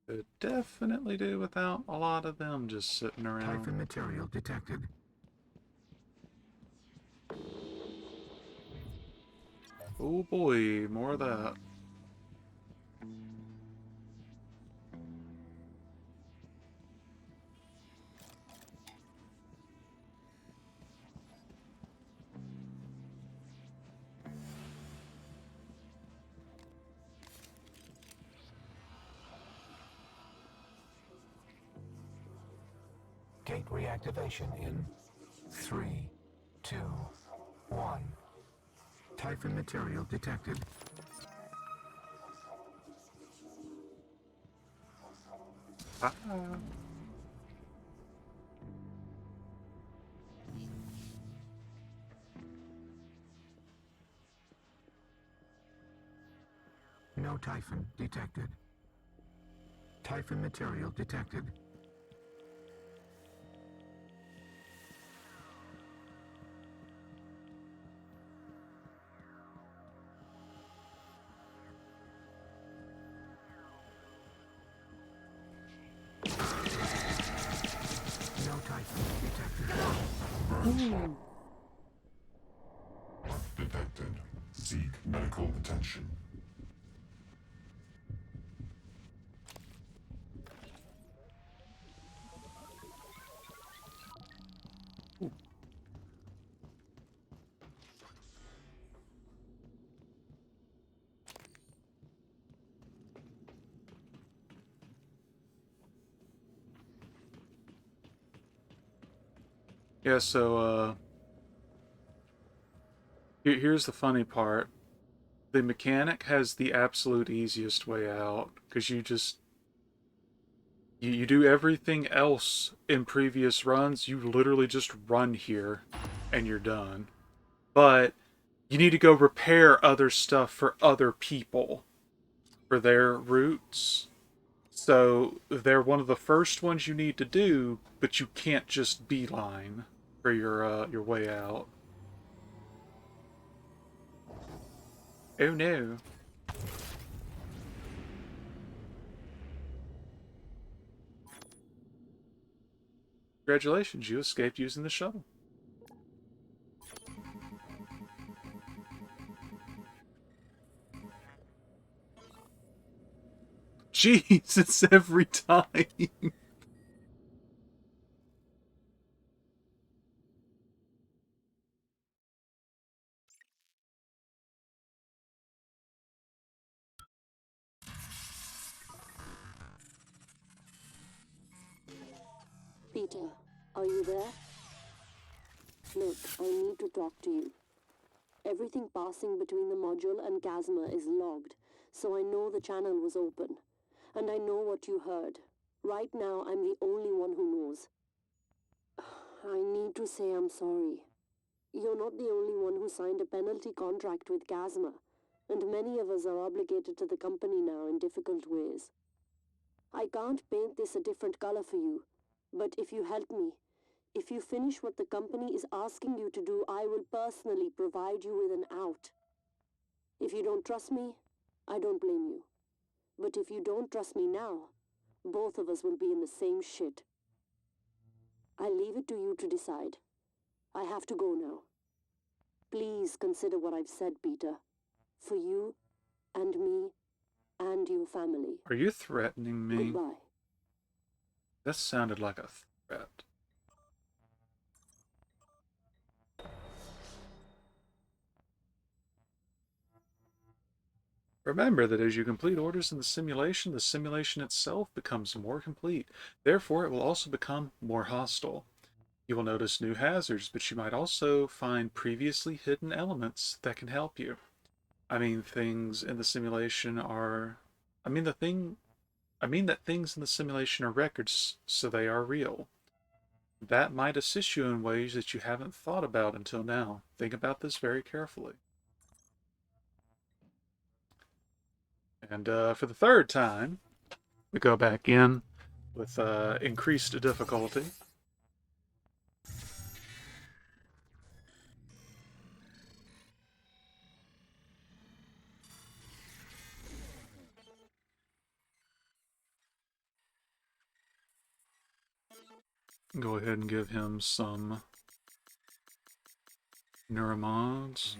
Good. definitely do without a lot of them just sitting around. Typhon material detected. Oh boy, more of that. Gate reactivation in 3, 2, 1. Typhon material detected. Ah. No Typhon detected. Typhon material detected. No Typhon detected. Detected. Seek medical attention. Yeah, so, here's the funny part. The mechanic has the absolute easiest way out, because you do everything else in previous runs, you literally just run here, and you're done. But you need to go repair other stuff for other people, for their routes. So they're one of the first ones you need to do, but you can't just beeline for your way out. Oh no. Congratulations, you escaped using the shuttle. Jeez, it's every time. Peter, are you there? Look, I need to talk to you. Everything passing between the module and Gasma is logged, so I know the channel was open. And I know what you heard. Right now, I'm the only one who knows. I need to say I'm sorry. You're not the only one who signed a penalty contract with Gasma, and many of us are obligated to the company now in difficult ways. I can't paint this a different color for you, but if you help me, if you finish what the company is asking you to do, I will personally provide you with an out. If you don't trust me, I don't blame you. But if you don't trust me now, both of us will be in the same shit. I leave it to you to decide. I have to go now. Please consider what I've said, Peter. For you, and me, and your family. Are you threatening me? Goodbye. That sounded like a threat. Remember that as you complete orders in the simulation itself becomes more complete. Therefore, it will also become more hostile. You will notice new hazards, but you might also find previously hidden elements that can help you. I mean, things in the simulation are... I mean, that things in the simulation are records, so they are real. That might assist you in ways that you haven't thought about until now. Think about this very carefully. And for the third time, we go back in with increased difficulty. Go ahead and give him some neuromods.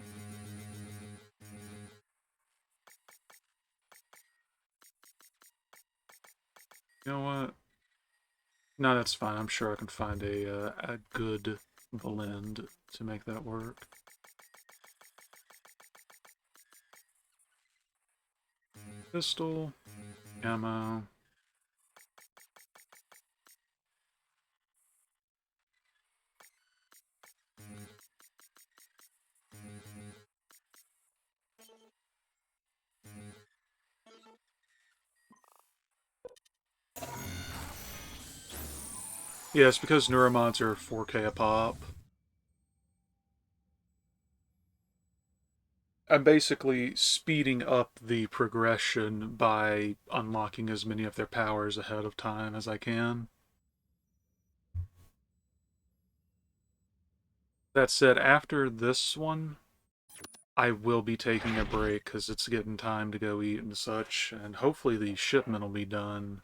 You know what? No, that's fine. I'm sure I can find a good blend to make that work. Pistol, ammo. Yeah, it's because neuromods are 4K a pop. I'm basically speeding up the progression by unlocking as many of their powers ahead of time as I can. That said, after this one, I will be taking a break because it's getting time to go eat and such, and hopefully the shipment will be done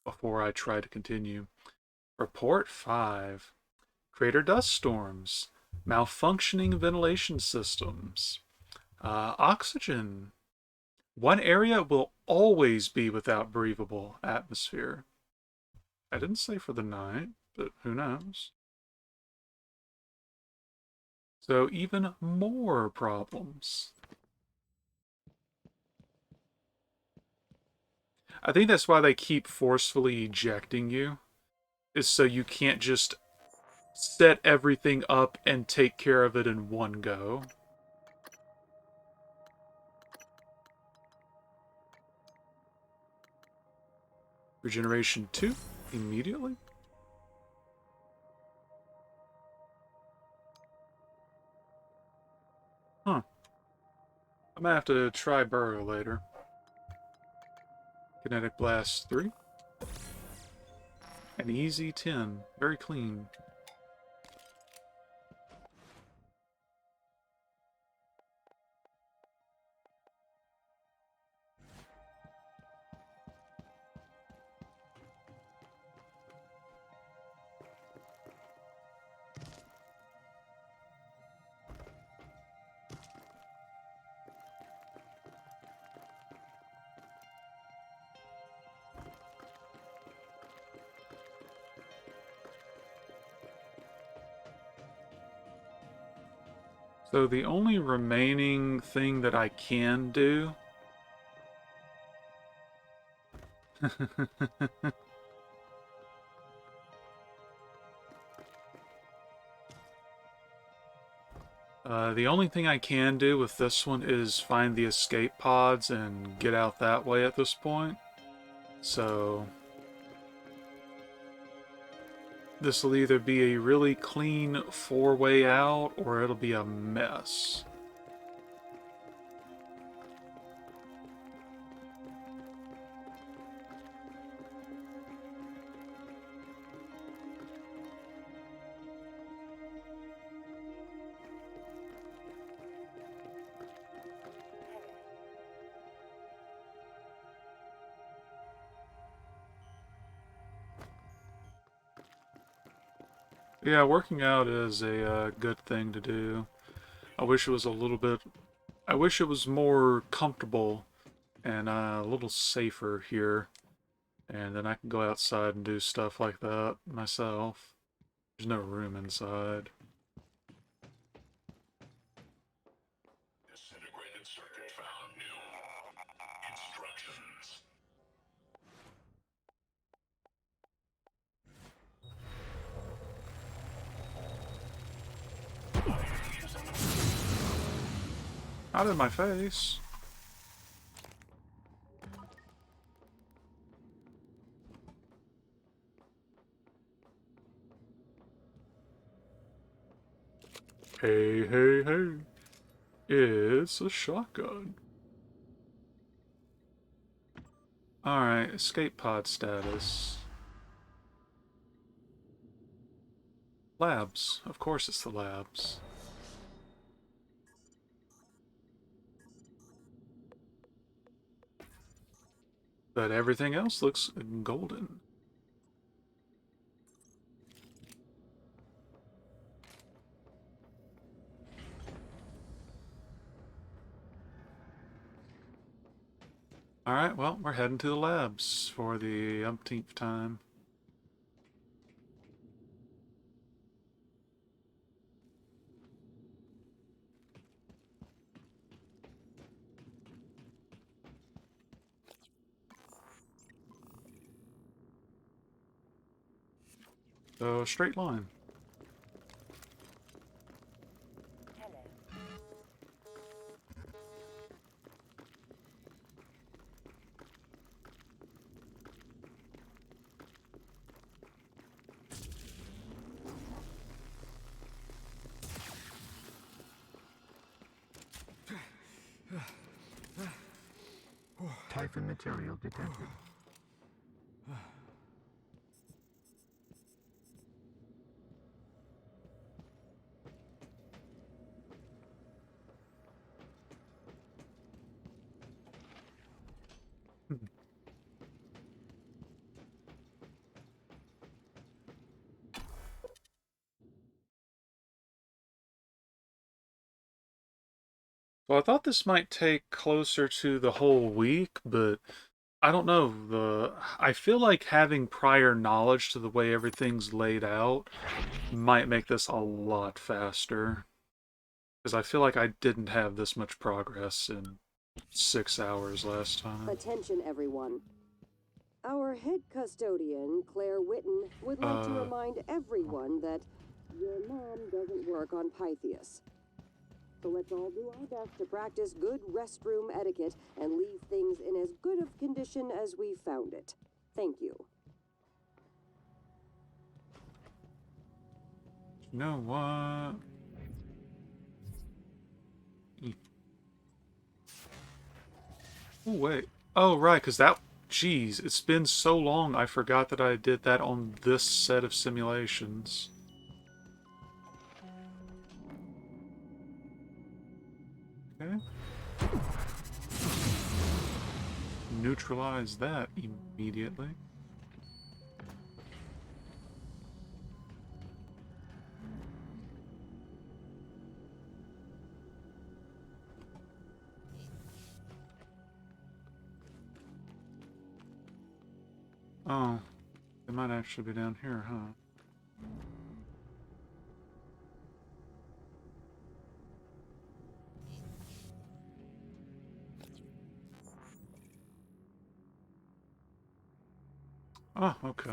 before I try to continue. Report 5. Crater dust storms. Malfunctioning ventilation systems. Oxygen. One area will always be without breathable atmosphere. I didn't say for the night, but who knows? So even more problems. I think that's why they keep forcefully ejecting you, is so you can't just set everything up and take care of it in one go. Regeneration 2, immediately. Huh. I'm gonna have to try Burrow later. Kinetic Blast 3. An easy 10. Very clean. So the only remaining thing that I can do the only thing I can do with this one is find the escape pods and get out that way at this point. So this will either be a really clean 4-way out or it'll be a mess. Yeah, working out is a good thing to do. I wish it was a little bit... I wish it was more comfortable and a little safer here. And then I can go outside and do stuff like that myself. There's no room inside. Disintegrated circuit found. New instructions. Not in my face. Hey, hey, hey. It's a shotgun. Alright, escape pod status. Labs. Of course it's the labs. But everything else looks golden. Alright, well, we're heading to the labs for the umpteenth time. So, straight line. Typhon material detected. So I thought this might take closer to the whole week, but I don't know. I feel like having prior knowledge to the way everything's laid out might make this a lot faster. Because I feel like I didn't have this much progress in 6 hours last time. Attention, everyone. Our head custodian, Claire Witten, would like to remind everyone that your mom doesn't work on Pythias. So let's all do our best to practice good restroom etiquette and leave things in as good of condition as we found it. Thank you. You know what? Oh, wait. Oh, right, because that... Jeez, it's been so long I forgot that I did that on this set of simulations. Okay. Neutralize that immediately. Oh, it might actually be down here, huh? Oh, okay.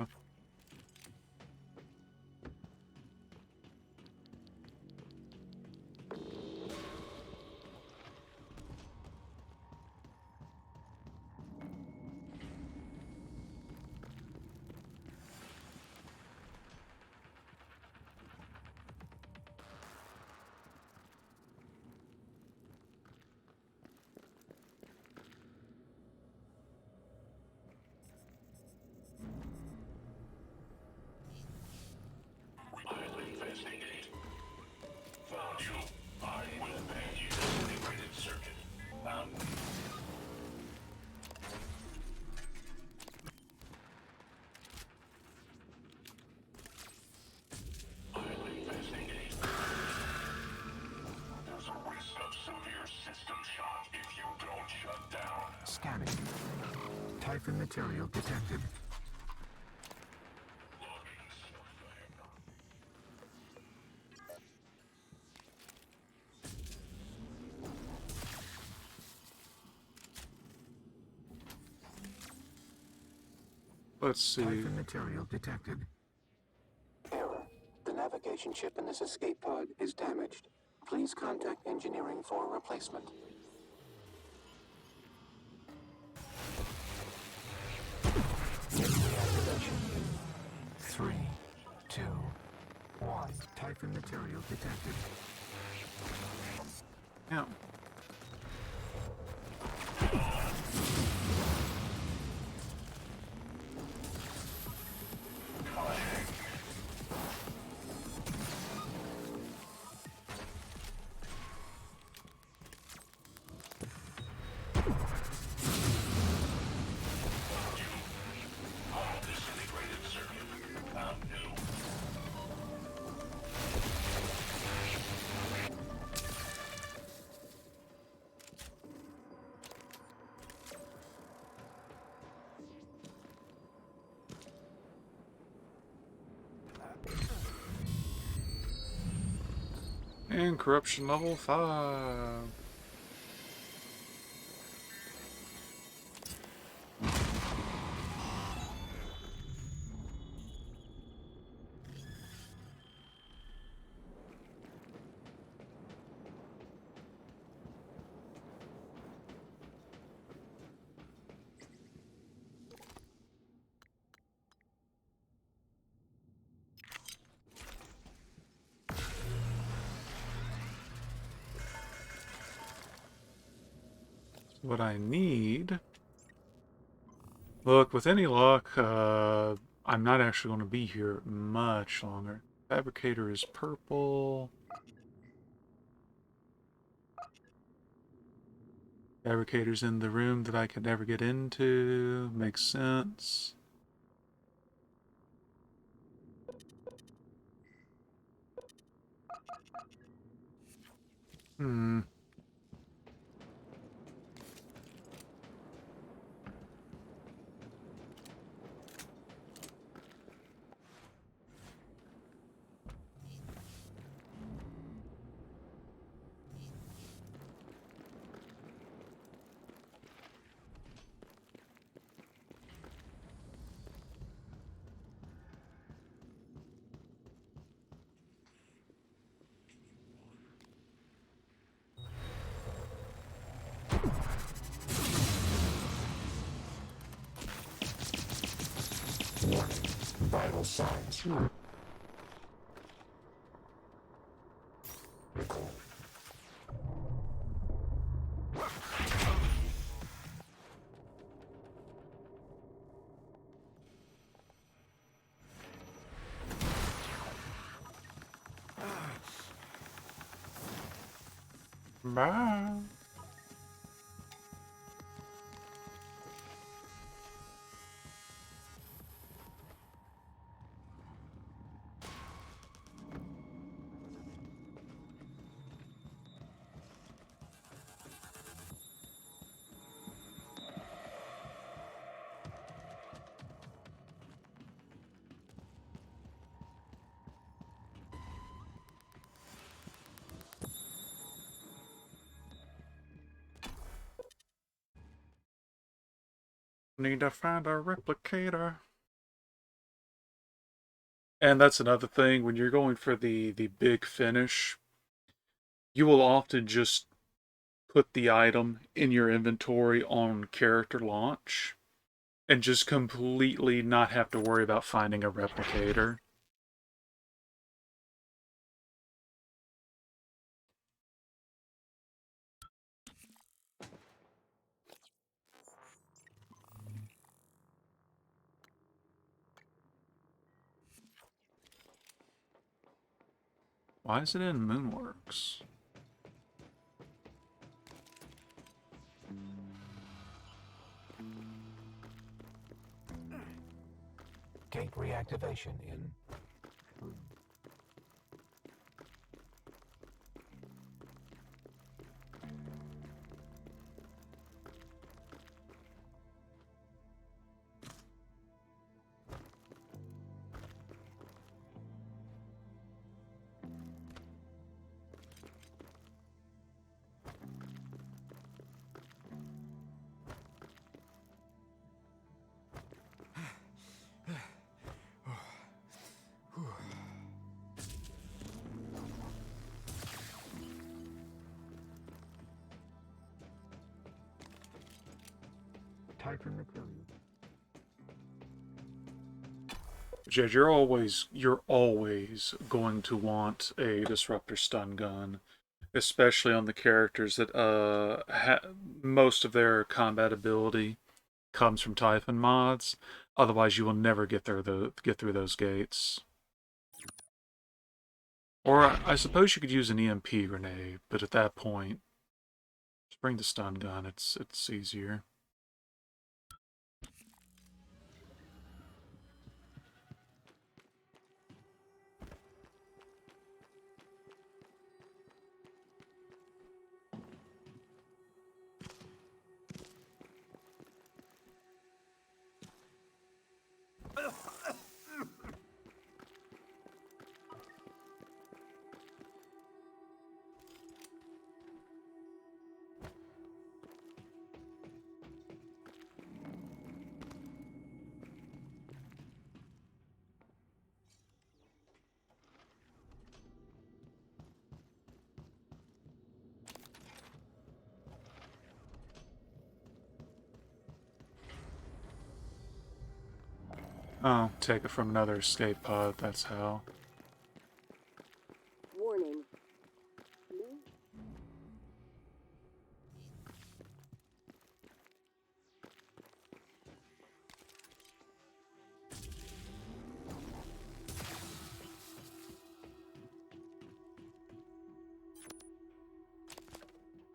Scanning. Typhon material detected. Let's see. Typhon material detected. Error. The navigation chip in this escape pod is damaged. Please contact engineering for a replacement. Reactivation. 3, 2, 1. Typhon material detected. Yeah. And corruption level 5. What I need... Look, with any luck, I'm not actually going to be here much longer. Fabricator is purple. Fabricator's in the room that I could never get into. Makes sense. Hmm. Warning. Vital signs. Recall. Bye. Need to find a replicator. And that's another thing, when you're going for the big finish, you will often just put the item in your inventory on character launch and just completely not have to worry about finding a replicator. Why is it in Moonworks? Gate reactivation in. Typhon material. Jed, you're always going to want a disruptor stun gun, especially on the characters that most of their combat ability comes from Typhon mods. Otherwise, you will never get through those gates. Or I suppose you could use an EMP grenade, but at that point, just bring the stun gun. It's easier. Oh, take it from another escape pod, that's how. Warning. No.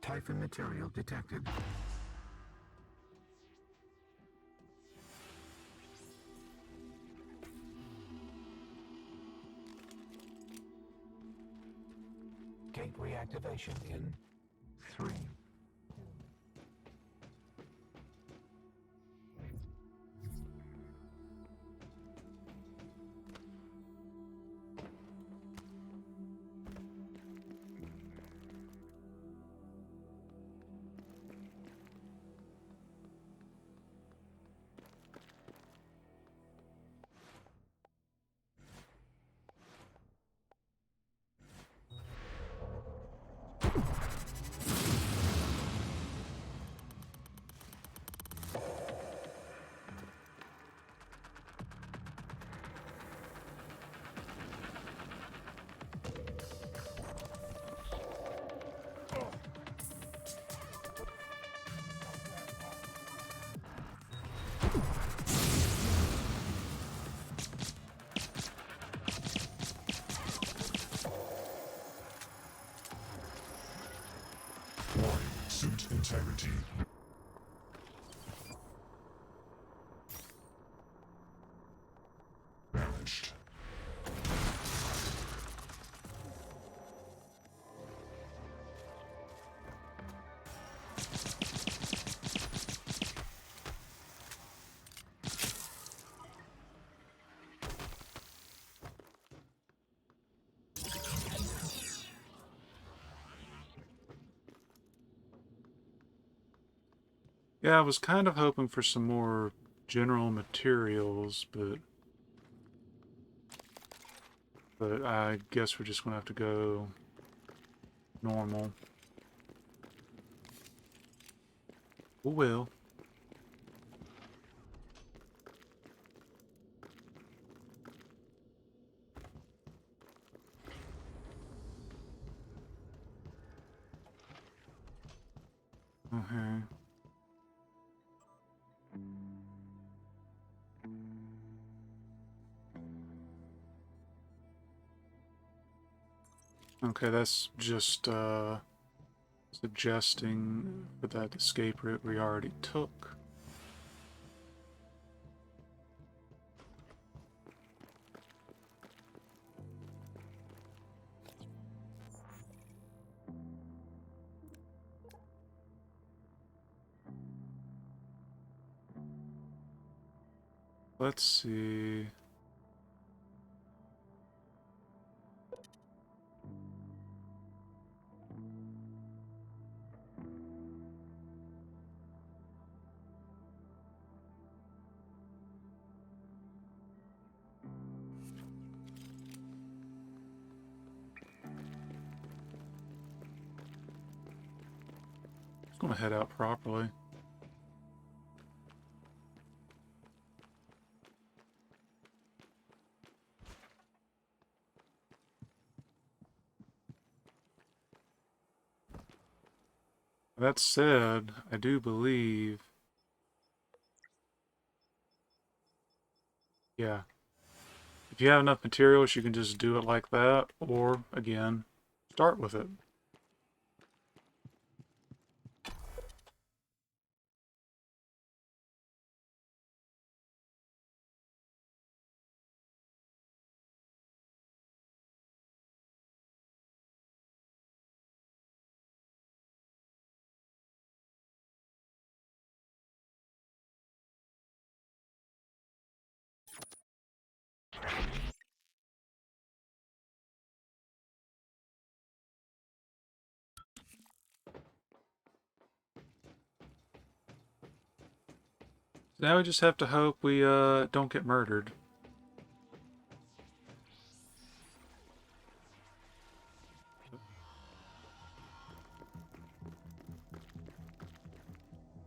Typhon material detected. Gate reactivation in 3. Suit integrity. Damaged. Yeah, I was kind of hoping for some more general materials, but I guess we're just gonna have to go normal. Oh well. Okay. Okay, that's just suggesting for that escape route we already took. Let's see. It's gonna head out properly. That said, I do believe... Yeah. If you have enough materials, you can just do it like that, or, again, start with it. Now we just have to hope we don't get murdered.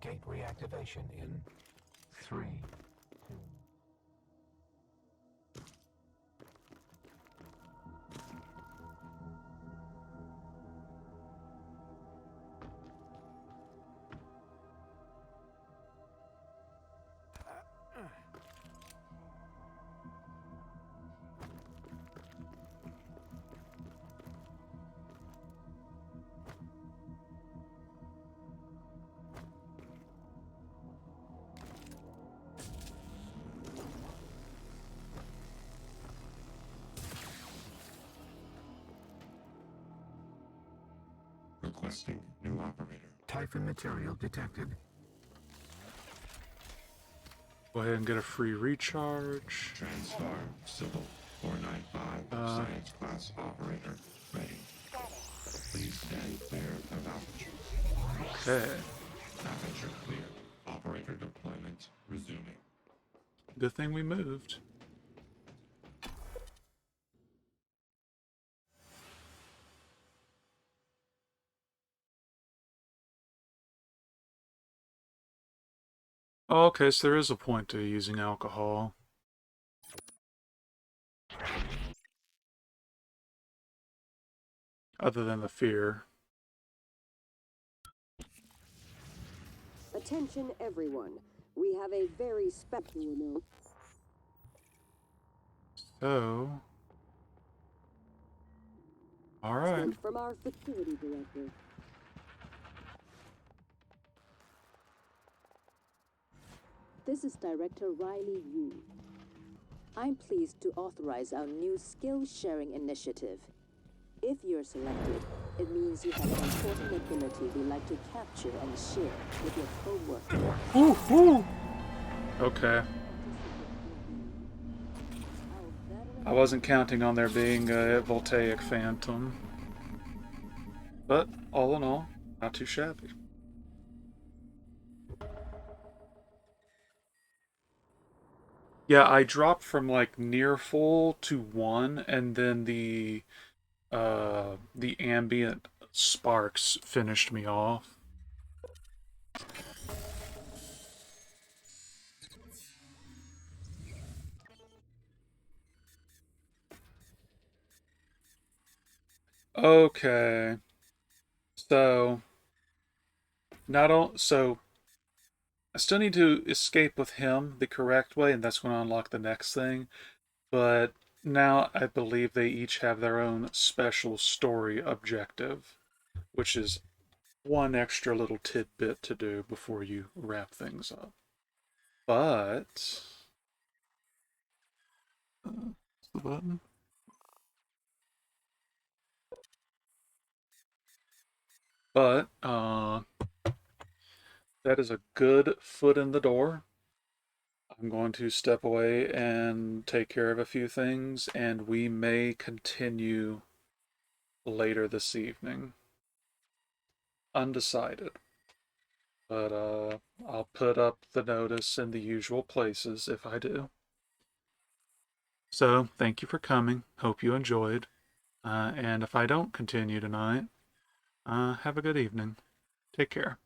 Gate reactivation in 3. Requesting new operator. Typhon material detected. Go ahead and get a free recharge. Transtar Civil 495 Science Class Operator ready. Please stand clear of aperture. Okay. Aperture clear. Operator deployment resuming. Good thing we moved. Oh, okay, so there is a point to using alcohol. Other than the fear. Attention, everyone. We have a very special note. So... Alright. Sent from our facility director. This is Director Riley Yu. I'm pleased to authorize our new skill-sharing initiative. If you're selected, it means you have an important ability we'd like to capture and share with your co-workers. Woo-hoo! Okay. I wasn't counting on there being a voltaic phantom. But, all in all, not too shabby. Yeah, I dropped from like near full to 1, and then the ambient sparks finished me off. Okay. So I still need to escape with him the correct way, and that's going to unlock the next thing. But now I believe they each have their own special story objective, which is one extra little tidbit to do before you wrap things up. But what's the button? But that is a good foot in the door. I'm going to step away and take care of a few things, and we may continue later this evening. Undecided. But I'll put up the notice in the usual places if I do. So, thank you for coming. Hope you enjoyed. And if I don't continue tonight, have a good evening. Take care.